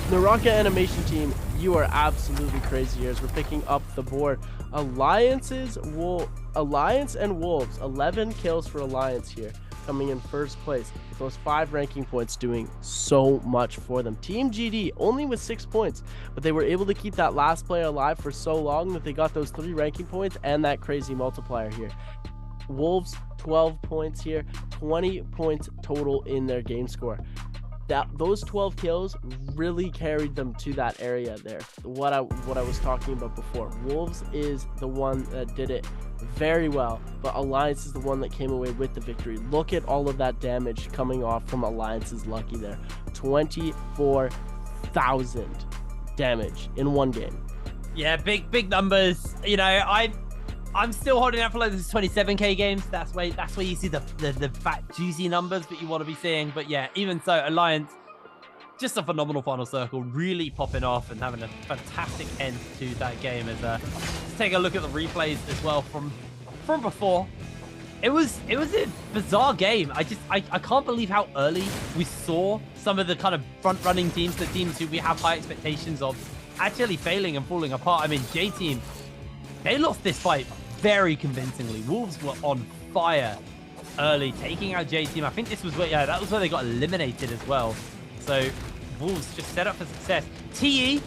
NARAKA animation team, you are absolutely crazy here as we're picking up the board. Alliance and Wolves, 11 kills for Alliance here, coming in first place with those 5 ranking points, doing so much for them. Team GD only with 6 points, but they were able to keep that last player alive for so long that they got those 3 ranking points and that crazy multiplier here. Wolves 12 points here, 20 points total in their game score. Those 12 kills really carried them to that area there. What I was talking about before. Wolves is the one that did it very well, but Alliance is the one that came away with the victory. Look at all of that damage coming off from Alliance's Lucky there. 24,000 damage in one game. Yeah, big numbers. You know, I'm still holding out for like this 27k games. That's where you see the fat juicy numbers that you want to be seeing. But yeah, even so, Alliance, just a phenomenal final circle, really popping off and having a fantastic end to that game. As let's take a look at the replays as well from before. It was a bizarre game. I can't believe how early we saw some of the kind of front running teams, the teams who we have high expectations of, actually failing and falling apart. I mean, J Team, they lost this fight very convincingly. Wolves were on fire early, taking out J Team. I think this was where, yeah, that was where they got eliminated as well. So Wolves just set up for success. TE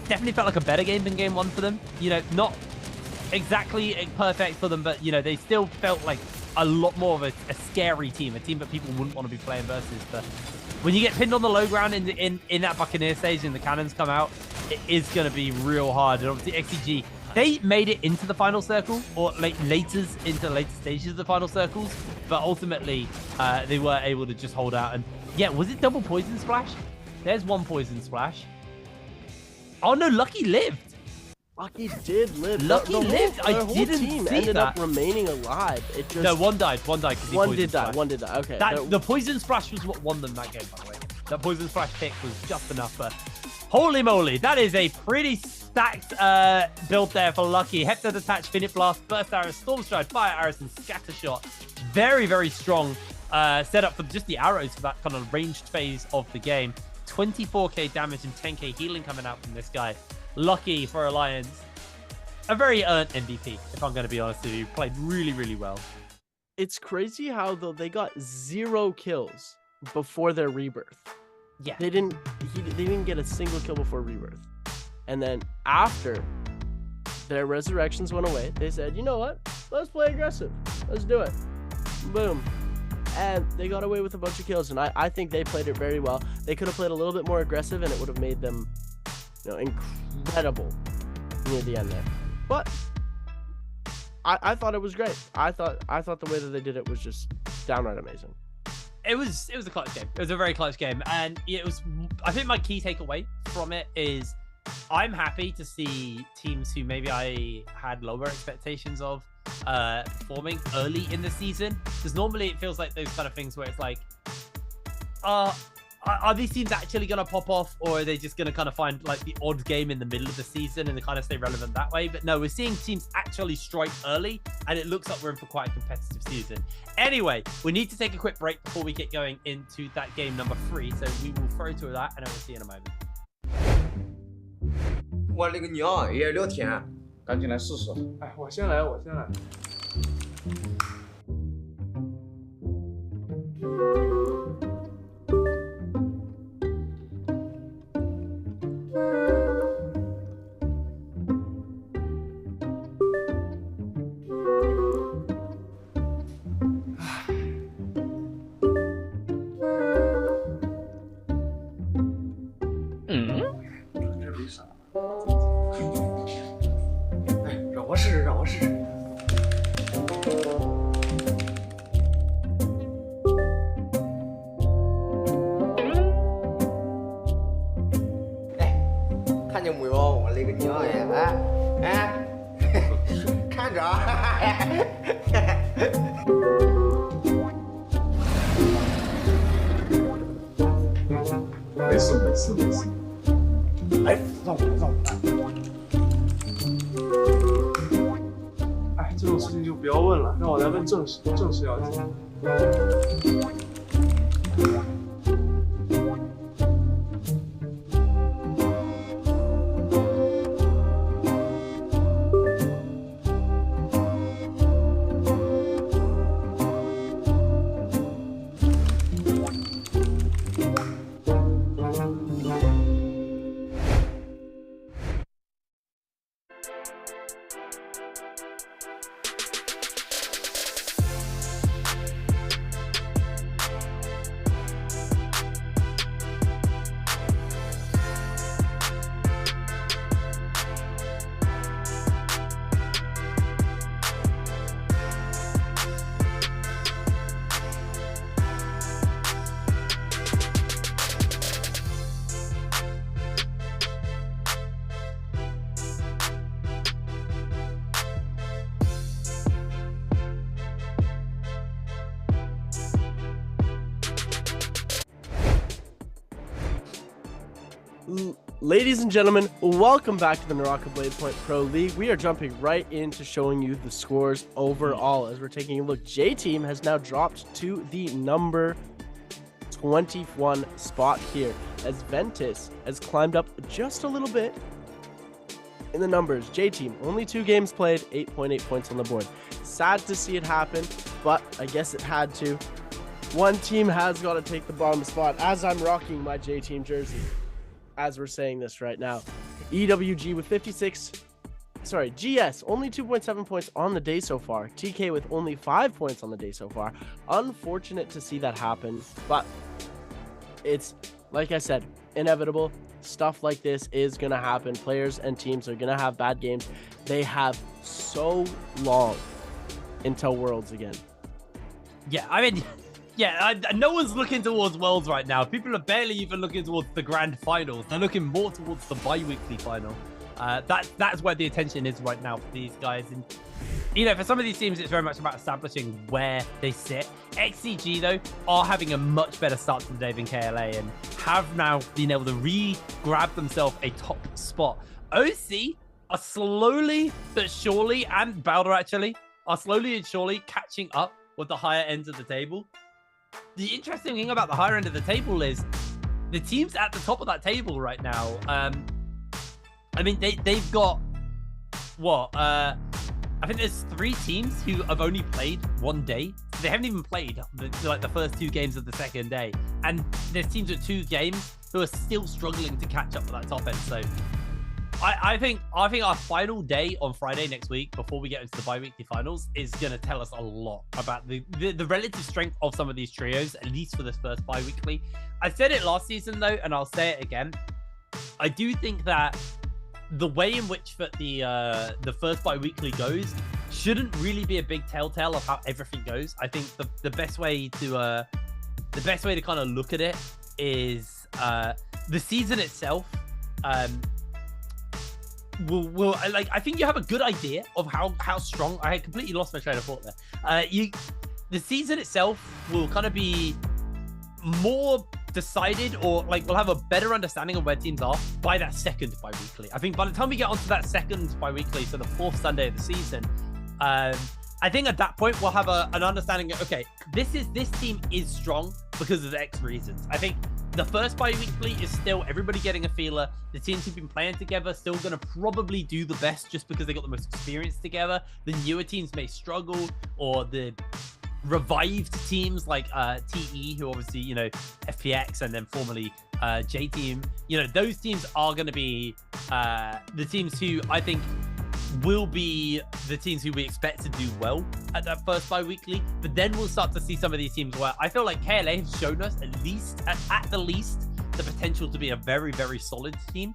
definitely felt like a better game than game 1 for them. You know, not exactly perfect for them, but you know, they still felt like a lot more of a scary team, a team that people wouldn't want to be playing versus. But when you get pinned on the low ground in that Buccaneer stage and the cannons come out, it is going to be real hard. And obviously XCG, they made it into the final circle, or into later stages of the final circles, but ultimately they were able to just hold out. And yeah, was it double poison splash? There's one poison splash. Oh no, Lucky lived. Lucky did live. Lucky lived. I didn't team see ended that. up remaining alive. It just No, one died because he one did die. splashed. One did die. Okay. The poison splash was what won them that game, by the way. That poison splash pick was just enough. But holy moly, that is a pretty stacked build there for Lucky. Hector detach, Finite Blast, Burst Arrows, Storm Stride, Fire Arrows, and Scatter Shot. Very, very strong setup for just the arrows for that kind of ranged phase of the game. 24k damage and 10k healing coming out from this guy. Lucky for Alliance. A very earned MVP, if I'm going to be honest with you. Played really, really well. It's crazy how though they got 0 kills before their rebirth. Yeah. They didn't get a single kill before rebirth. And then after their resurrections went away, they said, you know what? Let's play aggressive. Let's do it. Boom. And they got away with a bunch of kills, and I think they played it very well. They could have played a little bit more aggressive, and it would have made them, you know, incredible near the end there. But I thought it was great. I thought the way that they did it was just downright amazing. It was a clutch game. It was a very clutch game, and it was. I think my key takeaway from it is I'm happy to see teams who maybe I had lower expectations of performing early in the season, because normally it feels like those kind of things where it's like, are these teams actually going to pop off, or are they just going to kind of find like the odd game in the middle of the season and kind of stay relevant that way? But no, we're seeing teams actually strike early, and it looks like we're in for quite a competitive season. Anyway, we need to take a quick break before we get going into that game number 3. So we will throw to that, and I will see you in a moment. 我勒个娘，也聊天，赶紧来试试。哎，我先来，我先来。看见没有？我勒个娘呀！看着。没事没事没事。哎，让我来。哎，这种事情就不要问了，让我来问正事要紧。Ladies and gentlemen, welcome back to the NARAKA BLADEPOINT Pro League. We are jumping right into showing you the scores overall as we're taking a look. J-Team has now dropped to the number 21 spot here as Ventus has climbed up just a little bit in the numbers. J-Team, only 2 games played, 8.8 points on the board. Sad to see it happen, but I guess it had to. One team has got to take the bottom spot as I'm rocking my J-Team jersey. As we're saying this right now, EWG with GS only 2.7 points on the day so far. TK with only 5 points on the day so far. Unfortunate to see that happen, but it's, like I said, inevitable. Stuff like this is gonna happen. Players and teams are gonna have bad games. They have so long until Worlds again. Yeah, I mean, yeah, no one's looking towards Worlds right now. People are barely even looking towards the grand finals. They're looking more towards the bi-weekly final. That's where the attention is right now for these guys. And, you know, for some of these teams, it's very much about establishing where they sit. XCG, though, are having a much better start to the day than KLA and have now been able to re-grab themselves a top spot. OC are slowly but surely, and Balder actually, are slowly and surely catching up with the higher ends of the table. The interesting thing about the higher end of the table is the teams at the top of that table right now. I mean, they've got what? I think there's 3 teams who have only played 1 day. They haven't even played the first 2 games of the second day, and there's teams with 2 games who are still struggling to catch up with that top end. So I think our final day on Friday next week, before we get into the bi-weekly finals, is going to tell us a lot about the relative strength of some of these trios, at least for this first bi-weekly. I said it last season, though, and I'll say it again. I do think that the way in which the first bi-weekly goes shouldn't really be a big telltale of how everything goes. I think the best way to kind of look at it is the season itself. I think you have a good idea of how strong. I had completely lost my train of thought there. The season itself will kind of be more decided, or like we'll have a better understanding of where teams are by that second bi-weekly. I think by the time we get onto that second bi-weekly, so the 4th Sunday of the season, I think at that point we'll have an understanding of, okay, this team is strong because of X reasons. I think the first bi-weekly is still everybody getting a feeler. The teams who've been playing together still going to probably do the best just because they got the most experience together. The newer teams may struggle, or the revived teams like TE, who obviously, you know, FPX and then formerly J Team, you know, those teams are going to be the teams who I think will be the teams who we expect to do well at that first bi-weekly. But then we'll start to see some of these teams where I feel like KLA have shown us at the least the potential to be a very, very solid team.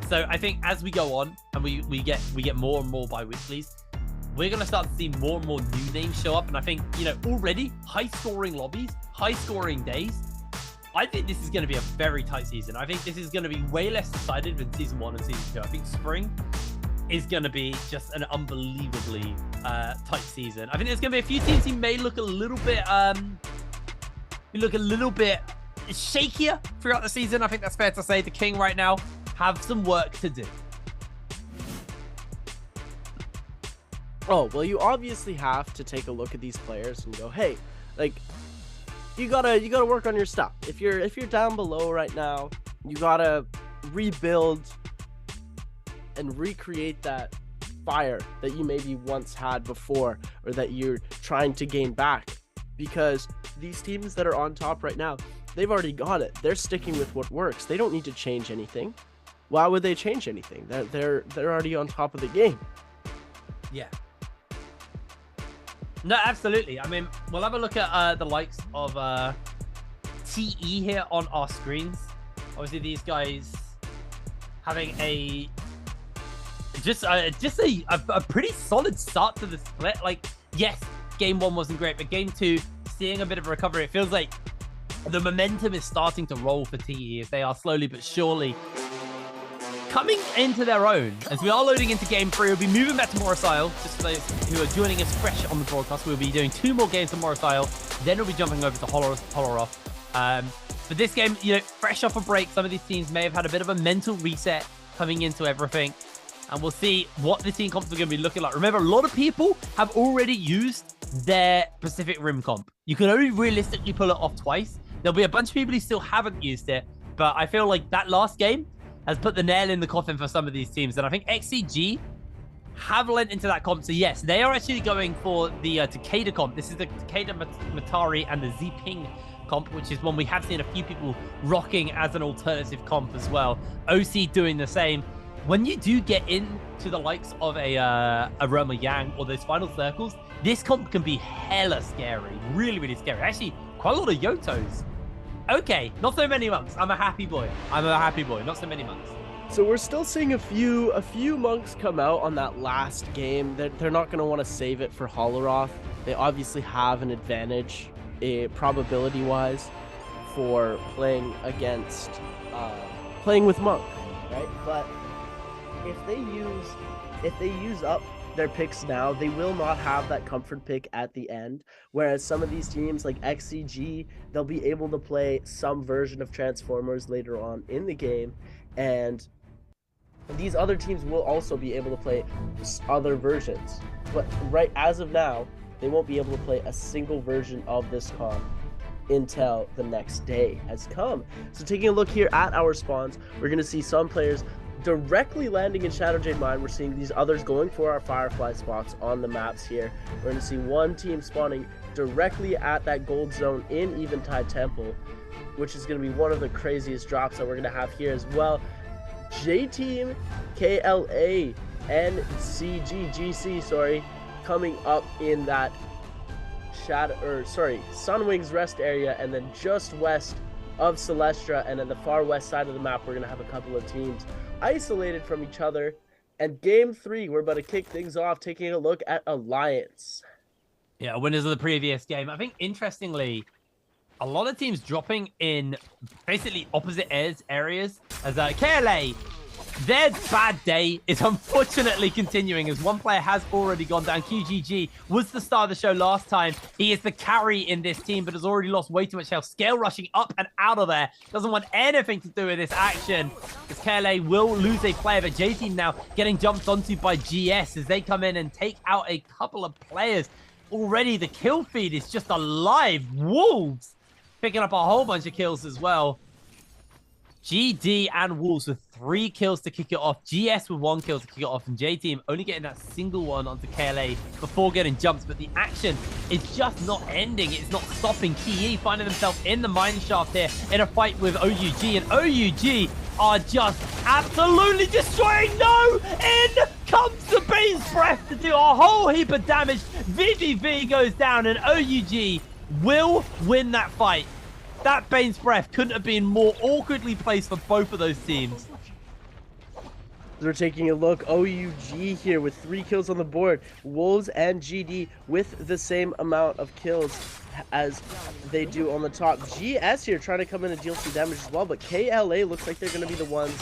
So I think as we go on and we get more and more bi-weeklies, we're going to start to see more and more new names show up. And I think, you know, already high scoring lobbies, high scoring days. I think this is going to be a very tight season. I think this is going to be way less decided than season 1 and season 2. I think spring is going to be just an unbelievably tight season. I think there's going to be a few teams who may look a little bit shakier throughout the season. I think that's fair to say. The King right now have some work to do. Oh, well, you obviously have to take a look at these players and go, hey, like, you gotta work on your stuff. If you're down below right now, you gotta rebuild and recreate that fire that you maybe once had before, or that you're trying to gain back, because these teams that are on top right now, they've already got it. They're sticking with what works. They don't need to change anything. Why would they change anything? They're already on top of the game. Yeah. No, absolutely. I mean, we'll have a look at the likes of TE here on our screens. Obviously, these guys having a pretty solid start to the split. Like, yes, game 1 wasn't great, but game 2, seeing a bit of a recovery. It feels like the momentum is starting to roll for TE as they are slowly but surely coming into their own. As we are loading into game 3, we'll be moving back to Morrisile. Just for those who are joining us fresh on the broadcast, we'll be doing 2 more games of Morrisile. Then we'll be jumping over to Holoroth. For this game, you know, fresh off a break, some of these teams may have had a bit of a mental reset coming into everything. And we'll see what the team comps are going to be looking like. Remember, a lot of people have already used their Pacific Rim comp. You can only realistically pull it off twice. There'll be a bunch of people who still haven't used it. But I feel like that last game has put the nail in the coffin for some of these teams. And I think XCG have lent into that comp. So yes, they are actually going for the Takeda comp. This is the Takeda Matari and the Z-Ping comp, which is one we have seen a few people rocking as an alternative comp as well. OC doing the same. When you do get into the likes of a Roma Yang or those final circles, this comp can be hella scary. Really, really scary. Actually, quite a lot of Yotos. Okay, not so many monks. I'm a happy boy. Not so many monks. So we're still seeing a few monks come out on that last game. They're not going to want to save it for Holoroth. They obviously have an advantage, probability-wise, for playing with monk, right? But if they use up their picks now, they will not have that comfort pick at the end. Whereas some of these teams like XCG, they'll be able to play some version of Transformers later on in the game, and these other teams will also be able to play other versions. But right as of now, they won't be able to play a single version of this comp until the next day has come. So taking a look here at our spawns, we're going to see some players directly landing in Shadow Jade Mine. We're seeing these others going for our Firefly spots on the maps here. We're going to see one team spawning directly at that gold zone in Eventide Temple, which is going to be one of the craziest drops that we're going to have here as well. J-Team, KLA, and CGGC, coming up in that Sunwing's rest area, and then just west of Celestra, and then the far west side of the map, we're going to have a couple of teams isolated from each other. And game 3, we're about to kick things off, taking a look at Alliance. Yeah, winners of the previous game. I think, interestingly, a lot of teams dropping in basically opposite areas. As KLA, Their bad day is unfortunately continuing as one player has already gone down. QGG was the star of the show last time. He is the carry in this team, but has already lost way too much health. Scale rushing up and out of there. Doesn't want anything to do with this action. Because KLA will lose a player, but J-Team now getting jumped onto by GS as they come in and take out a couple of players. Already the kill feed is just alive. Wolves picking up a whole bunch of kills as well. GD and Wolves with 3 kills to kick it off. GS with 1 kill to kick it off. And J-Team only getting that single one onto KLA before getting jumped. But the action is just not ending. It's not stopping. KE finding themselves in the mine shaft here in a fight with OUG. And OUG are just absolutely destroying. No! In comes the Bane's Breath to do a whole heap of damage. VVV goes down and OUG will win that fight. That Bane's Breath couldn't have been more awkwardly placed for both of those teams. We're taking a look. OUG here with 3 kills on the board. Wolves and GD with the same amount of kills as they do on the top. GS here trying to come in and deal some damage as well, but KLA looks like they're going to be the ones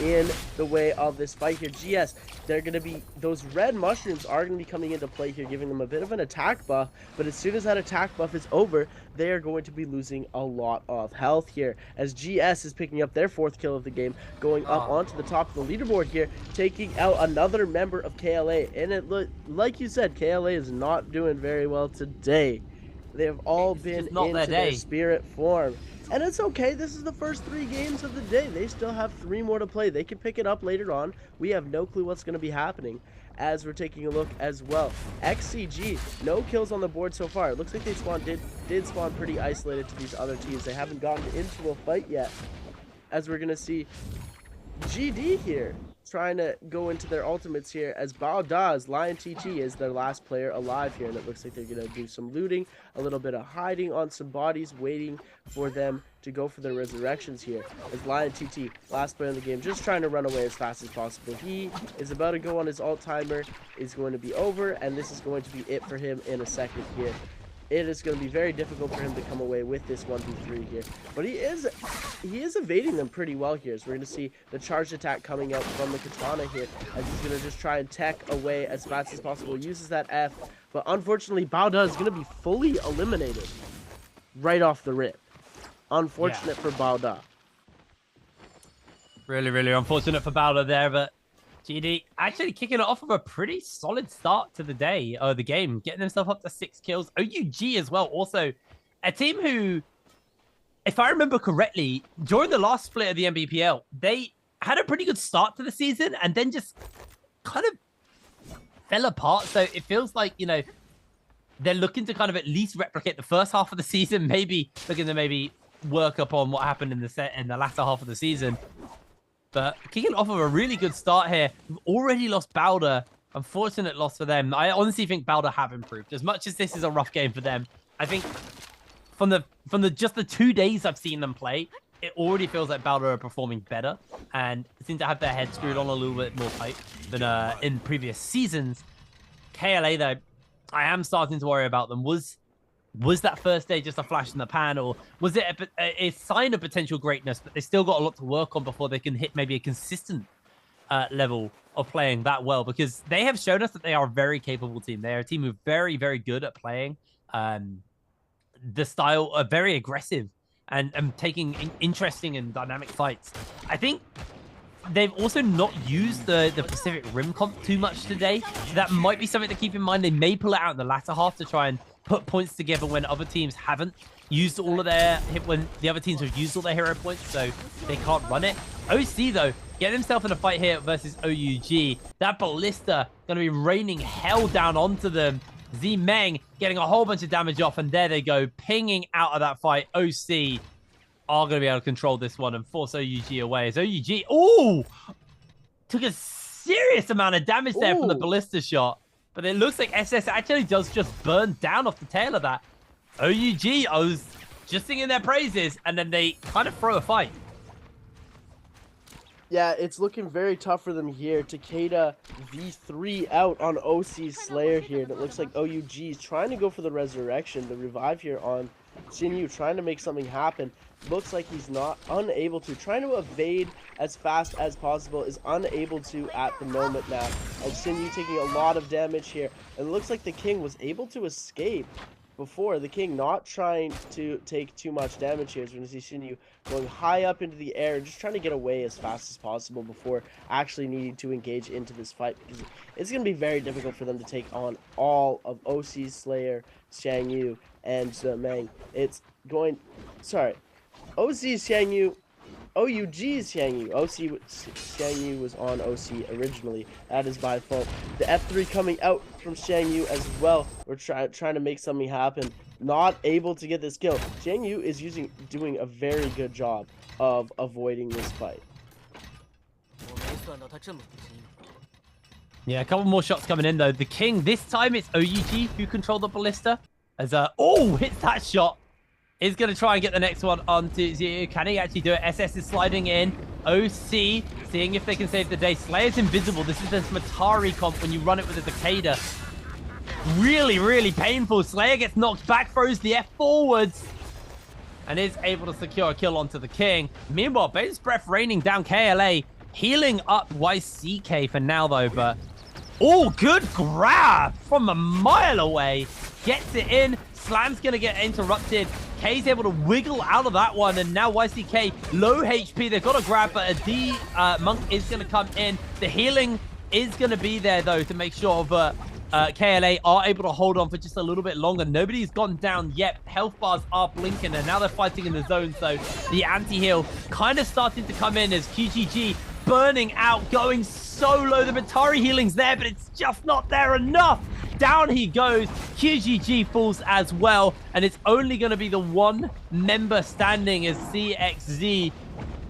in the way of this fight here. GS, they're going to be, those red mushrooms are going to be coming into play here, giving them a bit of an attack buff, but as soon as that attack buff is over, they are going to be losing a lot of health here, as GS is picking up their 4th kill of the game, going up onto the top of the leaderboard here, taking out another member of KLA, and it like you said, KLA is not doing very well today. They have all been into their spirit form. And it's okay. This is the first 3 games of the day. They still have 3 more to play. They can pick it up later on. We have no clue what's going to be happening as we're taking a look as well. XCG, no kills on the board so far. It looks like they did spawn pretty isolated to these other teams. They haven't gotten into a fight yet. As we're going to see GD here trying to go into their ultimates here as Baoda's Lion TT is their last player alive here, and it looks like they're going to do some looting, a little bit of hiding on some bodies, waiting for them to go for their resurrections here as Lion TT, last player in the game, just trying to run away as fast as possible. He is about to go on his alt timer, is going to be over, and this is going to be it for him in a second here. It is going to be very difficult for him to come away with this 1v3 here. But he is evading them pretty well here. So we're going to see the charged attack coming out from the katana here, as he's going to just try and tech away as fast as possible. Uses that F. But unfortunately, Baoda is going to be fully eliminated right off the rip. Unfortunate for Baoda. Really, really unfortunate for Baoda there, but GD actually kicking it off with a pretty solid start to the day, the game, getting themselves up to 6 kills. OUG as well, also a team who, if I remember correctly, during the last split of the NBPL, they had a pretty good start to the season and then just kind of fell apart. So it feels like, you know, they're looking to kind of at least replicate the first half of the season, maybe looking to maybe work upon what happened in the latter half of the season. But kicking off of a really good start here. We've already lost Bowder. Unfortunate loss for them. I honestly think Bowder have improved. As much as this is a rough game for them, I think from the just the 2 days I've seen them play, it already feels like Bowder are performing better and seem to have their head screwed on a little bit more tight than in previous seasons. KLA though, I am starting to worry about them. Was that first day just a flash in the pan, or was it a sign of potential greatness, but they still got a lot to work on before they can hit maybe a consistent level of playing that well? Because they have shown us that they are a very capable team. They are a team who are very, very good at playing the style, are very aggressive and taking interesting and dynamic fights. I think they've also not used the Pacific Rim comp too much today. That might be something to keep in mind. They may pull it out in the latter half to try and put points together when other teams haven't used all of their when the other teams have used all their hero points, so they can't run it. OC though, get himself in a fight here versus OUG. That ballista gonna be raining hell down onto them. Z-Meng getting a whole bunch of damage off, and there they go, pinging out of that fight. OC are gonna be able to control this one and force OUG away. As OUG, took a serious amount of damage there from the ballista shot. But it looks like SS actually does just burn down off the tail of that. OUG, I was just singing their praises, and then they kind of throw a fight. Yeah, it's looking very tough for them here. Takeda V3 out on OC's Slayer here. And it looks like OUG is trying to go for the resurrection, the revive here on Xin Yu trying to make something happen. Looks like he's not unable to. Trying to evade as fast as possible, is unable to at the moment now. And Xin Yu taking a lot of damage here. And it looks like the King was able to escape before. The King not trying to take too much damage here. As we're going to see Xin Yu going high up into the air, just trying to get away as fast as possible before actually needing to engage into this fight, because it's going to be very difficult for them to take on all of OC's Slayer, Xiang Yu, and Meng. It's going... Sorry. OC's Xiang Yu... OUG's Xiang Yu. Xiang Yu was on OC originally. That is by fault. The F3 coming out from Xiang Yu as well. We're trying to make something happen. Not able to get this kill. Xiang Yu is doing a very good job of avoiding this fight. Yeah, a couple more shots coming in though. The King, this time it's OUG who controlled the ballista. As hits that shot. Is going to try and get the next one onto Zio. Can he actually do it? SS is sliding in. OC seeing if they can save the day. Slayer's invisible. This is this Matari comp when you run it with a Decada. Really, really painful. Slayer gets knocked back, throws the F forwards, and is able to secure a kill onto the King. Meanwhile, Bane's Breath raining down KLA. Healing up YCK for now, though, but... Oh, good grab from a mile away. Gets it in. Slam's going to get interrupted. K's able to wiggle out of that one, and now YCK low HP. They've got a grab, but a D Monk is going to come in. The healing is going to be there, though, to make sure that KLA are able to hold on for just a little bit longer. Nobody's gone down yet. Health bars are blinking, and now they're fighting in the zone, so the anti-heal kind of starting to come in as QGG burning out, going so low. The Matari healing's there, but it's just not there enough. Down he goes. QGG falls as well, and it's only going to be the one member standing as CXZ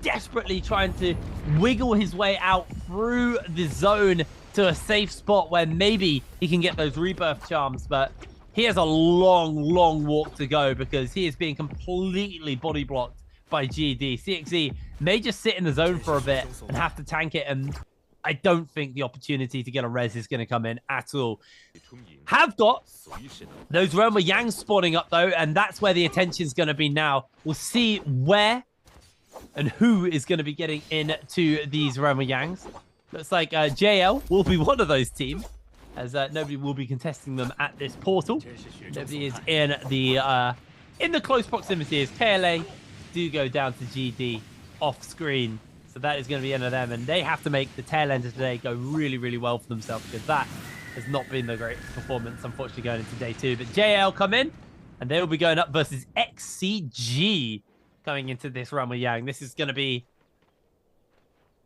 desperately trying to wiggle his way out through the zone to a safe spot where maybe he can get those rebirth charms, but he has a long, long walk to go because he is being completely body blocked by GD. CXZ may just sit in the zone for a bit and have to tank it, and I don't think the opportunity to get a res is going to come in at all. Have got those Realm of Yang spawning up, though, and that's where the attention's going to be now. We'll see where and who is going to be getting into these Realm of Yangs. Looks like JL will be one of those teams, as nobody will be contesting them at this portal. Nobody is in the close proximity as KLA do go down to GD off screen. So that is going to be the end of them, and they have to make the tail end of today go really, really well for themselves, because that has not been the great performance, unfortunately, going into day 2. But JL come in, and they will be going up versus XCG coming into this Realm of Yang. This is going to be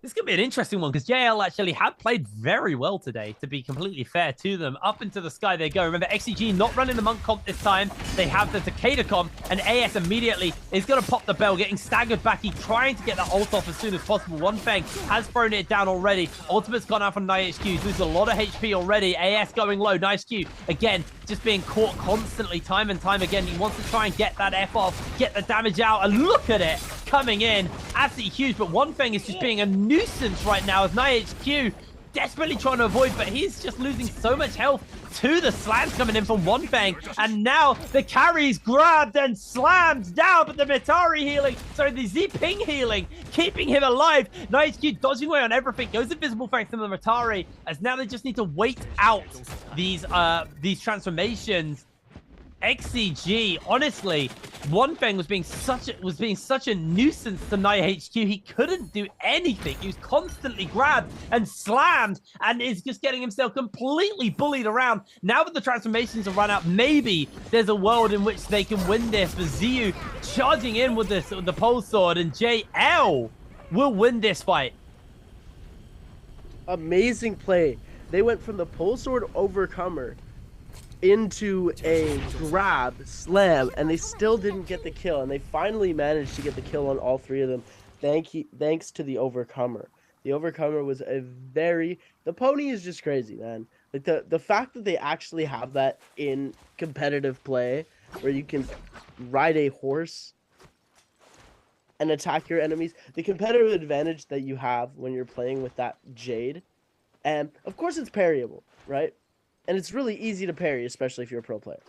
an interesting one, because JL actually have played very well today, to be completely fair to them. Up into the sky they go. Remember, XCG not running the Monk comp this time. They have the Takeda comp, and AS immediately is going to pop the bell, getting staggered back. He's trying to get that ult off as soon as possible. One Feng has thrown it down already. Ultimate's gone out from NiHQ. He's losing a lot of HP already. AS going low. NiHQ, again, just being caught constantly, time and time again. He wants to try and get that F off, get the damage out, and look at it coming in. Absolutely huge, but One Feng is just being a nuisance right now as NiHQ desperately trying to avoid, but he's just losing so much health to the slams coming in from One Feng, and now the carry's grabbed and slammed down, but the Mitari healing, sorry, the Z-Ping healing, keeping him alive. NiHQ dodging away on everything, goes invisible thanks to the Mitari, as now they just need to wait out these transformations. XCG, honestly, One Feng was being such a nuisance to NiHQ. He couldn't do anything. He was constantly grabbed and slammed, and is just getting himself completely bullied around. Now that the transformations have run out, maybe there's a world in which they can win this. For Ziyu charging in with the pole sword, and JL will win this fight. Amazing play. They went from the pole sword overcomer into a grab slam, and they still didn't get the kill, and they finally managed to get the kill on all 3 of them thanks to the overcomer. The overcomer was the pony is just crazy, man. Like the fact that they actually have that in competitive play, where you can ride a horse and attack your enemies, the competitive advantage that you have when you're playing with that Jade, and of course it's parryable, right? And it's really easy to parry, especially if you're a pro player.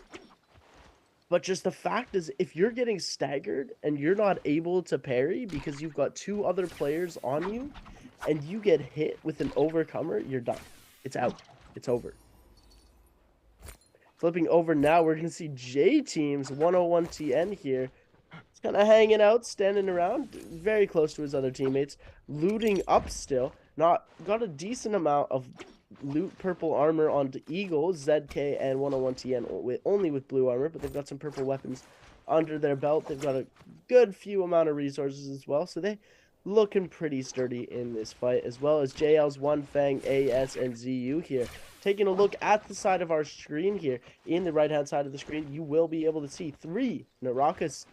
But just the fact is, if you're getting staggered and you're not able to parry because you've got 2 other players on you, and you get hit with an overcomer, you're done. It's out. It's over. Flipping over now, we're going to see J Team's 101TN here. He's kind of hanging out, standing around, very close to his other teammates, looting up still. Got a decent amount of loot purple armor onto Eagle, ZK, and 101TN only with blue armor, but they've got some purple weapons under their belt. They've got a good few amount of resources as well, so they looking pretty sturdy in this fight, as well as JL's One Fang, AS, and ZU here. Taking a look at the side of our screen here, in the right-hand side of the screen, you will be able to see 3 NARAKA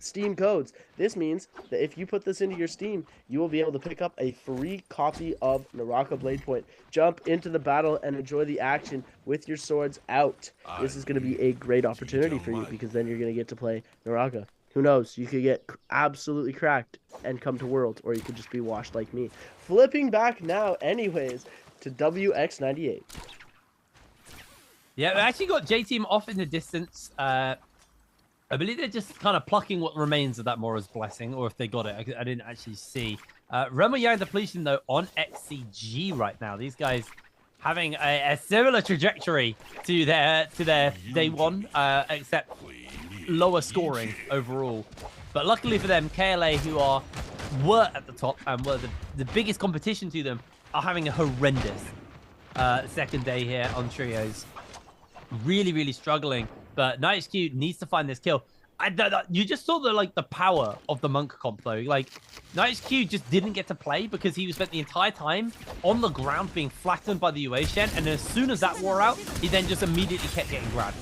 Steam codes. This means that if you put this into your Steam, you will be able to pick up a free copy of NARAKA BLADEPOINT. Jump into the battle and enjoy the action with your swords out. This is going to be a great opportunity for you, because then you're going to get to play NARAKA. Who knows? You could get absolutely cracked and come to Worlds, or you could just be washed like me. Flipping back now, anyways, to WX98. Yeah, we actually got J Team off in the distance. I believe they're just kind of plucking what remains of that Mora's Blessing, or if they got it, I didn't actually see. Remo Yang Depletion, though, on XCG right now. These guys having a similar trajectory to their day one, except lower scoring overall. But luckily for them, KLA, who were at the top and were the biggest competition to them, are having a horrendous second day here on Trios. Really, really struggling. But NightHQ needs to find this kill. You just saw the power of the Monk comp, though. Like, NightHQ just didn't get to play because he spent the entire time on the ground being flattened by the UA Shen, and as soon as that wore out, he then just immediately kept getting grabbed.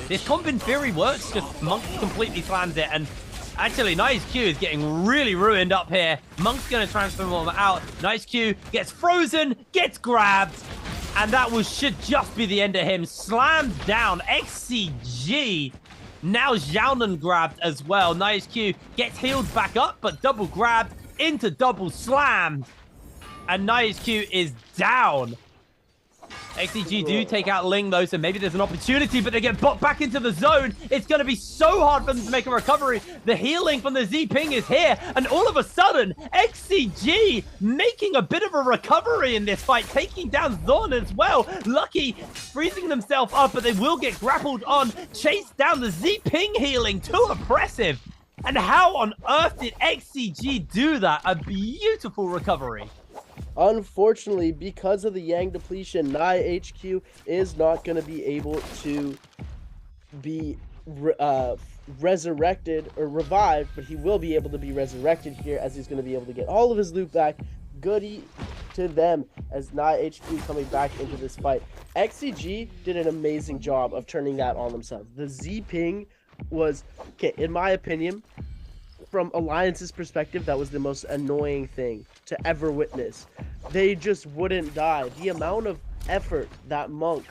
This comp in theory works, just Monk completely slams it, and actually NightHQ is getting really ruined up here. Monk's going to transform him out. NightHQ gets frozen, gets grabbed, and that should just be the end of him. Slammed down. XCG. Now Xiaonan grabbed as well. NightHQ gets healed back up, but double grabbed into double slammed. And NightHQ is down. XCG do take out Ling, though, so maybe there's an opportunity, but they get bought back into the zone. It's going to be so hard for them to make a recovery. The healing from the Z-Ping is here, and all of a sudden, XCG making a bit of a recovery in this fight, taking down Zorn as well. Lucky freezing themselves up, but they will get grappled on. Chase down the Z-Ping healing, too oppressive. And how on earth did XCG do that? A beautiful recovery. Unfortunately, because of the Yang depletion, NightHQ is not going to be able to be resurrected or revived, but he will be able to be resurrected here, as he's going to be able to get all of his loot back. Goodie to them, as NightHQ coming back into this fight. XCG did an amazing job of turning that on themselves. The Z-Ping was, okay, in my opinion, from Alliance's perspective, that was the most annoying thing to ever witness. They just wouldn't die. The amount of effort that Monk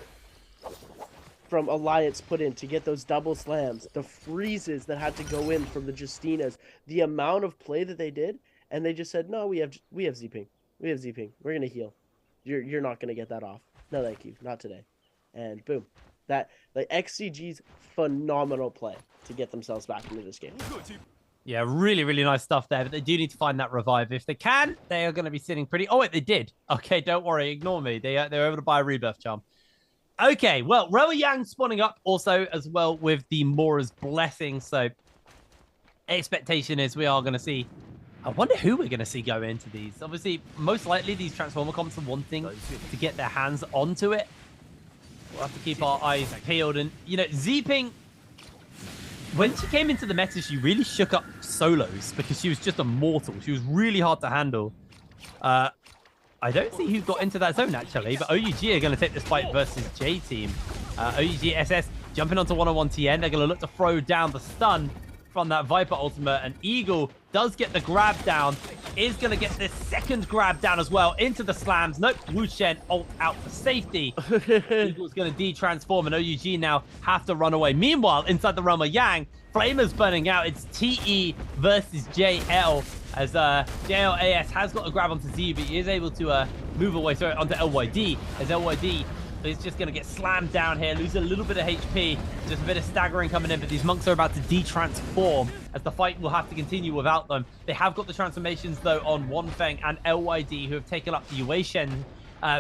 from Alliance put in to get those double slams, the freezes that had to go in from the Justinas, the amount of play that they did, and they just said, no, we have Z-Ping. We have Z-Ping. We're going to heal. You're not going to get that off. No, thank you. Not today. And boom. That, like, XCG's phenomenal play to get themselves back into this game. Yeah, really, really nice stuff there, but they do need to find that revive. If they can, they are going to be sitting pretty... Oh, wait, they did. Okay, don't worry, ignore me. They were able to buy a rebirth charm. Okay, well, Remo Yang spawning up also as well with the Mora's Blessing, so expectation is we are going to see... I wonder who we're going to see go into these. Obviously, most likely these Transformer comps are wanting to get their hands onto it. We'll have to keep our eyes peeled, and, you know, Z-Ping... When she came into the meta, she really shook up solos because she was just a mortal. She was really hard to handle. I don't see who got into that zone, actually, but OUG are going to take this fight versus J-Team. OUG SS jumping onto 101TN. They're going to look to throw down the stun from that Viper ultimate, and Eagle does get the grab down, is going to get this second grab down as well into the slams. Nope, Wu Shen ult out for safety. Eagle's going to de-transform, and OUG now have to run away. Meanwhile, inside the Remo Yang, Flamer's burning out. It's TE versus JL, as JLAS has got a grab onto Z, but he is able to move away onto LYD, as LYD is just going to get slammed down here, lose a little bit of HP, just a bit of staggering coming in, but these monks are about to de-transform as the fight will have to continue without them. They have got the transformations, though, on Wanfeng and LYD, who have taken up the Yueishen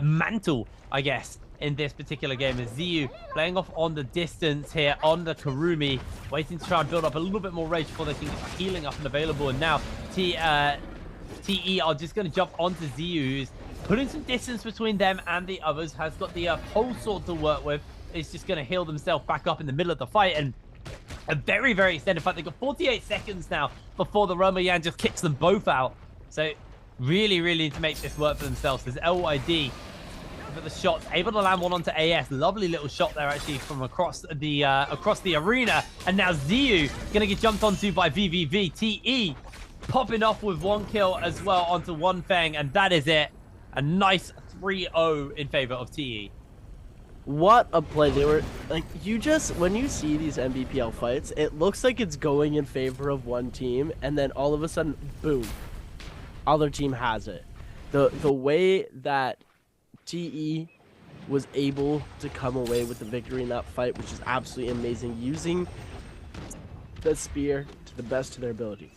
mantle, I guess, in this particular game. As Ziyu playing off on the distance here on the Kurumi, waiting to try and build up a little bit more rage before they can get healing up and available. And now TE are just going to jump onto Ziyu, who's putting some distance between them and the others, has got the pole sword to work with, is just going to heal themselves back up in the middle of the fight. And a very, very extended fight. They've got 48 seconds now before the Roma Yang just kicks them both out. So really, really need to make this work for themselves. There's LYD for the shots, able to land one onto AS. Lovely little shot there, actually, from across the arena. And now Ziyu going to get jumped onto by VVV. TE popping off with 1 kill as well onto Wanfeng, and that is it. A nice 3-0 in favor of TE. What a play. They were like, when you see these NBPL fights, it looks like it's going in favor of one team, and then all of a sudden, boom, other team has it. The way that TE was able to come away with the victory in that fight, which is absolutely amazing, using the spear to the best of their ability.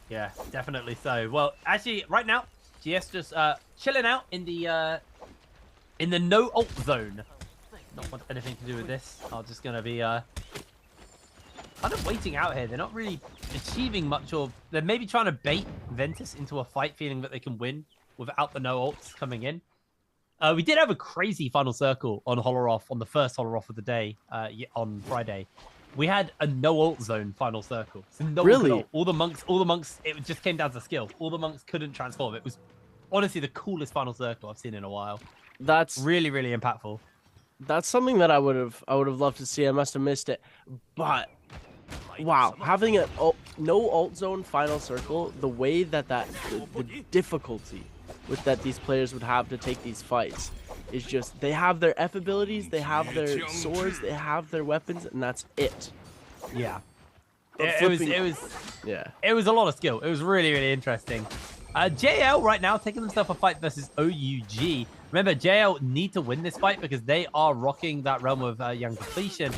Yeah, definitely so. Well, actually, right now, GS just chilling out in the no ult zone. Not want anything to do with this. I'm just gonna be kind of waiting out here. They're not really achieving much, or they're maybe trying to bait Ventus into a fight, feeling that they can win without the no ults coming in. We did have a crazy final circle on Holoroth, on the first Holoroth of the day on Friday. We had a no ult zone final circle. So no really? All the monks, it just came down to skill. All the monks couldn't transform. It was honestly the coolest final circle I've seen in a while. That's really, really impactful. That's something that I would have loved to see. I must have missed it. But wow, having a no ult zone final circle, the way that the difficulty with that these players would have to take these fights is just, they have their F abilities, they have their swords, they have their weapons, and that's it. Yeah. It was a lot of skill. It was really, really interesting. JL right now taking themselves a fight versus OUG. Remember, JL need to win this fight because they are rocking that realm of Young Depletion,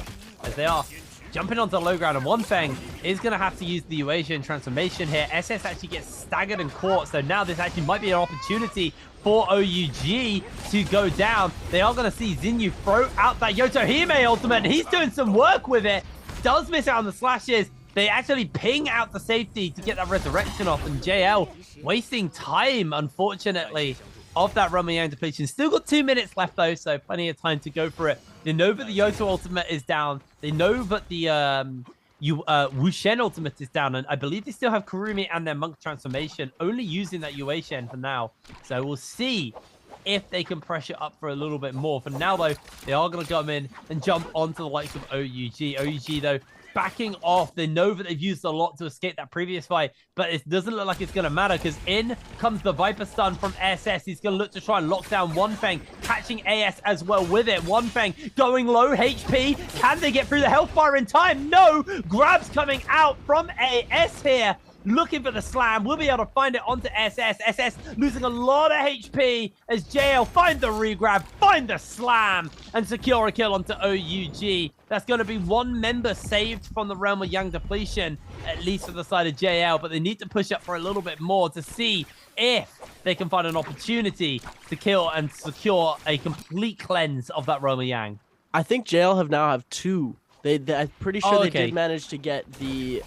as they are jumping onto the low ground, and Wanfeng is going to have to use the Yueishen transformation here. SS actually gets staggered and caught, so now this actually might be an opportunity for OUG to go down. They are going to see Zinyu throw out that Yotohime ultimate. He's doing some work with it. Does miss out on the slashes. They actually ping out the safety to get that resurrection off, and JL wasting time, unfortunately, of that Roma Yang depletion. Still got 2 minutes left, though, so plenty of time to go for it. They know that the Yoto ultimate is down. They know that the Wushen ultimate is down, and I believe they still have Kurumi and their monk transformation, only using that Yueishen for now. So we'll see if they can pressure up for a little bit more. For now, though, they are going to come in and jump onto the likes of OUG. OUG, though, backing off. They know that they've used a lot to escape that previous fight, but it doesn't look like it's going to matter, because in comes the Viper Stun from SS. He's going to look to try and lock down Wanfeng, catching AS as well with it. Wanfeng going low HP. Can they get through the health bar in time? No! Grabs coming out from AS here. Looking for the slam. We'll be able to find it onto SS. SS losing a lot of HP as JL find the regrab, find the slam, and secure a kill onto OUG. That's going to be one member saved from the realm of Young Depletion, at least for the side of JL, but they need to push up for a little bit more to see if they can find an opportunity to kill and secure a complete cleanse of that Roma Yang. I think JL now have two. I'm pretty sure they did manage to get the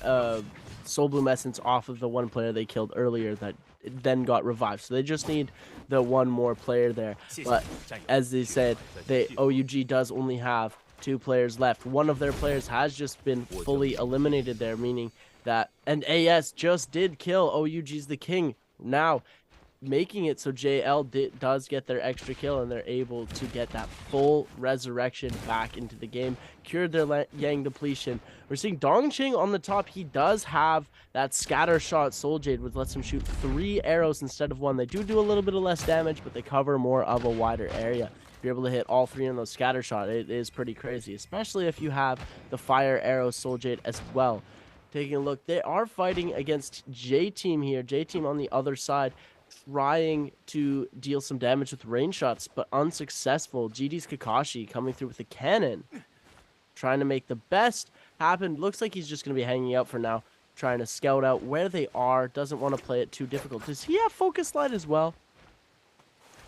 Soul Bloom Essence off of the one player they killed earlier that then got revived. So they just need the one more player there. But as they said, OUG does only have 2 players left. One of their players has just been fully eliminated there, meaning that, and AS just did kill OUG's the King, now making it so JL does get their extra kill, and they're able to get that full resurrection back into the game, cured their Yang depletion. We're seeing Dongqing on the top. He does have that scatter shot Soul Jade, which lets him shoot 3 arrows instead of 1. They do a little bit of less damage, but they cover more of a wider area. If you're able to hit all 3 in those scatter shot, it is pretty crazy, especially if you have the fire arrow Soul Jade as well. Taking a look, they are fighting against J-Team here. J-Team on the other side. trying to deal some damage with range shots, but unsuccessful. GD's Kakashi coming through with a cannon, trying to make the best happen. Looks like he's just going to be hanging out for now, trying to scout out where they are. Doesn't want to play it too difficult. Does he have Focus Slide as well?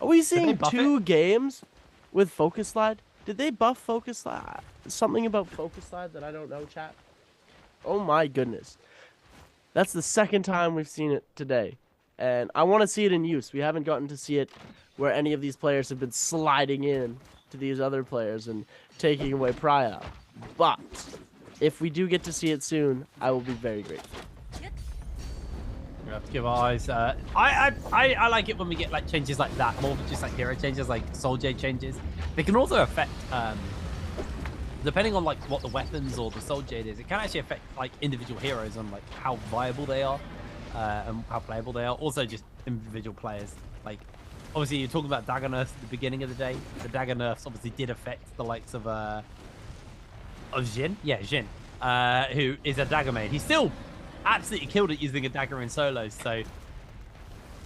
Are we seeing 2 games with Focus Slide? Did they buff Focus Slide? Something about Focus Slide that I don't know, chat? Oh my goodness. That's the second time we've seen it today. And I want to see it in use. We haven't gotten to see it where any of these players have been sliding in to these other players and taking away prio. But if we do get to see it soon, I will be very grateful. We have to give our eyes. I like it when we get like changes like that, more than just like hero changes, like Soul Jade changes. They can also affect, depending on like what the weapons or the Soul Jade is, it can actually affect like individual heroes and like how viable they are and how playable they are. Also, just individual players. Like, obviously, you're talking about dagger nerfs at the beginning of the day. The dagger nerfs obviously did affect the likes of Jhin. Yeah, Jhin, who is a dagger main. He's still absolutely killed it using a dagger in solos, so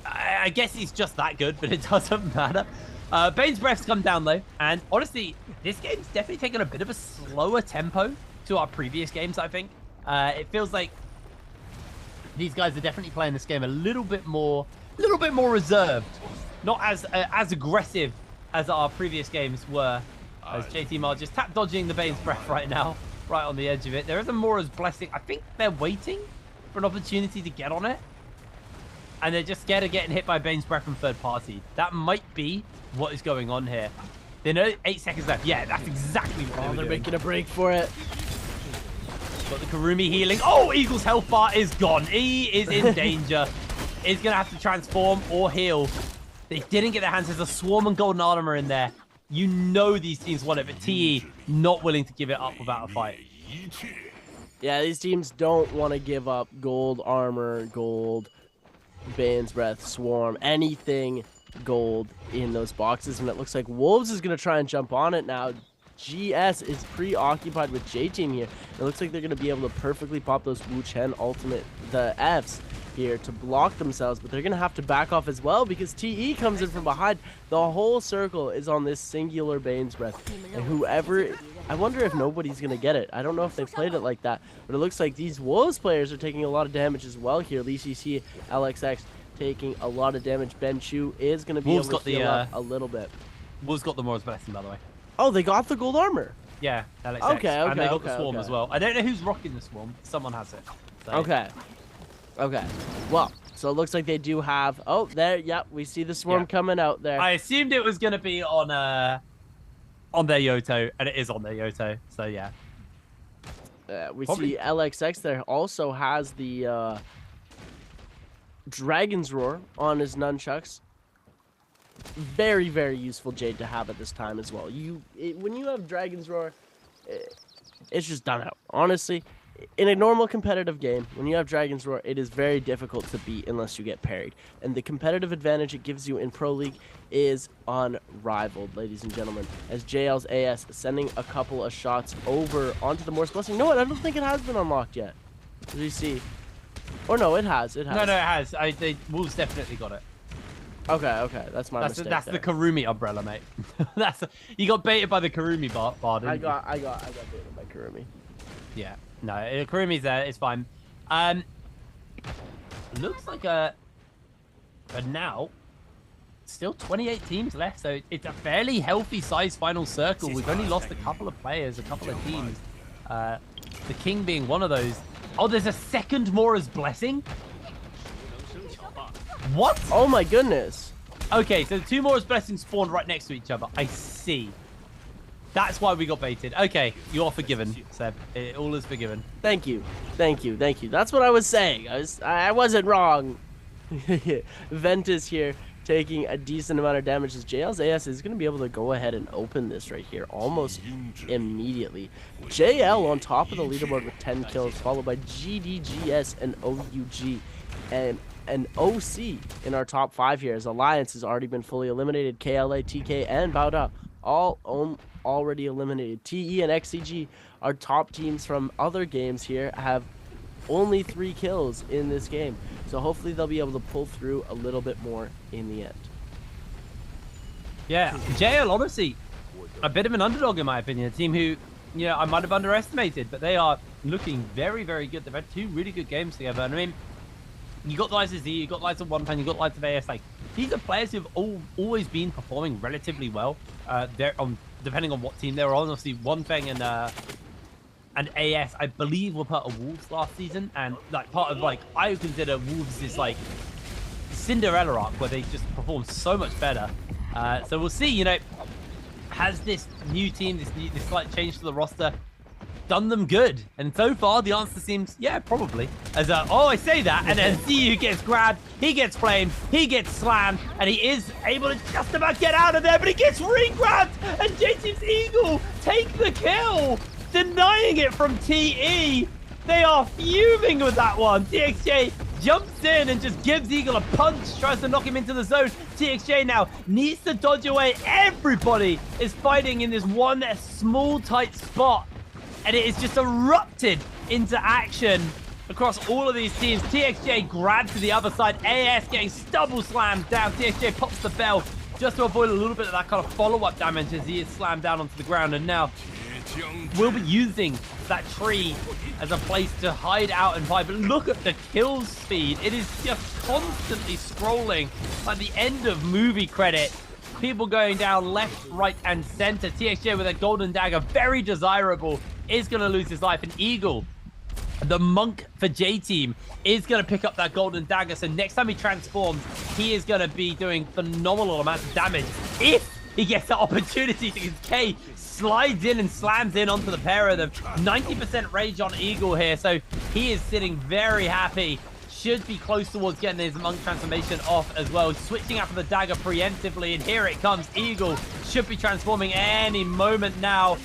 I guess he's just that good, but it doesn't matter. Bane's Breath's come down though, and honestly, this game's definitely taken a bit of a slower tempo to our previous games, I think. It feels like these guys are definitely playing this game a little bit more reserved, not as aggressive as our previous games were. As JT Mar just tap dodging the Bane's Breath right now, right on the edge of it. There is a Mora's Blessing. I think they're waiting for an opportunity to get on it, and they're just scared of getting hit by Bane's Breath from third party. That might be what is going on here. They know 8 seconds left. Yeah, that's exactly what they're making a break for it. Got the Karumi healing. Oh, Eagle's health bar is gone. He is in danger. He's gonna have to transform or heal. They didn't get their hands. There's a Swarm and Golden Armor in there. You know these teams want it, but TE not willing to give it up without a fight. Yeah, these teams don't want to give up gold armor, gold, Bane's Breath, Swarm, anything gold in those boxes. And it looks like Wolves is going to try and jump on it now. GS is preoccupied with J-Team here. It looks like they're going to be able to perfectly pop those Wu Chen ultimate, the Fs here to block themselves, but they're going to have to back off as well because TE comes in from behind. The whole circle is on this singular Bane's Breath. And whoever... I wonder if nobody's going to get it. I don't know if they played it like that, but it looks like these Wolves players are taking a lot of damage as well here. Lee CC, LXX taking a lot of damage. Ben Chu is going to be able to heal up a little bit. Wolves got the Mora's Blessing, by the way. Oh, they got the gold armor? Yeah, LXX. Okay, and they got the Swarm as well. I don't know who's rocking the Swarm. Someone has it. So. Okay. Well, so it looks like they do have... Oh, there, yep, we see the Swarm coming out there. I assumed it was going to be on their Yoto, and it is on their Yoto, so yeah. We see LXX there also has the Dragon's Roar on his nunchucks. Very, very useful Jade to have at this time as well. When you have Dragon's Roar, it's just done out. Honestly, in a normal competitive game, when you have Dragon's Roar, it is very difficult to beat unless you get parried. And the competitive advantage it gives you in Pro League is unrivaled, ladies and gentlemen. As JL's AS sending a couple of shots over onto the Mora's Blessing. No, I don't think it has been unlocked yet. Did you see? Or no, it has. It has. No, it has. Wolves definitely got it. Okay, that's my mistake. That's the Karumi umbrella, mate. You got baited by the Karumi bar, didn't you? I got baited by Karumi. Yeah, no, Karumi's there. It's fine. Looks like but now still 28 teams left, so it's a fairly healthy size final circle. We've only lost a couple of players, a couple of teams. The King being one of those. Oh, there's a second Mora's Blessing. What? Oh my goodness. Okay, so 2 Mora's Blessings spawned right next to each other. I see. That's why we got baited. Okay, you're forgiven, Seb. All is forgiven. Thank you. That's what I was saying. I wasn't wrong. Ventus here taking a decent amount of damage as JL's AS is going to be able to go ahead and open this right here almost immediately. JL on top of the leaderboard with 10 kills, followed by GDGS and OUG. And an OC in our top 5 here, as Alliance has already been fully eliminated. KLA, TK, and Bauda all already eliminated. TE and XCG, our top teams from other games here, have only 3 kills in this game. So hopefully they'll be able to pull through a little bit more in the end. Yeah, JL, honestly, a bit of an underdog in my opinion. A team who, you know, I might have underestimated, but they are looking very, very good. They've had 2 really good games together. And I mean, you got the likes of Z, you got the likes of OneFang, you got the likes of AS. Like, these are players who've always been performing relatively well. They're depending on what team they're on. Obviously, OneFang and AS, I believe, were part of Wolves last season, and like part of like I would consider Wolves is like Cinderella arc where they just perform so much better. So we'll see. You know, has this new team, this slight change to the roster, done them good? And so far, the answer seems, yeah, probably. As I say that, and then CU gets grabbed, he gets flamed, he gets slammed, and he is able to just about get out of there, but he gets re-grabbed, and J-Team's Eagle take the kill, denying it from TE. They are fuming with that one. TXJ jumps in and just gives Eagle a punch, tries to knock him into the zone. TXJ now needs to dodge away. Everybody is fighting in this one small, tight spot, and it is just erupted into action across all of these teams. TXJ grabbed to the other side. AS getting double slammed down. TXJ pops the bell just to avoid a little bit of that kind of follow-up damage as he is slammed down onto the ground. And now we'll be using that tree as a place to hide out and fight. But look at the kill speed. It is just constantly scrolling like the end of movie credit. People going down left, right, and center. TXJ with a golden dagger, very desirable, is going to lose his life. And Eagle, the monk for J-Team, is going to pick up that golden dagger. So next time he transforms, he is going to be doing phenomenal amounts of damage if he gets the opportunity to. K slides in and slams in onto the pair of them. 90% rage on Eagle here, so he is sitting very happy. Should be close towards getting his monk transformation off as well. Switching out for the dagger preemptively, and here it comes. Eagle should be transforming any moment now.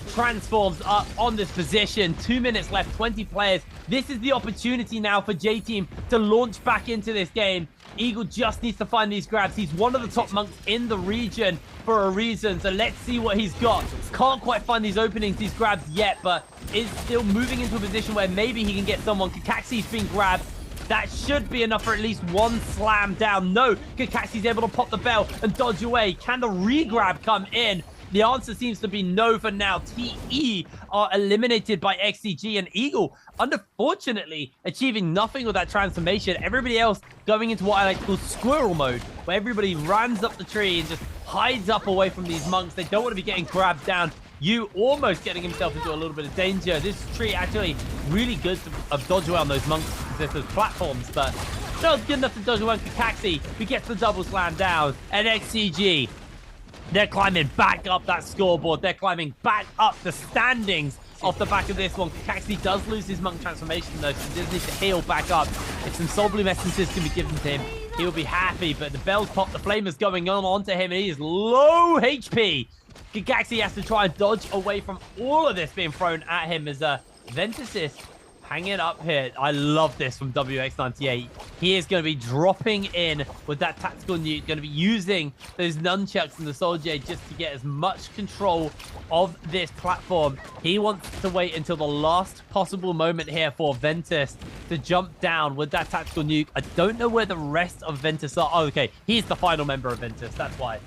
Transforms up on this position. 2 minutes left, 20 players. This is the opportunity now for J-Team to launch back into this game. Eagle just needs to find these grabs. He's one of the top monks in the region for a reason. So let's see what he's got. Can't quite find these openings, these grabs yet, but is still moving into a position where maybe he can get someone. Kakaxi's been grabbed. That should be enough for at least one slam down. No, Kakaxi's able to pop the bell and dodge away. Can the re-grab come in? The answer seems to be no for now. TE are eliminated by XCG, and Eagle, unfortunately, achieving nothing with that transformation. Everybody else going into what I like to call squirrel mode, where everybody runs up the tree and just hides up away from these monks. They don't want to be getting grabbed down. You almost getting himself into a little bit of danger. This tree actually really good to dodge away on those monks because there's platforms, but not good enough to dodge away on Kakaxi, who gets the double slam down. And XCG, they're climbing back up that scoreboard. They're climbing back up the standings off the back of this one. Kakaxi does lose his monk transformation though, so he does need to heal back up. If some soul bloom essences can be given to him, he will be happy, but the bells pop, the flame is going on onto him, and he is low HP. Kakaxi has to try and dodge away from all of this being thrown at him as Ventusys hanging up here. I love this from WX98. He is going to be dropping in with that tactical nuke, going to be using those nunchucks and the Soul Jade just to get as much control of this platform. He wants to wait until the last possible moment here for Ventus to jump down with that tactical nuke. I don't know where the rest of Ventus are. Oh, okay. He's the final member of Ventus. That's why.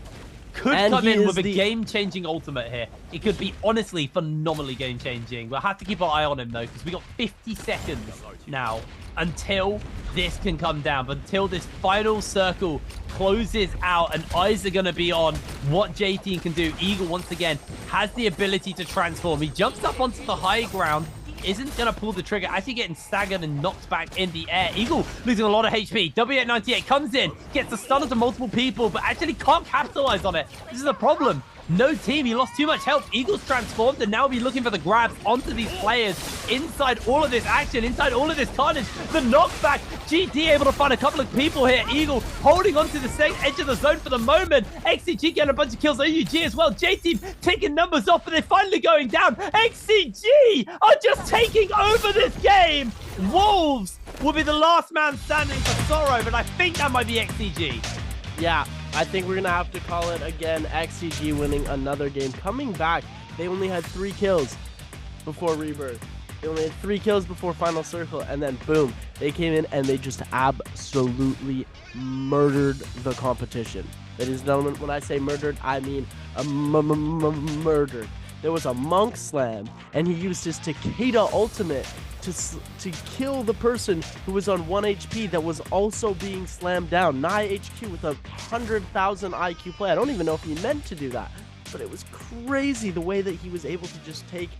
Could come in with a game-changing ultimate here. It could be, honestly, phenomenally game-changing. We'll have to keep our eye on him, though, because we got 50 seconds now until this can come down. But until this final circle closes out, and eyes are going to be on what J-Team can do. Eagle, once again, has the ability to transform. He jumps up onto the high ground, isn't going to pull the trigger, actually getting staggered and knocked back in the air. Eagle losing a lot of HP. W98 comes in, gets a stun onto multiple people, but actually can't capitalize on it. This is a problem. No team, he lost too much health. Eagle's transformed and now be looking for the grabs onto these players inside all of this action, inside all of this carnage. The knockback, GT able to find a couple of people here. Eagle holding onto the edge of the zone for the moment. XCG getting a bunch of kills. OUG as well. J-Team taking numbers off, but they're finally going down. XCG are just taking over this game. Wolves will be the last man standing for Sorrow, but I think that might be XCG. Yeah, I think we're going to have to call it again. XCG winning another game. Coming back, they only had 3 kills before Rebirth. They only had 3 kills before final circle, and then boom, they came in and they just absolutely murdered the competition. Ladies and gentlemen, when I say murdered, I mean murdered. There was a monk slam, and he used his Takeda ultimate to kill the person who was on 1 HP that was also being slammed down. Nai HQ with a 100,000 IQ play. I don't even know if he meant to do that, but it was crazy the way that he was able to just take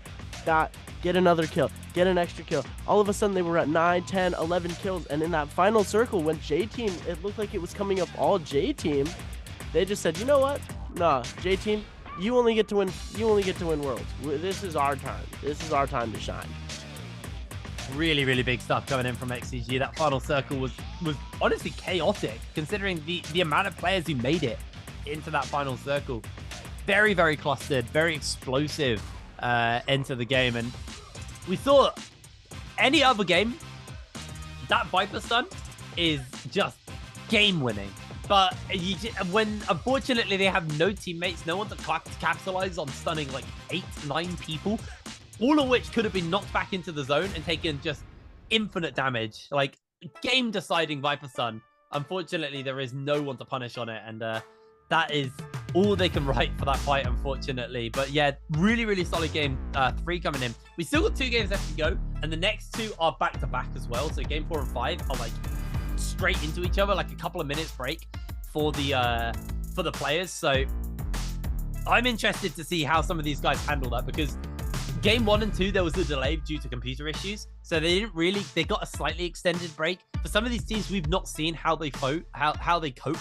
that, get another kill, get an extra kill. All of a sudden they were at 9, 10, 11 kills, and in that final circle when J-Team, it looked like it was coming up all J-Team, they just said, you know what? Nah, J-Team, you only get to win worlds. This is our time. This is our time to shine. Really, really big stuff coming in from XCG. That final circle was honestly chaotic, considering the amount of players who made it into that final circle. Very, very clustered, very explosive into the game. And we saw any other game, that Viper stun is just game winning. But when unfortunately they have no teammates, no one to capitalize on stunning like 8, 9 people, all of which could have been knocked back into the zone and taken just infinite damage. Like game deciding Viper stun. Unfortunately, there is no one to punish on it, and that is all they can write for that fight, unfortunately. But yeah, really, really solid game 3 coming in. We still got 2 games left to go, and the next 2 are back to back as well. So game 4 and 5 are like straight into each other, like a couple of minutes break for the players. So I'm interested to see how some of these guys handle that, because game 1 and 2 there was a delay due to computer issues, so they got a slightly extended break. For some of these teams, we've not seen how they how they cope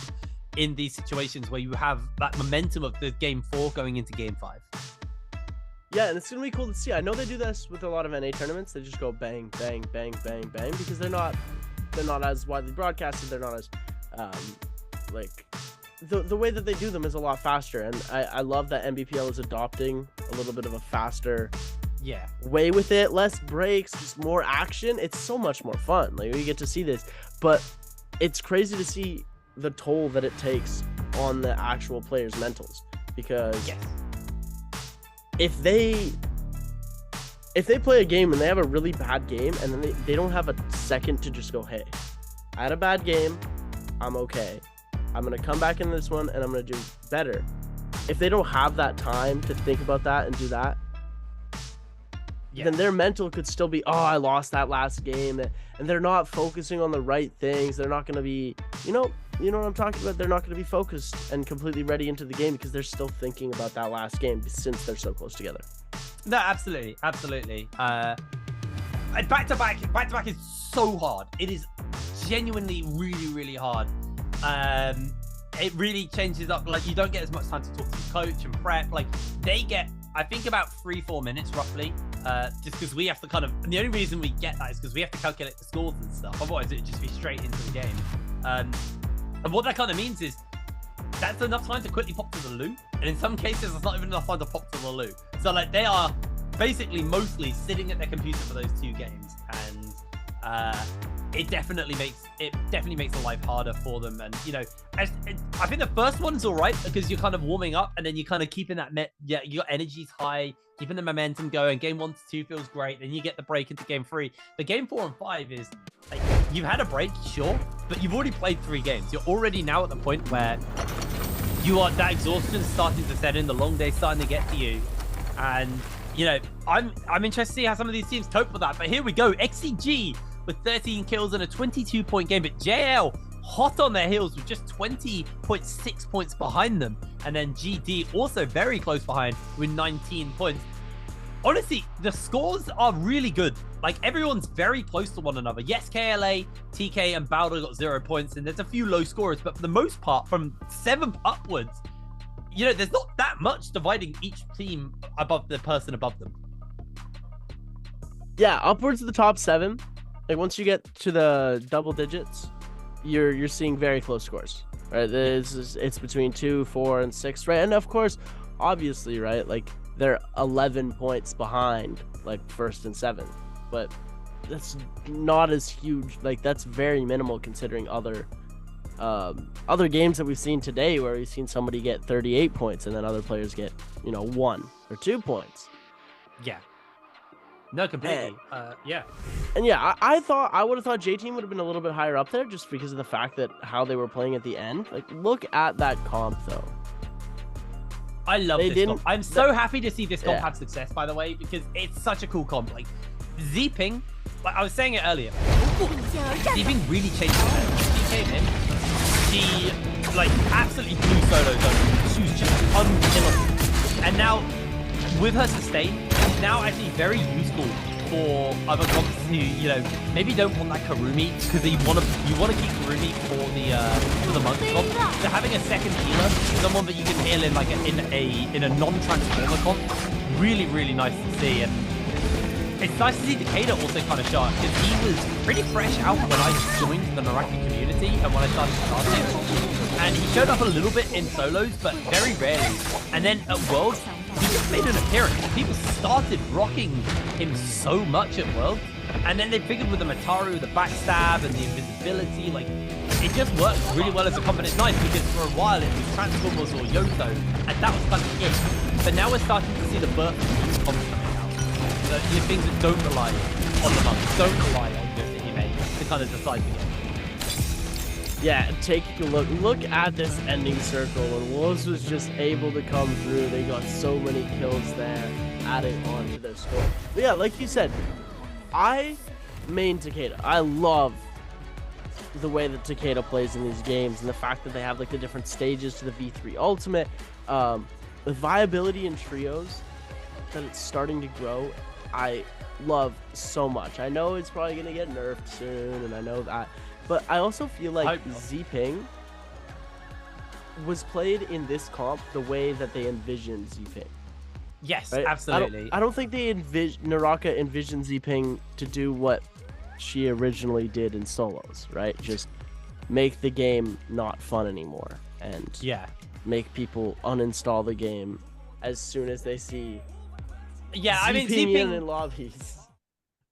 in these situations where you have that momentum of the game 4 going into game 5. Yeah, and it's gonna be cool to see. I know they do this with a lot of NA tournaments. They just go bang, bang, bang, bang, bang, because they're not as widely broadcasted. They're not as like the way that they do them is a lot faster, and I love that NBPL is adopting a little bit of a faster way with it. Less breaks, just more action. It's so much more fun. Like, we get to see this, but it's crazy to see the toll that it takes on the actual players' mentals, because if they play a game and they have a really bad game, and then they don't have a second to just go, hey, I had a bad game, I'm okay, I'm going to come back in this one and I'm going to do better. If they don't have that time to think about that and do that, then their mental could still be, oh, I lost that last game, and they're not focusing on the right things. They're not going to be, you know what I'm talking about? They're not going to be focused and completely ready into the game because they're still thinking about that last game since they're so close together. No, absolutely. Back-to-back is so hard. It is genuinely really, really hard. It really changes up. Like, you don't get as much time to talk to the coach and prep. Like, they get, I think, about 3-4 minutes roughly. Just because we have to kind of, and the only reason we get that is because we have to calculate the scores and stuff. Otherwise, it'd just be straight into the game. And what that kind of means is that's enough time to quickly pop to the loo. And in some cases, it's not even enough time to pop to the loo. So, like, they are basically mostly sitting at their computer for those 2 games. And it definitely makes the life harder for them. And, you know, I think the first one's all right because you're kind of warming up and then you're kind of keeping that your energy's high, keeping the momentum going. Game 1 to 2 feels great. Then you get the break into game 3. The game 4 and 5 is like, you've had a break, sure, but you've already played 3 games. You're already now at the point where that exhaustion starting to set in, the long day starting to get to you. And, you know, I'm interested to see how some of these teams cope with that. But here we go. XCG with 13 kills and a 22-point game, but JL hot on their heels with just 20.6 points behind them. And then GD also very close behind with 19 points. Honestly, the scores are really good. Like, everyone's very close to one another. Yes, KLA, TK, and Bowder got 0 points, and there's a few low scorers, but for the most part, from 7th upwards, you know, there's not that much dividing each team above the person above them. Yeah, upwards of the top 7. Like, once you get to the double digits, you're seeing very close scores, right? It's between 2, 4, and 6, right? And of course, obviously, right, like, they're 11 points behind, like, 1st and 7th, but that's not as huge. Like, that's very minimal considering other games that we've seen today, where we've seen somebody get 38 points and then other players get, 1 or 2 points. Yeah. No, completely. Yeah. And yeah, I would have thought J-Team would have been a little bit higher up there just because of the fact that how they were playing at the end. Like, look at that comp though. I love this comp. I'm so happy to see this comp have success, by the way, because it's such a cool comp. Like, Z-Ping, like I was saying it earlier, Z-Ping really changed the game. She came in, she like absolutely blew solo zone. She was just unkillable. And now, with her sustain, she's now actually very useful for other comps who, you know, maybe don't want that Karumi, because you want to keep Karumi for the monk comp. So having a second healer, someone that you can heal in like in a non-transformer comp, really, really nice to see. And it's nice to see Takeda also kind of shot, because he was pretty fresh out when I joined the NARAKA community and when I started starting. And he showed up a little bit in solos, but very rarely. And then at Worlds, he just made an appearance. People started rocking him so much at Worlds. And then they figured with the Mataru, the backstab, and the invisibility, like, it just worked really well as a comp. And it's nice because for a while it was Transformers or Yoto, and that was kind of it. But now we're starting to see the birth of new comps coming out. So, you know, things that don't rely on the monks, don't rely on Yoto Hime to kind of decide the game. Yeah, take a look. Look at this ending circle. When Wolves was just able to come through, they got so many kills there, adding on to their score. But yeah, like you said, I main Takeda. I love the way that Takeda plays in these games and the fact that they have like the different stages to the V3 Ultimate. The viability in trios that it's starting to grow, I love so much. I know it's probably going to get nerfed soon, and I know that. But I also feel like Z-Ping was played in this comp the way that they envisioned Z-Ping. Yes, right? absolutely. I don't think they NARAKA envisioned Z-Ping to do what she originally did in solos, right? Just make the game not fun anymore and make people uninstall the game as soon as they see I mean, Z-Ping in lobbies.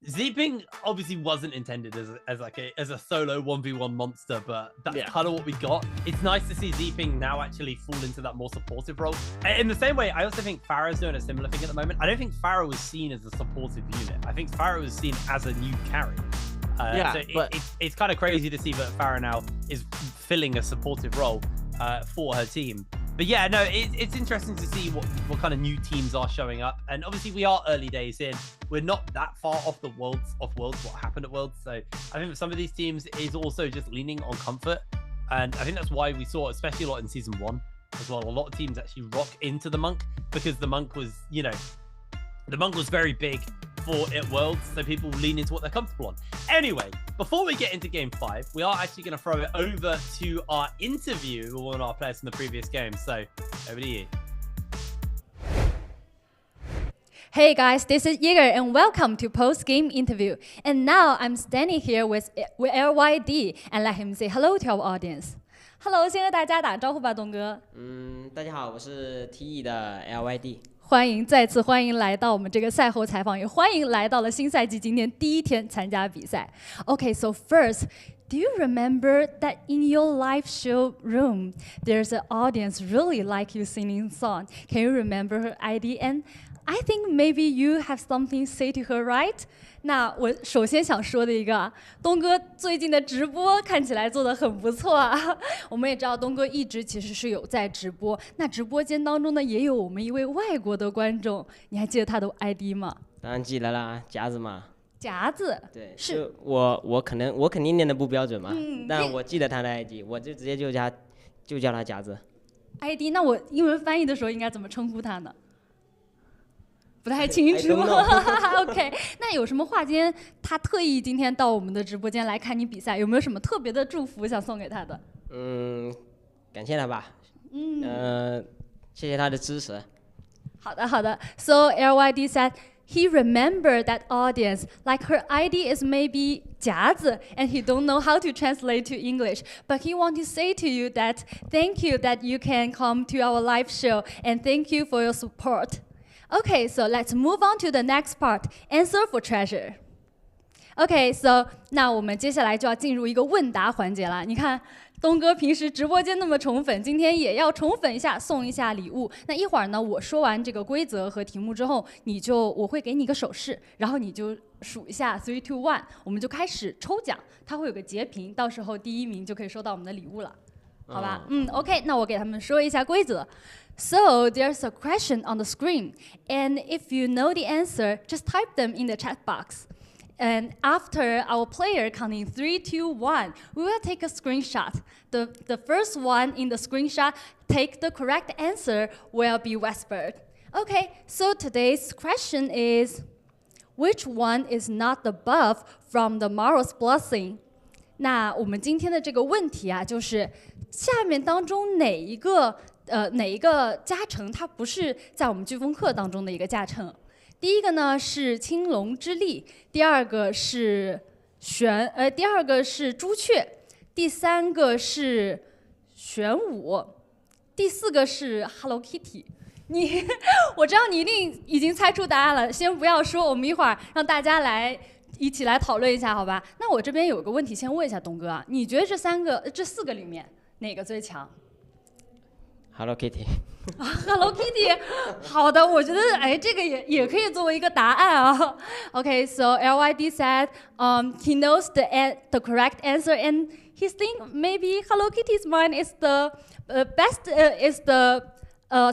Z-Ping obviously wasn't intended as a solo 1v1 monster, but that's kind of what we got. It's nice to see Z-Ping now actually fall into that more supportive role. In the same way, I also think Pharah's doing a similar thing at the moment. I don't think Pharah was seen as a supportive unit. I think Pharah was seen as a new carry. It's kind of crazy to see that Pharah now is filling a supportive role for her team. But yeah, no, it's interesting to see what kind of new teams are showing up. And obviously we are early days in. We're not that far off Worlds, what happened at Worlds. So I think some of these teams is also just leaning on comfort. And I think that's why we saw, especially a lot in Season 1 as well, a lot of teams actually rock into the Monk, because the Monk was, you know, the Monk was very big for it Worlds, so people lean into what they're comfortable on. Anyway, before we get into Game 5, we are actually going to throw it over to our interview with one of our players from the previous game. So, over to you. Hey guys, this is Yeager and welcome to post-game interview. And now I'm standing here with LYD and let him say hello to our audience. Hello， 先和大家打招呼吧，东哥。大家好，我是 TE 的 LYD。再次欢迎来到我们这个赛后采访，也欢迎来到了新赛季今天第一天参加比赛。Okay, so first, do you remember that in your live show room, there's an audience really like you singing song? Can you remember her ID? And I think maybe you have something to say to her, right? 那我首先想说的一个，东哥最近的直播看起来做得很不错啊。我们也知道东哥一直其实是有在直播，那直播间当中呢也有我们一位外国的观众，你还记得他的 ID 吗？当然记得啦，夹子嘛。夹子。对，是我肯定念的不标准嘛，但我记得他的 ID， 我就直接就叫他夹子。ID， 那我英文翻译的时候应该怎么称呼他呢？不太清楚。OK， 那有什么话？今天他特意今天到我们的直播间来看你比赛，有没有什么特别的祝福想送给他的？感谢他吧。谢谢他的支持。好的。So LYD said he remembered that audience, like her ID is maybe 夹子 and he don't know how to translate to English, but he want to say to you that thank you that you can come to our live show and thank you for your support. Okay, so let's move on to the next part, answer for treasure. Okay, so 那我们接下来就要进入一个问答环节了。你看东哥平时直播间那么宠粉，今天也要宠粉一下，送一下礼物。那一会儿呢，我说完这个规则和题目之后，我会给你一个手势，然后你就数一下 3, 2, 1，我们就开始抽奖，它会有个截屏，到时候第1名就可以收到我们的礼物了，好吧？OK， 那我给他们说一下规则。So there's a question on the screen, and if you know the answer, just type them in the chat box. And after our player counting 3, 2, 1, we will take a screenshot. The first one in the screenshot, take the correct answer, will be whispered. Okay, so today's question is, which one is not the buff from the Mara's blessing? 那我们今天的这个问题啊，就是下面当中哪一个加成它不是在我们飓风课当中的一个加成？第一个呢是青龙之力，第二个是朱雀，第三个是玄武，第四个是 Hello Kitty。我知道你一定已经猜出答案了，先不要说，我们一会儿让大家一起来讨论一下，好吧？那我这边有个问题，先问一下东哥啊，你觉得这4个里面哪个最强？ Hello Kitty。Hello Kitty， 好的，我觉得这个也可以作为一个答案啊。Okay, so LYD said he knows the correct answer and he thinks maybe Hello Kitty's mind is the best is the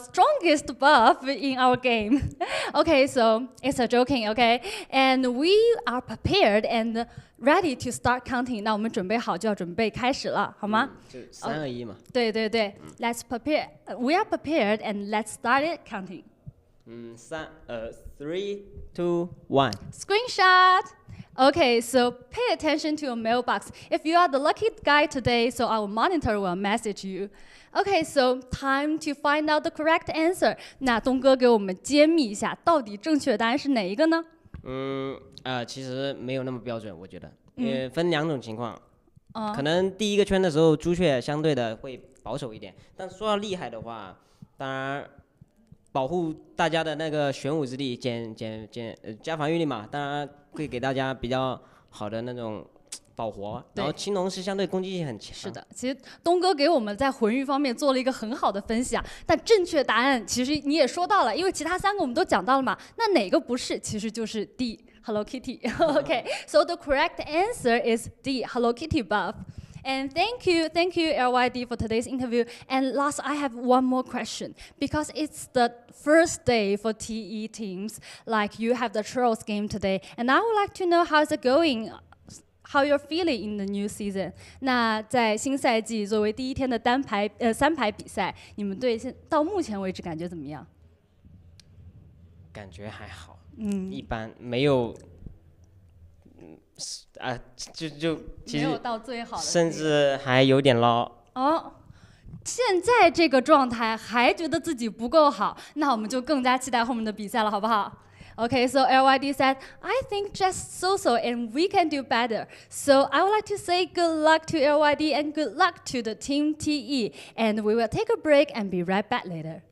strongest buff in our game. Okay, so it's a joking, okay? And we are prepared and ready to start counting. 那我们准备好就要准备开始了，好吗？就3、2、1嘛。对对对 ，Let's prepare. We are prepared and let's start it counting. 3, 2, 1. Screenshot. Okay, so pay attention to your mailbox. If you are the lucky guy today, so our monitor will message you. Okay, so time to find out the correct answer. 那东哥给我们揭秘一下，到底正确答案是哪一个呢？其实没有那么标准，我觉得，分2种情况。可能第一个圈的时候，朱雀相对的会保守一点，但说到厉害的话，当然保护大家的那个玄武之力，加防御力嘛，当然会给大家比较好的那种保活。然后青龙是相对攻击性很强。是的，其实东哥给我们在魂域方面做了一个很好的分析啊。但正确答案其实你也说到了，因为其他3个我们都讲到了嘛。那哪个不是？其实就是 D Hello Kitty. Okay, so the correct answer is D Hello Kitty buff. And thank you LYD for today's interview. And last, I have one more question because it's the first day for TE teams. Like you have the Trios game today, and I would like to know how's it going. How you're feeling in the new season? 那在新赛季作为第1天的3排比赛，你们队到目前为止感觉怎么样？感觉还好，一般，没有，就其实没有到最好的，甚至还有点捞。哦，现在这个状态还觉得自己不够好，那我们就更加期待后面的比赛了，好不好？Okay, so LYD said, I think just so-so and we can do better. So I would like to say good luck to LYD and good luck to the team TE. And we will take a break and be right back later.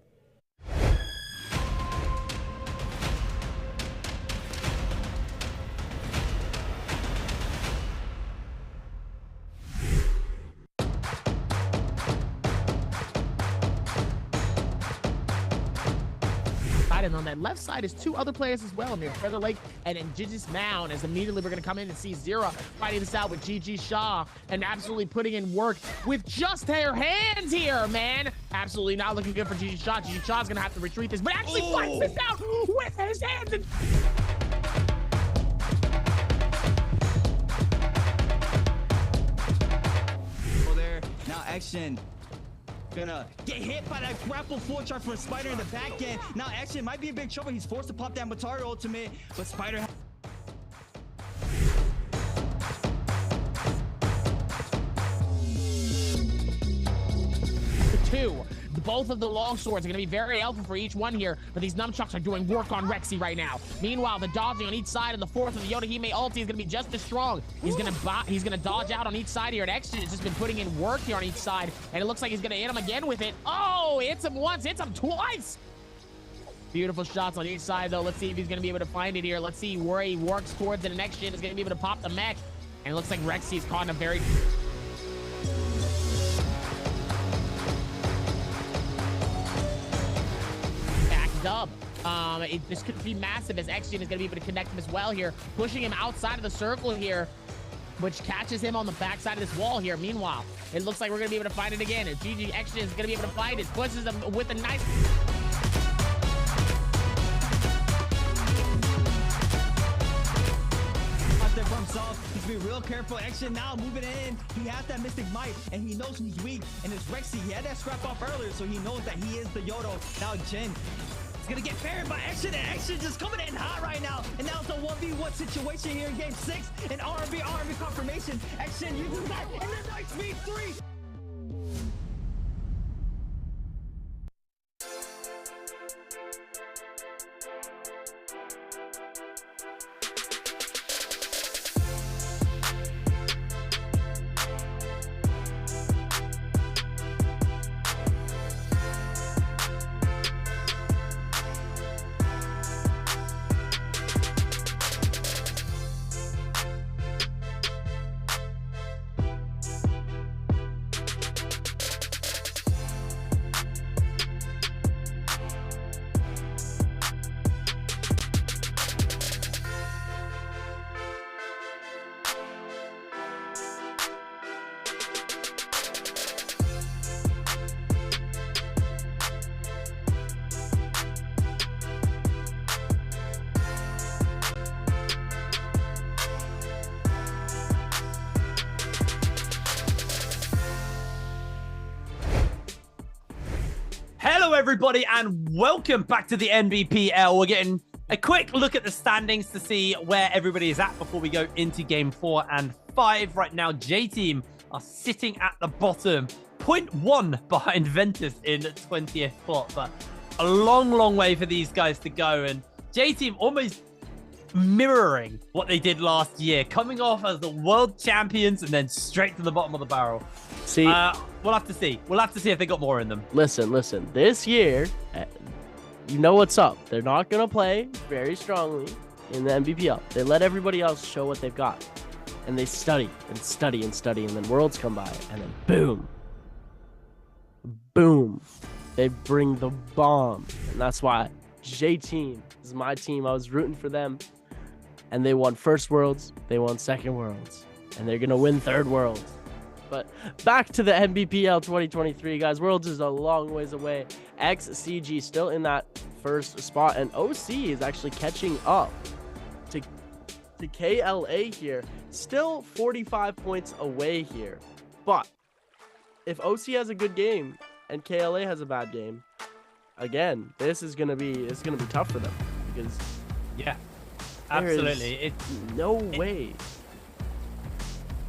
And on that left side is 2 other players as well, near Feather Lake and Indigenous Mound, as immediately we're going to come in and see Zera fighting this out with GG Shaw and absolutely putting in work with just their hands here, man. Absolutely not looking good for GG Shaw. GG Shaw's going to have to retreat this, but actually fights this out with his hands. There, now action. Gonna get hit by that grapple 4-chart from Spider in the back end. Now Action might be in big trouble. He's forced to pop that Matari ultimate, but Spider Both of the long swords are going to be very helpful for each one here, but these nunchucks are doing work on Rexy right now. Meanwhile, the dodging on each side and the 4th of the Yodahime ulti is going to be just as strong. He's going to dodge out on each side here, and Exton has just been putting in work here on each side, and it looks like he's going to hit him again with it. Oh, hits him once, hits him twice. Beautiful shots on each side, though. Let's see if he's going to be able to find it here. Let's see where he works towards, and the next gen is going to be able to pop the mech, and it looks like Rexy is caught in a very... dub. This could be massive as XGen is going to be able to connect him as well here, pushing him outside of the circle here, which catches him on the backside of this wall here. Meanwhile, it looks like we're going to be able to find it again. GG XGen is going to be able to find it, pushes him with a nice... For himself. He's being real careful. Action now, moving in. He has that Mystic Might, and he knows he's weak. And it's Rexy. He had that scrap off earlier, so he knows that he is the Yodo. Now Jin is gonna get buried by Action, and Action just coming in hot right now. And now it's a 1v1 situation here in Game 6. And R&B confirmation. Action uses that, and then nice speed 3. Hello, everybody, and welcome back to the NBPL. We're getting a quick look at the standings to see where everybody is at before we go into Game 4 and 5. Right now, J-Team are sitting at the bottom, 0.1 behind Ventus in 20th spot, but a long, long way for these guys to go. And J-Team almost mirroring what they did last year, coming off as the world champions and then straight to the bottom of the barrel. See, we'll have to see. We'll have to see if they got more in them. Listen. This year, you know what's up. They're not going to play very strongly in the NBPL. They let everybody else show what they've got. And they study and study and study. And then Worlds come by. And then boom. Boom. They bring the bomb. And that's why J-Team is my team. I was rooting for them. And they won first Worlds. They won second Worlds. And they're going to win third Worlds. But back to the NBPL 2023, guys. Worlds is a long ways away. XCG still in that first spot, and OC is actually catching up to KLA here. Still 45 points away here. But if OC has a good game and KLA has a bad game, again, this is gonna be tough for them because absolutely, it's no way.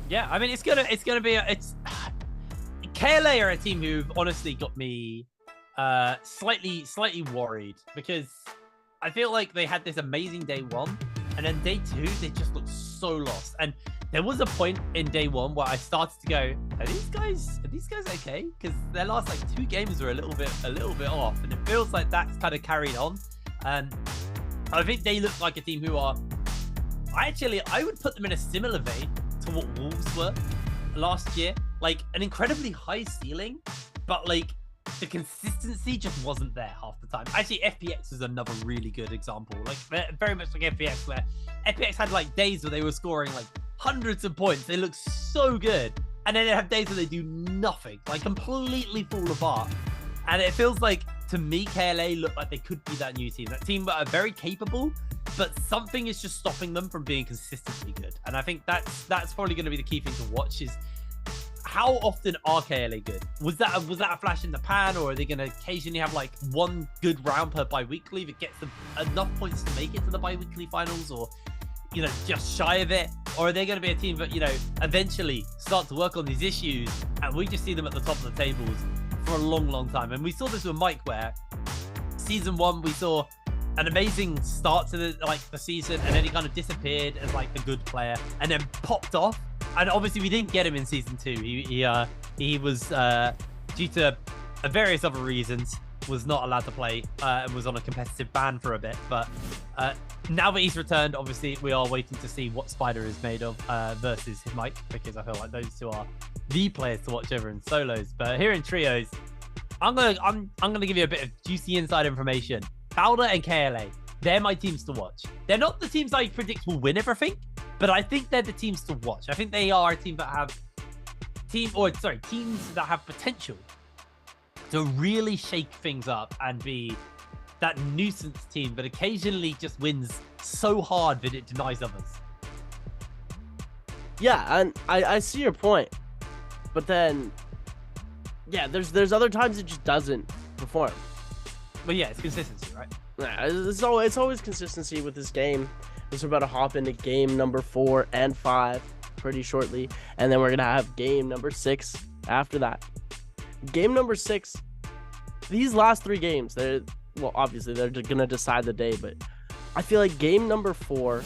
Yeah, I mean, it's gonna be KLA are a team who've honestly got me slightly worried, because I feel like they had this amazing day one, and then day two they just looked so lost. And there was a point in day one where I started to go, are these guys okay? Because their last like 2 games were a little bit off, and it feels like that's kind of carried on. And I think they look like a team who are I would put them in a similar vein to what Wolves were last year. Like an incredibly high ceiling, but like the consistency just wasn't there half the time. Actually, FPX is another really good example. Like very much like FPX, where FPX had like days where they were scoring like hundreds of points. They look so good. And then they have days where they do nothing, like completely fall apart. And it feels like, to me, KLA look like they could be that new team. That team that are very capable, but something is just stopping them from being consistently good. And I think that's probably going to be the key thing to watch, is how often are KLA good? Was that a flash in the pan, or are they going to occasionally have like one good round per bi-weekly that gets them enough points to make it to the bi-weekly finals, or just shy of it? Or are they going to be a team that eventually start to work on these issues, and we just see them at the top of the tables for a long time? And we saw this with Mike, where season 1 we saw an amazing start to the season, and then he kind of disappeared as like the good player, and then popped off. And obviously we didn't get him in season 2. He was due to various other reasons was not allowed to play and was on a competitive ban for a bit. But now that he's returned, obviously we are waiting to see what Spider is made of versus Mike, because I feel like those two are the players to watch over in solos. But here in trios, I'm gonna give you a bit of juicy inside information. Powder and KLA. They're my teams to watch. They're not the teams I predict will win everything, but I think they're the teams to watch. I think they are a team that have teams that have potential to really shake things up and be that nuisance team that occasionally just wins so hard that it denies others. Yeah, and I see your point, but then, yeah, there's other times it just doesn't perform. But yeah, it's consistency, right? Yeah, it's always consistency with this game. We're about to hop into game number 4 and 5 pretty shortly, and then we're gonna have game number 6 after that. Game number 6, these last 3 games, obviously they're gonna decide the day, but I feel like game number 4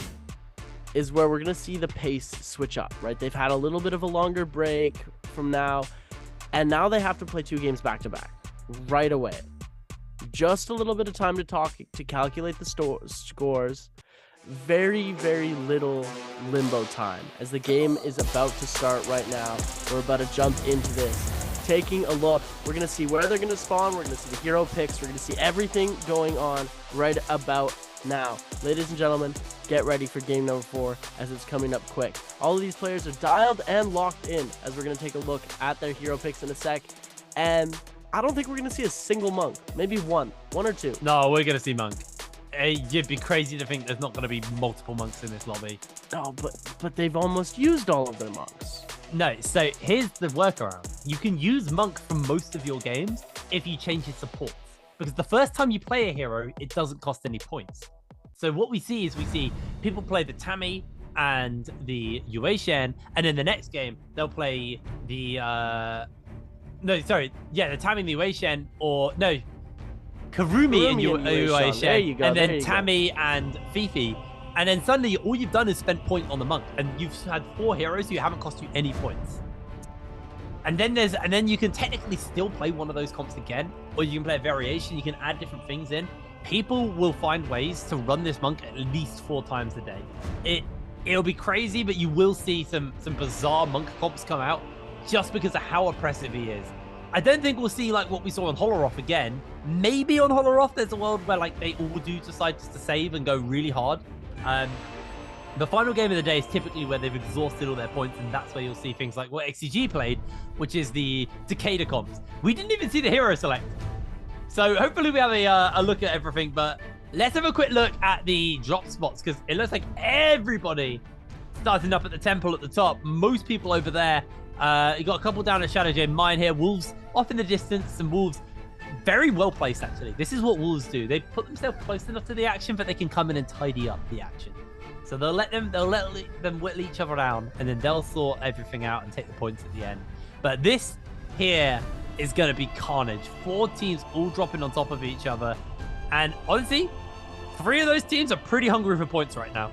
is where we're gonna see the pace switch up, right? They've had a little bit of a longer break from now, and now they have to play 2 games back to back right away. Just a little bit of time to calculate the scores. Very, very little limbo time as the game is about to start right now. We're about to jump into this. Taking a look, we're going to see where they're going to spawn. We're going to see the hero picks. We're going to see everything going on right about now. Ladies and gentlemen, get ready for game number 4 as it's coming up quick. All of these players are dialed and locked in as we're going to take a look at their hero picks in a sec. And I don't think we're going to see a single monk. Maybe one or two. No, we're going to see monk. You'd be crazy to think there's not going to be multiple monks in this lobby. Oh, but they've almost used all of their monks. No, so here's the workaround. You can use monk from most of your games if you change his supports. Because the first time you play a hero, it doesn't cost any points. So what we see is people play the Tammy and the Yue Shen, and in the next game, they'll play the... the Tammy and the Yue Shen, Karumi and Yue Shen, and then Tammy and Fifi. And then suddenly, all you've done is spent point on the monk, and you've had 4 heroes who haven't cost you any points. And then you can technically still play one of those comps again, or you can play a variation. You can add different things in. People will find ways to run this monk at least 4 times a day. It'll be crazy, but you will see some bizarre monk comps come out just because of how oppressive he is. I don't think we'll see like what we saw on Holoroth again. Maybe on Holoroth, there's a world where like they all do decide just to save and go really hard. The final game of the day is typically where they've exhausted all their points, and that's where you'll see things like what XCG played, which is the Decada comps. We didn't even see the hero select. So hopefully we have a look at everything, but let's have a quick look at the drop spots, because it looks like everybody starting up at the temple at the top. Most people over there. You got a couple down at Shadow J Mine here. Wolves off in the distance. Some Wolves very well placed, actually. This is what Wolves do. They put themselves close enough to the action, but they can come in and tidy up the action. So they'll let them whittle each other down, and then they'll sort everything out and take the points at the end. But this here is going to be carnage. 4 teams all dropping on top of each other. And honestly, 3 of those teams are pretty hungry for points right now.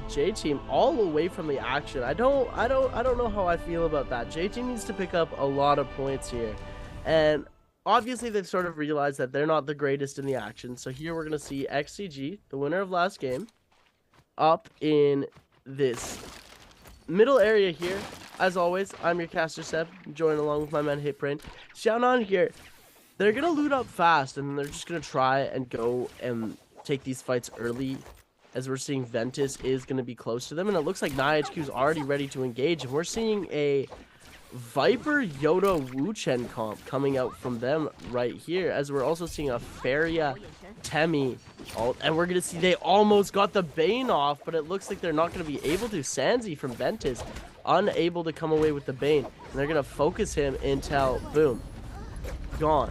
J-Team all away from the action. I don't know how I feel about that. J-Team needs to pick up a lot of points here. And obviously they've sort of realized that they're not the greatest in the action. So here we're going to see XCG, the winner of last game, up in this middle area here. As always, I'm your caster Seb, joining along with my man Hitbrain. Shout on here. They're going to loot up fast, and they're just going to try and go and take these fights early. As we're seeing, Ventus is going to be close to them, and it looks like NiHQ is already ready to engage. And we're seeing a Viper Yoda Wuchen comp coming out from them right here, as we're also seeing a Feria Temi. And we're going to see they almost got the Bane off, but it looks like they're not going to be able to. Sanzi from Ventus, unable to come away with the Bane. And they're going to focus him until, boom, gone.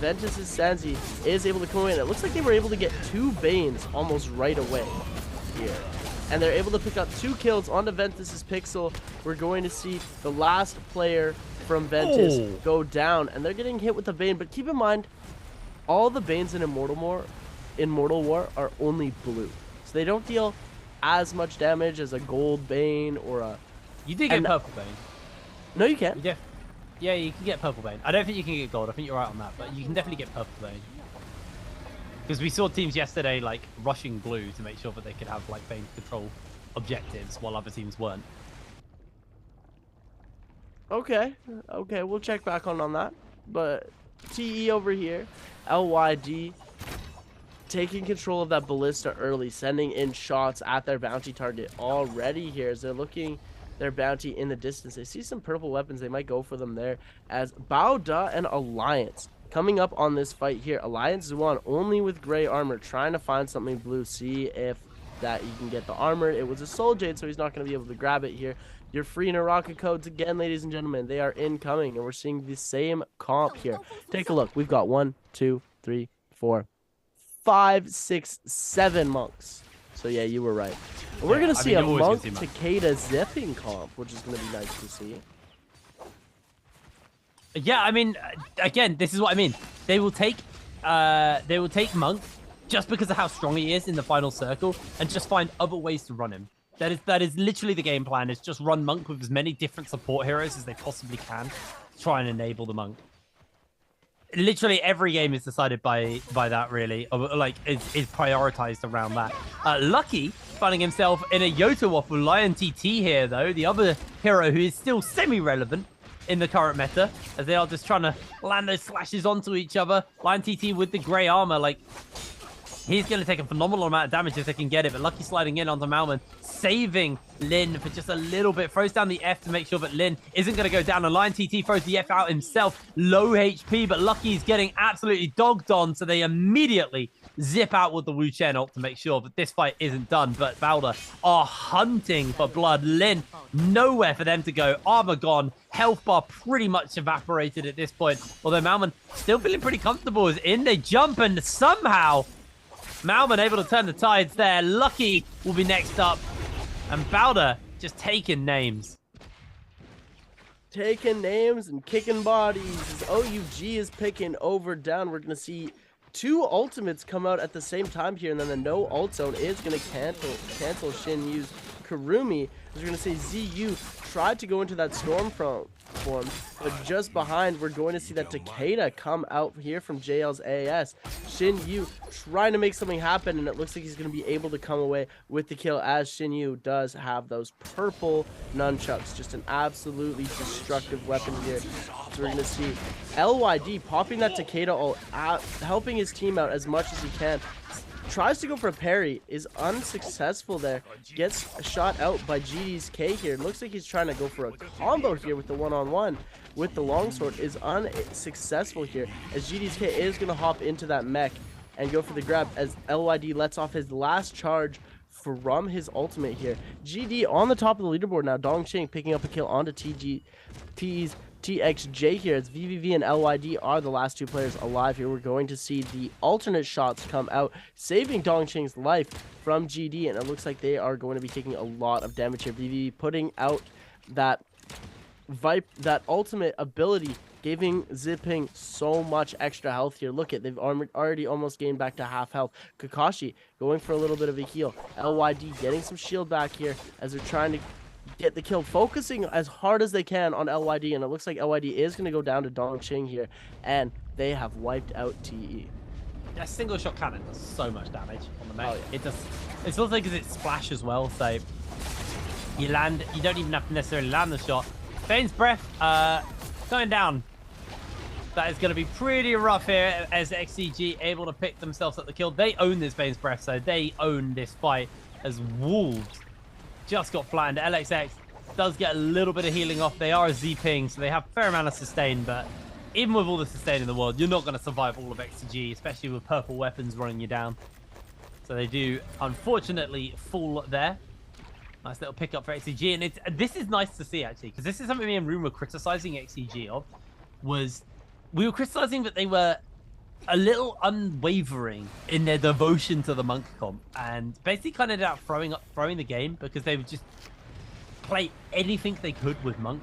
Ventus's Sanzi is able to come away, and it looks like they were able to get 2 Banes almost right away here. And they're able to pick up 2 kills onto Ventus's Pixel. We're going to see the last player from Ventus go down, and they're getting hit with the Bane. But keep in mind, all the Banes in Immortal War are only blue. So they don't deal as much damage as a gold Bane or a... You did get purple Bane. No, you can't. Yeah, you can get purple Bane. I don't think you can get gold. I think you're right on that, but you can definitely get purple Bane. Because we saw teams yesterday like rushing blue to make sure that they could have like Bane control objectives while other teams weren't. Okay, we'll check back on that. But TE over here, LYD taking control of that ballista early, sending in shots at their bounty target already here as they're looking their bounty in the distance. They see some purple weapons. They might go for them there as Bauda and Alliance coming up on this fight here. Alliance Zuan only with gray armor, trying to find something blue, see if that you can get the armor. It was a Soul Jade, so he's not going to be able to grab it here. Your free NARAKA codes again, ladies and gentlemen. They are incoming, and we're seeing the same comp here. Take a look. We've got 1, 2, 3, 4, 5, 6, 7 monks. So yeah, you were right. And we're gonna see a monk Takeda zipping comp, which is gonna be nice to see. Yeah, I mean, again, this is what I mean. They will take monk just because of how strong he is in the final circle, and just find other ways to run him. That is literally the game plan. Is just run monk with as many different support heroes as they possibly can, to try and enable the monk. Literally every game is decided by that, really, like is prioritized around that. Lucky finding himself in a Yoto off with Lion TT here, though, the other hero who is still semi-relevant in the current meta, as they are just trying to land those slashes onto each other. Lion TT with the gray armor, like, he's going to take a phenomenal amount of damage if they can get it, but Lucky sliding in onto Malman, saving Lin for just a little bit, throws down the F to make sure that Lin isn't going to go down. And Lion TT throws the F out himself, low HP, but Lucky's getting absolutely dogged on, so they immediately zip out with the Wu Chen ult to make sure that this fight isn't done. But Valda are hunting for blood. Lin, nowhere for them to go. Armor gone, health bar pretty much evaporated at this point, although Malman still feeling pretty comfortable as in. They jump, and somehow Malman able to turn the tides there. Lucky will be next up. And Bauda just taking names. Taking names and kicking bodies as OUG is picking over down. We're going to see 2 ultimates come out at the same time here. And then the no ult zone is going to cancel Shin Yu's Kurumi. As we're going to say ZU tried to go into that Stormfront form, but just behind we're going to see that Takeda come out here from JL's AS. Shin Yu trying to make something happen, and it looks like he's going to be able to come away with the kill, as Shin Yu does have those purple nunchucks, just an absolutely destructive weapon here. So we're going to see LYD popping that Takeda ult, helping his team out as much as he can. Tries to go for a parry, is unsuccessful there, gets shot out by GD's K here. Looks like he's trying to go for a combo here with the one-on-one with the longsword, is unsuccessful here, as GD's K is going to hop into that mech and go for the grab as LYD lets off his last charge from his ultimate here. GD on the top of the leaderboard now, Dongqing picking up a kill onto TE's TXJ here, as VVV and LYD are the last 2 players alive here. We're going to see the alternate shots come out, saving Dongqing's life from GD, and it looks like they are going to be taking a lot of damage here. VVV putting out that ultimate ability, giving Ziping so much extra health here. Look at, they've already almost gained back to half health. Kakashi going for a little bit of a heal. LYD getting some shield back here as they're trying to get the kill, focusing as hard as they can on LYD, and it looks like LYD is going to go down to Dongqing here, and they have wiped out TE. That single shot cannon does so much damage on the mech. Oh, yeah. It does. It's also because it splash as well, so you don't even have to necessarily land the shot. Bane's Breath going down. That is going to be pretty rough here, as XCG able to pick themselves up the kill. They own this Bane's Breath, so they own this fight, as Wolves just got flattened. LXX does get a little bit of healing off. They are a Z-ping, so they have a fair amount of sustain, but even with all the sustain in the world, you're not going to survive all of XCG, especially with purple weapons running you down. So they do, unfortunately, fall there. Nice little pickup for XCG, and this is nice to see, actually, because this is something me and Rune were criticizing XCG of, was we were criticizing that they were a little unwavering in their devotion to the monk comp, and basically kind of ended up throwing the game because they would just play anything they could with monk.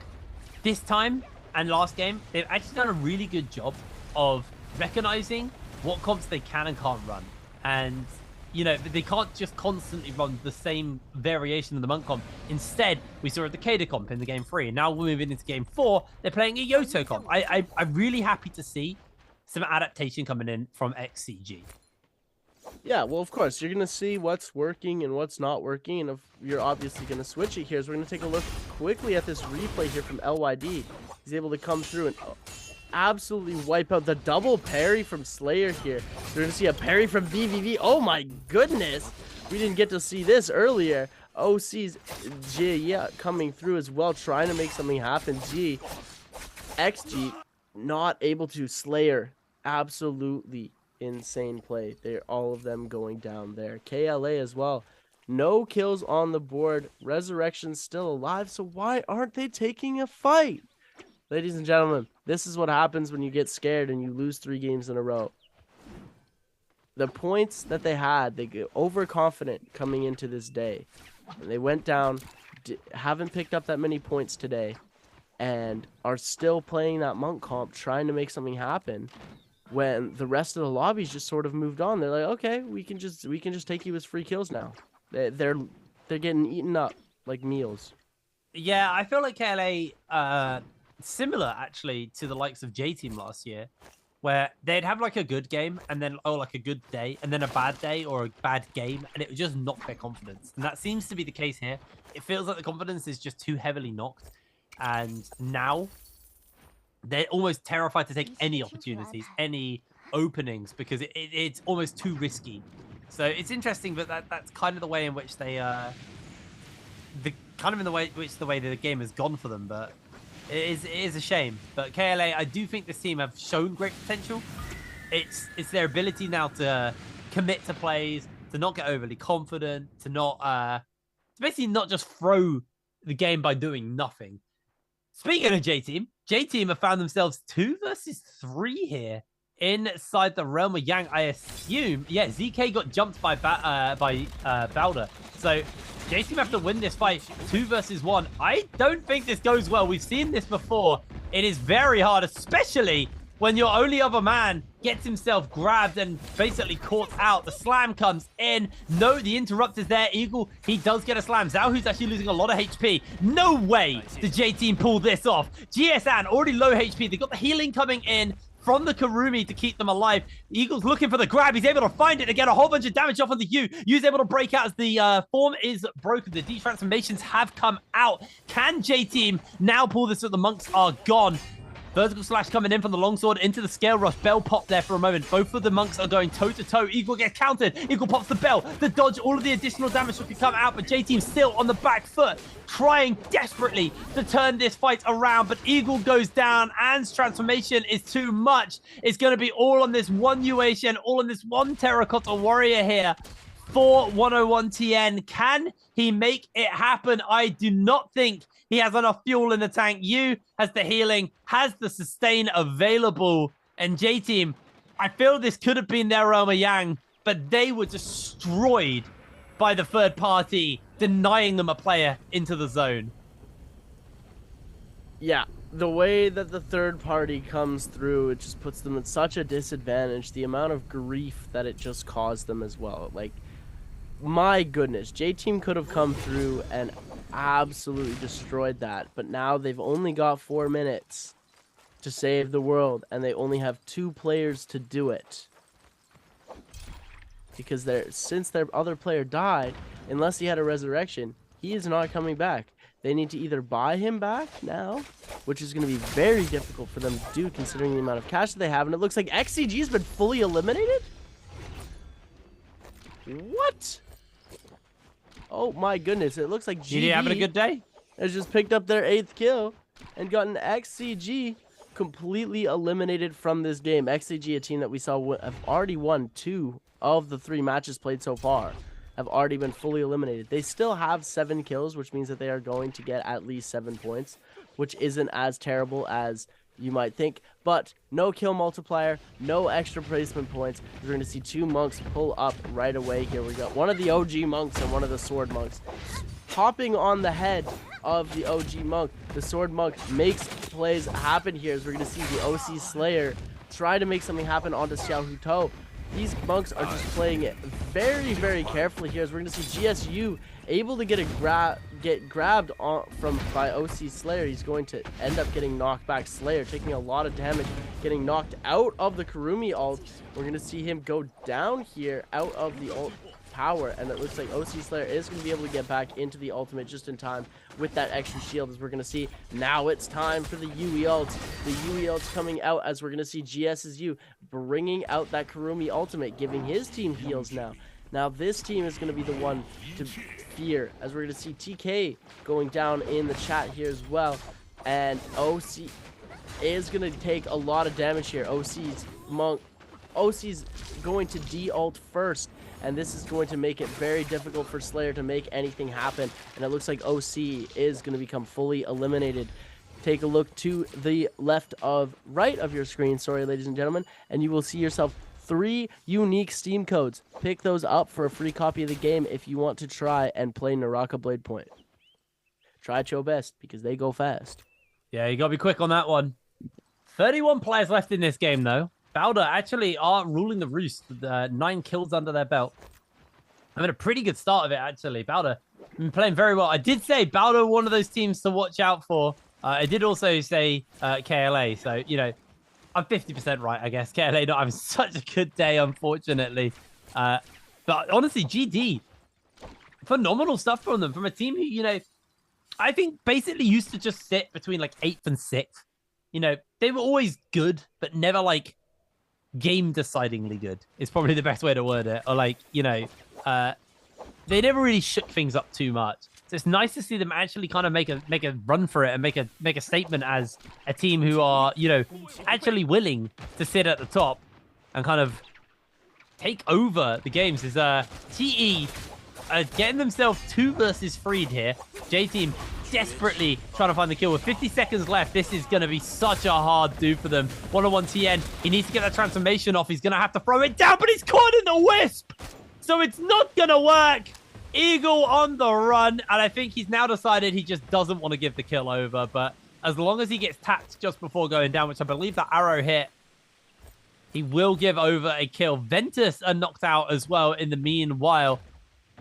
This time and last game, they've actually done a really good job of recognizing what comps they can and can't run, and you know, they can't just constantly run the same variation of the monk comp. Instead, we saw a Takeda comp in the game 3, and now we're moving into game 4. They're playing a Yoto comp. I'm really happy to see some adaptation coming in from XCG. Yeah, well, of course, you're going to see what's working and what's not working, and if you're obviously going to switch it here. So we're going to take a look quickly at this replay here from LYD. He's able to come through and absolutely wipe out the double parry from Slayer here. We're going to see a parry from VVV. Oh my goodness. We didn't get to see this earlier. OC's G, yeah, coming through as well, trying to make something happen. G, XG, not able to. Slayer, absolutely insane play. They're all of them going down there. KLA as well. No kills on the board. Resurrection's still alive, so why aren't they taking a fight? Ladies and gentlemen, this is what happens when you get scared and you lose 3 games in a row. The points that they had, they get overconfident coming into this day. And they went down, haven't picked up that many points today, and are still playing that Monk comp, trying to make something happen. When the rest of the lobbies just sort of moved on, they're like, okay, we can just take you as free kills now. They're getting eaten up like meals. Yeah, I feel like KLA, similar actually to the likes of J Team last year, where they'd have like a good game and then like a good day and then a bad day or a bad game, and it would just knock their confidence. And that seems to be the case here. It feels like the confidence is just too heavily knocked, and now they're almost terrified to take any opportunities, any openings, because it's almost too risky. So it's interesting, but that's kind of the way in which they the way the game has gone for them. But it is a shame. But KLA, I do think this team have shown great potential. It's their ability now to commit to plays, to not get overly confident, to not to basically not just throw the game by doing nothing. Speaking of J Team have found themselves 2 versus 3 here inside the realm of Yang. I assume, yeah, ZK got jumped by Bowder. So J Team have to win this fight 2 versus 1. I don't think this goes well. We've seen this before. It is very hard, especially when your only other man gets himself grabbed and basically caught out. The slam comes in. No, the interrupt is there. Eagle, he does get a slam. Zhao, who's actually losing a lot of HP. No way did J Team pull this off. GSN, already low HP. They got the healing coming in from the Kurumi to keep them alive. Eagle's looking for the grab. He's able to find it to get a whole bunch of damage off on the U. U's able to break out as the form is broken. The detransformations have come out. Can J Team now pull this so the monks are gone? Vertical slash coming in from the longsword into the scale rush. Bell popped there for a moment. Both of the monks are going toe-to-toe. Eagle gets countered. Eagle pops the bell. The dodge, all of the additional damage that could come out, but J-Team still on the back foot, trying desperately to turn this fight around, but Eagle goes down. Anne's transformation is too much. It's going to be all on this one UH and all on this one Terracotta Warrior here for 101TN. Can he make it happen? I do not think he has enough fuel in the tank. Yu has the healing, has the sustain available. And J-Team, I feel this could have been their Roma Yang, but they were destroyed by the third party, denying them a player into the zone. Yeah, the way that the third party comes through, it just puts them at such a disadvantage. The amount of grief that it just caused them as well. Like, my goodness, J-Team could have come through and absolutely destroyed that, but now they've only got 4 minutes to save the world, and they only have 2 players to do it, because since their other player died, unless he had a resurrection, he is not coming back. They need to either buy him back now, which is going to be very difficult for them to do considering the amount of cash that they have, and it looks like XCG has been fully eliminated. What? Oh my goodness, it looks like GD having a good day? Has just picked up their 8th kill and gotten XCG completely eliminated from this game. XCG, a team that we saw have already won 2 of the 3 matches played so far, have already been fully eliminated. They still have 7 kills, which means that they are going to get at least 7 points, which isn't as terrible as you might think, but no kill multiplier, no extra placement points. We're going to see 2 monks pull up right away here. We got one of the OG monks and one of the sword monks hopping on the head of the OG monk. The sword monk makes plays happen here as we're going to see the OC Slayer try to make something happen onto Xiao Hutou. These monks are just playing it very, very carefully here as we're going to see GSU able to get grabbed by OC Slayer. He's going to end up getting knocked back. Slayer taking a lot of damage, getting knocked out of the Kurumi ult. We're going to see him go down here out of the ult power, and it looks like OC Slayer is going to be able to get back into the ultimate just in time with that extra shield, as we're going to see. Now it's time for the UE ults. The UE ults coming out as we're going to see GSSU bringing out that Kurumi ultimate, giving his team heals now. Now this team is going to be the one to fear, as we're going to see TK going down in the chat here as well. And OC is going to take a lot of damage here. OC's going to de-ult first, and this is going to make it very difficult for Slayer to make anything happen. And it looks like OC is going to become fully eliminated. Take a look to the right of your screen, sorry, ladies and gentlemen, and you will see yourself 3 unique Steam codes. Pick those up for a free copy of the game if you want to try and play Naraka BLADEPOINT. Try at your best, because they go fast. Yeah, you gotta be quick on that one. 31 players left in this game, though. Bowder actually are ruling the roost with 9 kills under their belt. Having a pretty good start of it, actually. Bowder been playing very well. I did say Bowder one of those teams to watch out for. I did also say KLA, so, you know, I'm 50% right, I guess. KLA not having such a good day, unfortunately. But honestly, GD, phenomenal stuff from them. From a team who, you know, I think basically used to just sit between like 8th and 6th. You know, they were always good, but never like game-decidingly good is probably the best way to word it. Or like, you know, they never really shook things up too much. So it's nice to see them actually kind of make a run for it and make a statement as a team who are, you know, actually willing to sit at the top and kind of take over the games. Is TE getting themselves 2 versus 3 here. J-Team desperately trying to find the kill. With 50 seconds left, this is going to be such a hard do for them. 1-on-1 TN. He needs to get that transformation off. He's going to have to throw it down, but he's caught in the wisp. So it's not going to work. Eagle on the run, and I think he's now decided he just doesn't want to give the kill over, but as long as he gets tapped just before going down, which I believe that arrow hit, he will give over a kill. Ventus are knocked out as well in the meanwhile.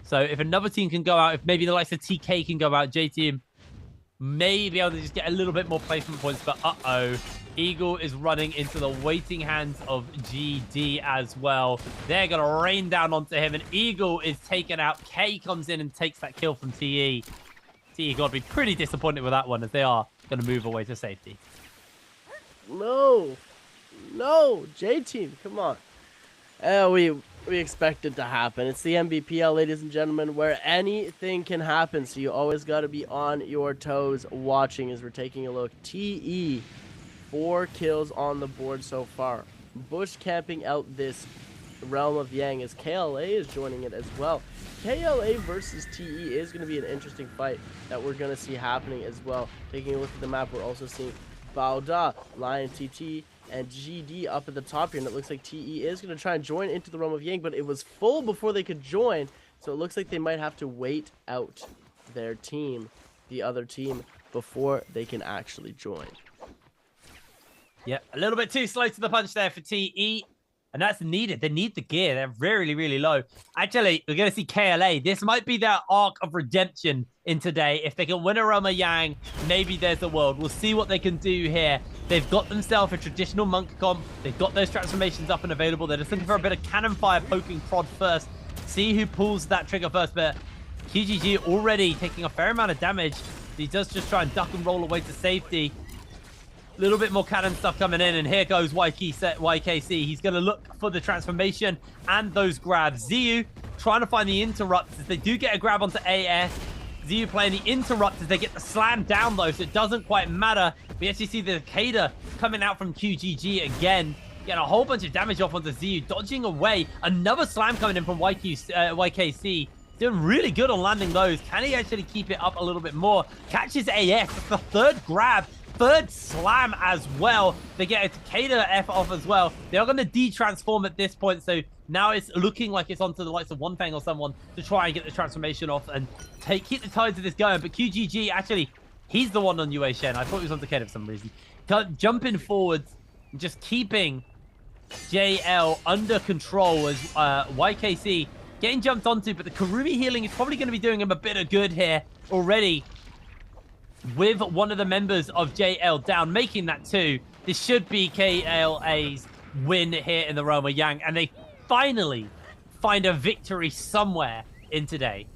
So if another team can go out, if maybe the likes of TK can go out, J-Team may be able to just get a little bit more placement points, but uh-oh. Eagle is running into the waiting hands of GD as well. They're going to rain down onto him, and Eagle is taken out. K comes in and takes that kill from TE. TE got to be pretty disappointed with that one, as they are going to move away to safety. No, J-Team, come on. We expect it to happen. It's the Nbpl, ladies and gentlemen, where anything can happen. So you always got to be on your toes watching as we're taking a look. TE, 4 kills on the board so far. Bush camping out this Realm of Yang as KLA is joining it as well. KLA versus TE is going to be an interesting fight that we're going to see happening as well. Taking a look at the map, we're also seeing Baoda, Lion TT, and GD up at the top here, and it looks like TE is going to try and join into the Realm of Yang, but it was full before they could join, so it looks like they might have to wait out their team, the other team, before they can actually join. Yeah, a little bit too slow to the punch there for TE, and that's needed. They need the gear. They're really, really low. Actually, we're going to see KLA. This might be their arc of redemption in today. If they can win a Realm of Yang, maybe there's a world. We'll see what they can do here. They've got themselves a traditional monk comp. They've got those transformations up and available. They're just looking for a bit of cannon fire poking prod first. See who pulls that trigger first. But QGG already taking a fair amount of damage. He does just try and duck and roll away to safety. A little bit more cannon stuff coming in, and here goes YKC. He's going to look for the transformation and those grabs. ZU trying to find the interrupts as they do get a grab onto AS. ZU playing the interrupt as they get the slam down, though, so it doesn't quite matter. We actually see the Kada coming out from QGG again, getting a whole bunch of damage off onto ZU, dodging away. Another slam coming in from YKC. Doing really good on landing those. Can he actually keep it up a little bit more? Catches AS. That's the 3rd grab. 3rd slam as well. They get a Takeda F off as well. They are going to de-transform at this point, so now it's looking like it's onto the likes of One Fang or someone to try and get the transformation off and keep the tides of this going. But QGG, actually, he's the one on Yue Shen. I thought he was on Takeda for some reason. Jumping forwards, just keeping JL under control as YKC getting jumped onto, but the Kurumi healing is probably going to be doing him a bit of good here already. With one of the members of JL down, making that 2. This should be KLA's win here in the Realm of Yang, and they finally find a victory somewhere in today.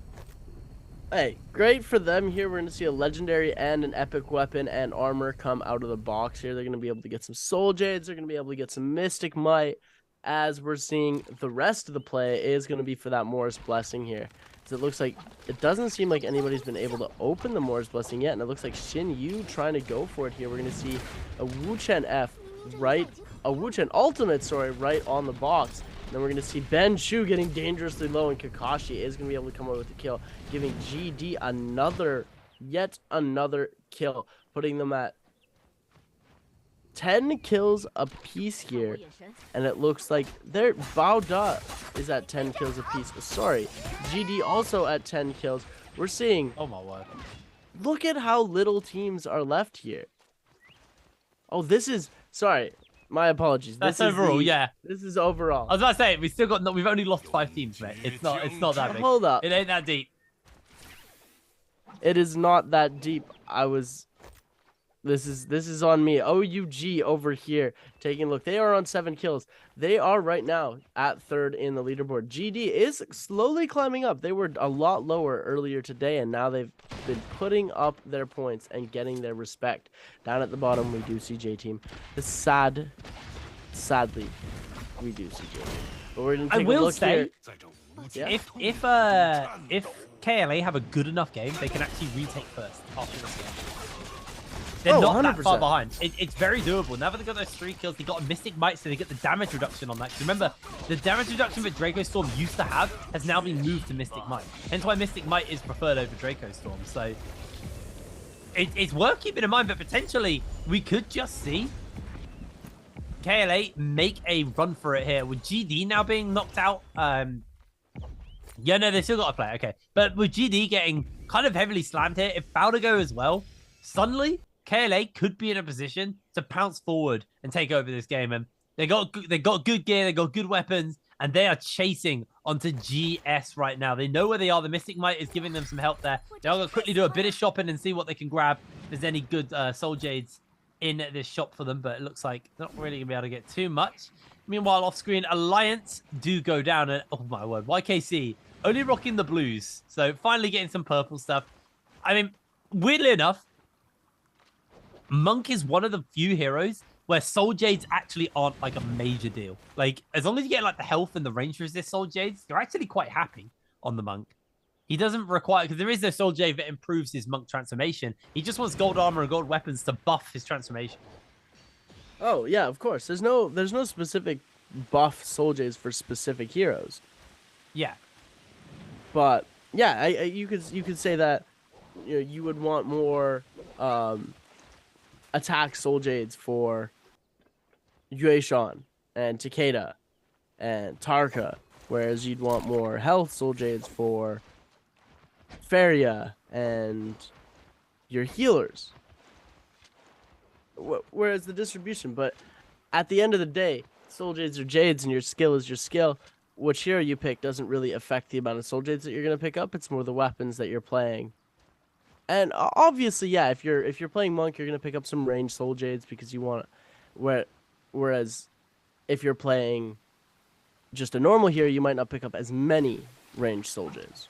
Hey, great for them here. We're going to see a legendary and an epic weapon and armor come out of the box here. They're going to be able to get some Soul Jades. They're going to be able to get some Mystic Might. As we're seeing the rest of the play is going to be for that Morris Blessing here. So it looks like it doesn't seem like anybody's been able to open the Morris Blessing yet. And it looks like Xin Yu trying to go for it here. We're going to see a Wu Chen F right, a Wu Chen Ultimate, sorry, right on the box. Then we're going to see Ben Shu getting dangerously low, and Kakashi is going to be able to come out with the kill, giving GD yet another kill, putting them at 10 kills apiece here. And it looks like their Bao Da is at 10 kills apiece. Sorry, GD also at 10 kills. We're seeing, oh my word, look at how little teams are left here. Oh, this is, sorry. My apologies. That's overall, yeah. This is overall. I was about to say we've only lost 5 teams, mate. It's not that big. Hold up. It ain't that deep. It is not that deep. This is on me. OUG over here taking a look. They are on 7 kills. They are right now at 3rd in the leaderboard. GD is slowly climbing up. They were a lot lower earlier today, and now they've been putting up their points and getting their respect. Down at the bottom, we do see J-Team. Sadly, we do see J-Team. But we're gonna take a look here. If KLA have a good enough game, they can actually retake first after this game. They're not 100%. that far behind. It's very doable. Now that they got those 3 kills, they got a Mystic Might, so they get the damage reduction on that. Remember, the damage reduction that Draco Storm used to have has now been moved to Mystic Might. Hence why Mystic Might is preferred over Draco Storm. So it's worth keeping in mind, but potentially we could just see KLA make a run for it here. With GD now being knocked out, yeah, no, they still got to play. Okay, but with GD getting kind of heavily slammed here, if Bao Da go as well, suddenly KLA could be in a position to pounce forward and take over this game. And they got good gear, they got good weapons, and they are chasing onto GS right now. They know where they are. The Mystic Might is giving them some help there. They're going to quickly do a bit of shopping and see what they can grab. If there's any good Soul Jades in this shop for them, but it looks like they're not really going to be able to get too much. Meanwhile, off screen, Alliance do go down, and oh my word, YKC only rocking the blues. So finally getting some purple stuff. I mean, weirdly enough, Monk is one of the few heroes where Soul Jades actually aren't like a major deal. Like, as long as you get like the health and the range resist Soul Jades, you're actually quite happy on the Monk. He doesn't require, because there is no Soul Jade that improves his Monk transformation. He just wants gold armor and gold weapons to buff his transformation. Oh yeah, of course. There's no specific buff Soul Jades for specific heroes. Yeah. But yeah, you could say that you would want more attack Soul Jades for Yueshan and Takeda and Tarka, whereas you'd want more health Soul Jades for Feria and your healers. Whereas the distribution, but at the end of the day, Soul Jades are Jades and your skill is your skill. Which hero you pick doesn't really affect the amount of Soul Jades that you're going to pick up. It's more the weapons that you're playing. And obviously, yeah, if you're playing Monk, you're going to pick up some ranged Soul Jades because you want whereas if you're playing just a normal hero, you might not pick up as many ranged Soul Jades.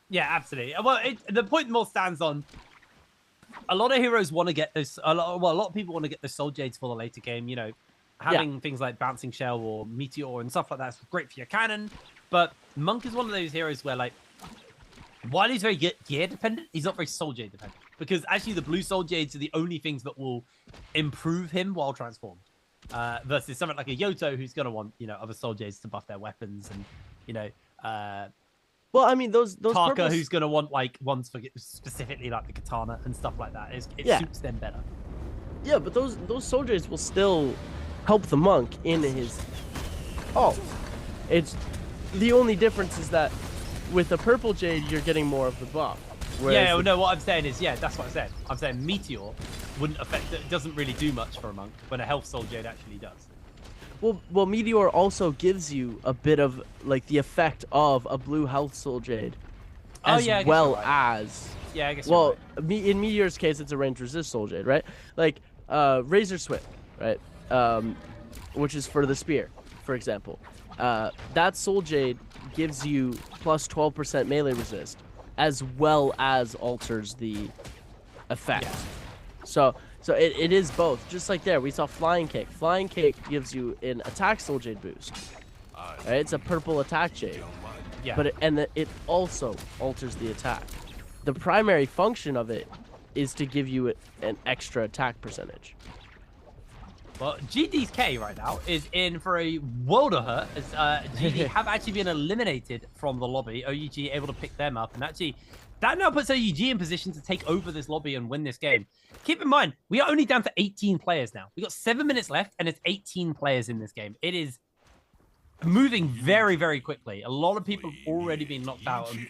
Yeah, absolutely. Well, the point more stands on a lot of heroes want to get this. A lot of people want to get the Soul Jades for the later game. You know, having things like Bouncing Shell or Meteor and stuff like that is great for your cannon. But Monk is one of those heroes where, like, while he's very gear dependent, he's not very Soul Jade dependent. Because actually the blue Soul Jades are the only things that will improve him while transformed. Versus someone like a Yoto who's going to want, other Soul Jades to buff their weapons and, well, I mean, those Tarka, who's going to want, like, ones for specifically, like, the katana and stuff like that. It suits them better. Yeah, but those Soul Jades will still help the Monk in his... Oh. It's... The only difference is that with a purple Jade, you're getting more of the buff. Yeah, no, what I'm saying is, that's what I said. I'm saying Meteor wouldn't affect... It doesn't really do much for a Monk, when a Health Soul Jade actually does. Well, Meteor also gives you a bit of, like, the effect of a blue Health Soul Jade. As well as... Yeah, I guess well, in Meteor's case, it's a range resist Soul Jade, right? Like, Razor Swift, right? Which is for the spear, for example. that Soul Jade gives you plus 12% melee resist, as well as alters the effect. Yeah. So it is both. Just like there, we saw Flying Kick. Flying Kick gives you an attack Soul Jade boost. Right? It's a purple attack Jade. Yeah. But it also alters the attack. The primary function of it is to give you an extra attack percentage. Well, GD's K right now is in for a world of hurt as GD have actually been eliminated from the lobby. OUG able to pick them up, and actually that now puts OUG in position to take over this lobby and win this game. Keep in mind, we are only down to 18 players now. We got 7 minutes left, and it's 18 players in this game. It is moving very, very quickly. A lot of people have already been knocked out. And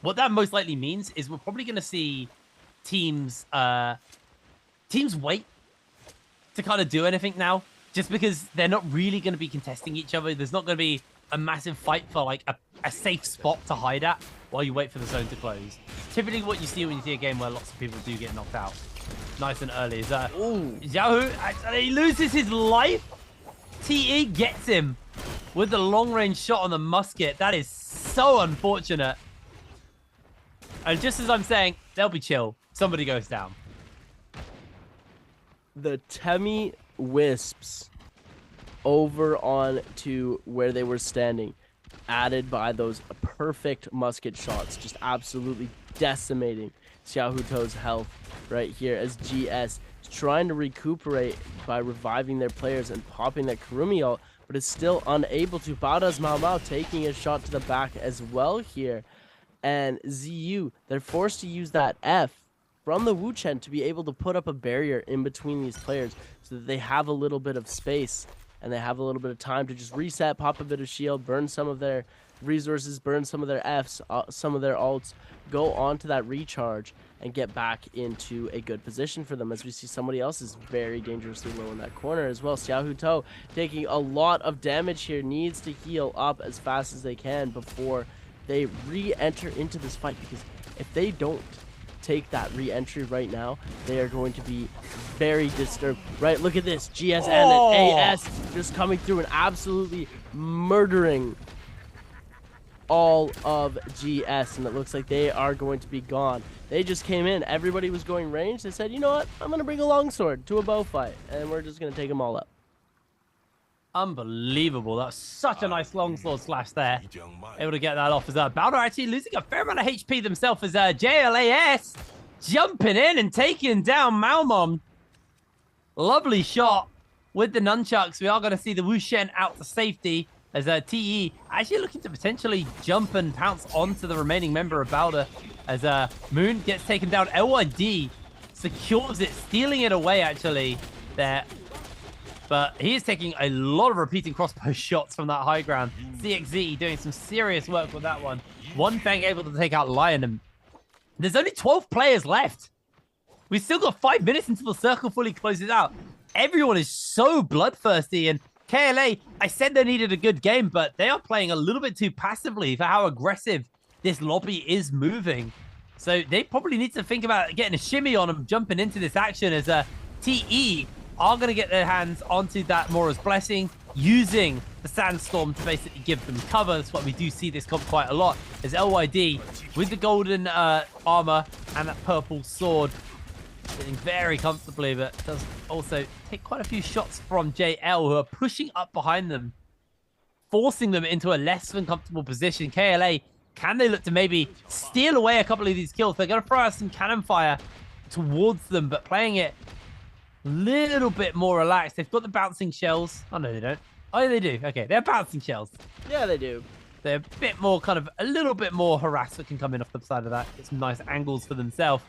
what that most likely means is we're probably going to see teams wait to kind of do anything now, just because they're not really going to be contesting each other. There's not going to be a massive fight for like a safe spot to hide at while you wait for the zone to close. Typically what you see when you see a game where lots of people do get knocked out nice and early is Xiaohu actually loses his life. TE gets him with the long range shot on the musket. That is so unfortunate. And just as I'm saying, they'll be chill. Somebody goes down. The Temi Wisps over on to where they were standing, added by those perfect musket shots, just absolutely decimating Xiaohuto's health right here as GS is trying to recuperate by reviving their players and popping that Kurumi ult, but is still unable to. Bada's Mao Mao taking a shot to the back as well here. And ZU, they're forced to use that F from the Wu Chen to be able to put up a barrier in between these players so that they have a little bit of space and they have a little bit of time to just reset, pop a bit of shield, burn some of their resources, burn some of their Fs, some of their ults, go on to that recharge and get back into a good position for them, as we see somebody else is very dangerously low in that corner as well. Xiaohuto taking a lot of damage here, needs to heal up as fast as they can before they re-enter into this fight, because if they don't take that re-entry right now, they are going to be very disturbed. Right, look at this, GSN and AS just coming through and absolutely murdering all of GS, and it looks like they are going to be gone. They just came in, everybody was going range, they said, you know what, I'm gonna bring a longsword to a bow fight, and we're just gonna take them all up. Unbelievable. That's such a nice longsword slash there. Able to get that off as Balder actually losing a fair amount of HP themselves as JLAS jumping in and taking down Malmon. Lovely shot with the nunchucks. We are going to see the Wu Shen out to safety as TE actually looking to potentially jump and pounce onto the remaining member of Balder as Moon gets taken down. LYD secures it, stealing it away actually there. But he is taking a lot of repeating crossbow shots from that high ground. CXZ doing some serious work with that one. One Fang able to take out Lion. And there's only 12 players left. We've still got 5 minutes until the circle fully closes out. Everyone is so bloodthirsty. And KLA, I said they needed a good game, but they are playing a little bit too passively for how aggressive this lobby is moving. So they probably need to think about getting a shimmy on them, jumping into this action as TE are going to get their hands onto that Mora's Blessing, using the Sandstorm to basically give them cover. That's what we do see this comp quite a lot, as LYD with the golden armor and that purple sword, sitting very comfortably, but does also take quite a few shots from JL, who are pushing up behind them, forcing them into a less than comfortable position. KLA, can they look to maybe steal away a couple of these kills? They're going to throw out some cannon fire towards them, but playing it little bit more relaxed. They've got the bouncing shells. Oh, no, they don't. Oh, they do. Okay, they're bouncing shells. Yeah, they do. They're a bit more a little bit more harassed that can come in off the side of that. Get some nice angles for themselves.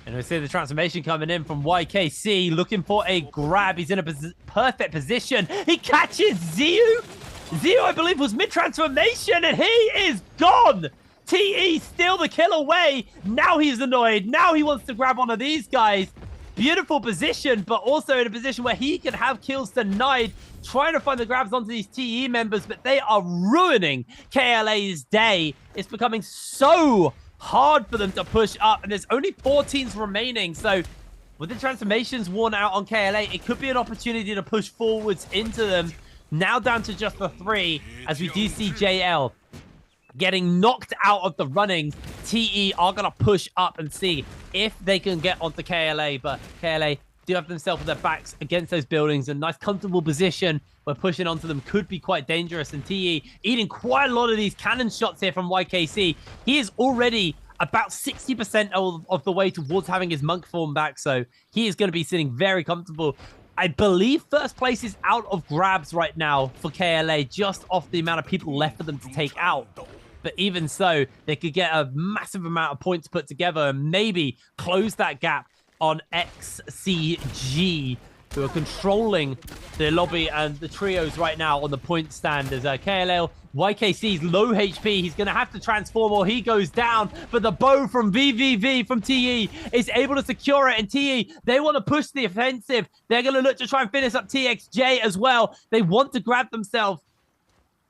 And we see the transformation coming in from YKC, looking for a grab. He's in a perfect position. He catches Ziu. Ziu, I believe, was mid-transformation, and he is gone. TE still the kill away. Now he's annoyed. Now he wants to grab one of these guys. Beautiful position, but also in a position where he can have kills denied, trying to find the grabs onto these TE members, but they are ruining KLA's day. It's becoming so hard for them to push up, and there's only 4 teams remaining. So with the transformations worn out on KLA, it could be an opportunity to push forwards into them. Now down to just the 3, as we do see JL getting knocked out of the running. TE are going to push up and see if they can get onto KLA, but KLA do have themselves with their backs against those buildings. A nice comfortable position where pushing onto them could be quite dangerous, and TE eating quite a lot of these cannon shots here from YKC. He is already about 60% of the way towards having his monk form back, so he is going to be sitting very comfortable. I believe first place is out of grabs right now for KLA, just off the amount of people left for them to take out. But even so, they could get a massive amount of points put together and maybe close that gap on XCG, who are controlling the lobby and the trios right now on the point stand. As KLL, YKC's low HP, he's going to have to transform or he goes down. But the bow from VVV from TE is able to secure it. And TE, they want to push the offensive. They're going to look to try and finish up TXJ as well. They want to grab themselves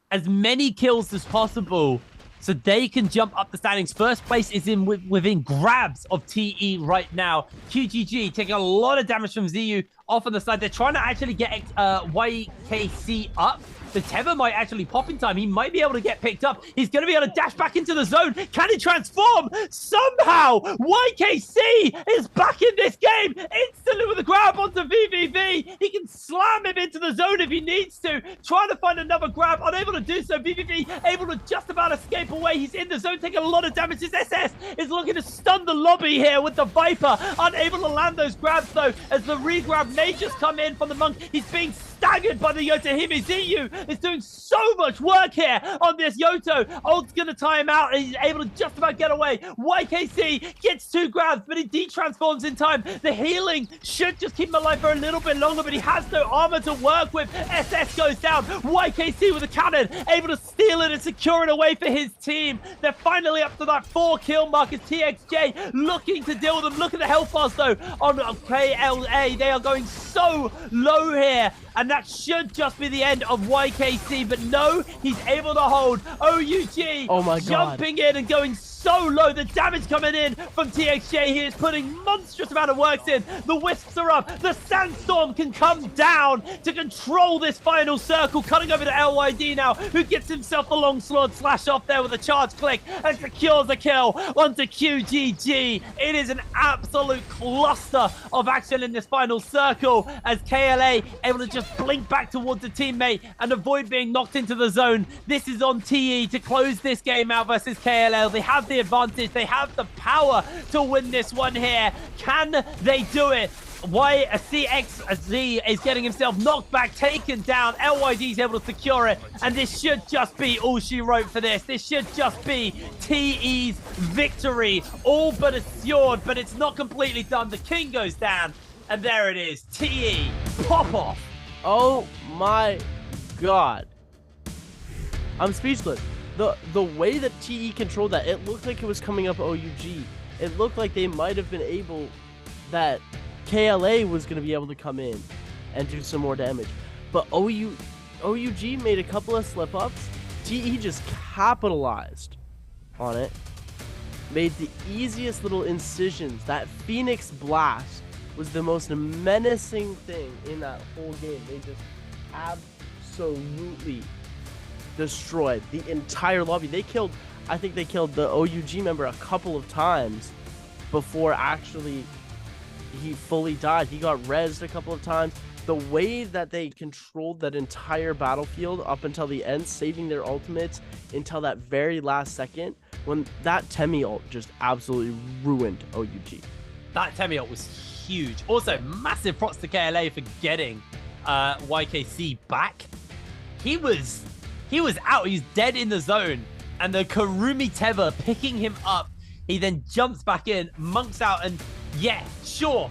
as many kills as possible so they can jump up the standings. First place is within grabs of TE right now. QGG taking a lot of damage from ZU off on the side. They're trying to actually get YKC up. The tether might actually pop in time. He might be able to get picked up. He's going to be able to dash back into the zone. Can he transform? Somehow, YKC is back in this game. Instantly with a grab onto VVV. He can slam him into the zone if he needs to. Trying to find another grab. Unable to do so. VVV able to just about escape away. He's in the zone, taking a lot of damage. His SS is looking to stun the lobby here with the Viper. Unable to land those grabs, though, as the re-grab may just come in from the Monk. He's being staggered by the Yotohime. ZU is doing so much work here on this Yoto. Old's going to tie him out, and he's able to just about get away. YKC gets 2 grabs, but he de-transforms in time. The healing should just keep him alive for a little bit longer, but he has no armor to work with. SS goes down. YKC with a cannon, able to steal it and secure it away for his team. They're finally up to that 4-kill mark as TXJ looking to deal with them. Look at the health bars, though, on KLA. They are going so low here, and that should just be the end of YKC, but no, he's able to hold. OUG oh my God, jumping in and going so low. The damage coming in from TXJ. He is putting monstrous amount of works in. The wisps are up. The sandstorm can come down to control this final circle. Cutting over to LYD now, who gets himself the long sword slash off there with a charge click and secures a kill onto QGG. It is an absolute cluster of action in this final circle as KLA able to just blink back towards the teammate and avoid being knocked into the zone. This is on TE to close this game out versus KLL. They have the advantage. They have the power to win this one here. Can they do it? CXZ is getting himself knocked back, taken down. LYD is able to secure it, and this should just be all she wrote for this. This should just be TE's victory, all but assured, but it's not completely done. The king goes down, and there it is. TE, pop off. Oh my God. I'm speechless. The way that TE controlled that, it looked like it was coming up OUG. It looked like they might have been able, that KLA was going to be able to come in and do some more damage. But OUG made a couple of slip-ups. TE just capitalized on it. Made the easiest little incisions. That Phoenix Blast was the most menacing thing in that whole game. They just absolutely destroyed the entire lobby. They killed, I think they killed the OUG member a couple of times before actually he fully died. He got rezzed a couple of times. The way that they controlled that entire battlefield up until the end, saving their ultimates until that very last second, when that Temi ult just absolutely ruined OUG. That Temi ult was huge. Also, massive props to KLA for getting YKC back. He was out. He's dead in the zone. And the Karumi Tether picking him up. He then jumps back in, monks out, and yeah, sure.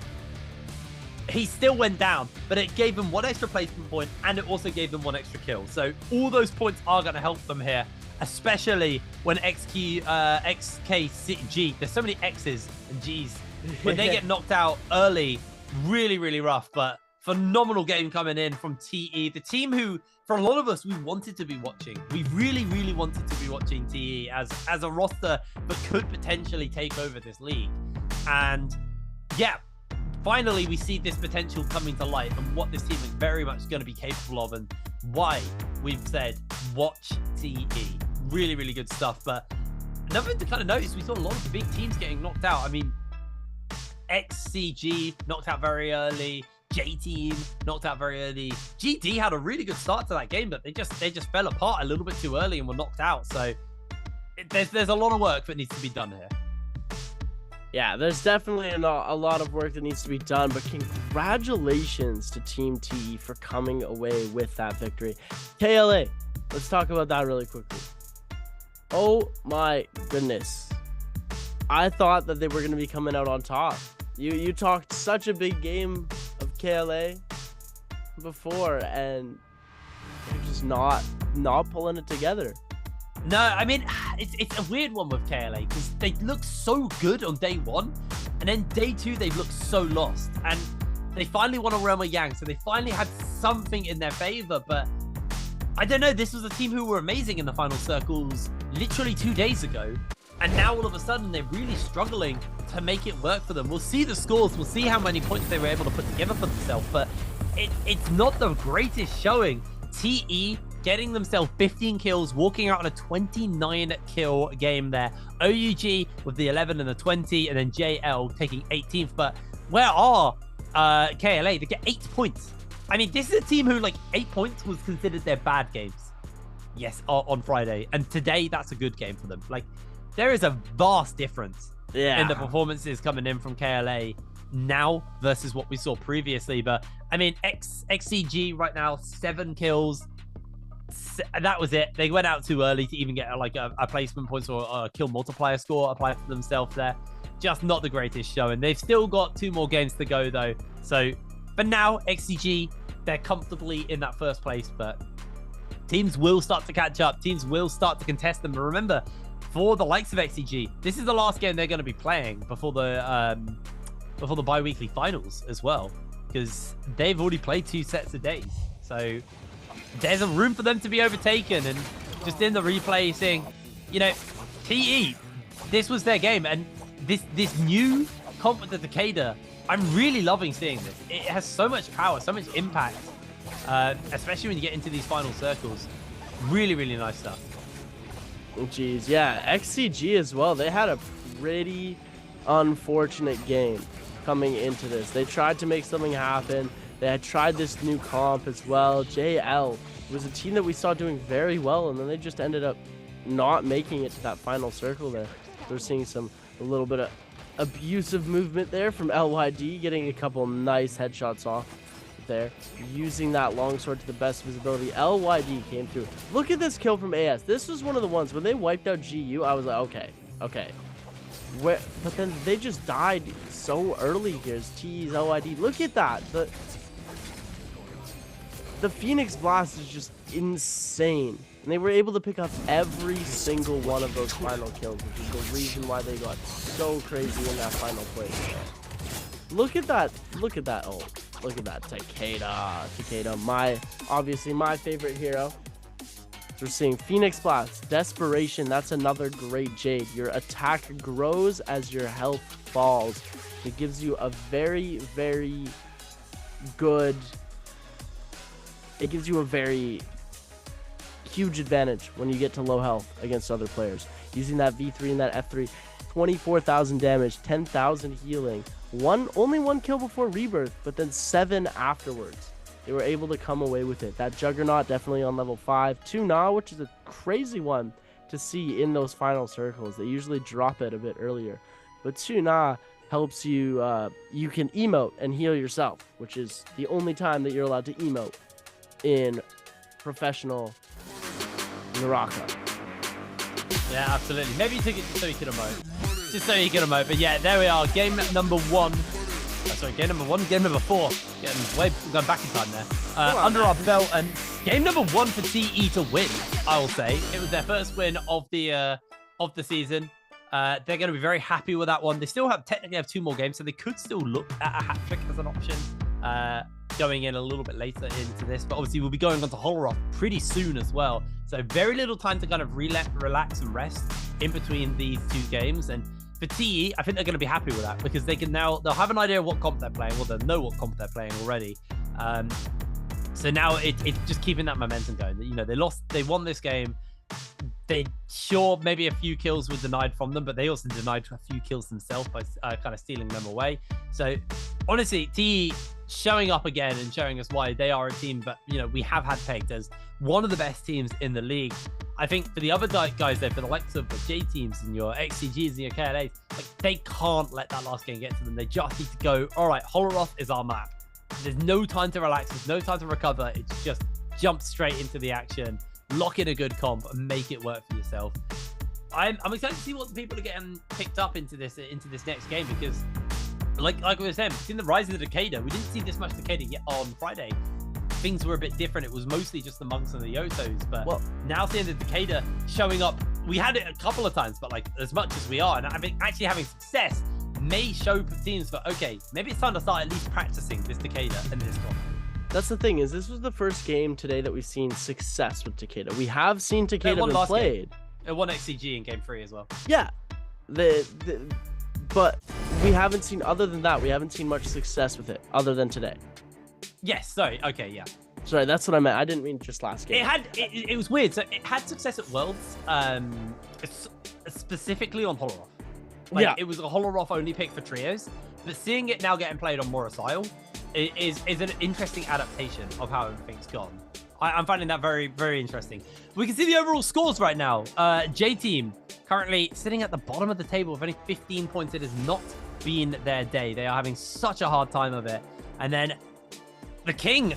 He still went down, but it gave him 1 extra placement point, and it also gave them 1 extra kill. So all those points are going to help them here, especially when XKG, there's so many X's and G's. When they get knocked out early, really, really rough, but phenomenal game coming in from TE. The team who, for a lot of us, we wanted to be watching. We really, really wanted to be watching TE as a roster that could potentially take over this league. And yeah, finally we see this potential coming to life and what this team is very much going to be capable of, and why we've said watch TE. Really, really good stuff. But another thing to kind of notice, we saw a lot of the big teams getting knocked out. I mean, XCG knocked out very early. J-Team knocked out very early. GD had a really good start to that game, but they just fell apart a little bit too early and were knocked out. So there's a lot of work that needs to be done here. Yeah, there's definitely a lot of work that needs to be done, but congratulations to Team TE for coming away with that victory. KLA, let's talk about that really quickly. Oh my goodness. I thought that they were going to be coming out on top. You talked such a big game of KLA before, and they're just not pulling it together. No, I mean, it's a weird one with KLA because they look so good on day one, and then day two, they've looked so lost. And they finally won a Realm of Yang, so they finally had something in their favor. But I don't know, this was a team who were amazing in the final circles literally 2 days ago. And now all of a sudden, they're really struggling to make it work for them. We'll see the scores. We'll see how many points they were able to put together for themselves. But it's not the greatest showing. TE getting themselves 15 kills, walking out on a 29 kill game there. OUG with the 11 and the 20, and then JL taking 18th. But where are KLA? They get 8 points. I mean, this is a team who, like, 8 points was considered their bad games. Yes, on Friday. And today, that's a good game for them. Like, there is a vast difference in the performances coming in from KLA now versus what we saw previously. But, I mean, XCG right now, 7 kills. That was it. They went out too early to even get a placement points or a kill multiplier score applied for themselves there. Just not the greatest showing. They've still got 2 more games to go though. So for now, XCG, they're comfortably in that first place, but teams will start to catch up. Teams will start to contest them. But remember, for the likes of XCG, this is the last game they're going to be playing before the bi-weekly finals as well, because they've already played 2 sets of days. So there's a room for them to be overtaken, and just in the replay saying, you know, TE, this was their game, and this new comp with the Takeda, I'm really loving seeing this. It has so much power, so much impact, especially when you get into these final circles. Really, really nice stuff. Jeez, yeah, XCG as well. They had a pretty unfortunate game coming into this. They tried to make something happen. They had tried this new comp as well. JL was a team that we saw doing very well, and then they just ended up not making it to that final circle there. We're seeing a little bit of abusive movement there from LYD, getting a couple nice headshots off there, using that longsword to the best visibility. LYD came through. Look at this kill from AS. This was one of the ones when they wiped out GU. I was like, okay. But then they just died so early here. It's TE's LYD. Look at that. The Phoenix Blast is just insane. And they were able to pick up every single one of those final kills, which is the reason why they got so crazy in that final place. Look at that. Look at that. Oh, look at that. Takeda, obviously my favorite hero. We're seeing Phoenix Blast, Desperation. That's another great Jade. Your attack grows as your health falls. It gives you a very, very good... It gives you a very huge advantage when you get to low health against other players. Using that V3 and that F3, 24,000 damage, 10,000 healing. Only one kill before Rebirth, but then 7 afterwards. They were able to come away with it. That Juggernaut definitely on level 5. 2Na, which is a crazy one to see in those final circles. They usually drop it a bit earlier. But 2Na helps you, you can emote and heal yourself, which is the only time that you're allowed to emote in professional NARAKA. Yeah, absolutely. Maybe you took it just so you could emote. Just so you could emote. But yeah, there we are. Game number 1. Game number 1, game number 4. Going back in time there. Under our belt, and game number 1 for TE to win, I will say. It was their first win of the season. They're going to be very happy with that one. They still technically have 2 more games, so they could still look at a hat trick as an option. Going in a little bit later into this, but obviously we'll be going on to Holoroth pretty soon as well, so very little time to kind of relax and rest in between these 2 games. And for TE, I think they're going to be happy with that because they'll have an idea of what comp they're playing, or they'll know what comp they're playing already. So now it's just keeping that momentum going. You know, they won this game. Maybe a few kills were denied from them, but they also denied a few kills themselves by kind of stealing them away. So honestly, TE showing up again and showing us why they are a team, but you know, we have had pegged as one of the best teams in the league. I think for the other guys there, for the likes of the J teams and your XCGs and your KLAs, like, they can't let that last game get to them. They just need to go, all right, Holoroth is our map. There's no time to relax. There's no time to recover. It's just jump straight into the action, lock in a good comp, and make it work for yourself. I'm excited to see what people are getting picked up into this next game, because like we were saying, in the rise of the Decada, we didn't see this much Decada yet on Friday. Things were a bit different. It was mostly just the monks and the Yotos, but now seeing the Decada showing up, we had it a couple of times, but like as much as we are, and I think actually having success may show teams that, okay, maybe it's time to start at least practicing this Decada and this comp. That's the thing, is this was the first game today that we've seen success with Decada. We have seen Decada been played. It won XCG in game 3 as well. Yeah, but we haven't seen, other than that, we haven't seen much success with it other than today. Yes, sorry, okay, yeah. Sorry, that's what I meant. I didn't mean just last game. It was weird. So it had success at Worlds, specifically on Holoroth. Like, yeah, it was a Holoroth only pick for trios, but seeing it now getting played on Morasile is an interesting adaptation of how everything's gone. I'm finding that very, very interesting. We can see the overall scores right now. J Team currently sitting at the bottom of the table with only 15 points. It has not been their day. They are having such a hard time of it. And then the King,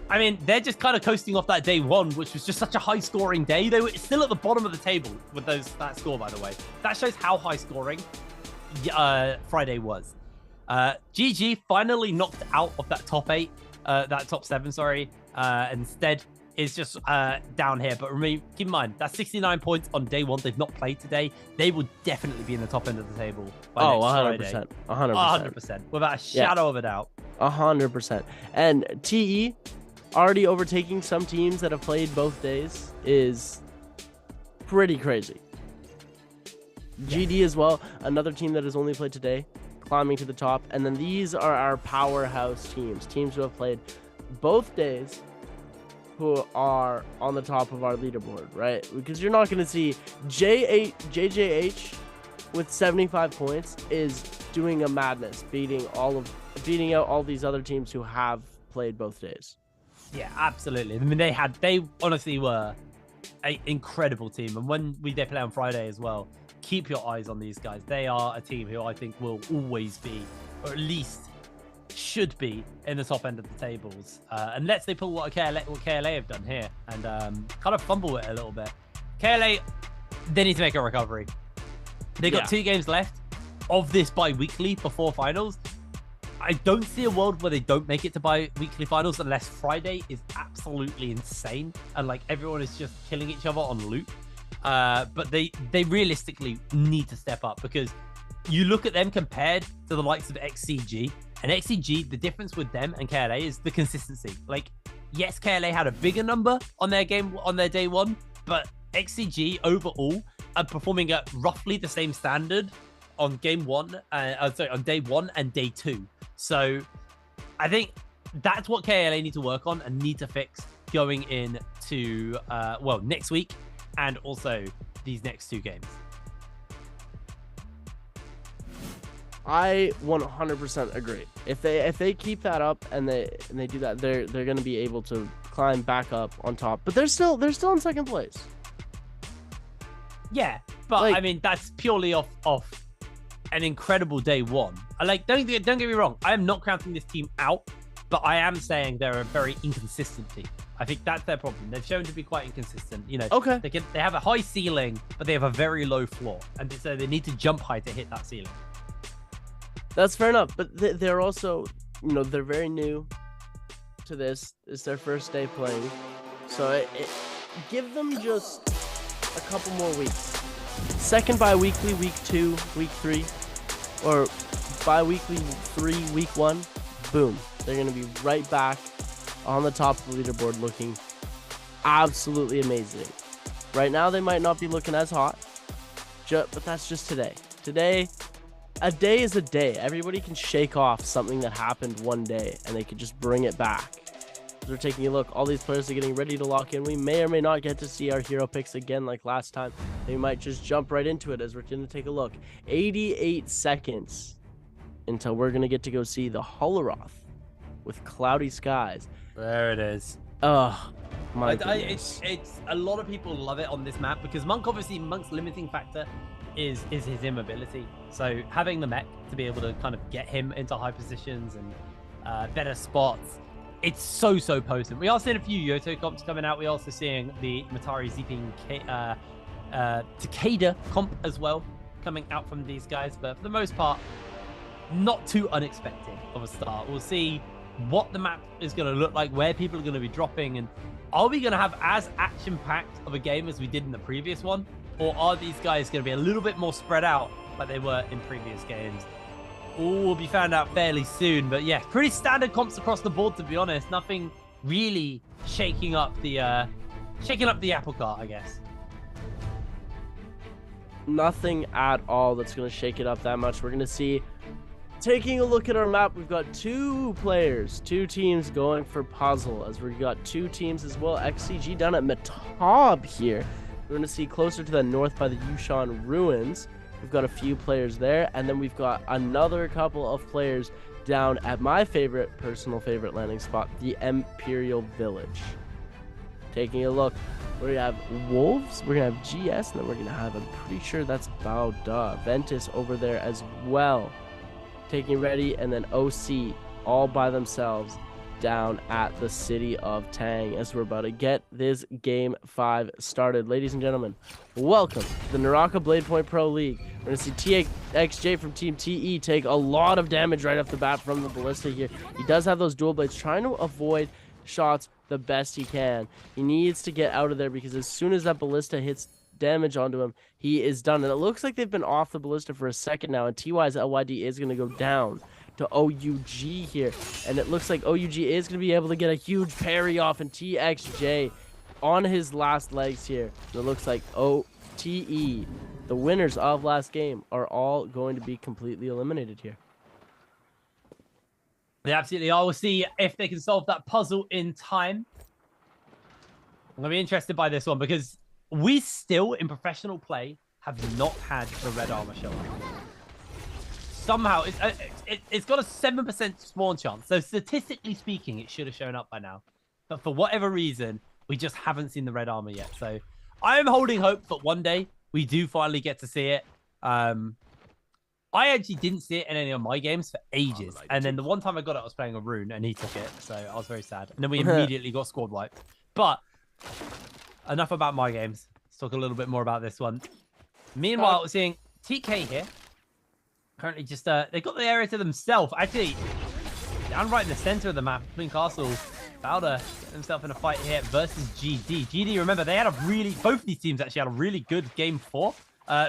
I mean, they're just kind of coasting off that day one, which was just such a high scoring day. They were still at the bottom of the table with that score, by the way. That shows how high scoring Friday was. GG finally knocked out of that top 8, that top 7, sorry. Instead is just down here. But keep in mind, that's 69 points on day 1. They've not played today. They will definitely be in the top end of the table by next 100%. Friday. 100%. Without a shadow of a doubt. 100%. And TE already overtaking some teams that have played both days is pretty crazy. GD as well, another team that has only played today, climbing to the top. And then these are our powerhouse teams who have played both days, who are on the top of our leaderboard, right? Because you're not going to see JJH with 75 points is doing a madness, beating out all these other teams who have played both days. Yeah, absolutely. I mean, they honestly were an incredible team. And when they play on Friday as well, keep your eyes on these guys. They are a team who I think will always be, or at least should be, in the top end of the tables. Unless they pull what KLA have done here and kind of fumble it a little bit. KLA, they need to make a recovery. They got 2 games left of this bi-weekly before finals. I don't see a world where they don't make it to bi-weekly finals unless Friday is absolutely insane and like everyone is just killing each other on loop. But they realistically need to step up, because you look at them compared to the likes of XCG, and XCG, the difference with them and KLA is the consistency. Like, yes, KLA had a bigger number on their day 1, but XCG overall are performing at roughly the same standard on day 1 and day 2. So I think that's what KLA need to work on and need to fix going into next week and also these next 2 games. I 100% agree. If they keep that up and they do that, they're going to be able to climb back up on top. But they're still in second place. Yeah, but I mean that's purely off an incredible day 1. Don't get me wrong. I am not counting this team out, but I am saying they're a very inconsistent team. I think that's their problem. They've shown to be quite inconsistent. You know, okay. They have a high ceiling, but they have a very low floor, and so they need to jump high to hit that ceiling. That's fair enough, but they're also, they're very new to this. It's their first day playing, so give them just a couple more weeks. Second bi-weekly, week 2, week 3, or bi-weekly 3, week 1, boom. They're going to be right back on the top of the leaderboard looking absolutely amazing. Right now, they might not be looking as hot, but that's just today. Today, a day is a day. Everybody can shake off something that happened one day, and they can just bring it back. As we're taking a look, all these players are getting ready to lock in. We may or may not get to see our hero picks again like last time. They might just jump right into it as we're going to take a look. 88 seconds until we're going to get to go see the Holoroth with Cloudy Skies. There it is. Oh, my goodness. It's a lot of people love it on this map because Monk's limiting factor is his immobility. So having the mech to be able to kind of get him into high positions and better spots, it's so potent. We are seeing a few Yoto comps coming out. We're also seeing the Matari Zeeping Takeda comp as well coming out from these guys. But for the most part, not too unexpected of a start. We'll see what the map is going to look like, where people are going to be dropping, and are we going to have as action-packed of a game as we did in the previous one? Or are these guys going to be a little bit more spread out like they were in previous games? All will be found out fairly soon. But yeah, pretty standard comps across the board, to be honest. Nothing really shaking up the apple cart, I guess. Nothing at all that's going to shake it up that much. We're going to see, taking a look at our map, we've got two teams going for puzzle, as we've got two teams as well. XCG down at Matab here. We're going to see closer to the north by the Yushan Ruins. We've got a few players there, and then we've got another couple of players down at my personal favorite landing spot, the Imperial Village. Taking a look, we have Wolves, we're going to have GS, and then we're going to have, I'm pretty sure that's Bauda, Ventus over there as well. Taking ready, and then OC all by themselves down at the city of Tang as we're about to get this game 5 started. Ladies and gentlemen, welcome to the NARAKA BLADEPOINT Pro League. We're going to see TXJ from Team TE take a lot of damage right off the bat from the Ballista here. He does have those dual blades, trying to avoid shots the best he can. He needs to get out of there because as soon as that Ballista hits damage onto him, he is done. And it looks like they've been off the Ballista for a second now, and TY's LYD is going to go down to OUG here, and it looks like OUG is going to be able to get a huge parry off, and TXJ on his last legs here. And it looks like OTE, the winners of last game, are all going to be completely eliminated here. They absolutely are. We'll see if they can solve that puzzle in time. I'm going to be interested by this one because we still, in professional play, have not had the red armor show up. Somehow, it's got a 7% spawn chance. So statistically speaking, it should have shown up by now. But for whatever reason, we just haven't seen the red armor yet. So I am holding hope that one day we do finally get to see it. I actually didn't see it in any of my games for ages. And then the one time I got it, I was playing a Rune and he took it. So I was very sad. And then we immediately got squad wiped. But enough about my games. Let's talk a little bit more about this one. Meanwhile, we're seeing TK here. Currently just, they've got the area to themselves. Actually, down right in the center of the map, Queen Castle, Bauda get himself in a fight here versus GD. GD, remember, they had both of these teams actually had a really good game 4.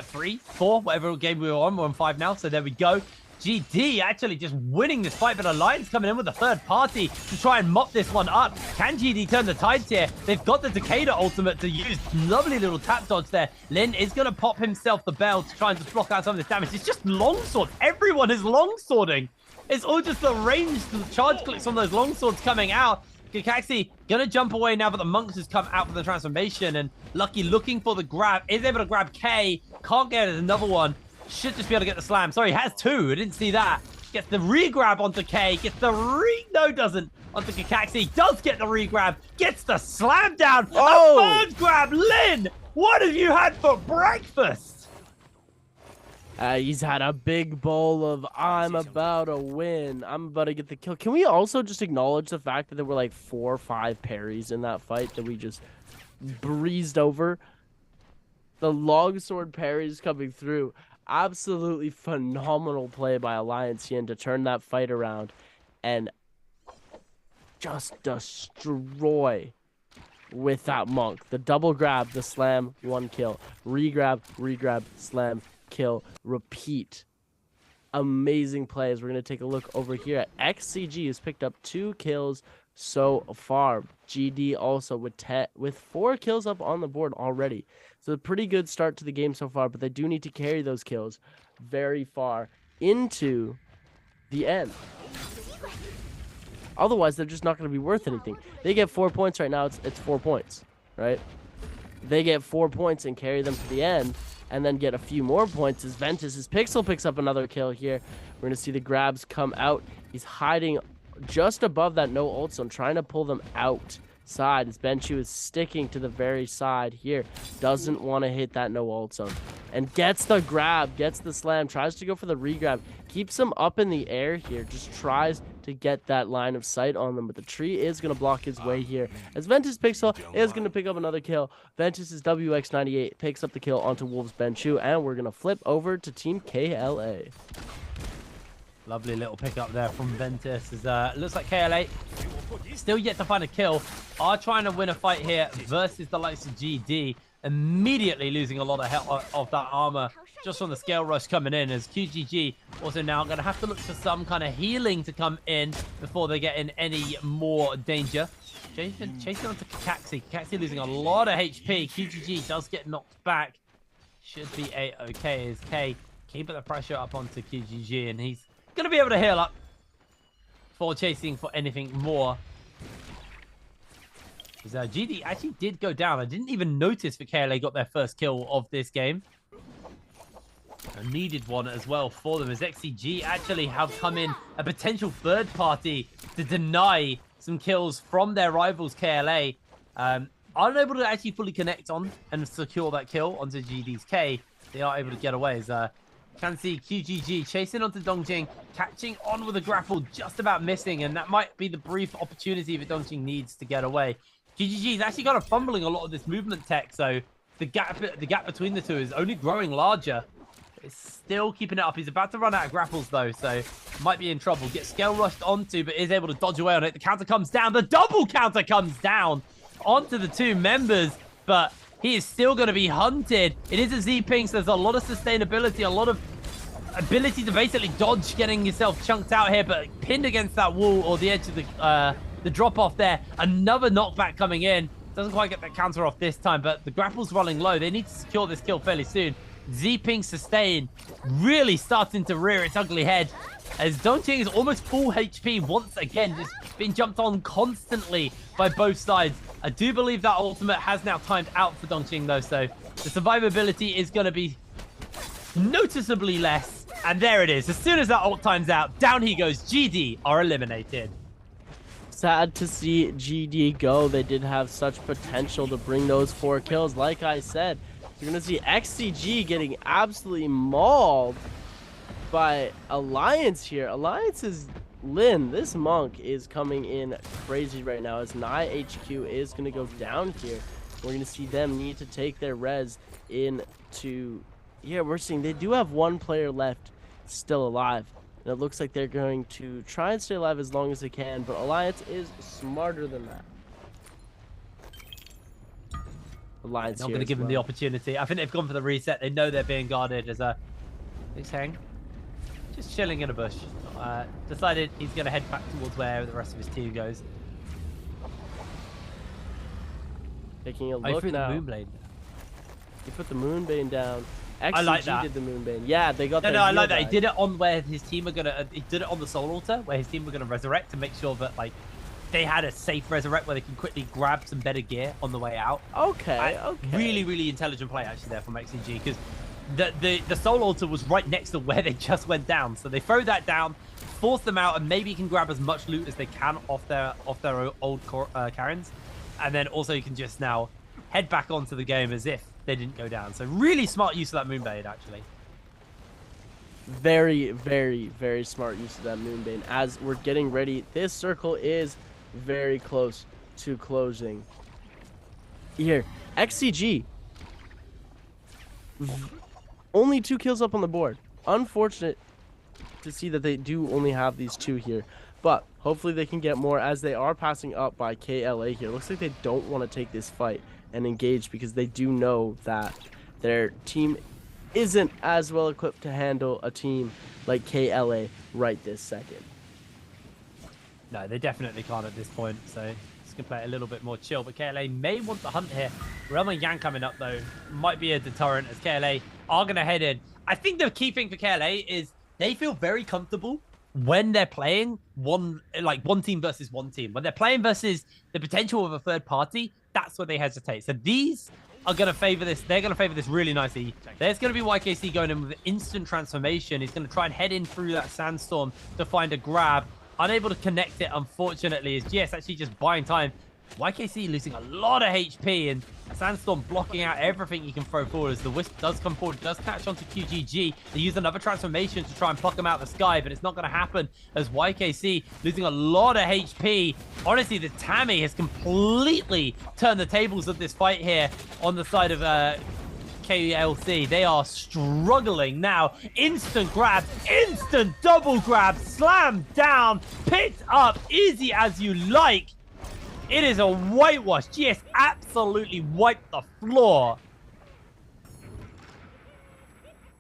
3, 4, whatever game we were on. We're on 5 now, so there we go. GD actually just winning this fight, but Alliance coming in with a third party to try and mop this one up. Can GD turn the tides here? They've got the Takeda ultimate to use. Lovely little tap dodge there. Lin is going to pop himself the bell to try and just block out some of this damage. It's just longsword. Everyone is longswording. It's all just the ranged charge clicks on those longswords coming out. Kakaxi gonna jump away now, but the monks has come out for the transformation, and Lucky looking for the grab, is able to grab K, can't get it, another one, should just be able to get the slam. Sorry, has 2, I didn't see that. Gets the re-grab onto K, gets the no, doesn't, onto Kakaxi, does get the re-grab, gets the slam down, a third grab. Lin, what have you had for breakfast? He's had a big bowl of, I'm about to win. I'm about to get the kill. Can we also just acknowledge the fact that there were like 4 or 5 parries in that fight that we just breezed over? The longsword parries coming through. Absolutely phenomenal play by Alliance Yin to turn that fight around and just destroy with that monk. The double grab, the slam, 1 kill. Re-grab, slam, kill, repeat. Amazing plays. We're going to take a look over here at XCG, who's picked up 2 kills so far. GD also with 4 kills up on the board already. So a pretty good start to the game so far, but they do need to carry those kills very far into the end. Otherwise, they're just not going to be worth anything. They get 4 points right now. It's 4 points, right? They get 4 points and carry them to the end, and then get a few more points as Ventus's Pixel picks up another kill here. We're going to see the grabs come out. He's hiding just above that no ult zone, trying to pull them outside as Benchu is sticking to the very side here. Doesn't want to hit that no ult zone. And gets the grab, gets the slam, tries to go for the regrab. Keeps him up in the air here, just tries to get that line of sight on them, but the tree is going to block his way here. As Ventus Pixel is going to pick up another kill. Ventus's WX98 picks up the kill onto Wolves Benchu, and we're going to flip over to Team KLA. Lovely little pickup there from Ventus. Looks like KLA still yet to find a kill. Are trying to win a fight here versus the likes of GD. Immediately losing a lot of health of that armor just from the scale rush coming in, as QGG also now going to have to look for some kind of healing to come in before they get in any more danger. Chasing onto Kakaxi. Kakaxi losing a lot of HP. QGG does get knocked back. Should be A-okay as K keeping the pressure up onto QGG, and he's going to be able to heal up for chasing for anything more. GD actually did go down. I didn't even notice that KLA got their first kill of this game. A needed one as well for them, as XCG actually have come in a potential third party to deny some kills from their rivals KLA. Unable to actually fully connect on and secure that kill onto GD's K. They are able to get away as can see QGG chasing onto Dongjing, catching on with a grapple, just about missing, and that might be the brief opportunity that Dongjing needs to get away. QGG's actually kind of fumbling a lot of this movement tech, so the gap between the two is only growing larger. It's still keeping it up. He's about to run out of grapples though, so might be in trouble. Gets scale rushed onto, but is able to dodge away on it. The counter comes down. The double counter comes down onto the two members, but he is still going to be hunted. It is a Z-Ping, so there's a lot of sustainability, a lot of ability to basically dodge getting yourself chunked out here, but pinned against that wall or the edge of the drop off there. Another knockback coming in. Doesn't quite get that counter off this time, but the grapple's running low. They need to secure this kill fairly soon. Z-Ping sustain really starting to rear its ugly head as Dongjing is almost full HP once again, just being jumped on constantly by both sides. I do believe that ultimate has now timed out for Dongjing though, so the survivability is going to be noticeably less. And there it is. As soon as that ult times out, down he goes. GD are eliminated. Sad to see GD go. They did have such potential to bring those 4 kills. Like I said, you're going to see XCG getting absolutely mauled by Alliance here. Alliance's Lin, this monk, is coming in crazy right now as Nye HQ is going to go down here. We're going to see them need to take their res into... Yeah, we're seeing they do have 1 player left still alive. And it looks like they're going to try and stay alive as long as they can, but Alliance is smarter than that. Alliance not going to give them the opportunity. I think they've gone for the reset. They know they're being guarded as a Hang just chilling in a bush. Decided he's going to head back towards where the rest of his team goes. Taking a look now. The Moonblade. He put the Moonbane down. XCG I like that. did the Moonbane. Yeah, they got No, I like that. He did it on where his team were gonna. He did it on the Soul Altar where his team were gonna resurrect to make sure that like they had a safe resurrect where they can quickly grab some better gear on the way out. Okay. Really, really intelligent play actually there from XCG, because the Soul Altar was right next to where they just went down, so they throw that down, force them out, and maybe can grab as much loot as they can off their old Karens, and then also you can just now head back onto the game as if they didn't go down. So really smart use of that Moonblade, actually. Very, very, very smart use of that Moonbane. As we're getting ready, this circle is very close to closing. Here, XCG. Only 2 kills up on the board. Unfortunate to see that they do only have these 2 here. But hopefully they can get more as they are passing up by KLA here. Looks like they don't want to take this fight and engage because they do know that their team isn't as well equipped to handle a team like KLA right this second. No, they definitely can't at this point, so just gonna play it a little bit more chill. But KLA may want the hunt here. Realm Yang coming up though might be a deterrent as KLA are gonna head in. I think the key thing for KLA is they feel very comfortable when they're playing one team versus one team. When they're playing versus the potential of a third party, that's where they hesitate. So these are going to favor this. They're going to favor this really nicely. There's going to be YKC going in with instant transformation. He's going to try and head in through that sandstorm to find a grab. Unable to connect it, unfortunately, is GS actually just buying time. YKC losing a lot of HP, and Sandstorm blocking out everything he can throw forward as the Wisp does come forward, does catch onto QGG. They use another transformation to try and pluck him out of the sky, but it's not going to happen as YKC losing a lot of HP. Honestly, the Tammy has completely turned the tables of this fight here on the side of KLC. They are struggling now. Instant grab, instant double grab, slam down, picked up, easy as you like. It is a whitewash. GS absolutely wiped the floor.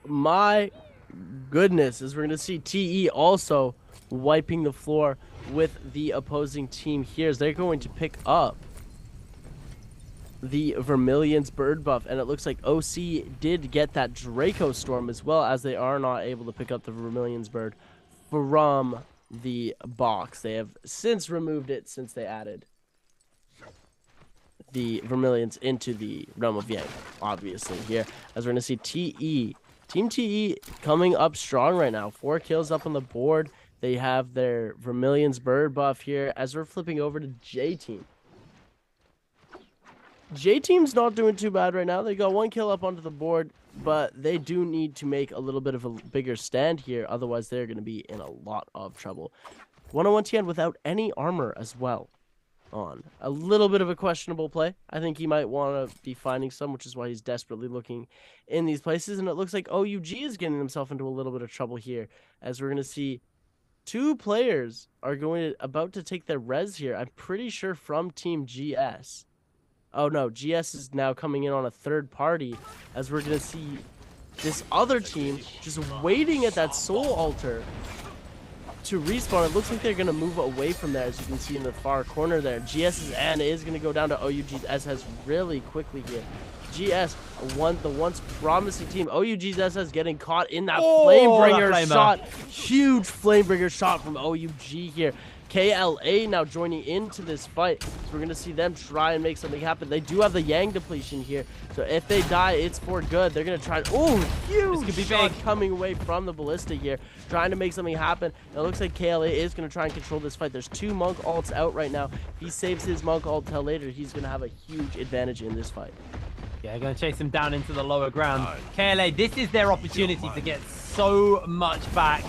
My goodness, as we're going to see TE also wiping the floor with the opposing team here, as they're going to pick up the Vermilion's bird buff, and it looks like OC did get that Draco Storm as well, as they are not able to pick up the Vermilion's bird from the box. They have since removed it since they added the Vermilions into the Realm of Yang, obviously, here, as we're going to see TE. Team TE coming up strong right now. 4 kills up on the board. They have their Vermilion's bird buff here, as we're flipping over to J-Team. J-Team's not doing too bad right now. They got 1 kill up onto the board, but they do need to make a little bit of a bigger stand here. Otherwise, they're going to be in a lot of trouble. 101 Tian without any armor as well. On a little bit of a questionable play. I think he might want to be finding some, which is why he's desperately looking in these places. And it looks like OUG is getting himself into a little bit of trouble here, as we're going to see 2 players are about to take their res here. I'm pretty sure from Team GS. Oh no, GS is now coming in on a third party, as we're going to see this other team just waiting at that soul altar to respawn. It looks like they're going to move away from there, as you can see in the far corner there. GS's and is going to go down to OUG's SS really quickly here. GS, the once promising team. OUG's SS getting caught in that Flamebringer shot. Huge Flamebringer shot from OUG here. KLA now joining into this fight. So we're going to see them try and make something happen. They do have the Yang depletion here. So if they die, it's for good. They're going to try. Oh, huge shot coming away from the Ballista here. Trying to make something happen. And it looks like KLA is going to try and control this fight. There's 2 Monk ults out right now. If he saves his Monk ult till later, he's going to have a huge advantage in this fight. Yeah, they're going to chase him down into the lower ground. KLA, this is their opportunity to get so much back.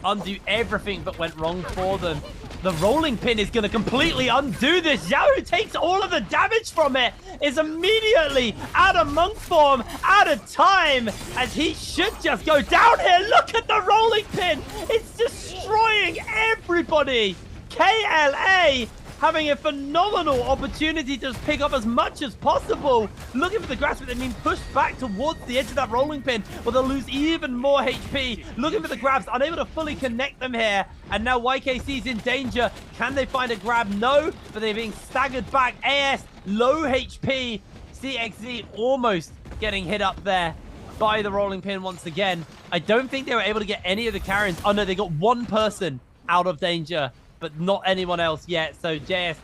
Undo everything that went wrong for them. The rolling pin is going to completely undo this. Zhao, who takes all of the damage from it, is immediately out of monk form, out of time, as he should just go down here. Look at the rolling pin. It's destroying everybody. KLA having a phenomenal opportunity to just pick up as much as possible. Looking for the grasp, but they're being pushed back towards the edge of that rolling pin, where they'll lose even more HP. Looking for the grabs, unable to fully connect them here. And now YKC's in danger. Can they find a grab? No, but they're being staggered back. AS, low HP. CXZ almost getting hit up there by the rolling pin once again. I don't think they were able to get any of the carrions. Oh no, they got 1 person out of danger, but not anyone else yet. So JL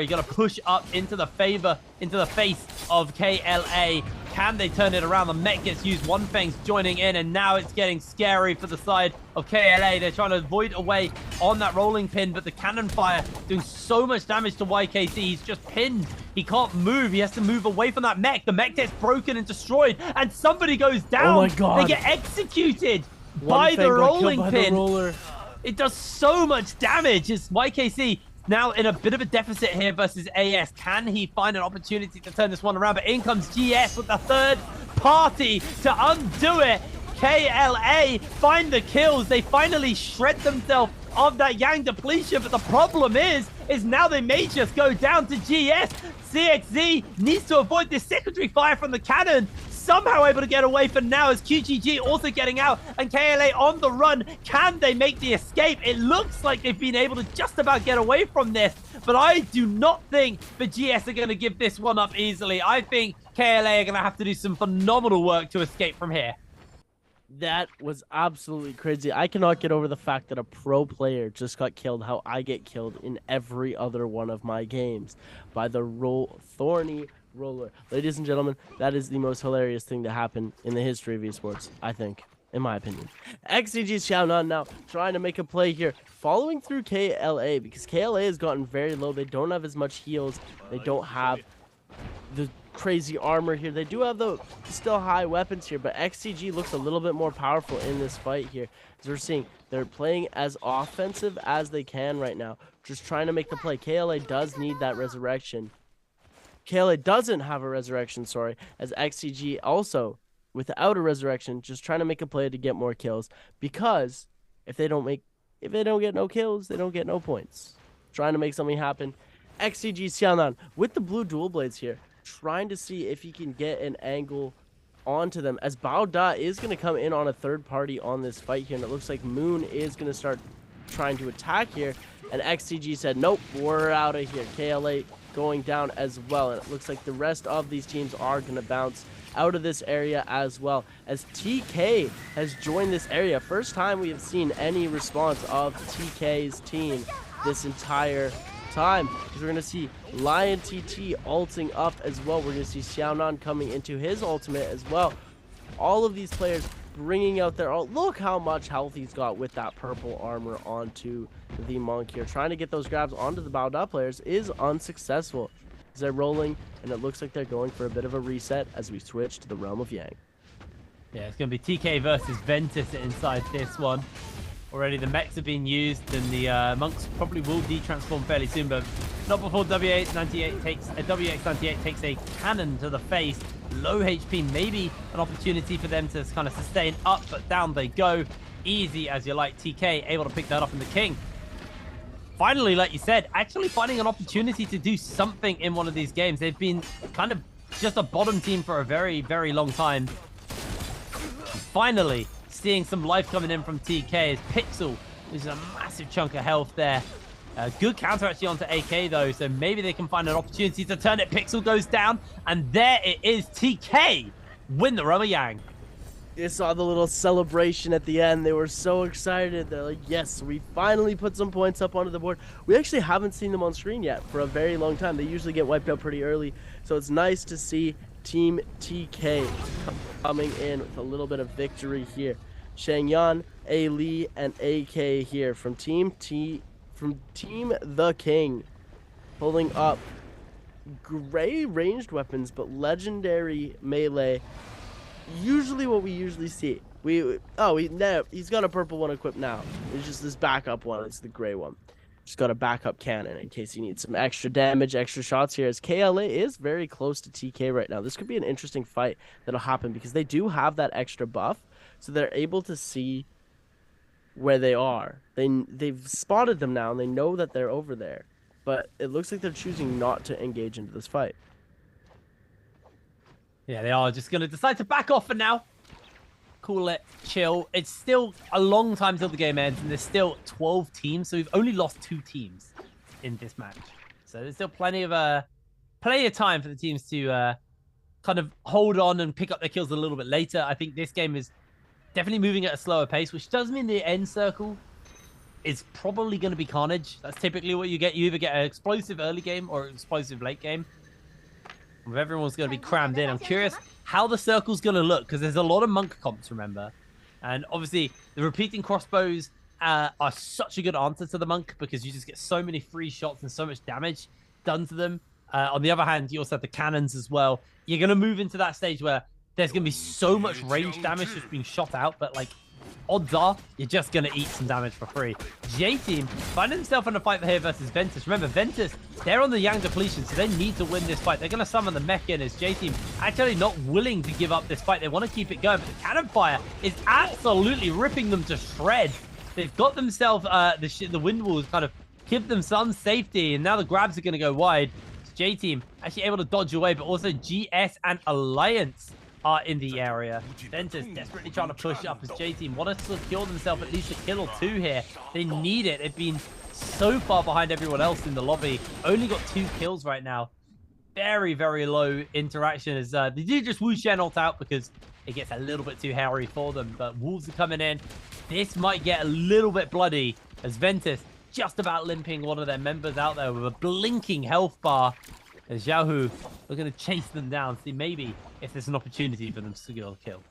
gonna push up into the face of KLA. Can they turn it around? The mech gets used. One Fang's joining in, and now it's getting scary for the side of KLA. They're trying to avoid away on that rolling pin, but the cannon fire doing so much damage to YKC. He's just pinned. He can't move. He has to move away from that mech. The mech gets broken and destroyed, and somebody goes down. Oh my God. They get executed by the rolling pin. It does so much damage. It's YKC now in a bit of a deficit here versus AS. Can he find an opportunity to turn this one around? But in comes GS with the third party to undo it. KLA find the kills. They finally shred themselves of that Yang depletion. But the problem is now they may just go down to GS. CXZ needs to avoid this secondary fire from the cannon. Somehow able to get away for now, as QGG also getting out, and KLA on the run. Can they make the escape? It looks like they've been able to just about get away from this, but I do not think the GS are going to give this one up easily. I think KLA are going to have to do some phenomenal work to escape from here. That was absolutely crazy. I cannot get over the fact that a pro player just got killed how I get killed in every other one of my games by the thorny roller. Ladies and gentlemen, that is the most hilarious thing to happen in the history of esports, I think, in my opinion. XCG's Xiaonan now trying to make a play here, following through KLA, because KLA has gotten very low. They don't have as much heals. They don't have the crazy armor here. They do have the still high weapons here, but XCG looks a little bit more powerful in this fight here. As we're seeing, they're playing as offensive as they can right now, just trying to make the play. KLA does need that resurrection. KLA doesn't have a resurrection, sorry, as XCG also, without a resurrection, just trying to make a play to get more kills, because if they don't get no kills, they don't get no points. Trying to make something happen. XCG Xiaonan with the blue dual blades here, trying to see if he can get an angle onto them, as Bao Da is going to come in on a third party on this fight here, and it looks like Moon is going to start trying to attack here, and XCG said, nope, we're out of here. KLA going down as well, and it looks like the rest of these teams are going to bounce out of this area as well, as TK has joined this area. First time we have seen any response of TK's team this entire time, because we're going to see Lion TT ulting up as well. We're going to see Xiaonan coming into his ultimate as well. All of these players bringing out their ult. Look how much health he's got with that purple armor onto the monk here. Trying to get those grabs onto the Bao Da players is unsuccessful. As they're rolling, and it looks like they're going for a bit of a reset as we switch to the Realm of Yang. Yeah, it's going to be TK versus Ventus inside this one. Already the mechs are being used, and the monks probably will de-transform fairly soon, but not before WX98 takes a cannon to the face. Low HP, maybe an opportunity for them to kind of sustain up, but down they go. Easy as you like. TK able to pick that up in the King. Finally, like you said, actually finding an opportunity to do something in one of these games. They've been kind of just a bottom team for a very, very long time. Finally, seeing some life coming in from TK is Pixel, which is a massive chunk of health there. Good counter actually onto AK though, so maybe they can find an opportunity to turn it. Pixel goes down, and there it is. TK win the Realm of Yang. You saw the little celebration at the end. They were so excited. They're like, yes, we finally put some points up onto the board. We actually haven't seen them on screen yet for a very long time. They usually get wiped out pretty early, so it's nice to see Team TK coming in with a little bit of victory here. Shangyan, A Lee, and AK here from Team The King, pulling up gray ranged weapons, but legendary melee. Usually what we usually see. He's got a purple one equipped now. It's just this backup one. It's the gray one. Just got a backup cannon in case he needs some extra damage, extra shots here, as KLA is very close to TK right now. This could be an interesting fight that'll happen because they do have that extra buff, so they're able to see where they are. They've spotted them now, and they know that they're over there, but it looks like they're choosing not to engage into this fight. Yeah, they are just going to decide to back off for now. Cool it, chill. It's still a long time till the game ends, and there's still 12 teams, so we've only lost 2 teams in this match. So there's still plenty of time for the teams to kind of hold on and pick up their kills a little bit later. I think this game is definitely moving at a slower pace, which does mean the end circle is probably going to be carnage. That's typically what you get. You either get an explosive early game or an explosive late game. Everyone's going to be crammed in. I'm curious how the circle's going to look, because there's a lot of monk comps, remember? And obviously, the repeating crossbows are such a good answer to the monk, because you just get so many free shots and so much damage done to them. On the other hand, you also have the cannons as well. You're going to move into that stage where there's going to be so much range damage just being shot out, but like, odds are you're just going to eat some damage for free. J-Team finding himself in a fight here versus Ventus. Remember, Ventus, they're on the Yang depletion, so they need to win this fight. They're going to summon the mech in, as J-Team actually not willing to give up this fight. They want to keep it going, but the cannon fire is absolutely ripping them to shreds. They've got themselves the wind walls kind of give them some safety, and now the grabs are going to go wide. J-Team actually able to dodge away, but also GS and Alliance are in the area. Ventus desperately trying to push up as J-Team want to secure themselves at least a kill or 2 here. They need it. They've been so far behind everyone else in the lobby. Only got 2 kills right now. very, very low interaction as they do just Wu Shen ult out because it gets a little bit too hairy for them. But Wolves are coming in. This might get a little bit bloody as Ventus just about limping one of their members out there with a blinking health bar. As Xiaohu are going to chase them down, see maybe if there's an opportunity for them to secure the kill.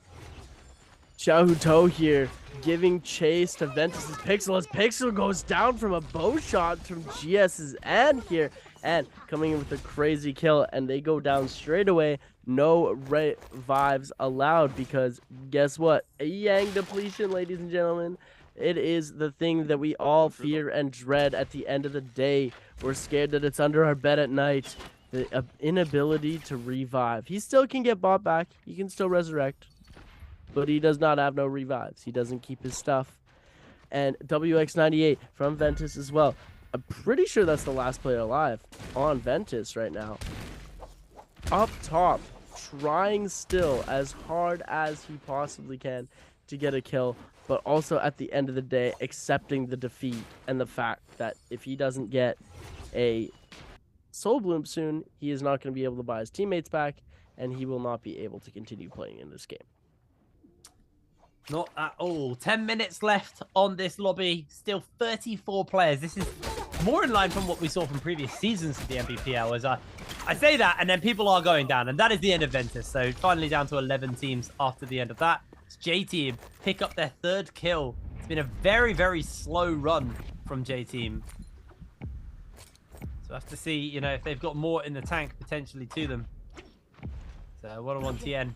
Xiaohu Toe here giving chase to Ventus's Pixel as Pixel goes down from a bow shot from GS's end here and coming in with a crazy kill, and they go down straight away. No revives allowed because guess what? A Yang depletion, ladies and gentlemen. It is the thing that we all fear and dread at the end of the day. We're scared that it's under our bed at night. The inability to revive. He still can get bought back. He can still resurrect. But he does not have no revives. He doesn't keep his stuff. And WX98 from Ventus as well. I'm pretty sure that's the last player alive on Ventus right now. Up top, trying still as hard as he possibly can to get a kill, but also at the end of the day, accepting the defeat and the fact that if he doesn't get a Soul Bloom soon, he is not going to be able to buy his teammates back, and he will not be able to continue playing in this game. Not at all. 10 minutes left on this lobby. Still 34 players. This is more in line from what we saw from previous seasons of the Nbpl. As I say that, and then people are going down, and that is the end of Ventus. So finally down to 11 teams after the end of that. It's J-Team pick up their 3rd kill. It's been a very, very slow run from J-Team. So I have to see, you know, if they've got more in the tank potentially to them. So 1-on-1 TN.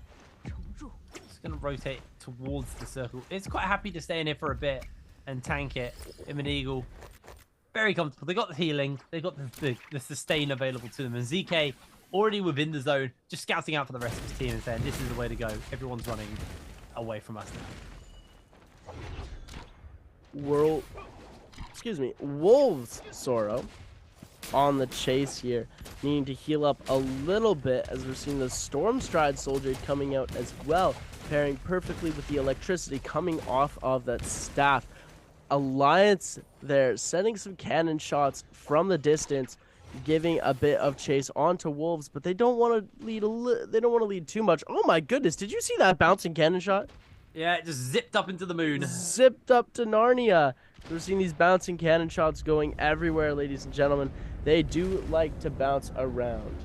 Just going to rotate towards the circle. It's quite happy to stay in here for a bit and tank it. Him and Eagle. Very comfortable. They got the healing. They got the sustain available to them. And ZK already within the zone, just scouting out for the rest of his team and saying, this is the way to go. Everyone's running away from us now. Wolves, Soro, on the chase here, needing to heal up a little bit as we're seeing the Stormstride Soldier coming out as well, pairing perfectly with the electricity coming off of that staff. Alliance there, sending some cannon shots from the distance, giving a bit of chase onto Wolves, but they don't want to lead they don't want to lead too much. Oh my goodness, did you see that bouncing cannon shot? Yeah, it just zipped up into the moon. Zipped up to Narnia. We're seeing these bouncing cannon shots going everywhere, ladies and gentlemen. They do like to bounce around.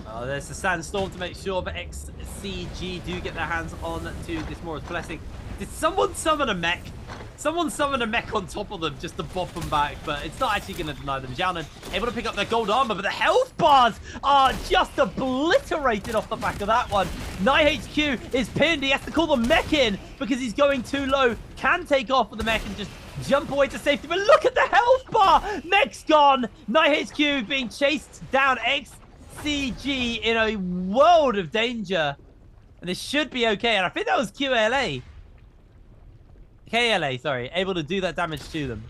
Oh, there's the sandstorm to make sure that XCG do get their hands on to this Mora's Blessing. Did someone summon a mech? Someone summoned a mech on top of them just to bop them back, but it's not actually going to deny them. Jianan able to pick up their gold armor, but the health bars are just obliterated off the back of that one. NiHQ is pinned. He has to call the mech in because he's going too low. Can take off with the mech and just jump away to safety, but look at the health bar. Mech's gone. NiHQ being chased down. XCG in a world of danger. And this should be okay. And I think that was KLA, sorry, able to do that damage to them.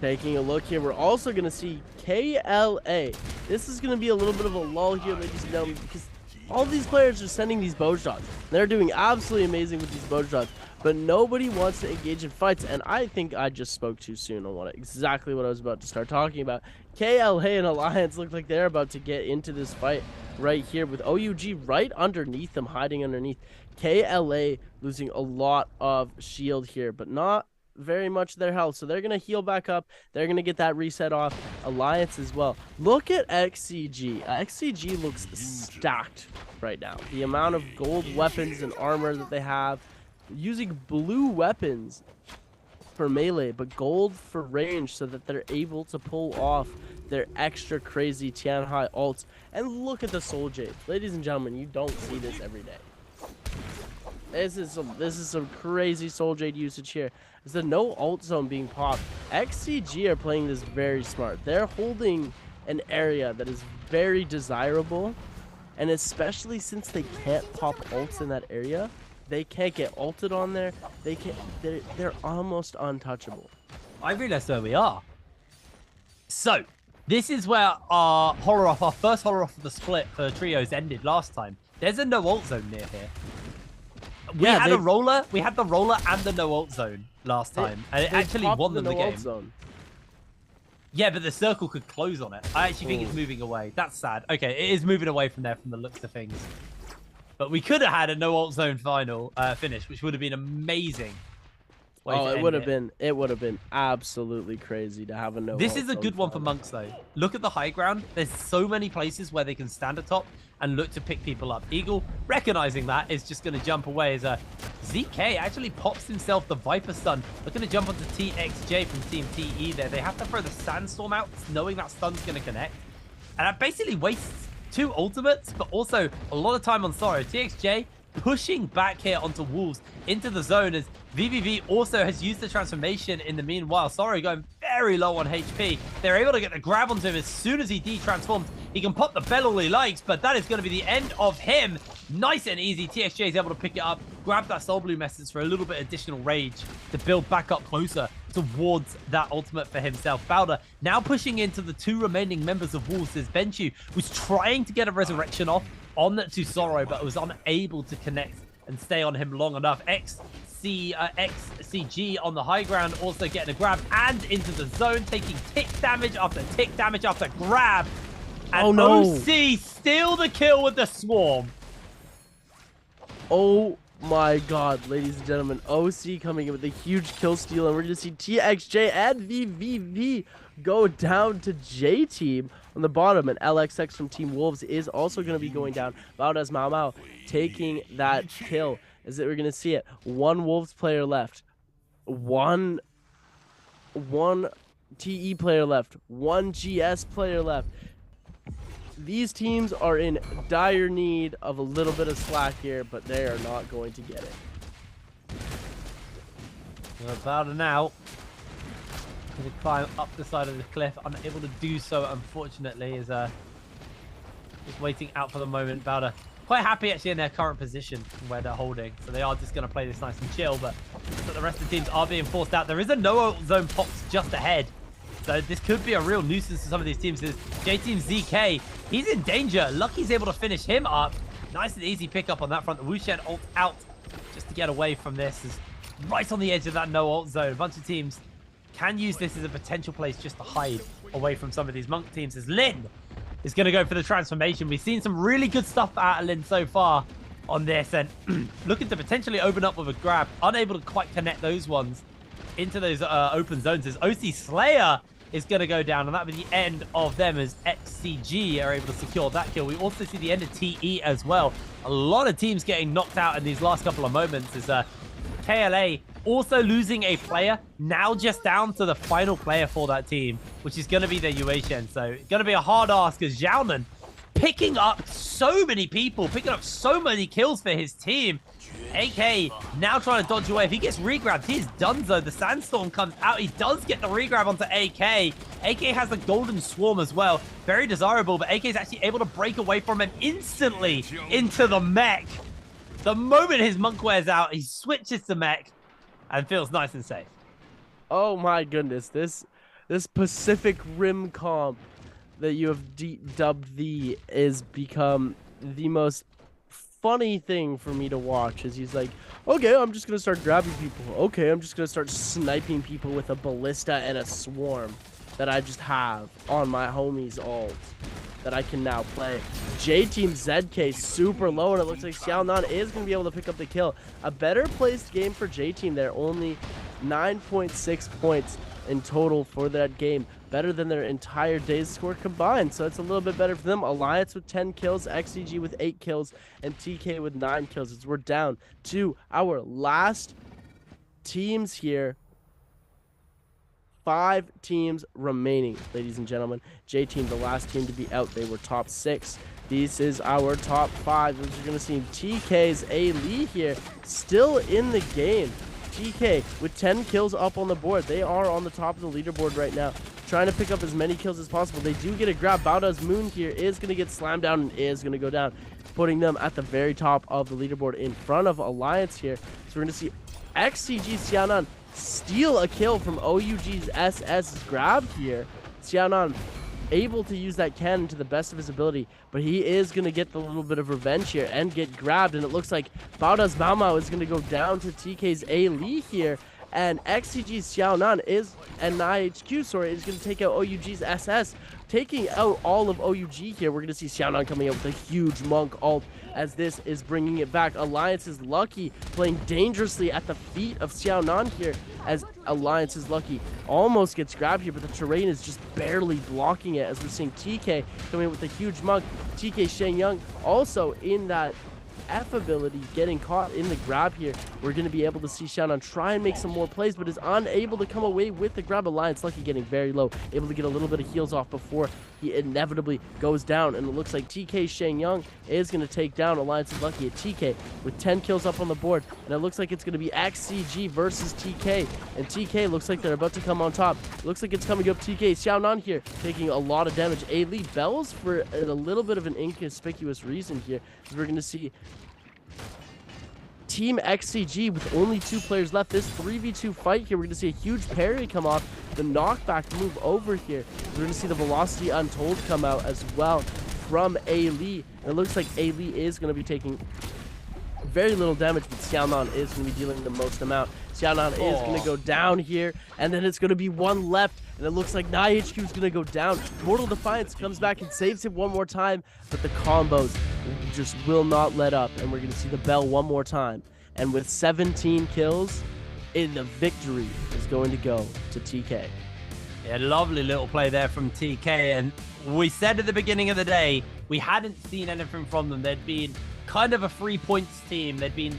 Taking a look here, we're also going to see KLA. This is going to be a little bit of a lull here, ladies and gentlemen, because all these players are sending these bow shots. They're doing absolutely amazing with these bow shots, but nobody wants to engage in fights, and I think I just spoke too soon on exactly what I was about to start talking about. KLA and Alliance look like they're about to get into this fight right here with OUG right underneath them, hiding underneath. KLA losing a lot of shield here, but not very much their health, so they're going to heal back up. They're going to get that reset off. Alliance as well. Look at XCG. XCG looks stacked right now. The amount of gold weapons and armor that they have, using blue weapons for melee, but gold for range, so that they're able to pull off their extra crazy Tianhai ults. And look at the Soul Jade. Ladies and gentlemen, you don't see this every day. This is some crazy Soul Jade usage here. There's a no ult zone being popped. XCG are playing this very smart. They're holding an area that is very desirable, and especially since they can't pop ults in that area, they can't get ulted on there. They're almost untouchable. I realized where we are. So this is where our first horror off of the split for trios ended last time. There's a no ult zone near here. We had a roller. We had the roller and the no ult zone last time, and it actually won them the game. Yeah, but the circle could close on it. I actually think it's moving away. That's sad. Okay, it is moving away from there from the looks of things. But we could have had a no ult zone final finish, which would have been amazing. It would have been. It would have been absolutely crazy to have a no. This is a good one for Monks though. Look at the high ground. There's so many places where they can stand atop and look to pick people up. Eagle, recognizing that, is just going to jump away as ZK actually pops himself the Viper stun. Looking to jump onto TXJ from Team TE there. They have to throw the Sandstorm out, knowing that stun's going to connect. And that basically wastes 2 ultimates, but also a lot of time on Sorrow. TXJ pushing back here onto Wolves into the zone as VVV also has used the transformation in the meanwhile. Sorry, going very low on HP. They're able to get the grab onto him as soon as he de-transforms. He can pop the bell all he likes, but that is going to be the end of him. Nice and easy. TXJ is able to pick it up, grab that Soul Blue message for a little bit additional rage to build back up closer towards that ultimate for himself. Bowder now pushing into the 2 remaining members of Wolves as Benchu was trying to get a resurrection off on to Sorrow, but was unable to connect and stay on him long enough. XCG on the high ground also getting a grab and into the zone, taking tick damage after grab. And OC steal the kill with the swarm. Oh my god, ladies and gentlemen. OC coming in with a huge kill steal, and we're going to see TXJ and VVV go down to J-Team on the bottom, and LXX from Team Wolves is also going to be going down. Baudas Mau Mau taking that kill. Is that we're going to see it. 1 Wolves player left. One TE player left. 1 GS player left. These teams are in dire need of a little bit of slack here, but they are not going to get it. Bowder now going to climb up the side of the cliff, unable to do so, unfortunately, is just waiting out for the moment. Bowder quite happy actually in their current position where they're holding, so they are just going to play this nice and chill, but the rest of the teams are being forced out. There is a no zone pops just ahead, so this could be a real nuisance to some of these teams. J-Team ZK, he's in danger. Lucky's able to finish him up. Nice and easy pickup on that front. The Wushen ult out just to get away from this. Is right on the edge of that no ult zone. A bunch of teams can use this as a potential place just to hide away from some of these Monk teams, as Lin is going to go for the transformation. We've seen some really good stuff out of Lin so far on this, and looking to potentially open up with a grab. Unable to quite connect those ones into those open zones, as OC Slayer is going to go down, and that'll be the end of them as XCG are able to secure that kill. We also see the end of TE as well. A lot of teams getting knocked out in these last couple of moments as KLA also losing a player, now just down to the final player for that team, which is going to be their Yuetian. So it's going to be a hard ask as Xiaonan picking up so many people, picking up so many kills for his team. AK now trying to dodge away. If he gets regrabbed, he's donezo. The Sandstorm comes out. He does get the regrab onto AK. AK has the Golden Swarm as well. Very desirable, but AK is actually able to break away from him instantly into the mech. The moment his Monk wears out, he switches to mech and feels nice and safe. Oh my goodness, this Pacific Rim comp that you have dubbed the is become the most funny thing for me to watch. As he's like, okay, I'm just gonna start grabbing people. Okay, I'm just gonna start sniping people with a ballista and a swarm that I just have on my homie's ult that I can now play. J-Team ZK super low, and it looks like Xiaonan is going to be able to pick up the kill. A better placed game for J-Team there, only 9.6 points in total for that game. Better than their entire day's score combined, so it's a little bit better for them. Alliance with 10 kills, XCG with 8 kills, and TK with 9 kills. As we're down to our last teams here. 5 teams remaining, ladies and gentlemen. J-Team, the last team to be out. They were top 6. This is our top 5. As you're going to see TK's A-Lee here, still in the game. TK with 10 kills up on the board. They are on the top of the leaderboard right now, trying to pick up as many kills as possible. They do get a grab. Bauda's Moon here is going to get slammed down and is going to go down, putting them at the very top of the leaderboard in front of Alliance here. So we're going to see XCG Xiaonan steal a kill from OUG's SS grab here. Xiaonan able to use that cannon to the best of his ability, but he is going to get the little bit of revenge here and get grabbed, and it looks like Baudas Mau Mau is going to go down to TK's A-Lee here And XCG's Xiaonan and NIHQ, sorry, is going to take out OUG's SS. Taking out all of OUG here, we're going to see Xiaonan coming out with a huge Monk ult as this is bringing it back. Alliance is Lucky playing dangerously at the feet of Xiaonan here as Alliance is Lucky almost gets grabbed here, but the terrain is just barely blocking it as we're seeing TK coming in with a huge Monk. TK Shenyang also in that F ability getting caught in the grab here. We're going to be able to see Xiaonan try and make some more plays, but is unable to come away with the grab. Alliance Lucky getting very low, able to get a little bit of heals off before he inevitably goes down, and it looks like TK Shenyang is going to take down Alliance Lucky at TK with 10 kills up on the board, and it looks like it's going to be XCG versus TK, and TK looks like they're about to come on top. Looks like it's coming up TK. Xiaonan here taking a lot of damage. A-Lee bells for a little bit of an inconspicuous reason here, as we're going to see Team XCG with only 2 players left. This 3v2 fight here, we're going to see a huge parry come off, the knockback move over here. We're going to see the Velocity Untold come out as well from A-Lee. And it looks like A-Lee is going to be taking very little damage, but Xiaonan is going to be dealing the most amount. Xiaonan is going to go down here, and then it's going to be one left, and it looks like NIHQ is going to go down. Mortal Defiance comes back and saves him one more time, but the combos just will not let up, and we're going to see the bell one more time. And with 17 kills, the victory is going to go to TK. Yeah, lovely little play there from TK, and we said at the beginning of the day, we hadn't seen anything from them. They'd been kind of a 3-points team. They'd been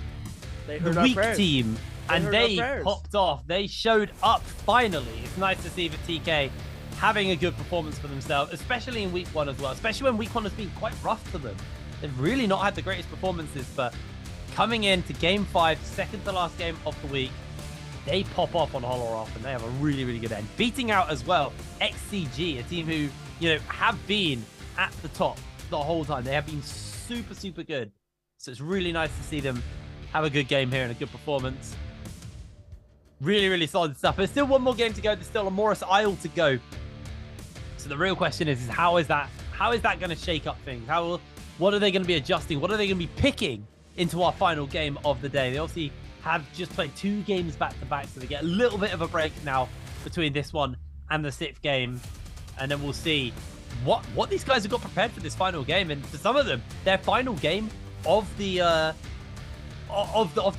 the weak team, and they popped off. They showed up finally. It's nice to see the TK having a good performance for themselves, especially in week 1 as well, especially when week 1 has been quite rough for them. They've really not had the greatest performances, but coming into game 5, second to last game of the week, they pop off on Holoroth, and they have a really, really good end. Beating out as well XCG, a team who, you know, have been at the top the whole time. They have been super, super good. So it's really nice to see them have a good game here and a good performance. Really, really solid stuff. There's still one more game to go. There's still a Morris Isle to go. So the real question is how is that going to shake up things? What are they going to be adjusting? What are they going to be picking into our final game of the day? They obviously have just played 2 games back-to-back, so they get a little bit of a break now between this one and the 6th game. And then we'll see what these guys have got prepared for this final game. And for some of them, their final game of the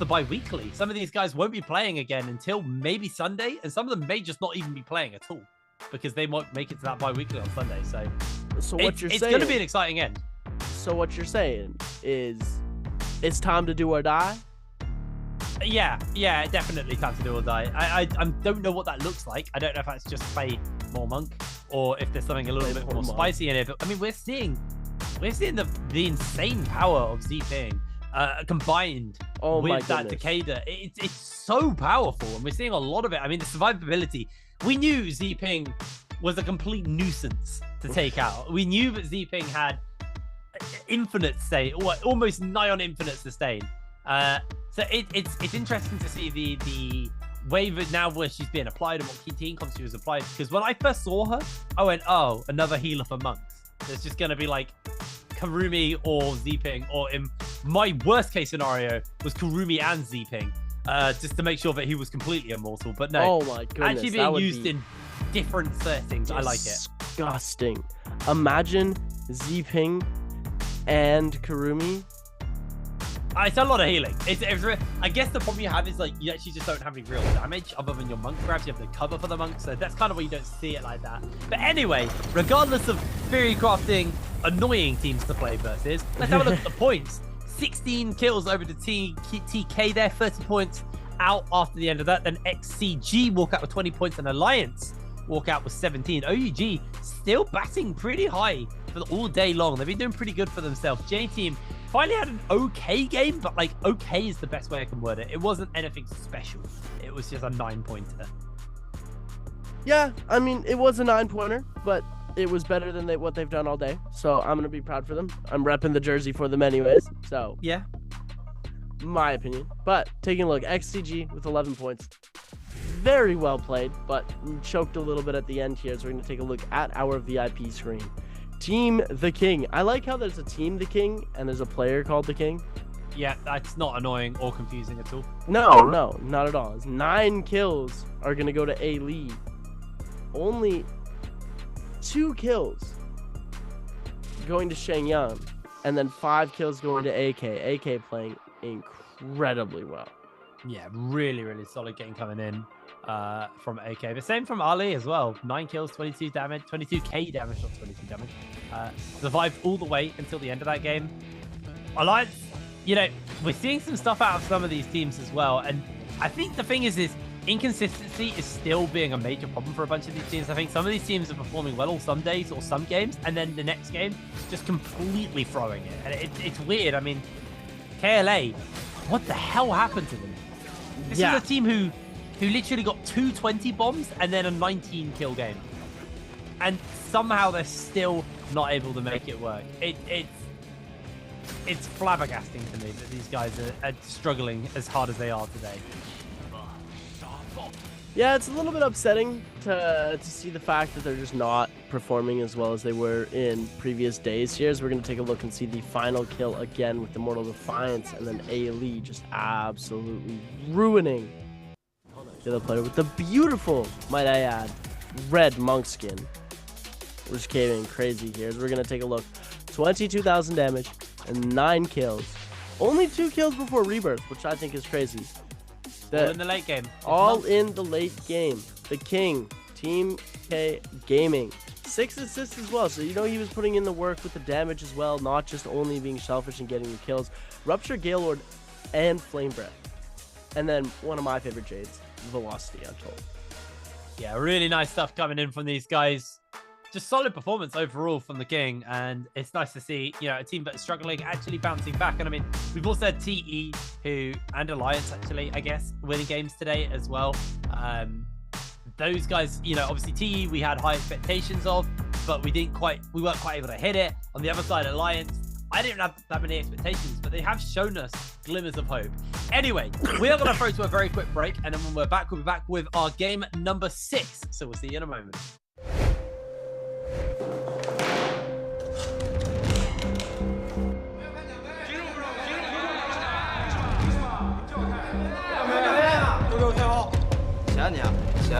bi-weekly. Some of these guys won't be playing again until maybe Sunday, and some of them may just not even be playing at all because they might make it to that bi-weekly on Sunday. So what it's going to be an exciting end. So what you're saying is it's time to do or die? Yeah, definitely time to do or die. I don't know what that looks like. I don't know if that's just play more Monk or if there's something a little bit more spicy in it. But I mean, we're seeing the insane power of Zping combined with that Takeda. It's so powerful, and we're seeing a lot of it. I mean, the survivability. We knew Zping was a complete nuisance to take out. We knew that Zping had infinite sustain, or almost nigh on infinite sustain. So it's interesting to see the way that now where she's being applied and what key team comps she was applied. Because when I first saw her, I went, oh, another healer for monks. There's just going to be like Kurumi or Zping, or in my worst case scenario was Kurumi and Zping, just to make sure that he was completely immortal. But no, oh my goodness, actually being used in different settings. I like it. Disgusting. Imagine Zping and Kurumi. It's a lot of healing. I guess the problem you have is like you actually just don't have any real damage other than your monk grabs. You have the cover for the monk, so that's kind of why you don't see it like that. But anyway, regardless of theory crafting annoying teams to play versus, let's have a look at the points. 16 kills over to TK there, 30 points out after the end of that. Then XCG walk out with 20 points, and Alliance walk out with 17. OUG still batting pretty high for all day long. They've been doing pretty good for themselves. J-Team finally had an okay game, but like okay is the best way I can word it. It wasn't anything special. It was just a 9-pointer. Yeah, I mean, it was a 9-pointer, but it was better than what they've done all day. So I'm going to be proud for them. I'm repping the jersey for them anyways. So yeah, my opinion. But taking a look, XCG with 11 points. Very well played, but choked a little bit at the end here. So we're going to take a look at our VIP screen. Team The King. I like how there's a Team The King and there's a player called The King. Yeah, that's not annoying or confusing at all. No, not at all. It's 9 kills are going to go to A lead. Only 2 kills going to Shenyang, and then 5 kills going to AK. AK playing incredibly well. Yeah, really, really solid game coming in from AK. The same from Ali as well. 9 kills, 22 damage, 22k damage, not 22 damage. Survived all the way until the end of that game. Alliance, you know, we're seeing some stuff out of some of these teams as well. And I think the thing is inconsistency is still being a major problem for a bunch of these teams. I think some of these teams are performing well some days or some games, and then the next game just completely throwing it. And it's weird. I mean, KLA, what the hell happened to them? This is a team who literally got 220 bombs and then a 19 kill game. And somehow they're still not able to make it work. It's flabbergasting to me that these guys are struggling as hard as they are today. Yeah, it's a little bit upsetting to see the fact that they're just not performing as well as they were in previous days here. As we're going to take a look and see the final kill again with the Mortal Defiance, and then Ali just absolutely ruining the other player with the beautiful, might I add, red monk skin. We're just came in crazy here. As we're going to take a look. 22,000 damage and 9 kills. Only 2 kills before Rebirth, which I think is crazy. All in the late game. All in the late game. The King, Team K Gaming. 6 assists as well, so you know he was putting in the work with the damage as well, not just only being selfish and getting the kills. Rupture, Gaylord, and Flame Breath. And then one of my favorite Jades, Velocity, I'm told. Yeah, really nice stuff coming in from these guys. Just solid performance overall from the King, and it's nice to see, you know, a team that's struggling actually bouncing back. And I mean, we've also had TE and Alliance actually, I guess, winning games today as well. Those guys, you know, obviously TE we had high expectations of, but we weren't quite able to hit it. On the other side, Alliance, I didn't have that many expectations, but they have shown us glimmers of hope. Anyway, we are going to throw to a very quick break, and then when we're back, we'll be back with our game number 6. So we'll see you in a moment.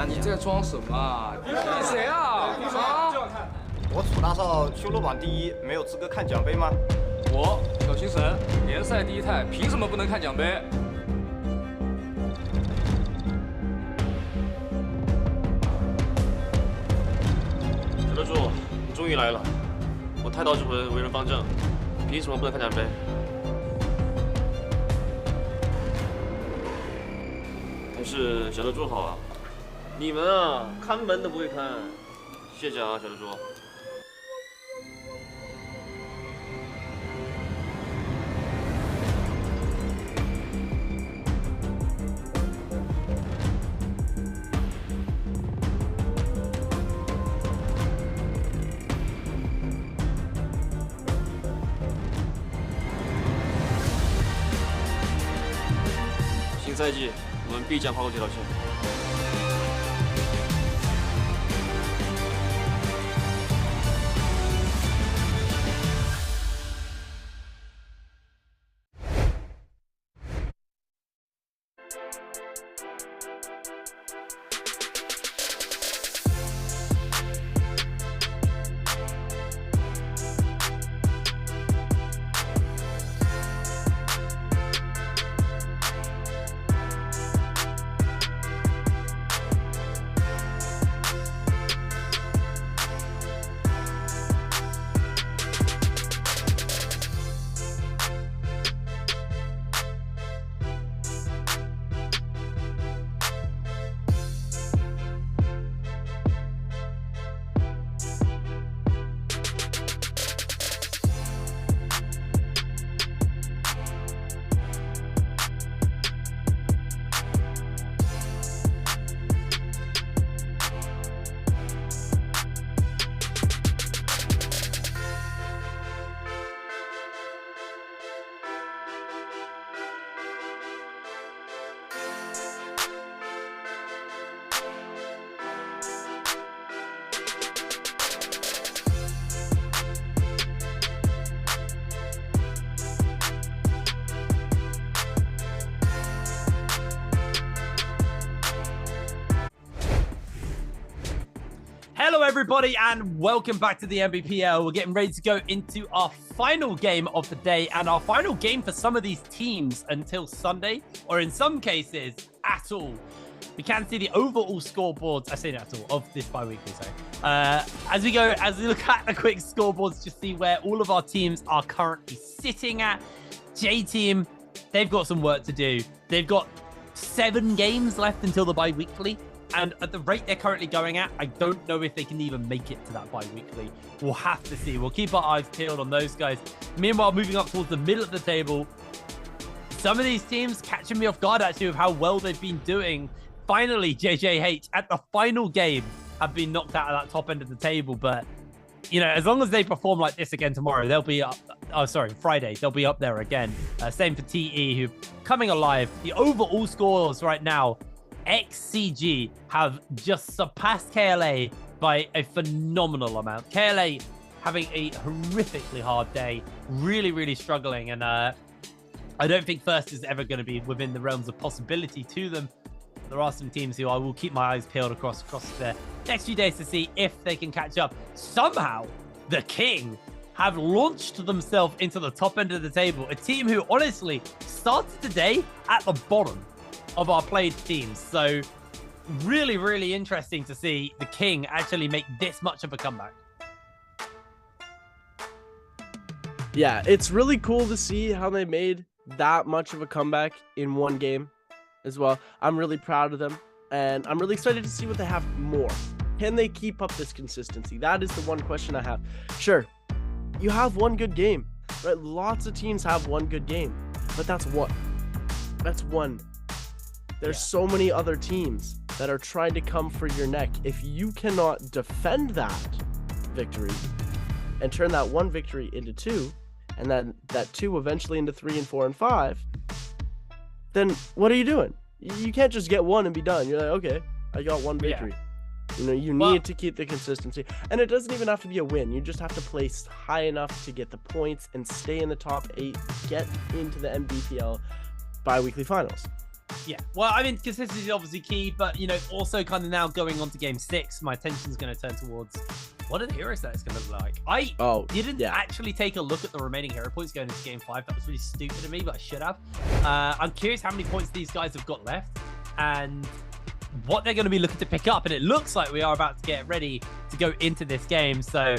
你在装什么啊？你谁啊？啊！我楚大少修罗榜第1，没有资格看奖杯吗？我小星神联赛第1态，凭什么不能看奖杯？小得主，你终于来了！我太刀之魂为人方正，凭什么不能看奖杯？还是小得主好啊！你们啊，看门都不会看，谢谢啊，小得主。新赛季，我们必将跑过这条线。Hello, everybody, and welcome back to the Nbpl. We're getting ready to go into our final game of the day and our final game for some of these teams until Sunday, or in some cases, at all. We can see the overall scoreboards, I say not at all, of this bi-weekly, sorry. As we look at the quick scoreboards to see where all of our teams are currently sitting at. J-Team, they've got some work to do. They've got 7 games left until the bi-weekly. And at the rate they're currently going at, I don't know if they can even make it to that bi-weekly. We'll have to see. We'll keep our eyes peeled on those guys. Meanwhile, moving up towards the middle of the table, some of these teams catching me off guard, actually, with how well they've been doing. Finally, JJH, at the final game, have been knocked out of that top end of the table. But, you know, as long as they perform like this again tomorrow, they'll be up. Oh, sorry, Friday, they'll be up there again. Same for TE, who coming alive. The overall scores right now, XCG have just surpassed KLA by a phenomenal amount. KLA having a horrifically hard day, really struggling, and I don't think first is ever going to be within the realms of possibility to them. There are some teams who I will keep my eyes peeled across the next few days to see if they can catch up. Somehow, the King have launched themselves into the top end of the table, a team who honestly started today at the bottom of our played teams. So really interesting to see the King actually make this much of a comeback. Yeah, it's really cool to see how they made that much of a comeback in one game as well. I'm really proud of them, and I'm really excited to see what they have more. Can they keep up this consistency? That is the one question I have. Sure, you have one good game, right? Lots of teams have one good game, but that's what? That's one. There's so many other teams that are trying to come for your neck. If you cannot defend that victory and turn that one victory into 2, and then that 2 eventually into 3 and 4 and 5, then what are you doing? You can't just get 1 and be done. You're like, okay, I got 1 victory. You know, you need to keep the consistency. And it doesn't even have to be a win. You just have to place high enough to get the points and stay in the top 8, get into the Nbpl bi-weekly finals. Yeah, well, I mean, consistency is obviously key, but, you know, also kind of now going on to game 6, my attention's going to turn towards what are the hero stats going to look like. I didn't actually take a look at the remaining hero points going into game 5. That was really stupid of me, but I should have. I'm curious how many points these guys have got left and what they're going to be looking to pick up. And it looks like we are about to get ready to go into this game. So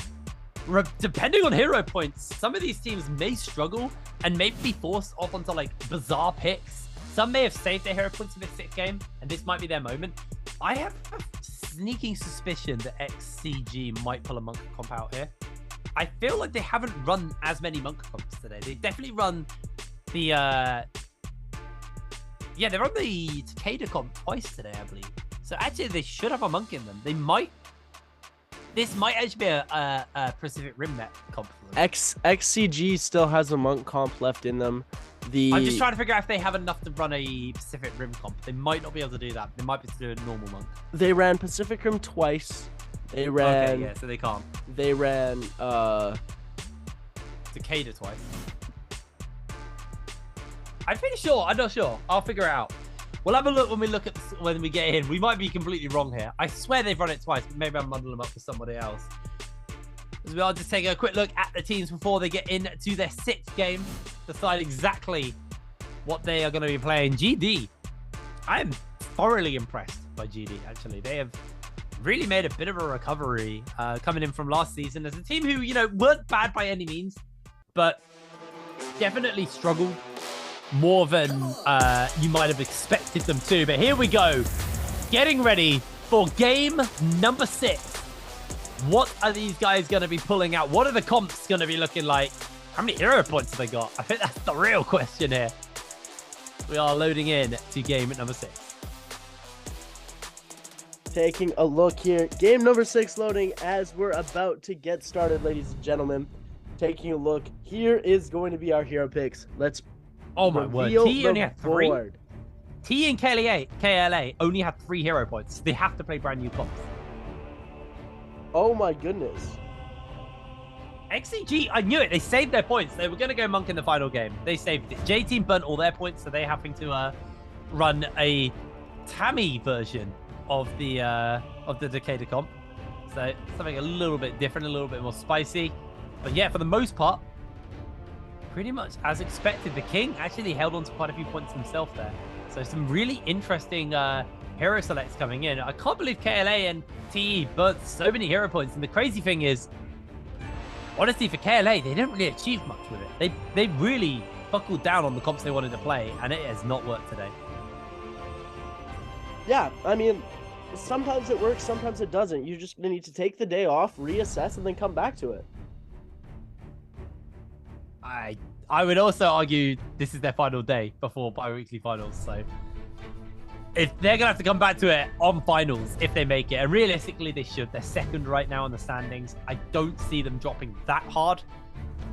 depending on hero points, some of these teams may struggle and may be forced off onto like bizarre picks. Some may have saved their hero points for this 6th game, and this might be their moment. I have a sneaking suspicion that XCG might pull a Monk comp out here. I feel like they haven't run as many Monk comps today. They definitely run the... they run the Takeda comp twice today, I believe. So actually, they should have a Monk in them. They might... This might actually be a Pacific Rim net comp for them. XCG still has a Monk comp left in them. I'm just trying to figure out if they have enough to run a Pacific Rim comp. They might not be able to do that. They might be able to do a normal Monk. They ran Pacific Rim twice. They ran... Okay, yeah, so they can't. They ran... Takeda twice. I'm pretty sure. I'm not sure. I'll figure it out. We'll have a look when we get in. We might be completely wrong here. I swear they've run it twice, but maybe I'm muddling them up for somebody else. As well, just take a quick look at the teams before they get into their 6th game. Decide exactly what they are going to be playing. GD. I am thoroughly impressed by GD, actually. They have really made a bit of a recovery coming in from last season as a team who, you know, weren't bad by any means, but definitely struggled more than you might have expected them to. But here we go. Getting ready for game number 6. What are these guys going to be pulling out? What are the comps going to be looking like? How many hero points have they got? I think that's the real question here. We are loading in to game number 6. Taking a look here. Game number 6 loading as we're about to get started, ladies and gentlemen. Taking a look. Here is going to be our hero picks. Let's Oh my word. T only had 3. T and KLA only have 3 hero points. They have to play brand new comps. Oh my goodness. XCG, I knew it. They saved their points. They were going to go Monk in the final game. They saved it. J-Team burnt all their points, so they're having to run a Tammy version of the Takeda comp. So something a little bit different, a little bit more spicy. But yeah, for the most part, pretty much as expected. The King actually held on to quite a few points himself there. So some really interesting hero selects coming in. I can't believe KLA and TE burnt so many hero points. And the crazy thing is, honestly, for KLA, they didn't really achieve much with it. They really buckled down on the comps they wanted to play, and it has not worked today. Yeah, I mean, sometimes it works, sometimes it doesn't. You're just going to need to take the day off, reassess, and then come back to it. I would also argue this is their final day before bi-weekly finals, so if they're gonna have to come back to it on finals if they make it, and realistically they should. They're second right now in the standings. I don't see them dropping that hard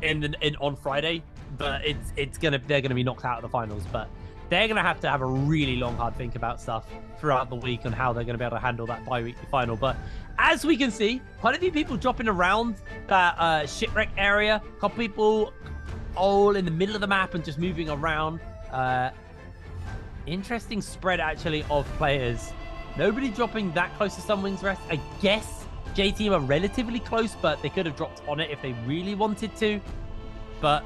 on Friday, but they're gonna be knocked out of the finals. But they're gonna have to have a really long, hard think about stuff throughout the week on how they're gonna be able to handle that bi-weekly final. But as we can see, quite a few people dropping around that shipwreck area. A couple people all in the middle of the map and just moving around. Interesting spread actually of players. Nobody dropping that close to Sunwing's Rest. I guess J-Team are relatively close, but they could have dropped on it if they really wanted to. But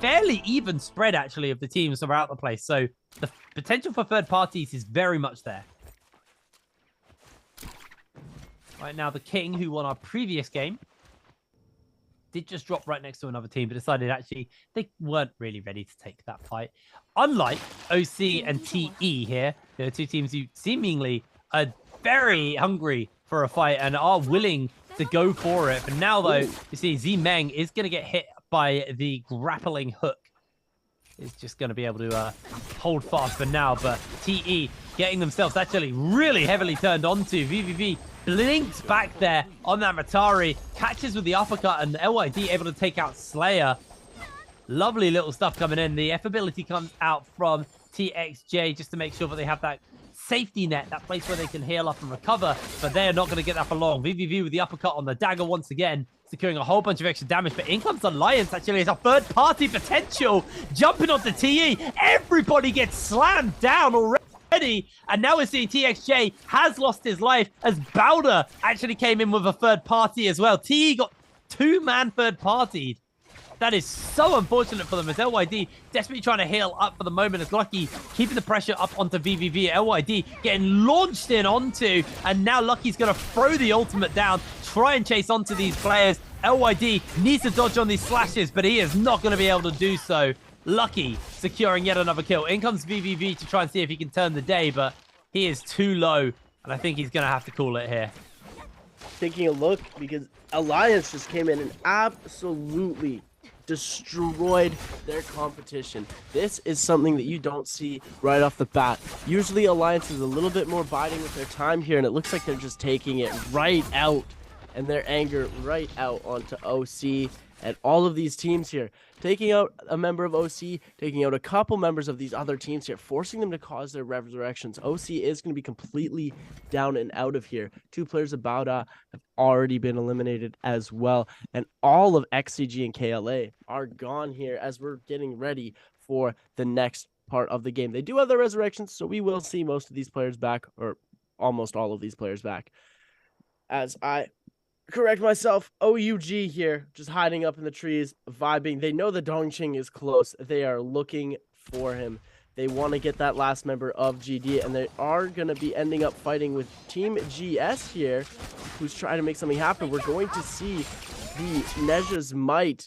fairly even spread actually of the teams throughout the place. So the potential for third parties is very much there. Right now, the King, who won our previous game, did just drop right next to another team, but decided actually they weren't really ready to take that fight. Unlike OC and TE here, there are two teams who seemingly are very hungry for a fight and are willing to go for it. But now, though, you see Z-Meng is going to get hit by the grappling hook. Is just going to be able to hold fast for now, but TE getting themselves actually really heavily turned onto. VVV blinks back there on that Matari, catches with the uppercut, and LYD able to take out Slayer. Lovely little stuff coming in. The F ability comes out from TXJ just to make sure that they have that safety net, that place where they can heal up and recover, but they're not going to get that for long. VVV with the uppercut on the dagger once again, securing a whole bunch of extra damage, but in comes Alliance actually as a third party potential, jumping onto TE. Everybody gets slammed down already, and now we're seeing TXJ has lost his life as Bowder actually came in with a third party as well. TE got two-man third partied. That is so unfortunate for them as LYD desperately trying to heal up for the moment as Lucky keeping the pressure up onto VVV. LYD getting launched in onto, and now Lucky's going to throw the ultimate down, try and chase onto these players. LYD needs to dodge on these slashes, but he is not going to be able to do so. Lucky securing yet another kill. In comes VVV to try and see if he can turn the day, but he is too low, and I think he's going to have to call it here. Taking a look, because Alliance just came in and absolutely destroyed their competition. This is something that you don't see right off the bat. Usually Alliance is a little bit more biding with their time here, and it looks like they're just taking it right out, and their anger right out onto OC and all of these teams here. Taking out a member of OC, taking out a couple members of these other teams here, forcing them to cause their resurrections. OC is going to be completely down and out of here. Two players of Bauda have already been eliminated as well. And all of XCG and KLA are gone here as we're getting ready for the next part of the game. They do have their resurrections, so we will see most of these players back, or almost all of these players back. As I correct myself, OUG here, just hiding up in the trees, vibing. They know the Dongqing is close. They are looking for him. They want to get that last member of GD, and they are going to be ending up fighting with Team GS here, who's trying to make something happen. We're going to see the Neja's Might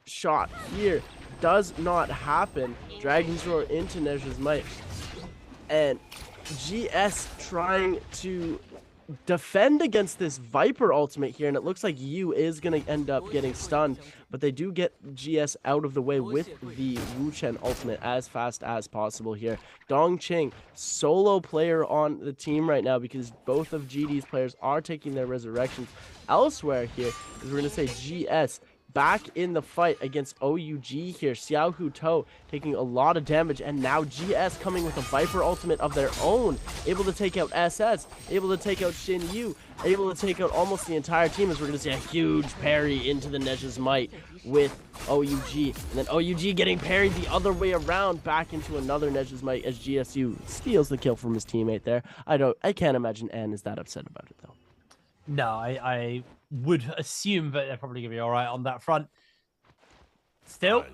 shot here. Does not happen. Dragon's Roar into Neja's Might. And GS trying to defend against this Viper ultimate here, and it looks like Yu is going to end up getting stunned, but they do get GS out of the way with the Wu Chen ultimate as fast as possible here. Dongqing, solo player on the team right now because both of GD's players are taking their resurrections elsewhere here, because we're going to say GS back in the fight against OUG here. Xiao Hu To taking a lot of damage, and now GS coming with a Viper ultimate of their own, able to take out SS, able to take out Shin Yu, able to take out almost the entire team, as we're going to see a huge parry into the Neja's Might with OUG, and then OUG getting parried the other way around back into another Neja's Might as GSU steals the kill from his teammate there. I can't imagine N is that upset about it though. No, I would assume that they're probably going to be all right on that front. Still,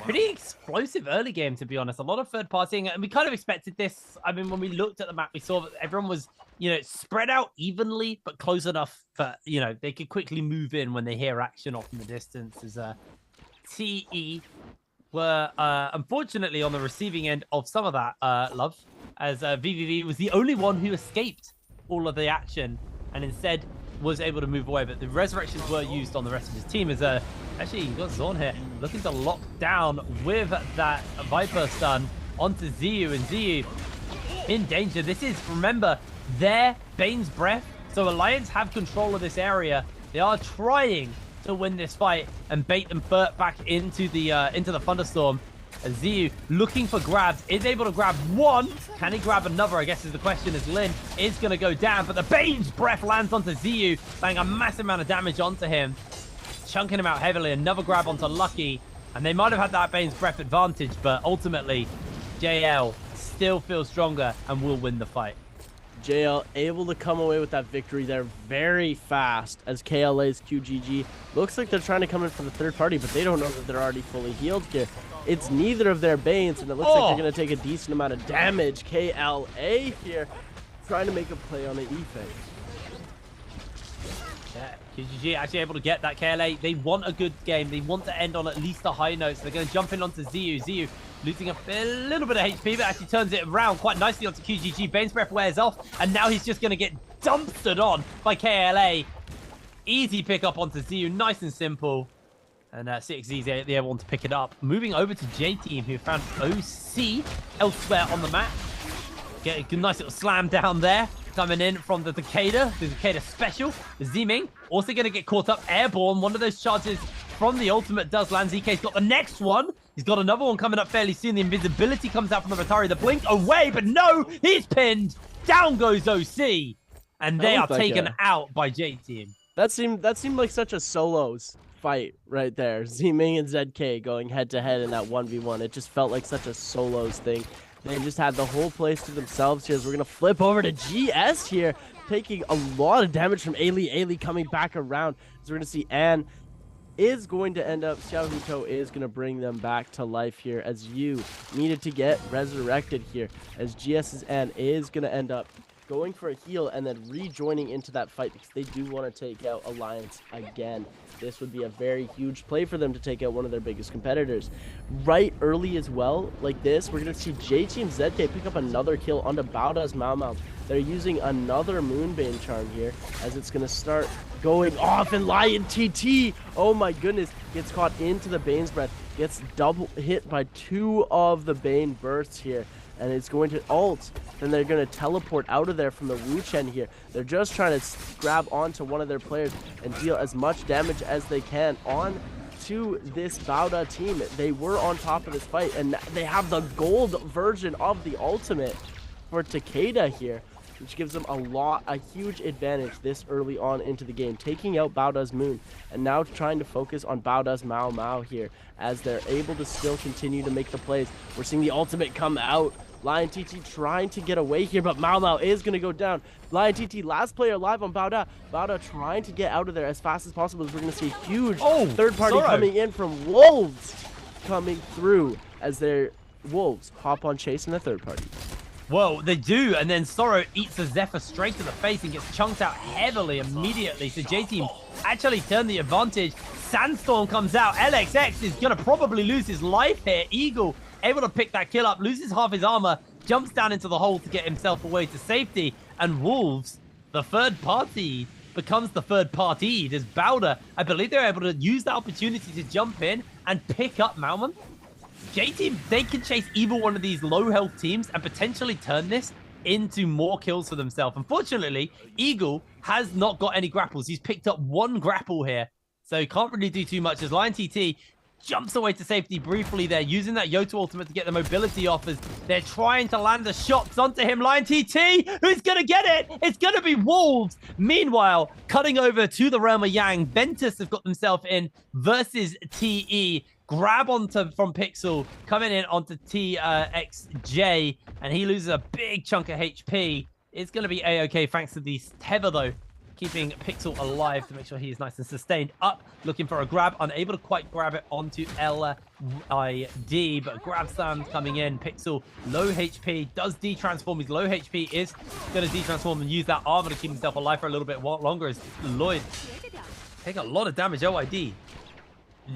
pretty explosive early game, to be honest. A lot of third partying, and we kind of expected this. I mean, when we looked at the map, we saw that everyone was, you know, spread out evenly, but close enough for, you know, they could quickly move in when they hear action off in the distance. As TE were unfortunately on the receiving end of some of that love, as VVV was the only one who escaped all of the action and instead was able to move away. But the resurrections were used on the rest of his team. As actually, you got Zorn here looking to lock down with that Viper stun onto Ziyu, and Ziyu in danger. This is, remember, their Bane's Breath, so Alliance have control of this area. They are trying to win this fight and bait them back into the Thunderstorm. Ziyu looking for grabs, is able to grab one. Can he grab another, I guess is the question, as Lin is going to go down. But the Bane's Breath lands onto Ziyu, laying a massive amount of damage onto him, chunking him out heavily. Another grab onto Lucky, and they might have had that Bane's Breath advantage, but ultimately JL still feels stronger and will win the fight. JL able to come away with that victory there very fast, as KLA's QGG looks like they're trying to come in for the third party, but they don't know that they're already fully healed here. It's neither of their Banes, and it looks like they're going to take a decent amount of damage. KLA here trying to make a play on the E-Phase. Yeah, QGG actually able to get that KLA. They want a good game. They want to end on at least a high note, so they're going to jump in onto Ziyu. Ziyu losing a little bit of HP, but actually turns it around quite nicely onto QGG. Bane's Breath wears off, and now he's just going to get dumpstered on by KLA. Easy pick up onto Ziyu, nice and simple. And 6Z's the able one to pick it up. Moving over to J-Team, who found OC elsewhere on the map. Get a nice little slam down there. Coming in from the Takeda special. Z-Ming also going to get caught up airborne. One of those charges from the ultimate does land. ZK's got the next one. He's got another one coming up fairly soon. The invisibility comes out from the Atari. The blink away, but no, he's pinned. Down goes OC. And they are taken out by J-Team. That seemed like such a solos fight right there. Z-Ming and ZK going head to head in that 1v1. It just felt like such a solos thing. They just had the whole place to themselves here. As we're going to flip over to GS here, taking a lot of damage from Ailey. Ailey coming back around. So we're going to see Ann is going to end up, Xiaohuto is going to bring them back to life here, as you needed to get resurrected here, as GS's Ann is going to end up going for a heal and then rejoining into that fight, because they do want to take out Alliance again. This would be a very huge play for them to take out one of their biggest competitors. Right early as well, like this, we're going to see J-Team ZK pick up another kill onto Baoda's Mao Mao. They're using another Moonbane charm here, as it's going to start going off, and Lion TT, oh my goodness, gets caught into the Bane's Breath, gets double hit by two of the Bane bursts here. And it's going to ult, then they're going to teleport out of there from the Wu Chen here. They're just trying to grab onto one of their players and deal as much damage as they can on to this Baoda team. They were on top of this fight, and they have the gold version of the ultimate for Takeda here, which gives them a huge advantage this early on into the game, taking out Baoda's Moon, and now trying to focus on Baoda's Mao Mao here, as they're able to still continue to make the plays. We're seeing the ultimate come out. Lion TT trying to get away here, but Mao Mao is going to go down. Lion TT, last player alive on Baoda. Baoda trying to get out of there as fast as possible, as we're going to see a huge third party coming in from Wolves coming through, as their Wolves hop on chase in the third party. Whoa, they do, and then Sorrow eats a Zephyr straight to the face and gets chunked out heavily immediately. So J-Team actually turned the advantage. Sandstorm comes out. LXX is going to probably lose his life here. Eagle able to pick that kill up, loses half his armor, jumps down into the hole to get himself away to safety. And Wolves, the third party, becomes the third party. As Baoda, I believe they're able to use that opportunity to jump in and pick up Malman. J-Team, they can chase either one of these low health teams and potentially turn this into more kills for themselves. Unfortunately, Eagle has not got any grapples. He's picked up one grapple here, so he can't really do too much, as Lion TT jumps away to safety briefly there, using that Yoto ultimate to get the mobility off, as they're trying to land the shots onto him. Lion TT, who's going to get it? It's going to be Wolves. Meanwhile, cutting over to the realm of Yang, Ventus have got themselves in versus TE. Grab onto from Pixel, coming in onto TXJ, and he loses a big chunk of HP It's going to be A-OK thanks to the tether, though. Keeping Pixel alive to make sure he is nice and sustained. Up, looking for a grab. Unable to quite grab it onto LID, but grab slam coming in. Pixel, low HP, does de-transform. His low HP is going to de-transform and use that armor to keep himself alive for a little bit longer as Lloyd take a lot of damage. OID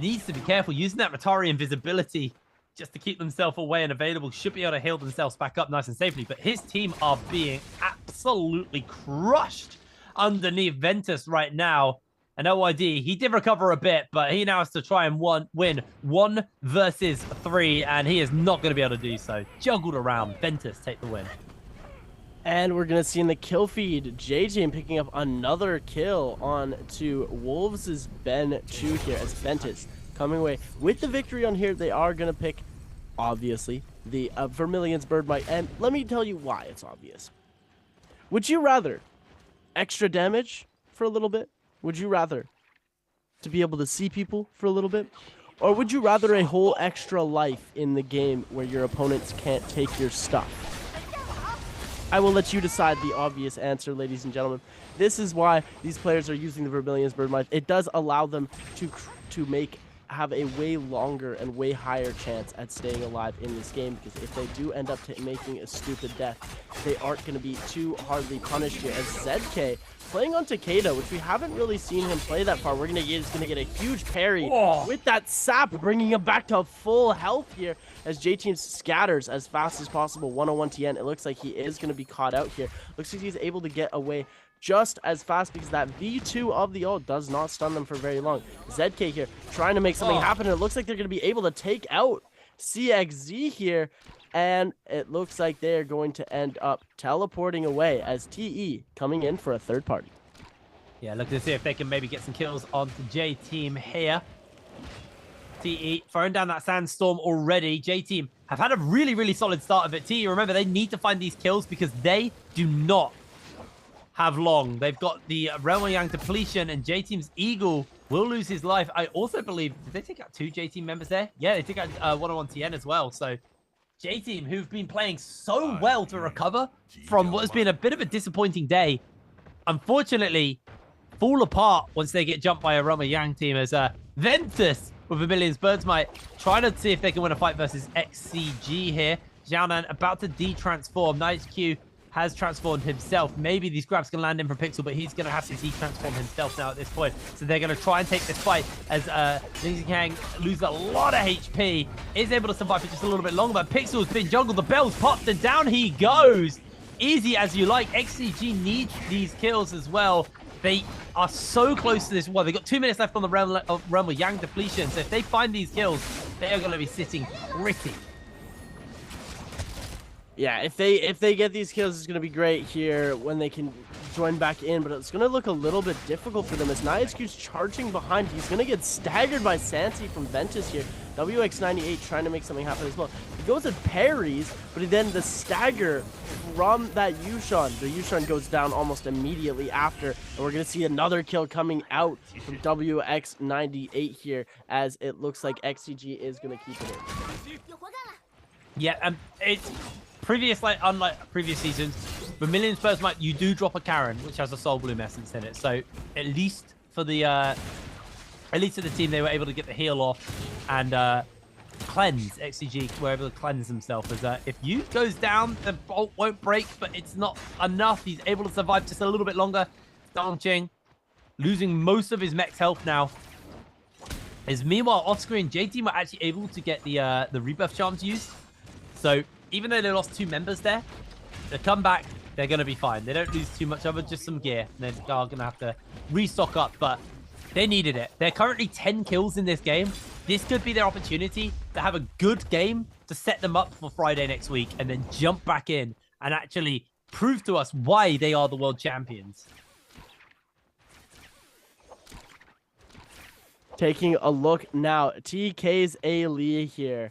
needs to be careful using that Matari invisibility just to keep themselves away and available. Should be able to heal themselves back up nice and safely, but his team are being absolutely crushed underneath Ventus right now. And OID, he did recover a bit, but he now has to try and win 1 versus 3, and he is not going to be able to do so. Juggled around. Ventus take the win. And we're going to see in the kill feed, J-Team picking up another kill on to Wolves' Ben Chu here as Ventus coming away with the victory on here. They are going to pick, obviously, the Vermilion's Birdmite. And let me tell you why it's obvious. Would you rather extra damage for a little bit? Would you rather to be able to see people for a little bit? Or would you rather a whole extra life in the game where your opponents can't take your stuff? I will let you decide the obvious answer, ladies and gentlemen. This is why these players are using the Vermilion's Birdmite. It does allow them to have a way longer and way higher chance at staying alive in this game, because if they do end up making a stupid death, they aren't going to be too hardly punished here. As ZK playing on Takeda, which we haven't really seen him play that far, he's going to get a huge parry with that sap, bringing him back to full health here as J-Team scatters as fast as possible. 101 TN, it looks like he is going to be caught out here. Looks like he's able to get away just as fast because that V2 of the ult does not stun them for very long. ZK here trying to make something happen, and it looks like they're going to be able to take out CXZ here, and it looks like they're going to end up teleporting away as TE coming in for a third party. Yeah, looking to see if they can maybe get some kills on the J-Team here. TE throwing down that sandstorm already. J-Team have had a really, really solid start of it. TE, remember, they need to find these kills because they do not have long. They've got the Realm Yang depletion, and J-Team's Eagle will lose his life. I also believe, did they take out 2 J-Team members there? Yeah, they took out 101 TN as well. So J-Team, who've been playing so well to recover from what has been a bit of a disappointing day, unfortunately fall apart once they get jumped by a Realm Yang team as Ventus with Vermilion's Birdmite trying to see if they can win a fight versus XCG here. Xiaonan about to de-transform. NiceQ has transformed himself. Maybe these grabs can land in from Pixel, but he's going to have to de-transform himself now at this point. So they're going to try and take this fight as Ling Kang loses a lot of HP. Is able to survive for just a little bit longer, but Pixel's been jungled. The bell's popped, and down he goes. Easy as you like. XCG needs these kills as well. They are so close to this. Well, they've got 2 minutes left on the Realm of Yang depletion. So if they find these kills, they are going to be sitting pretty. Yeah, if they get these kills, it's going to be great here when they can join back in, but it's going to look a little bit difficult for them as NiceQ's charging behind. He's going to get staggered by Sansi from Ventus here. WX98 trying to make something happen as well. He goes and parries, but then the stagger from that Yushan. The Yushan goes down almost immediately after, and we're going to see another kill coming out from WX98 here as it looks like XCG is going to keep it in. Yeah, it's unlike previous seasons, Vermilion's Birdmite, you do drop a Karen, which has a Soul Bloom essence in it. So at least for the team, they were able to get the heal off and cleanse. XCG were able to cleanse themselves. As if you goes down, the bolt won't break, but it's not enough. He's able to survive just a little bit longer. Dongqing losing most of his mech's health now. As meanwhile, off screen, J-Team were actually able to get the rebirth charms used. So even though they lost 2 members there, they come back, they're going to be fine. They don't lose too much of it, just some gear. And they are going to have to restock up, but they needed it. They're currently 10 kills in this game. This could be their opportunity to have a good game to set them up for Friday next week and then jump back in and actually prove to us why they are the world champions. Taking a look now, TK's A-Lee here.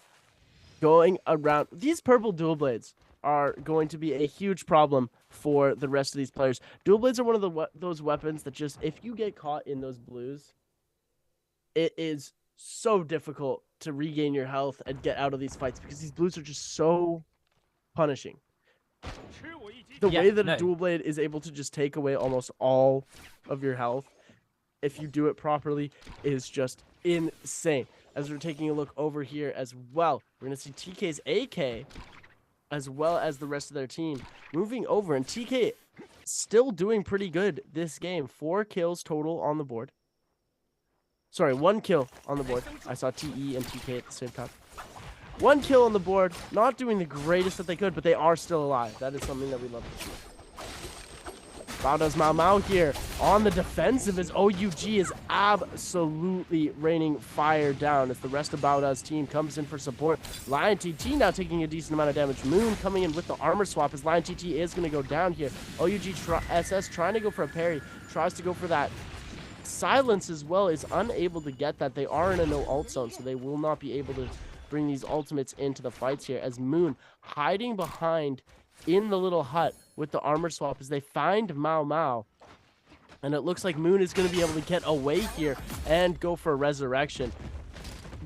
Going around, these purple dual blades are going to be a huge problem for the rest of these players. Dual blades are one of those weapons that just, if you get caught in those blues, it is so difficult to regain your health and get out of these fights because these blues are just so punishing. The way that a dual blade is able to just take away almost all of your health, if you do it properly, is just insane. As we're taking a look over here as well, we're going to see TK's AK as well as the rest of their team moving over, and TK still doing pretty good this game. 4 kills total on the board. Sorry, 1 kill on the board. I saw TE and TK at the same time. 1 kill on the board. Not doing the greatest that they could, but they are still alive. That is something that we love to see. Baoda's Mao Mao here on the defensive as OUG is absolutely raining fire down as the rest of Baoda's team comes in for support. Lion TT now taking a decent amount of damage. Moon coming in with the armor swap as Lion TT is going to go down here. OUG SS trying to go for a parry. Tries to go for that silence as well. Is unable to get that. They are in a no ult zone, so they will not be able to bring these ultimates into the fights here as Moon hiding behind in the little hut with the armor swap as they find Mao Mao. And it looks like Moon is going to be able to get away here and go for a resurrection.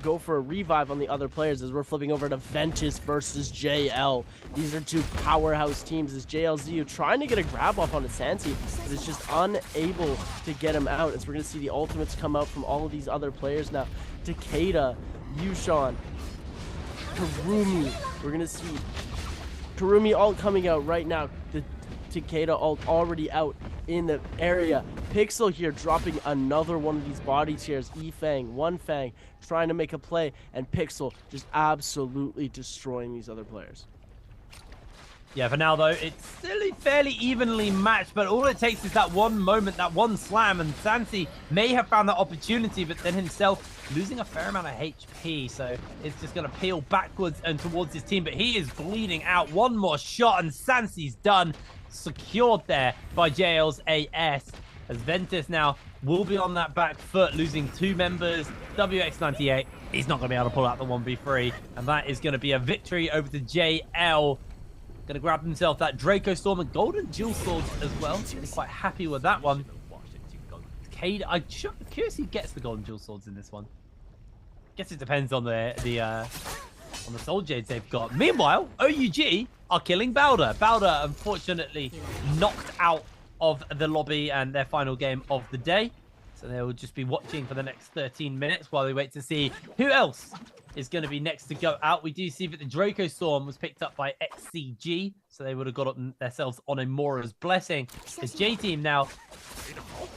Go for a revive on the other players as we're flipping over to Ventus versus JL. These are two powerhouse teams as JLZU trying to get a grab off on a Sansi, but it's just unable to get him out as we're going to see the ultimates come out from all of these other players now. Takeda, Yushan, Karumi. We're going to see Karumi ult coming out right now. The Takeda ult already out in the area. Pixel here dropping another one of these body tiers. E-Fang, One Fang trying to make a play, and Pixel just absolutely destroying these other players. Yeah, for now, though, it's still fairly evenly matched, but all it takes is that one moment, that one slam, and Sansi may have found that opportunity, but then himself losing a fair amount of HP, so it's just going to peel backwards and towards his team, but he is bleeding out. One more shot, and Sansi's done. Secured there by JL's AS, as Ventus now will be on that back foot, losing 2 members. WX98, he's not going to be able to pull out the 1v3, and that is going to be a victory over to JL. Going to grab himself that Draco Storm and Golden Dual Swords as well. Really quite happy with that one. Cade, I'm curious who gets the Golden Dual Swords in this one. Guess it depends on the Soul Jades they've got. Meanwhile, OUG are killing Bowder. Bowder, unfortunately, knocked out of the lobby and their final game of the day. So they will just be watching for the next 13 minutes while they wait to see who else is going to be next to go out. We do see that the Draco Storm was picked up by XCG, so they would have got themselves on a Mora's Blessing. As J-Team now,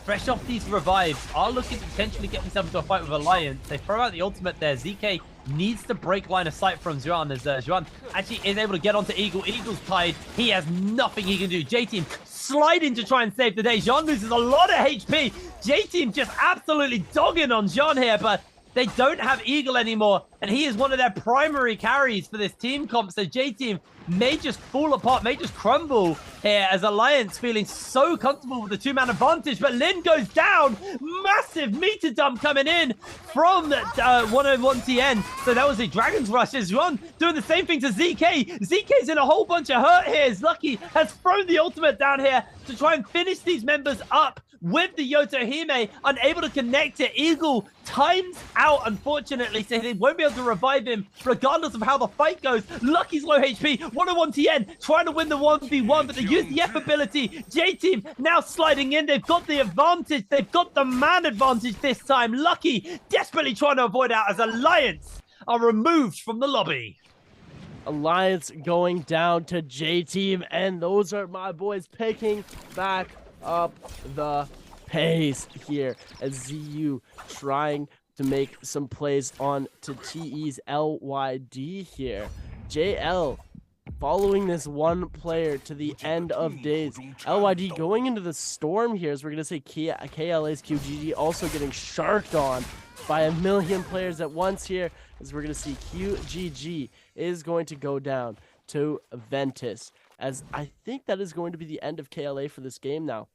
fresh off these revives, are looking to potentially get themselves into a fight with Alliance. They throw out the ultimate there. ZK needs to break line of sight from Zhuan, as Zhuan actually is able to get onto Eagle. Eagle's tied. He has nothing he can do. J-Team sliding to try and save the day. Zhuan loses a lot of HP. J-Team just absolutely dogging on Zhuan here, but they don't have Eagle anymore, and he is one of their primary carries for this team comp, so J-Team may just fall apart, may just crumble here as Alliance feeling so comfortable with the 2-man advantage, but Lin goes down. Massive meter dump coming in from W1D4-TRIOS. So that was a Dragon's Rush as Juan doing the same thing to ZK. ZK's in a whole bunch of hurt here as Lucky has thrown the ultimate down here to try and finish these members up with the Yotohime, unable to connect it. Eagle times out, unfortunately, so they won't be able to revive him regardless of how the fight goes. Lucky's low HP. W1D4-TRIOS trying to win the 1v1, but they use the F ability. J-Team now sliding in. They've got the advantage. They've got the man advantage this time. Lucky desperately trying to avoid out as Alliance are removed from the lobby. Alliance going down to J-Team, and those are my boys picking back up the pace here as ZU trying to make some plays on to TE's LYD here. JL following this one player to the end of days. LYD going into the storm here as we're going to say KLA's QGG also getting sharked on by a million players at once here as we're going to see QGG is going to go down to Ventus, as I think that is going to be the end of KLA for this game now.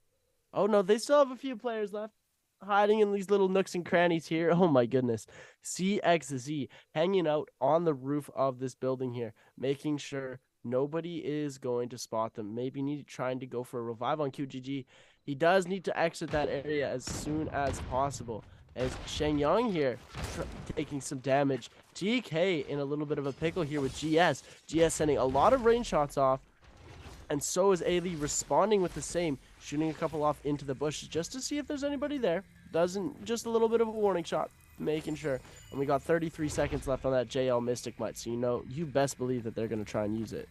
Oh no, they still have a few players left hiding in these little nooks and crannies here. Oh my goodness. CXZ hanging out on the roof of this building here, making sure nobody is going to spot them. Maybe trying to go for a revive on QGG. He does need to exit that area as soon as possible. As Shenyang here taking some damage. TK in a little bit of a pickle here with GS. GS sending a lot of range shots off. And so is Ali responding with the same, shooting a couple off into the bushes just to see if there's anybody there. Just a little bit of a warning shot, making sure. And we got 33 seconds left on that JL Mystic Might, so you best believe that they're going to try and use it.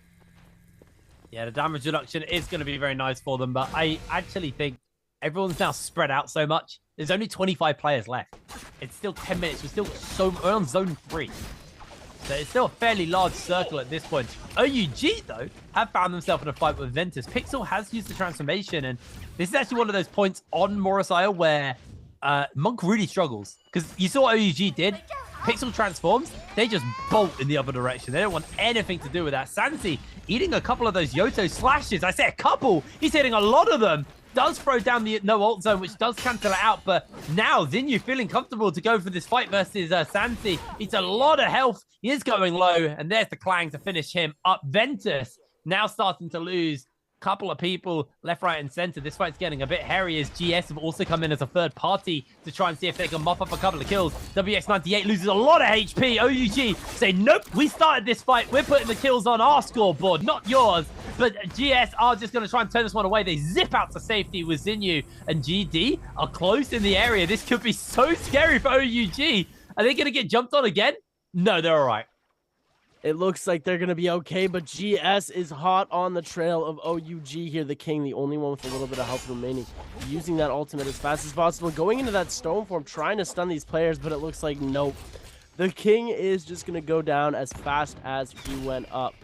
Yeah, the damage reduction is going to be very nice for them, but I actually think everyone's now spread out so much. There's only 25 players left. It's still 10 minutes. We're on zone 3. So it's still a fairly large circle at this point. OUG, though, have found themselves in a fight with Ventus. Pixel has used the transformation, and this is actually one of those points on Morris Isle where Monk really struggles. Because you saw what OUG did. Pixel transforms, they just bolt in the other direction. They don't want anything to do with that. Sansi eating a couple of those Yoto slashes. I say a couple. He's hitting a lot of them. Does throw down the no ult zone, which does cancel it out. But now Zinyu feeling comfortable to go for this fight versus Sansi. It's a lot of health. He is going low. And there's the Clang to finish him up. Ventus now starting to lose. Couple of people left, right, and center. This fight's getting a bit hairy as GS have also come in as a third party to try and see if they can mop up a couple of kills. WX98 loses a lot of HP. OUG say, nope, we started this fight. We're putting the kills on our scoreboard, not yours. But GS are just going to try and turn this one away. They zip out to safety with Zinyu, and GD are close in the area. This could be so scary for OUG. Are they going to get jumped on again? No, they're all right. It looks like they're going to be okay, but GS is hot on the trail of OUG here. The King, the only one with a little bit of health remaining, using that ultimate as fast as possible, going into that stone form, trying to stun these players, but it looks like nope. The King is just going to go down as fast as he went up.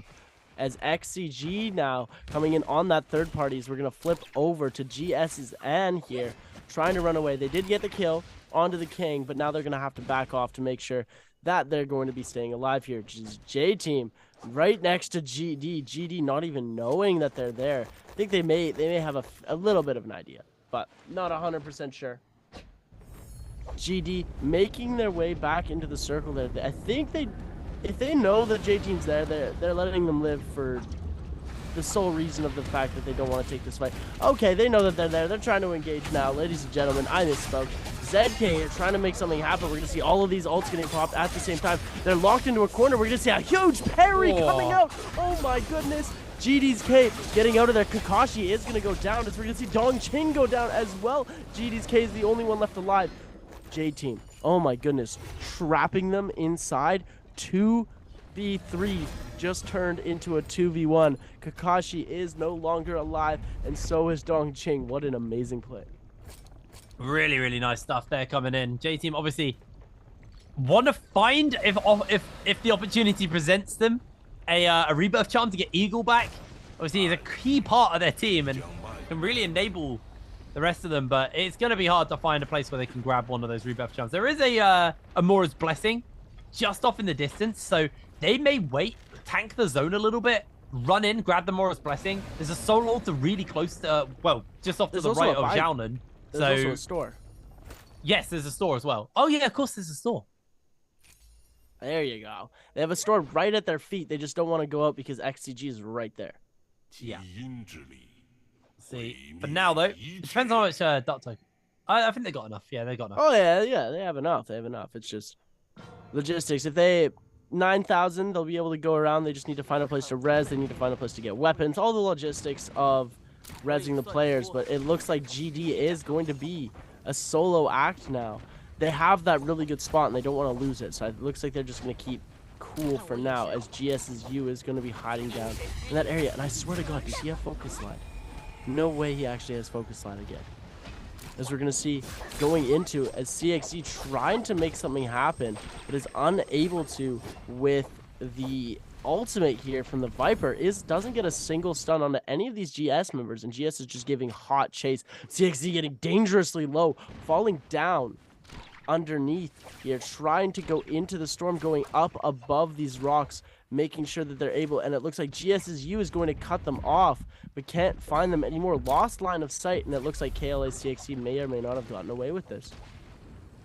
As XCG now coming in on that third party, we're going to flip over to GS's Ann here, trying to run away. They did get the kill onto the King, but now they're going to have to back off to make sure that they're going to be staying alive here. J-Team right next to GD. GD not even knowing that they're there. I think they may have a little bit of an idea, but not 100% sure. GD making their way back into the circle there. I think if they know that J-Team's there, they're letting them live for the sole reason of the fact that they don't want to take this fight. Okay, they know that they're there. They're trying to engage now. Ladies and gentlemen, I misspoke. ZK are trying to make something happen. We're going to see all of these ults getting popped at the same time. They're locked into a corner. We're going to see a huge parry coming out. Oh my goodness. GD's K getting out of there. Kakashi is going to go down as we're going to see Dongqing go down as well. GD's K is the only one left alive. J-Team, oh my goodness, trapping them inside. 2v3 just turned into a 2v1. Kakashi is no longer alive, and so is Dongqing. What an amazing play. Really, really nice stuff there coming in. J-Team obviously want to find, if the opportunity presents them, a rebirth charm to get Eagle back. Obviously, he's a key part of their team and can really enable the rest of them, but it's going to be hard to find a place where they can grab one of those rebirth charms. There is a Amora's Blessing just off in the distance, so they may wait, tank the zone a little bit, run in, grab the Amora's Blessing. There's a Soul Altar really close to, well, just off to the right of Xiaonan. There's also a store. Yes, there's a store as well. Oh yeah, of course there's a store. There you go. They have a store right at their feet. They just don't want to go out because XCG is right there. Yeah. See, but now though, it depends on how much dot token. I think they got enough. Yeah, they got enough. Oh yeah, they have enough. They have enough. It's just logistics. If they 9,000, they'll be able to go around. They just need to find a place to res. They need to find a place to get weapons. All the logistics of resing the players, but it looks like GD is going to be a solo act now. They have that really good spot and they don't want to lose it, so it looks like they're just going to keep cool for now as GS's U is going to be hiding down in that area. And I swear to God, does he have focus slide? No way he actually has focus slide again. As we're going to see going into as CXC trying to make something happen, but is unable to with the ultimate here from the Viper. Doesn't get a single stun onto any of these GS members, and GS is just giving hot chase. CXC getting dangerously low, falling down underneath here, trying to go into the storm, going up above these rocks, making sure that they're able, and it looks like GS's U is going to cut them off, but can't find them anymore. Lost line of sight, and it looks like KLA CXC may or may not have gotten away with this.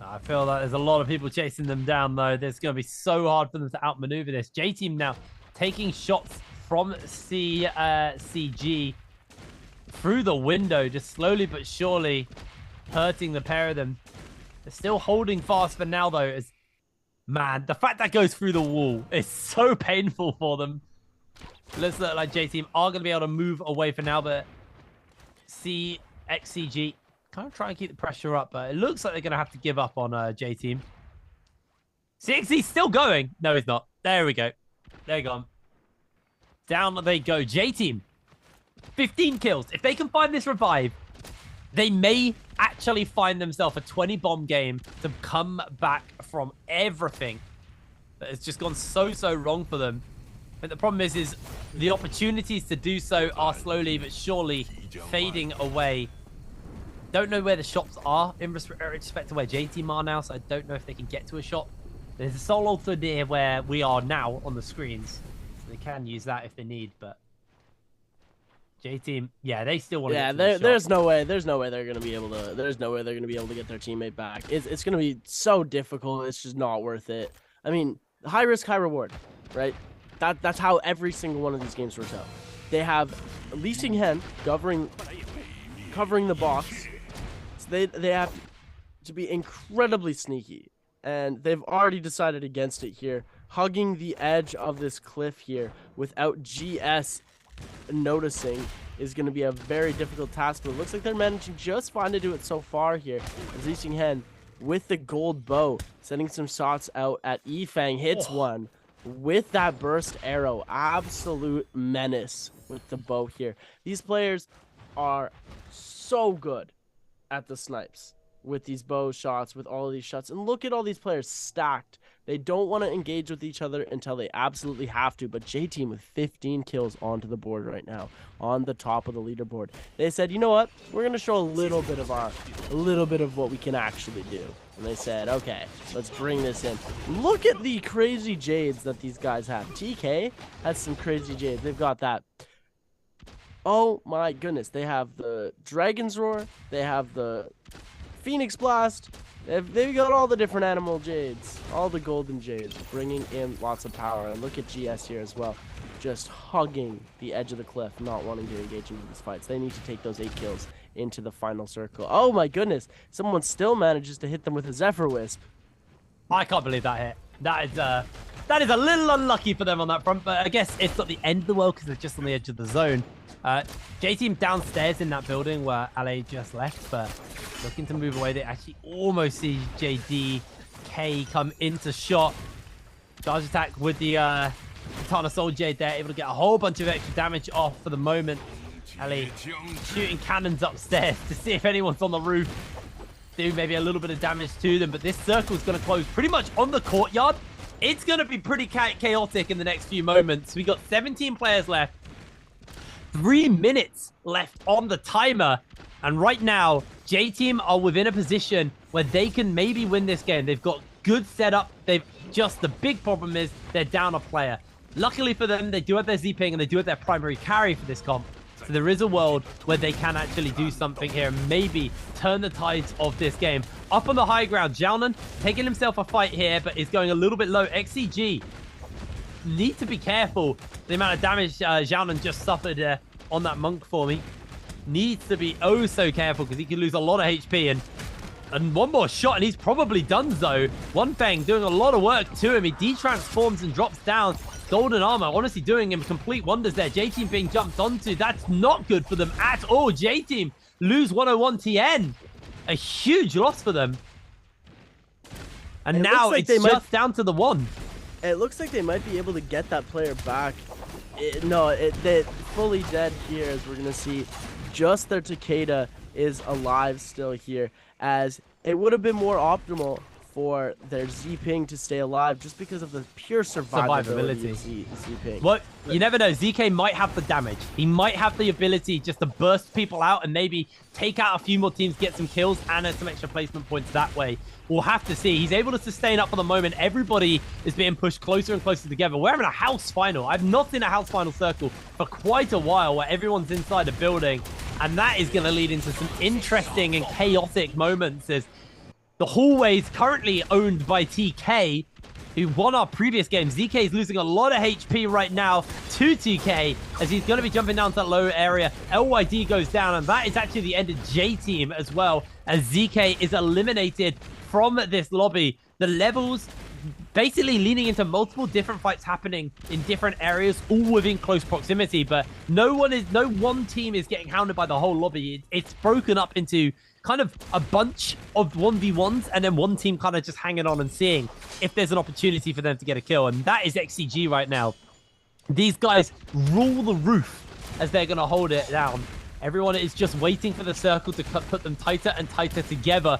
I feel that there's a lot of people chasing them down, though. There's going to be so hard for them to outmaneuver this. J-Team now taking shots from CG through the window, just slowly but surely hurting the pair of them. They're still holding fast for now, though. Man, the fact that goes through the wall is so painful for them. Looks like J-Team are going to be able to move away for now, but see XCG kind of try and keep the pressure up, but it looks like they're going to have to give up on J-Team. CXC's still going. No, he's not. There we go. They're gone. Down they go. J-Team, 15 kills. If they can find this revive, they may actually find themselves a 20-bomb game to come back from everything that has just gone so wrong for them. But the problem is the opportunities to do so are slowly but surely fading away. Don't know where the shops are in respect to where J-Team are now, so I don't know if they can get to a shop. There's a Soul Altar near where we are now on the screens. So they can use that if they need, but J-Team, yeah, they still want to get to the shop. There's no way they're going to be able to get their teammate back. It's going to be so difficult. It's just not worth it. I mean, high risk, high reward, right? That's how every single one of these games works out. They have Lee Sin-hen covering the box. So they have to be incredibly sneaky. And they've already decided against it here. Hugging the edge of this cliff here without GS noticing is going to be a very difficult task. But it looks like they're managing just fine to do it so far here. Lee Sin-hen with the gold bow, sending some shots out at Yifeng. Hits one with that burst arrow. Absolute menace with the bow here. These players are so good at the snipes with these bow shots, with all of these shots. And look at all these players stacked. They don't want to engage with each other until they absolutely have to. But J-Team with 15 kills onto the board right now, on the top of the leaderboard. They said, you know what? We're going to show a little bit of what we can actually do. And they said, okay, let's bring this in. Look at the crazy Jades that these guys have. TK has some crazy Jades. They've got that. Oh my goodness. They have the Dragon's Roar. They have the Phoenix Blast. They've got all the different animal Jades. All the golden Jades. Bringing in lots of power. And look at GS here as well. Just hugging the edge of the cliff. Not wanting to engage into these fights. They need to take those 8 kills into the final circle. Oh my goodness. Someone still manages to hit them with a Zephyr Wisp. I can't believe that hit. That is a little unlucky for them on that front, but I guess it's not the end of the world because they're just on the edge of the zone. J-Team downstairs in that building where Ale just left, but looking to move away. They actually almost see JDK come into shot. Charge attack with the Katana Soul Jade there, able to get a whole bunch of extra damage off for the moment. Ale shooting cannons upstairs to see if anyone's on the roof. Do maybe a little bit of damage to them, but this circle is going to close pretty much on the courtyard. It's going to be pretty chaotic in the next few moments. We got 17 players left. 3 minutes left on the timer. And right now, J-Team are within a position where they can maybe win this game. They've got good setup. The big problem is they're down a player. Luckily for them, they do have their Z-Ping and they do have their primary carry for this comp. So there is a world where they can actually do something here and maybe turn the tides of this game. Up on the high ground, Xiaonan taking himself a fight here, but is going a little bit low. XCG need to be careful. The amount of damage Xiaonan just suffered on that monk form. He needs to be oh so careful because he can lose a lot of HP. And one more shot and he's probably done so. One Feng doing a lot of work to him. He de-transforms and drops down. Golden armor, honestly doing him complete wonders there. J-Team being jumped onto. That's not good for them at all. J-Team lose 101-TN. A huge loss for them. And now it's just down to the one. It looks like they might be able to get that player back. They're fully dead here, as we're going to see. Just their Takeda is alive still here, as it would have been more optimal for their Z-Ping to stay alive just because of the pure survivability of Z-Ping. Well, you never know. ZK might have the damage. He might have the ability just to burst people out and maybe take out a few more teams, get some kills, and some extra placement points that way. We'll have to see. He's able to sustain up for the moment. Everybody is being pushed closer and closer together. We're having a house final. I've not seen a house final circle for quite a while where everyone's inside a building, and that is going to lead into some interesting and chaotic moments as the hallway is currently owned by TK, who won our previous game. ZK is losing a lot of HP right now to TK as he's going to be jumping down to that low area. LYD goes down, and that is actually the end of J-Team as well, as ZK is eliminated from this lobby. The levels basically leaning into multiple different fights happening in different areas, all within close proximity. But no one team is getting hounded by the whole lobby. It's broken up into kind of a bunch of 1v1s, and then one team kind of just hanging on and seeing if there's an opportunity for them to get a kill. And that is XCG right now. These guys rule the roof as they're going to hold it down. Everyone is just waiting for the circle to put them tighter and tighter together.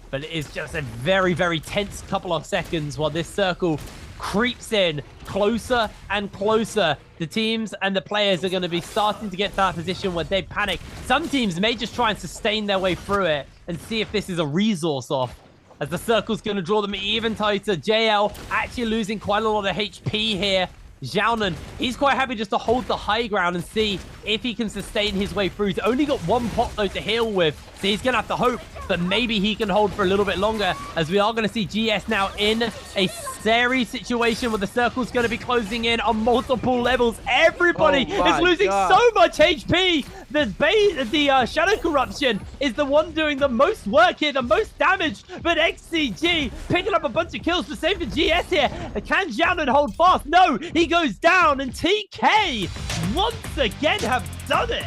But it is just a very, very tense couple of seconds while this circle creeps in closer and closer. The teams and the players are going to be starting to get to that position where they panic. Some teams may just try and sustain their way through it and see if this is a resource off, as the circle's going to draw them even tighter. JL actually losing quite a lot of HP here. Xiaonan, he's quite happy just to hold the high ground and see if he can sustain his way through. He's only got one pot though to heal with, so he's going to have to hope that maybe he can hold for a little bit longer, as we are going to see GS now in a scary situation where the circle's going to be closing in on multiple levels. Everybody is losing so much HP. The Shadow Corruption is the one doing the most work here, the most damage, but XCG picking up a bunch of kills. The same for GS here. Can Xiaonan hold fast? No, he goes down, and TK once again have done it.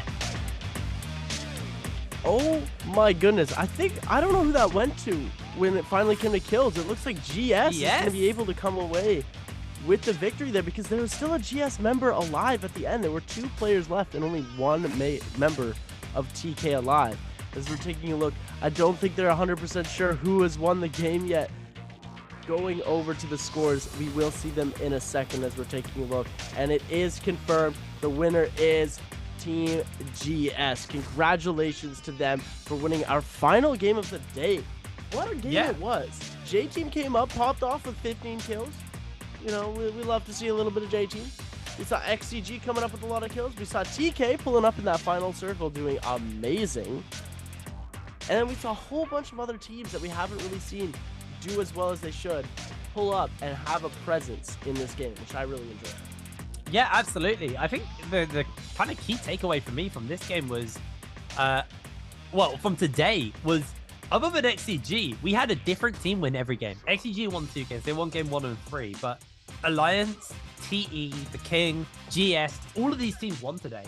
Oh my goodness. I don't know who that went to when it finally came to kills. It looks like GS is going to be able to come away with the victory there, because there was still a GS member alive at the end. There were 2 players left and only 1 member of TK alive. As we're taking a look, I don't think they're 100% sure who has won the game yet. Going over to the scores, we will see them in a second as we're taking a look. And it is confirmed. The winner is Team GS. Congratulations to them for winning our final game of the day. What a game it was. J-Team came up, popped off with 15 kills. You know, we love to see a little bit of J-Team. We saw XCG coming up with a lot of kills. We saw TK pulling up in that final circle doing amazing. And then we saw a whole bunch of other teams that we haven't really seen do as well as they should pull up and have a presence in this game, which I really enjoyed. Yeah, absolutely. I think the kind of key takeaway for me from this game was, well, from today was, other than XCG, we had a different team win every game. XCG won 2 games. They won game 1 and 3, but Alliance, TE, The King, GS, all of these teams won today.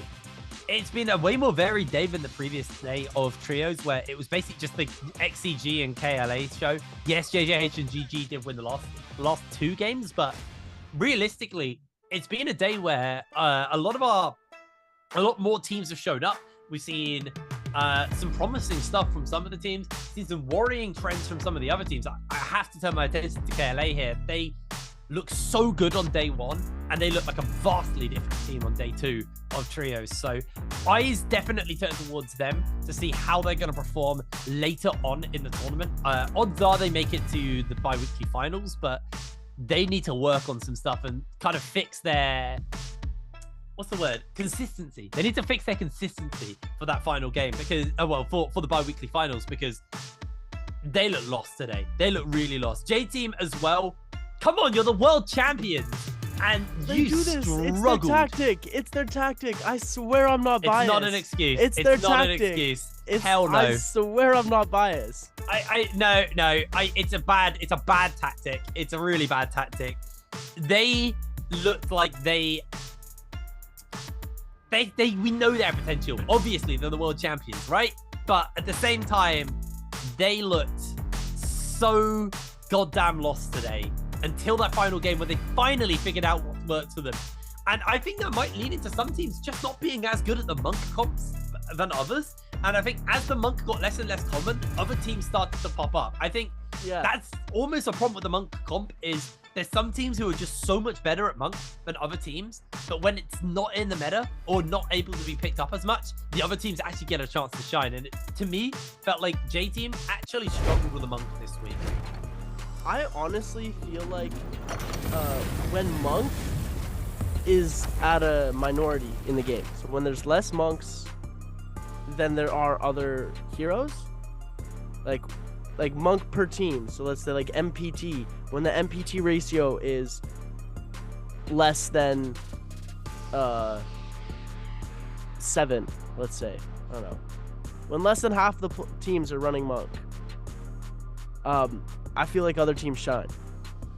It's been a way more varied day than the previous day of trios, where it was basically just the XCG and KLA show. Yes, JJH and GG did win the last 2 games, but realistically, it's been a day where a lot more teams have showed up. We've seen some promising stuff from some of the teams, seen some worrying trends from some of the other teams. I have to turn my attention to KLA here. They look so good on day 1, and they look like a vastly different team on day 2 of trios. So eyes definitely turn towards them to see how they're going to perform later on in the tournament. Odds are they make it to the bi-weekly finals, but they need to work on some stuff and kind of fix their, what's the word? Consistency. They need to fix their consistency for that final game, because, for the bi-weekly finals, because they look lost today. They look really lost. J-Team as well. Come on, you're the world champions, and you struggled. It's their tactic. It's their tactic. I swear I'm not biased. It's not an excuse. It's their not tactic. An excuse. Hell no. I swear I'm not biased. It's a bad tactic. It's a really bad tactic. They look like we know their potential. Obviously, they're the world champions, right? But at the same time, they looked so goddamn lost today until that final game where they finally figured out what works for them. And I think that might lead into some teams just not being as good at the monk comps than others. And I think as the monk got less and less common, other teams started to pop up. I think that's almost a problem with the monk comp, is there's some teams who are just so much better at monk than other teams, but when it's not in the meta or not able to be picked up as much, the other teams actually get a chance to shine. And it, to me, felt like J-Team actually struggled with the monk this week. I honestly feel like when monk is at a minority in the game, so when there's less monks than there are other heroes, like monk per team, so let's say like MPT, when the MPT ratio is less than 7, let's say, I don't know, when less than half the teams are running monk, I feel like other teams shine.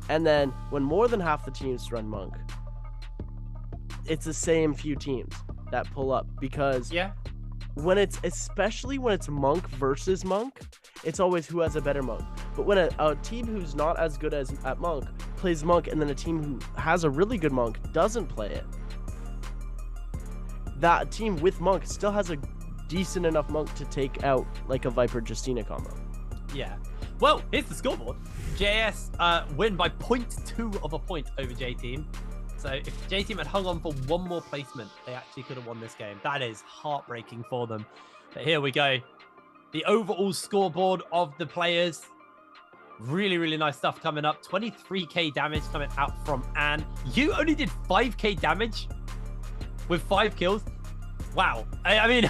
And then when more than half the teams run Monk, it's the same few teams that pull up, because especially when it's Monk versus Monk, it's always who has a better Monk. But when a team who's not as good at Monk plays Monk, and then a team who has a really good Monk doesn't play it, that team with Monk still has a decent enough Monk to take out like a Viper Justina combo. Yeah. Well, here's the scoreboard. JS win by 0.2 of a point over J-Team. So if J-Team had hung on for one more placement, they actually could have won this game. That is heartbreaking for them. But here we go. The overall scoreboard of the players. Really, really nice stuff coming up. 23k damage coming out from Anne. You only did 5k damage with 5 kills. Wow. I mean,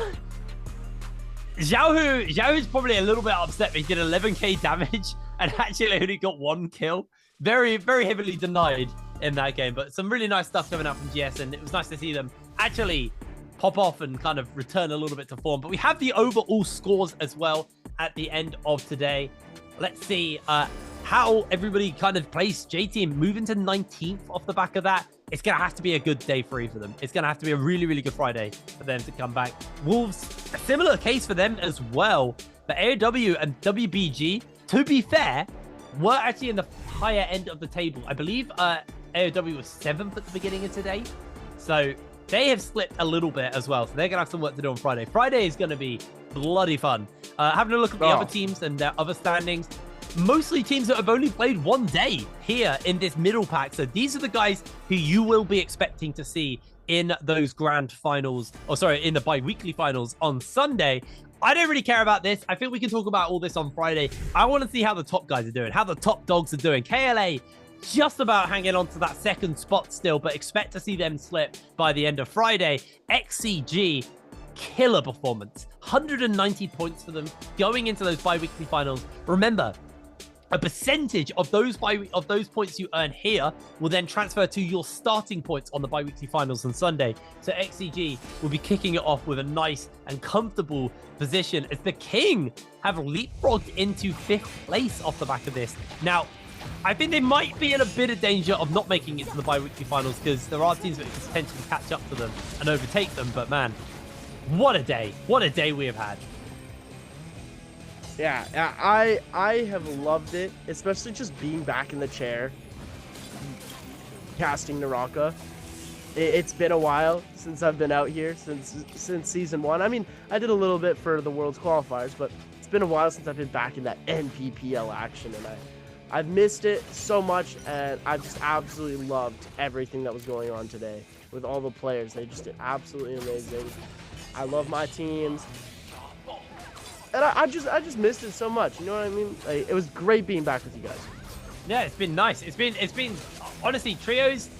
Xiaohu's probably a little bit upset, but he did 11k damage and actually only got 1 kill. Very, very heavily denied in that game, but some really nice stuff coming out from GS, and it was nice to see them actually pop off and kind of return a little bit to form. But we have the overall scores as well at the end of today. Let's see how everybody kind of placed. J-Team moving to 19th off the back of that. It's going to have to be a good day for either of them. It's going to have to be a really, really good Friday for them to come back. Wolves, a similar case for them as well. But AOW and WBG, to be fair, were actually in the higher end of the table. I believe AOW was 7th at the beginning of today. So they have slipped a little bit as well. So they're going to have some work to do on Friday. Friday is going to be bloody fun. Having a look at the other teams and their other standings. Mostly teams that have only played one day here in this middle pack. So these are the guys who you will be expecting to see in those grand finals, in the bi-weekly finals on Sunday. I don't really care about this. I think we can talk about all this on Friday. I want to see how the top guys are doing, how the top dogs are doing. KLA just about hanging on to that second spot still, but expect to see them slip by the end of Friday. XCG, killer performance. 190 points for them going into those bi-weekly finals. Remember, a percentage of those points you earn here will then transfer to your starting points on the bi-weekly finals on Sunday. So XCG will be kicking it off with a nice and comfortable position as the King have leapfrogged into 5th place off the back of this. Now, I think they might be in a bit of danger of not making it to the bi-weekly finals because there are teams that can potentially catch up to them and overtake them. But man, what a day. What a day we have had. Yeah, I have loved it, especially just being back in the chair, casting NARAKA. It's been a while since I've been out here, since Season 1. I mean, I did a little bit for the World's Qualifiers, but it's been a while since I've been back in that Nbpl action, and I've missed it so much, and I've just absolutely loved everything that was going on today with all the players. They just did absolutely amazing. I love my teams. And I just missed it so much. You know what I mean? Like, it was great being back with you guys. Yeah, it's been nice. It's been honestly, trios.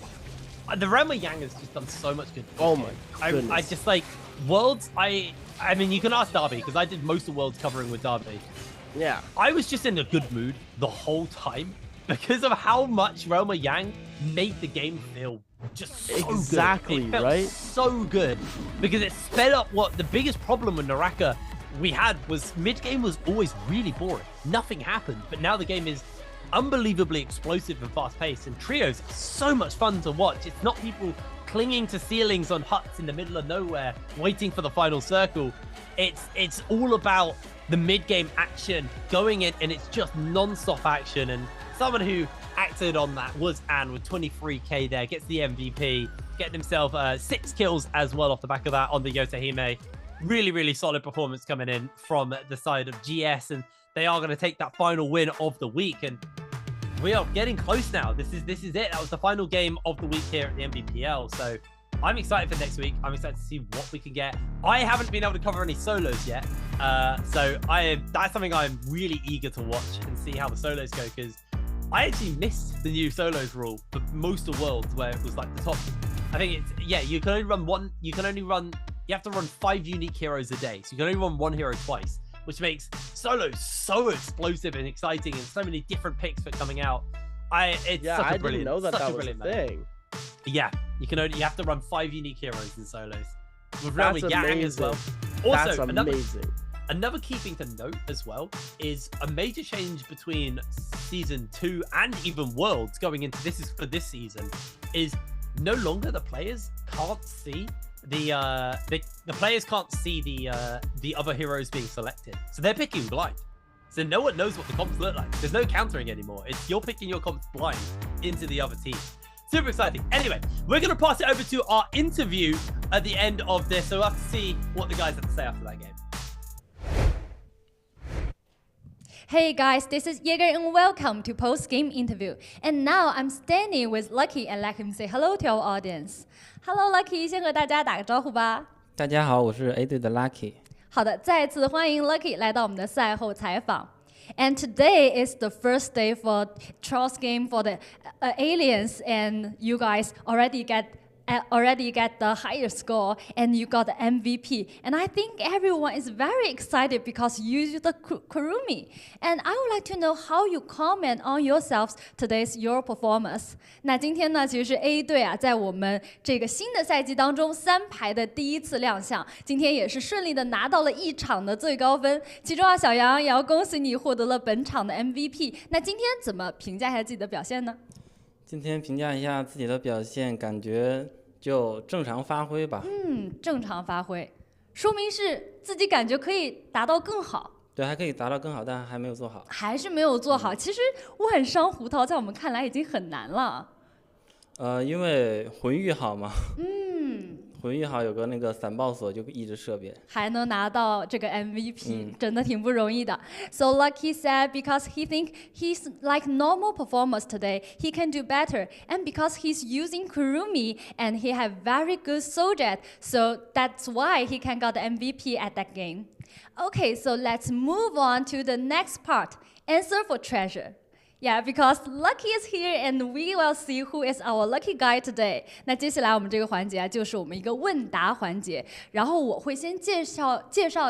The Realm of Yang has just done so much good. Oh my goodness. I just like Worlds. I mean, you can ask Darby because I did most of Worlds covering with Darby. Yeah. I was just in a good mood the whole time because of how much Realm of Yang made the game feel just so exactly good. It felt right. So good because it sped up what the biggest problem with NARAKA we had was mid-game was always really boring. Nothing happened, but now the game is unbelievably explosive and fast-paced, and trios are so much fun to watch. It's not people clinging to ceilings on huts in the middle of nowhere, waiting for the final circle. It's all about the mid-game action going in, and it's just non-stop action. And someone who acted on that was Anne with 23k there, gets the MVP, getting himself 6 kills as well off the back of that on the Yotahime. Really, really solid performance coming in from the side of GS, and they are going to take that final win of the week. And we are getting close now. This is it. That was the final game of the week here at the Nbpl. So I'm excited for next week. I'm excited to see what we can get. I haven't been able to cover any solos yet, so that's something I'm really eager to watch and see how the solos go, because I actually missed the new solos rule for most of Worlds, where it was like the top. I think it's you can only run one. You have to run 5 unique heroes a day. So you can only run 1 hero twice, which makes solos so explosive and exciting, and so many different picks for coming out. I didn't know that was a thing. Yeah, you have to run 5 unique heroes in solos. With Realm of Yang as well. Also, that's amazing. Another key thing to note as well is a major change between season 2 and even Worlds going into this season is no longer the players can't see the players can't see the other heroes being selected, so they're picking blind. So no one knows what the comps look like. There's no countering anymore. It's you're picking your comps blind into the other team. Super exciting. Anyway, we're going to pass it over to our interview at the end of this, so we'll have to see what the guys have to say after that game. Hey guys, this is Jaeger and welcome to post-game interview. And now I'm standing with Lucky and let him say hello to our audience. Hello Lucky, 先和大家打个招呼吧。大家好，我是 A 队的 Lucky。好的，再次欢迎 Lucky 来到我们的赛后采访。And today is the first day for Trials game for the aliens, and you guys already get the higher score, and you got the MVP. And I think everyone is very excited because you used the Kurumi. And I would like to know how you comment on yourselves today's your performance. 那今天呢，其实是 A 队啊，在我们这个新的赛季当中3排的第一次亮相，今天也是顺利的拿到了一场的最高分。其中啊，小杨也要恭喜你获得了本场的 MVP。那今天怎么评价一下自己的表现呢？今天评价一下自己的表现，感觉就正常发挥吧。正常发挥，说明是自己感觉可以达到更好。对，还可以达到更好，但还没有做好。还是没有做好。其实万伤胡桃在我们看来已经很难了。因为魂域好嘛。魂域好，有个那个散爆锁就一直射别。还能拿到这个 MVP，真的挺不容易的。So Lucky said because he think he's like normal performance today, he can do better, and because he's using Kurumi and he have very good Sojet, so that's why he can got the MVP at that game. Okay, so let's move on to the next part. Answer for treasure. Yeah, because Lucky is here and we will see who is our lucky guy today. 那接下来我们这个环节啊，就是我们一个问答环节。然后我会先介绍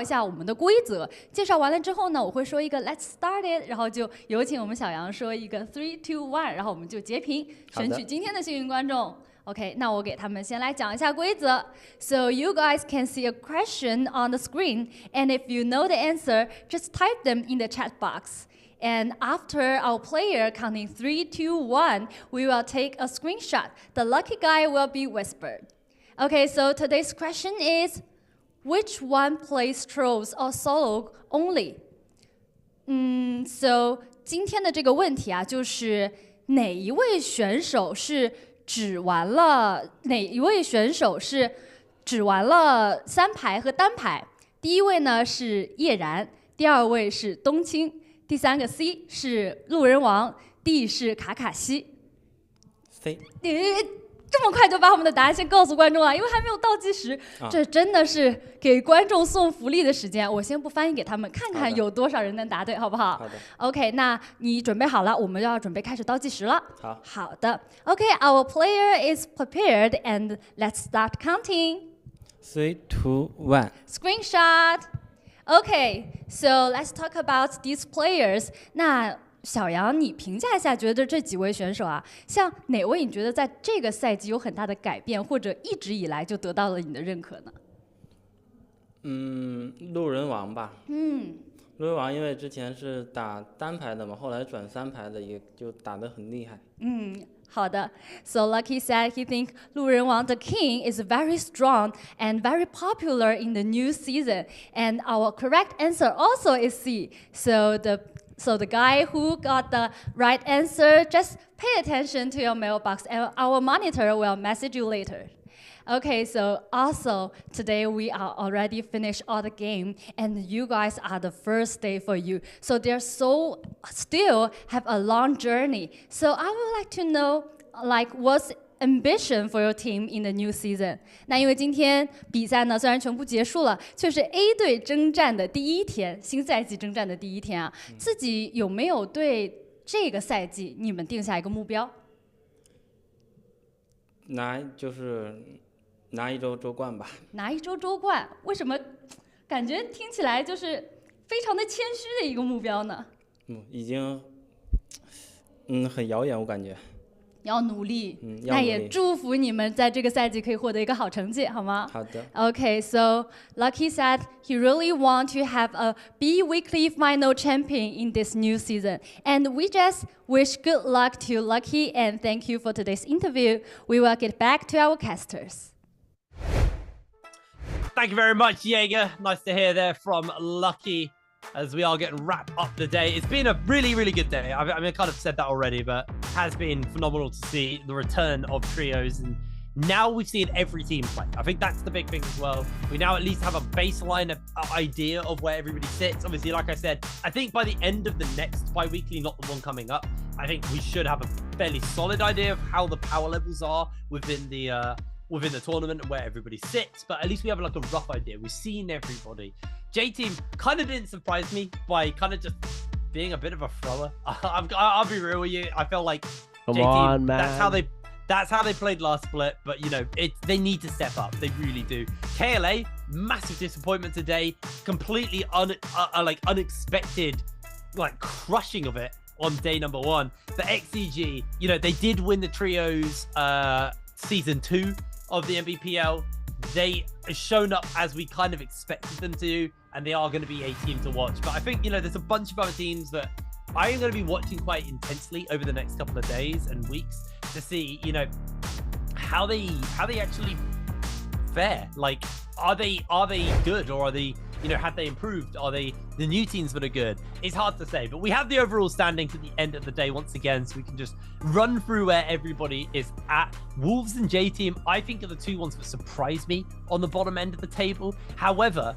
一下我们的规则。介绍完了之后呢，我会说一个 Let's start it， 然后就有请我们小杨说一个 3, 2, 1， 然后我们就截屏，选取今天的幸运观众。OK， 那我给他们先来讲一下规则。So you guys can see a question on the screen, and if you know the answer, just type them in the chat box. And after our player counting 3, 2, 1, we will take a screenshot. The lucky guy will be whispered. Okay, so today's question is, which one plays trolls or solo only? So 今天的这个问题啊，就是哪一位选手是只玩了3排和单排？第一位呢是叶然，第二位是冬青。第3个 C 是路人王 ，D 是卡卡西。C。这么快就把我们的答案先告诉观众了，因为还没有倒计时，这真的是给观众送福利的时间。我先不翻译给他们，看看有多少人能答对，好不好？好的。OK， 那你准备好了，我们要准备开始倒计时了。好。好的。OK，our player is prepared and let's start counting. 3, 2, 1. Screenshot.Okay, so let's talk about these players. 那小杨，你评价一下，觉得这几位选手啊，像哪位你觉得在这个赛季有很大的改变，或者一直以来就得到了你的认可呢？路人王吧。路人王因为之前是打单排的嘛，后来转3排的，也就打得很厉害。好的 So Lucky said he think 路人王 the king is very strong and very popular in the new season. And our correct answer also is C. So the guy who got the right answer, just pay attention to your mailbox and our monitor will message you later. Okay, so also today we are already finished all the game and you guys are the first day for you. So they're still have a long journey. So I would like to know like what's ambition for your team in the new season. 那因为今天比赛呢虽然全部结束了，却是 A 队征战的第一天，新赛季征战的第一天啊，自己有没有对这个赛季你们定下一个目标？拿一周周冠吧。拿一周周冠，为什么感觉听起来就是非常的谦虚的一个目标呢？已经很遥远，我感觉。要努力，要努力。那也祝福你们在这个赛季可以获得一个好成绩，好吗？好的。Okay, so Lucky said he really want to have a bi-weekly final champion in this new season, and we just wish good luck to Lucky and thank you for today's interview. We will get back to our casters. Thank you very much, Jaeger. Nice to hear there from Lucky as we are getting wrapped up the day. It's been a really, really good day. I mean, I kind of said that already, but it has been phenomenal to see the return of trios. And now we've seen every team play. I think that's the big thing as well. We now at least have a baseline idea of where everybody sits. Obviously, like I said, I think by the end of the next bi-weekly, not the one coming up, I think we should have a fairly solid idea of how the power levels are within the tournament and where everybody sits, but at least we have like a rough idea. We've seen everybody. J-Team kind of didn't surprise me by kind of just being a bit of a thrower. I'll be real with you. I felt like Come on, man. That's how they played last split, but you know, they need to step up. They really do. KLA, massive disappointment today. Completely unexpected, like crushing of it on day number 1. The XCG, you know, they did win the trios season 2 of the NBPL. They have shown up as we kind of expected them to, and they are going to be a team to watch. But I think, you know, there's a bunch of other teams that I am going to be watching quite intensely over the next couple of days and weeks to see, you know, how they actually fare. Like, are they good, or are they, you know, have they improved? Are they the new teams that are good? It's hard to say, but we have the overall standings at the end of the day once again, so we can just run through where everybody is at. Wolves and J-Team, I think, are the two ones that surprise me on the bottom end of the table. However,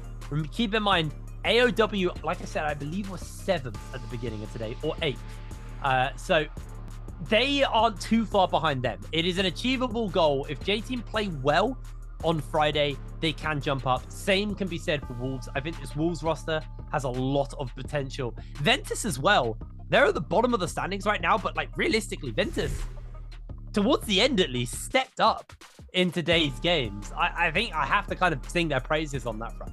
keep in mind, AOW, like I said, I believe was 7th at the beginning of today, or 8th. So they aren't too far behind them. It is an achievable goal. If J-Team play well on Friday, they can jump up. Same can be said for Wolves. I think this Wolves roster has a lot of potential. Ventus as well. They're at the bottom of the standings right now, but like realistically, Ventus, towards the end at least, stepped up in today's games. I think I have to kind of sing their praises on that front.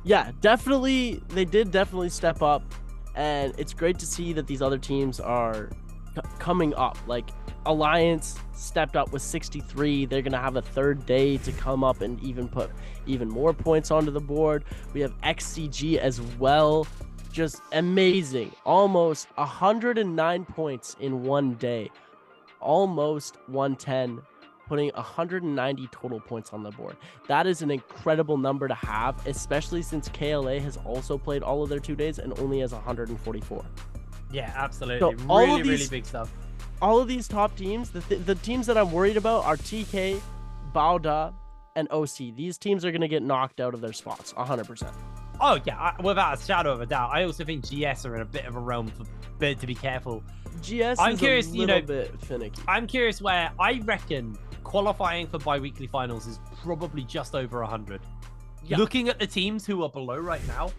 Yeah, definitely. They did definitely step up, and it's great to see that these other teams are coming up. Like Alliance stepped up with 63. They're gonna have a third day to come up and even put even more points onto the board. We have XCG as well, just amazing. Almost 109 points in one day, almost 110, putting 190 total points on the board. That is an incredible number to have, especially since KLA has also played all of their 2 days and only has 144. Yeah, absolutely. So really big stuff. All of these top teams, the teams that I'm worried about are TK, Baoda, and OC. These teams are going to get knocked out of their spots 100%. Oh yeah, without a shadow of a doubt. I also think GS are in a bit of a realm to be careful. GS I'm curious, a little bit finicky. I'm curious where I reckon qualifying for bi-weekly finals is probably just over 100. Yeah. Looking at the teams who are below right now,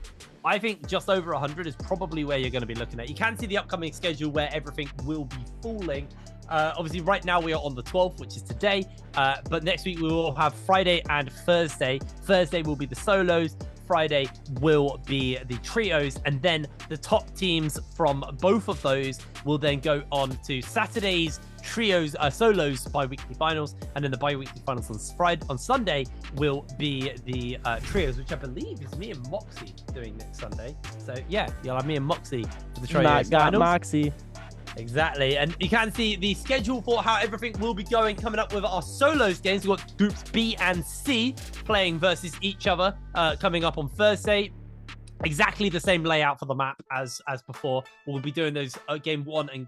I think just over 100 is probably where you're going to be looking at. You can see the upcoming schedule where everything will be falling. Obviously, right now we are on the 12th, which is today. But next week we will have Friday and Thursday. Thursday will be the solos. Friday will be the trios, and then the top teams from both of those will then go on to Saturday's trios, solos bi-weekly finals, and then the bi-weekly finals on Sunday will be the trios, which I believe is me and Moxie doing next Sunday. So yeah, you'll have me and Moxie for the trios finals. Moxie. Exactly, and you can see the schedule for how everything will be going coming up with our solos games. We've got groups B and C playing versus each other coming up on Thursday. Exactly the same layout for the map as before. We'll be doing those game 1 and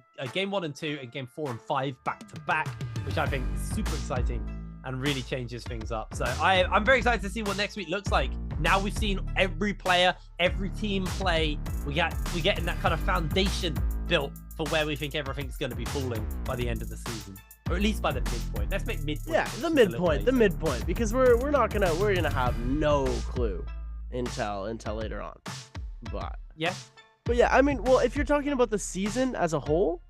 2 and game 4 and 5 back to back, which I think is super exciting and really changes things up. So I'm very excited to see what next week looks like. Now we've seen every player, every team play. We get in that kind of foundation built for where we think everything's going to be falling by the end of the season, or at least by the midpoint. Let's make midpoint. Yeah, the midpoint, because we're gonna have no clue until later on. But yeah, I mean, well, if you're talking about the season as a whole,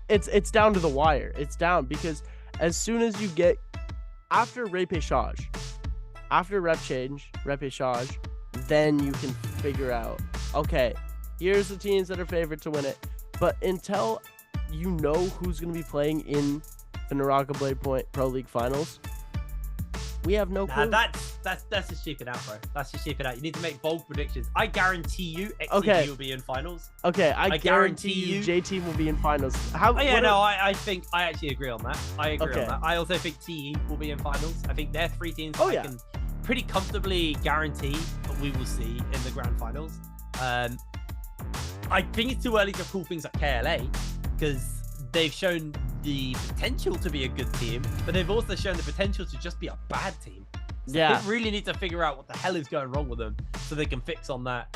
it's down to the wire. It's down because as soon as you get after repêchage, after repêchage, then you can figure out, okay, here's the teams that are favored to win it. But until you know who's going to be playing in the NARAKA BLADEPOINT Pro League Finals? We have no clue. That's just shaping out, bro. That's just shaping out. You need to make bold predictions. I guarantee you XCG will be in finals. Okay, I guarantee you JT will be in finals. I think I actually agree on that. I agree on that. I also think TE will be in finals. I think they're 3 teams I can pretty comfortably guarantee that we will see in the grand finals. I think it's too early to call things like KLA because they've shown the potential to be a good team, but they've also shown the potential to just be a bad team. So they really need to figure out what the hell is going wrong with them so they can fix on that.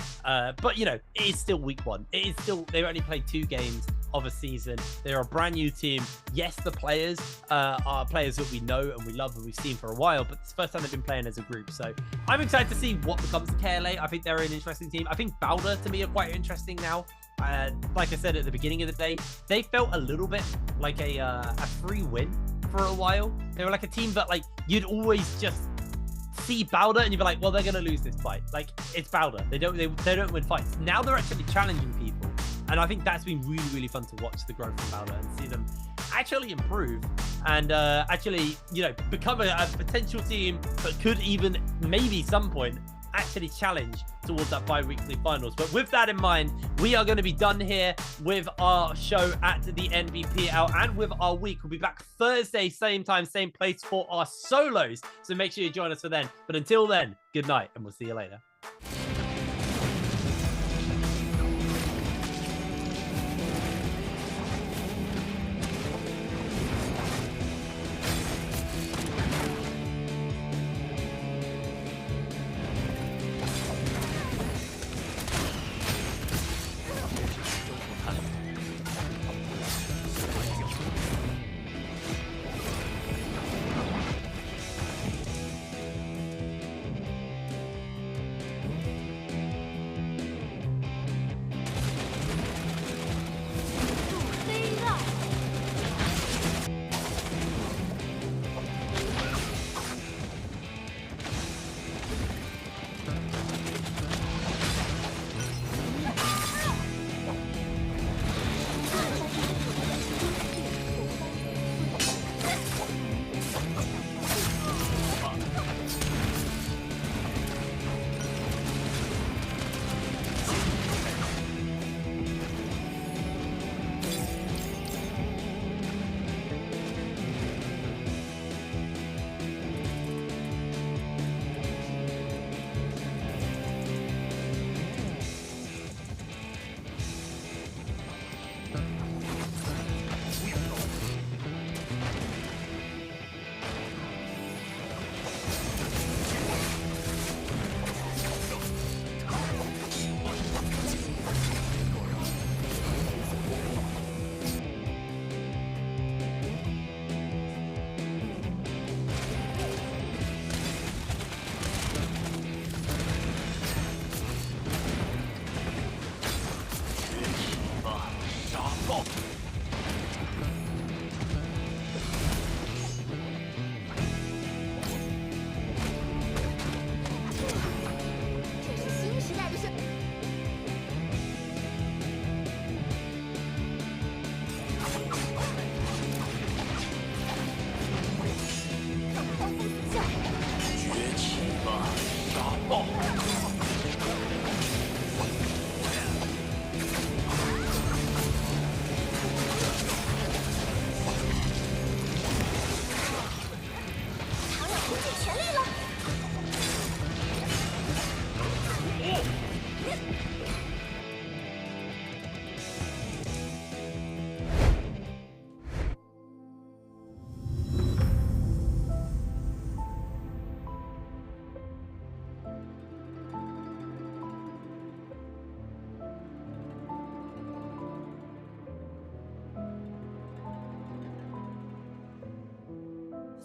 But, you know, it is still week 1. It is still, they've only played 2 games of a season. They're a brand new team. Yes, the players are players that we know and we love and we've seen for a while, but it's the first time they've been playing as a group. So I'm excited to see what becomes of KLA. I think they're an interesting team. I think Balder, to me, are quite interesting now. Like I said at the beginning of the day, they felt a little bit like a free win for a while. They were like a team that like you'd always just see Balder and you'd be like, well, they're gonna lose this fight. Like it's Balder. They don't win fights. Now they're actually challenging people, and I think that's been really, really fun to watch the growth from Balder and see them actually improve and actually, you know, become a potential team that could even maybe some point actually challenge towards that bi-weekly finals. But with that in mind, we are going to be done here with our show at the NBPL and with our week. We'll be back Thursday, same time, same place for our solos. So make sure you join us for then. But until then, good night and we'll see you later.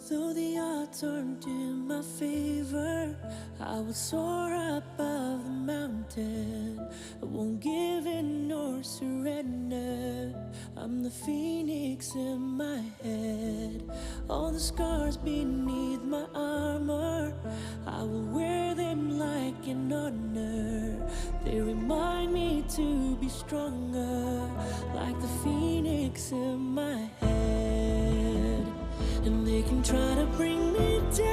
Though the odds aren't in my favor, I will soar above the mountain. I won't give in nor surrender. I'm the phoenix in my head. All the scars beneath my armor, I will wear them like an honor. They remind me to be stronger, like the phoenix in my head. And they can try to bring me down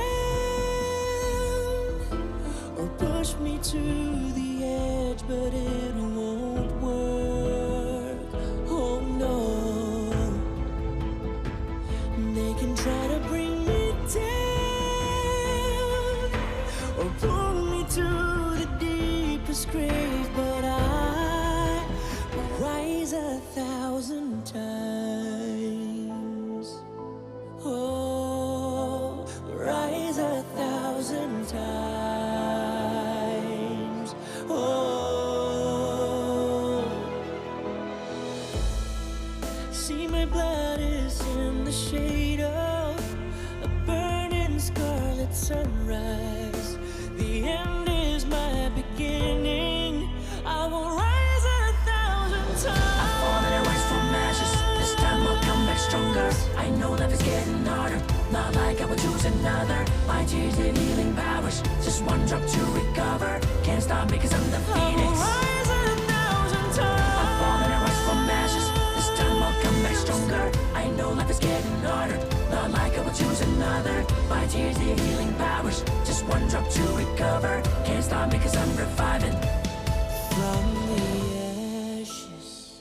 or push me to the edge, but it won't work. Oh no. They can try to bring me down or pull me to the deepest grave, but I will rise 1,000 times. Oh, rise 1,000 times. Oh, see, my blood is in the shade of a burning scarlet sunrise. The end is my beginning. I will rise 1,000 times. I fall and I rise from ashes. This time I'll come back stronger. I know life is getting harder, not like I would choose another. My tears give healing powers, just one drop to recover. Can't stop me cause I'm the phoenix. I will rise 1,000 times. I fall and I rise from ashes. This time I'll come back stronger. I know life is getting harder, not like I would choose another. My tears give healing powers, just one drop to recover. Can't stop me cause I'm reviving. From the ashes,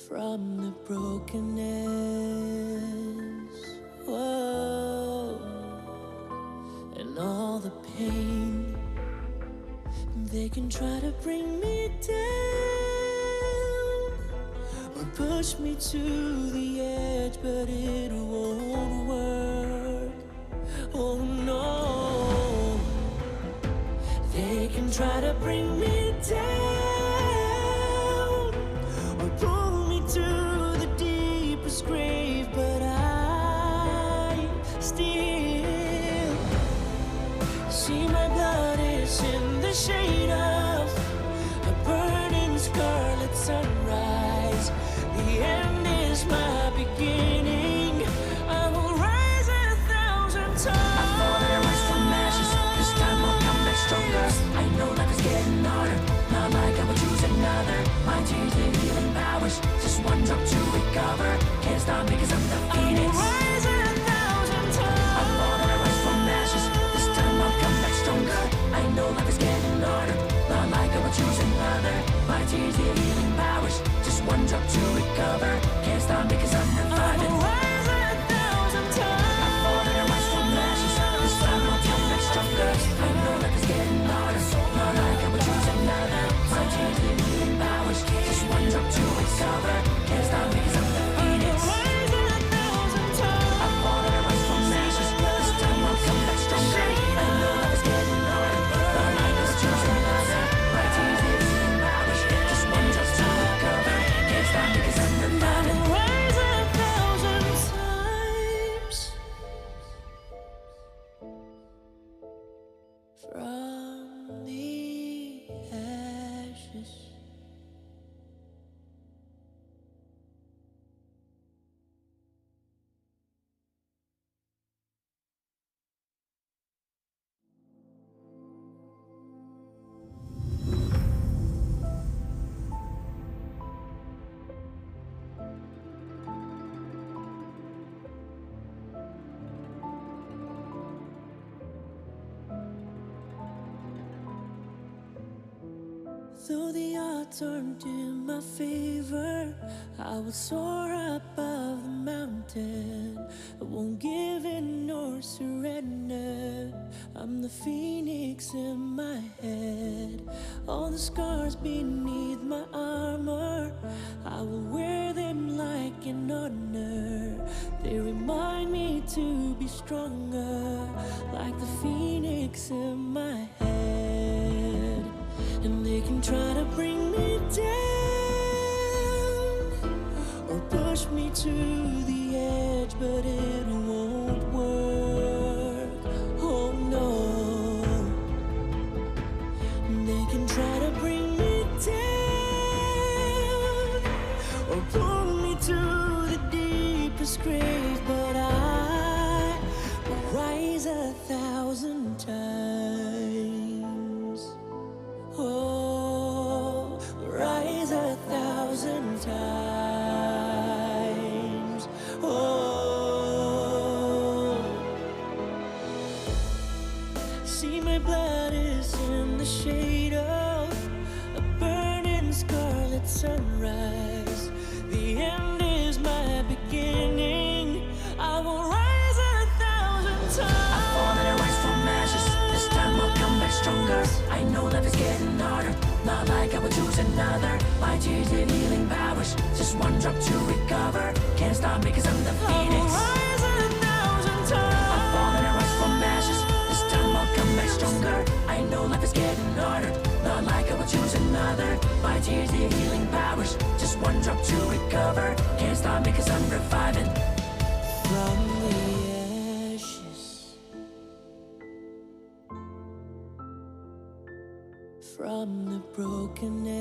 from the brokenness, whoa, and all the pain. They can try to bring me down or push me to the edge, but it won't work. Oh no. They can try to bring me down or pull me to the deepest grave, but I still see my blood is in the shade of a burning scarlet sunrise. The end is my beginning. I will rise 1,000 times. I fall and I rise from ashes. This time I'll come back stronger. I know life is getting harder, not like I would choose another. My tears give healing powers, just one drop to recover. Can't stop me cause I'm the phoenix. I will rise 1,000 times. I fall and I rise from ashes. This time I'll come back stronger. I know life is getting harder, not like I would choose another. My tears give healing powers, just one drop to recover. Can't stop me cause I'm reviving. I will rise 1,000 times. I fall and I rise from ashes. This time I'll come back stronger. I know life is getting harder, not like I would choose another. My tears give healing powers, just one drop to recover. Can't stop me cause I'm the phoenix. I will rise 1,000 times. I fall and I rise from ashes. This time I'll come back stronger. I know life is getting harder, not like I would choose another. My tears give healing powers, just one drop to recover. Can't stop me cause I'm reviving. I will rise 1,000 times. From the ashes. Though the odds aren't in my favor, I will soar above the mountain. I won't give in nor surrender. I'm the phoenix in my head. All the scars beneath my armor, I will wear them like an honor. They remind me to be stronger, like the phoenix in my head. And they can try to bring me down or push me to the edge, but it won't work. Oh no. They can try to bring me down or pull me to the deepest grave, but I will rise 1,000 times. blood is in the shade of a burning scarlet sunrise. The end is my beginning. I will rise 1,000 times. I fall and I rise from ashes. This time I'll come back stronger. I know life is getting harder. Not like I would choose another. My tears have healing powers. Just one drop to recover. Can't stop me 'cause I'm the phoenix. I will rise 1,000 times. I fall and I rise from ashes. This time I'll come back stronger. I know life is getting harder. Not like I would choose another. My tears have healing powers. Just one drop to recover. Can't stop me 'cause I'm reviving. From the ashes, from the brokenness.